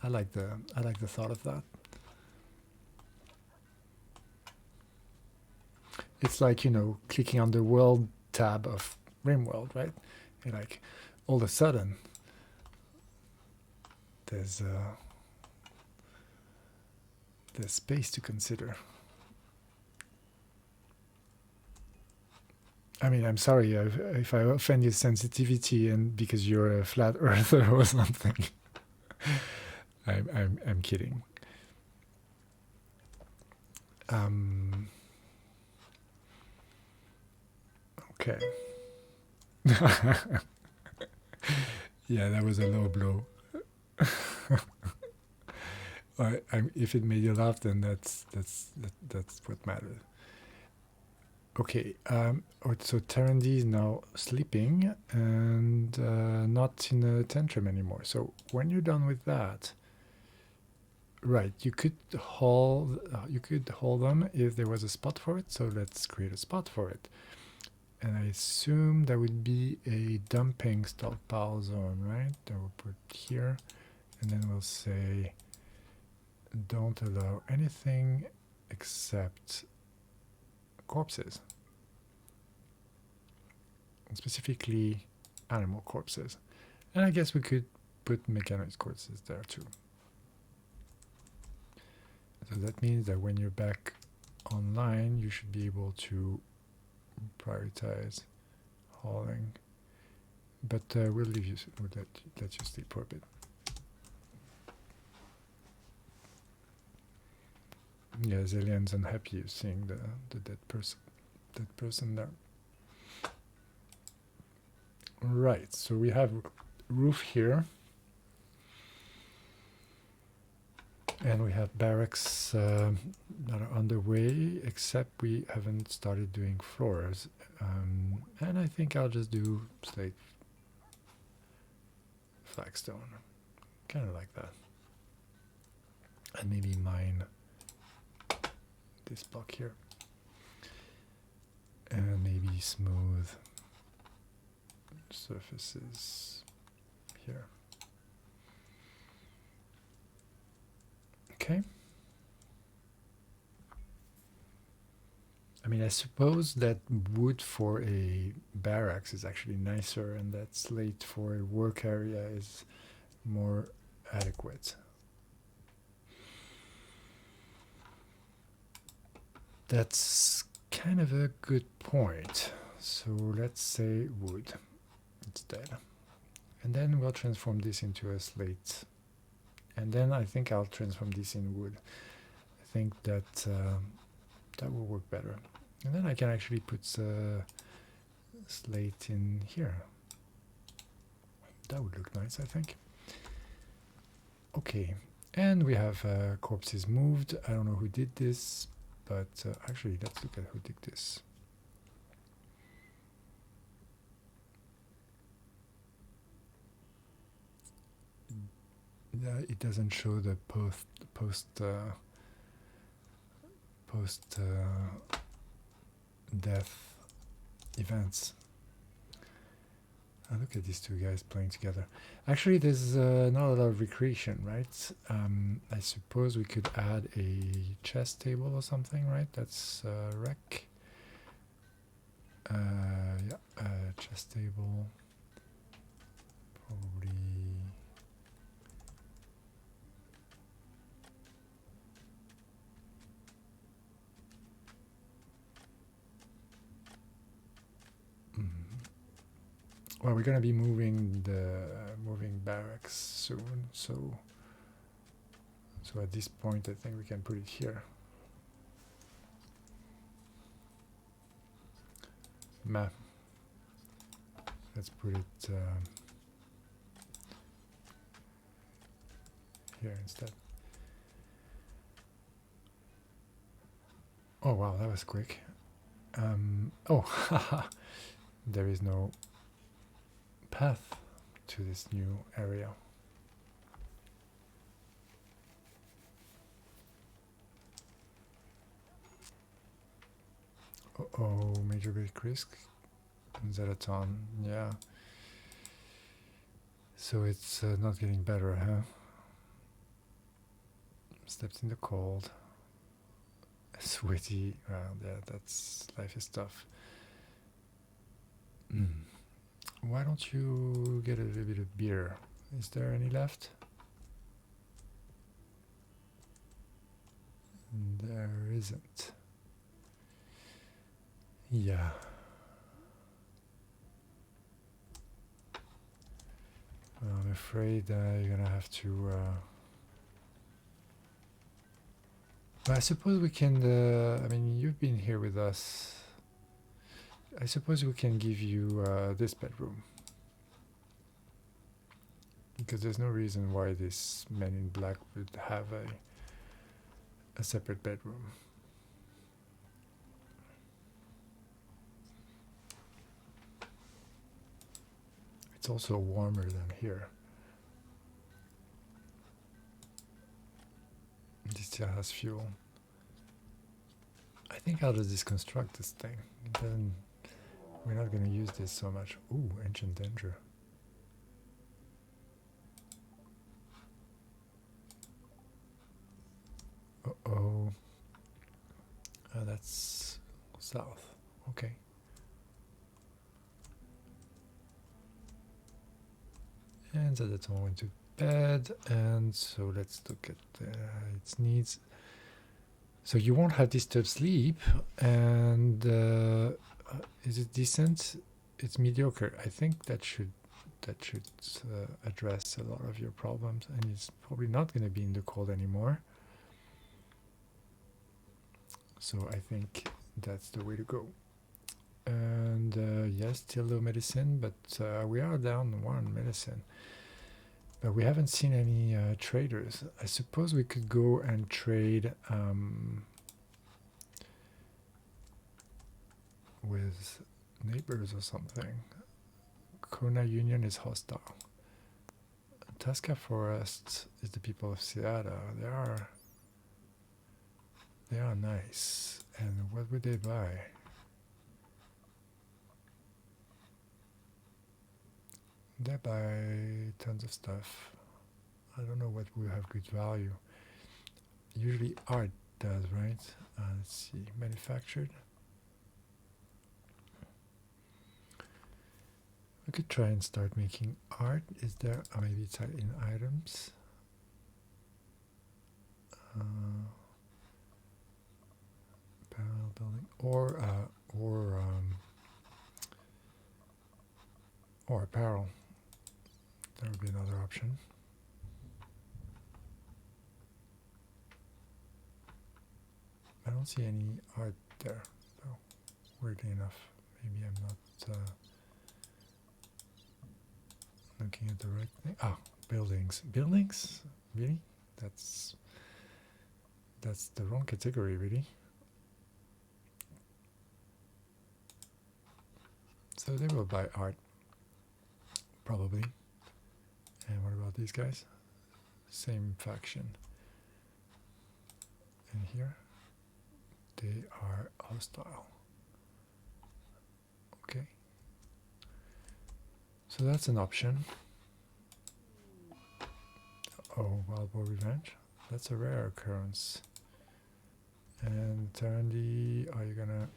I like the thought of that. It's like, clicking on the world tab of Rimworld, right? And like all of a sudden there's space to consider. I mean, I'm sorry if I offend your sensitivity and because you're a flat earther or something. I'm kidding. Okay. Yeah, that was a low blow. If it made you laugh, then that's what matters. Okay, so Tarandi is now sleeping and not in a tantrum anymore. So when you're done with that, right, you could hold them if there was a spot for it. So let's create a spot for it. And I assume that would be a dumping stockpile zone, right? That we'll put here, and then we'll say don't allow anything except corpses, and specifically animal corpses. And I guess we could put mechanoid corpses there too. So that means that when you're back online, you should be able to prioritize hauling, but we'll let you sleep for a bit. Yeah, Zillian's unhappy of seeing the dead person there. Right, so we have roof here, and we have barracks that are underway, except we haven't started doing floors. And I think I'll just do slate flagstone, kind of like that. And maybe mine this block here. And maybe smooth surfaces here. Okay. I mean, I suppose that wood for a barracks is actually nicer, and that slate for a work area is more adequate. That's kind of a good point. So let's say wood instead. And then we'll transform this into a slate. And then I think I'll transform this in wood. I think that that will work better. And then I can actually put slate in here. That would look nice, I think. Okay, and we have corpses moved. I don't know who did this, but actually let's look at who did this. It doesn't show the post death events. Look at these two guys playing together. Actually, there's not a lot of recreation, right? I suppose we could add a chess table or something, right? That's rec. Yeah, chess table. Probably. Well, we're gonna be moving barracks soon, so at this point I think we can put it here. Map. Let's put it here instead. Oh wow, that was quick. Oh, haha, there is no path to this new area. Uh-oh, major big risk. Zeraton, yeah. So it's not getting better, huh? Steps in the cold. Sweaty. Well, yeah, that's life is tough. Why don't you get a little bit of beer? Is there any left? There isn't. Yeah. I'm afraid you're gonna have to. I suppose we can. I mean, you've been here with us. I suppose we can give you this bedroom. Because there's no reason why this man in black would have a separate bedroom. It's also warmer than here. This still has fuel. I think I'll just disconstruct this thing. Then we're not going to use this so much. Ooh, ancient danger. Uh-oh. That's south. Okay. And Zadaton went to bed, and so let's look at its needs. So you won't have disturbed sleep, and is it decent? It's mediocre. I think that should address a lot of your problems, and it's probably not going to be in the cold anymore. So I think that's the way to go. And yes, still low medicine, but we are down 1 medicine. But we haven't seen any traders. I suppose we could go and trade with neighbors or something. Kona Union is hostile. Tasca Forest is the people of Seada. They are nice. And what would they buy? They buy tons of stuff. I don't know what will have good value. Usually art does, right? Let's see, manufactured. I could try and start making art. Is there, maybe it's in items. Parallel building, or apparel. That would be another option. I don't see any art there, though. Weirdly enough, maybe I'm not looking at the right thing. Ah, buildings. Buildings? Really? That's the wrong category, really. So they will buy art, probably. And what about these guys? Same faction. And here, they are hostile. Okay. So that's an option. Oh, Wild Boar Revenge. That's a rare occurrence. And Tarandy, are you gonna...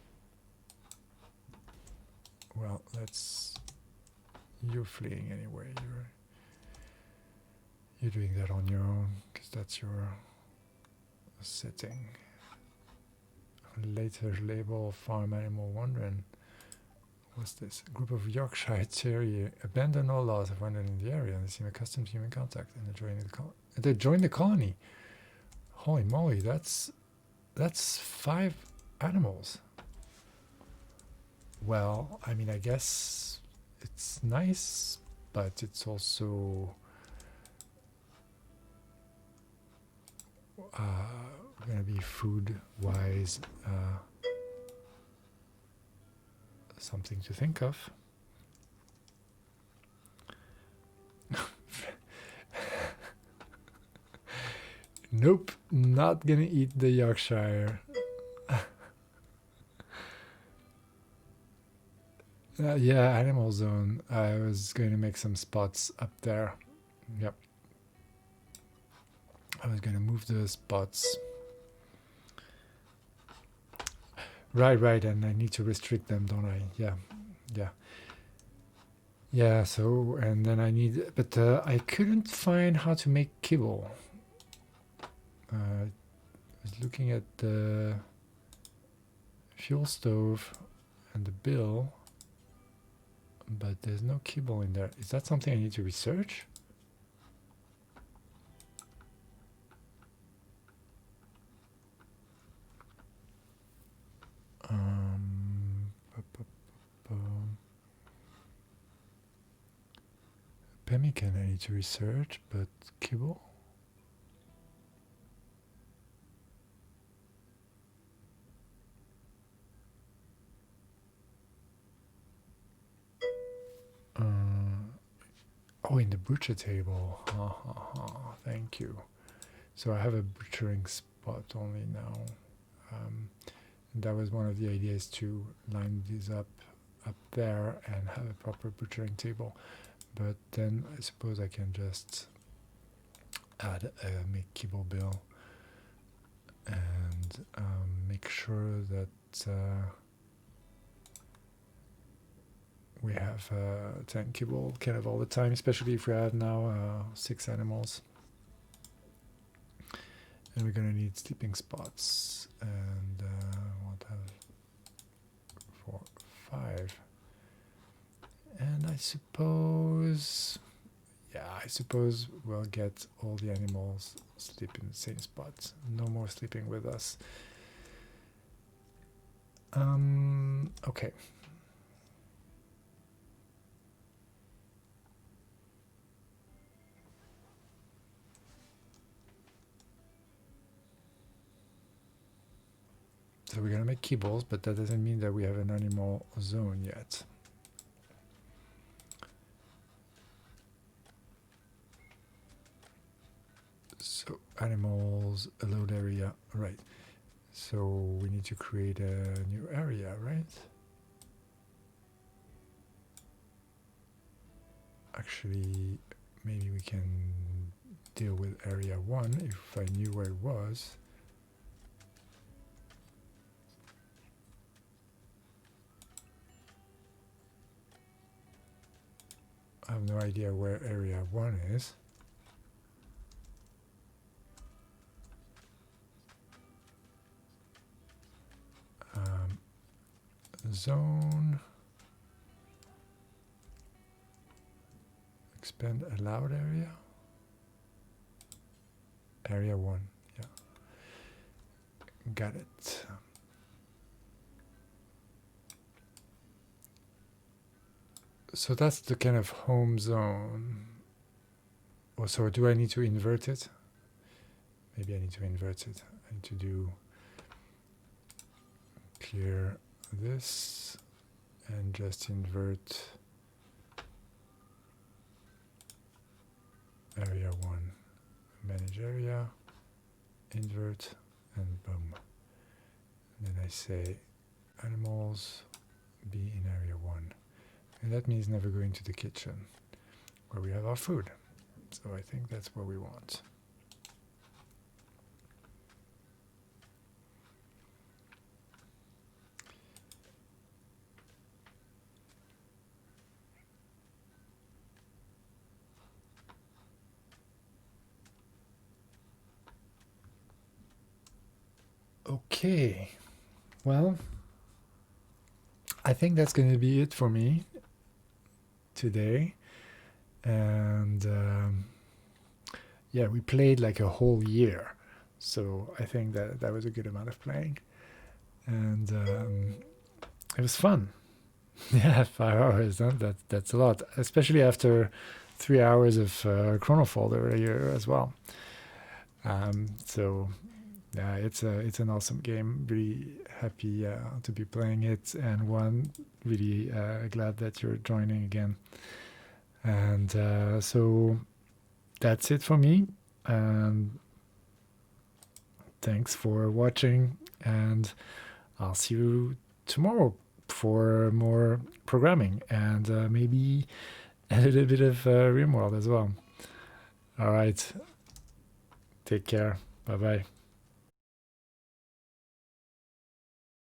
Well, let's... You're fleeing anyway. You're doing that on your own, because that's your setting. Later label Farm Animal Wandering. What's this? A group of Yorkshire Terrier abandon all laws of wandering in the area and they seem accustomed to human contact and they join the colony. Holy moly, that's 5 animals. Well, I mean, I guess it's nice, but it's also going to be food-wise something to think of. Nope, not gonna eat the Yorkshire. Yeah, Animal Zone. I was going to make some spots up there. Yep. I was going to move the spots. Right, and I need to restrict them, don't I? Yeah, so, and then I need, but I couldn't find how to make kibble. I was looking at the fuel stove and the bill, but there's no kibble in there. Is that something I need to research? Pemmican I need to research, but kibble? Oh, in the butcher table. Thank you. So I have a butchering spot only now. That was one of the ideas, to line these up there and have a proper butchering table. But then I suppose I can just add a make kibble bill and make sure that we have 10 kibble kind of all the time, especially if we have now 6 animals. And we're gonna need sleeping spots, and what have 4, 5. And I suppose, we'll get all the animals sleep in the same spot. No more sleeping with us. Okay. So we're gonna make kibbles, but that doesn't mean that we have an animal zone yet. So animals, a load area, right. So we need to create a new area, right? Actually, maybe we can deal with area 1 if I knew where it was. I have no idea where area 1 is. Zone. Expand allowed area. Area 1, yeah. Got it. So that's the kind of home zone. Oh, so do I need to invert it? Maybe I need to invert it. I need to do clear this and just invert area 1. Manage area, invert, and boom. And then I say animals be in area 1. And that means never going to the kitchen where we have our food. So I think that's what we want. Okay, well, I think that's going to be it for me today. And yeah, we played like a whole year. So I think that was a good amount of playing. And it was fun. Yeah, 5 hours, huh? That's a lot, especially after 3 hours of Chronofold earlier as well. So yeah, it's an awesome game. Really happy to be playing it, and one really glad that you're joining again. And so that's it for me. And thanks for watching, and I'll see you tomorrow for more programming and maybe a little bit of Rimworld as well. All right. Take care. Bye-bye.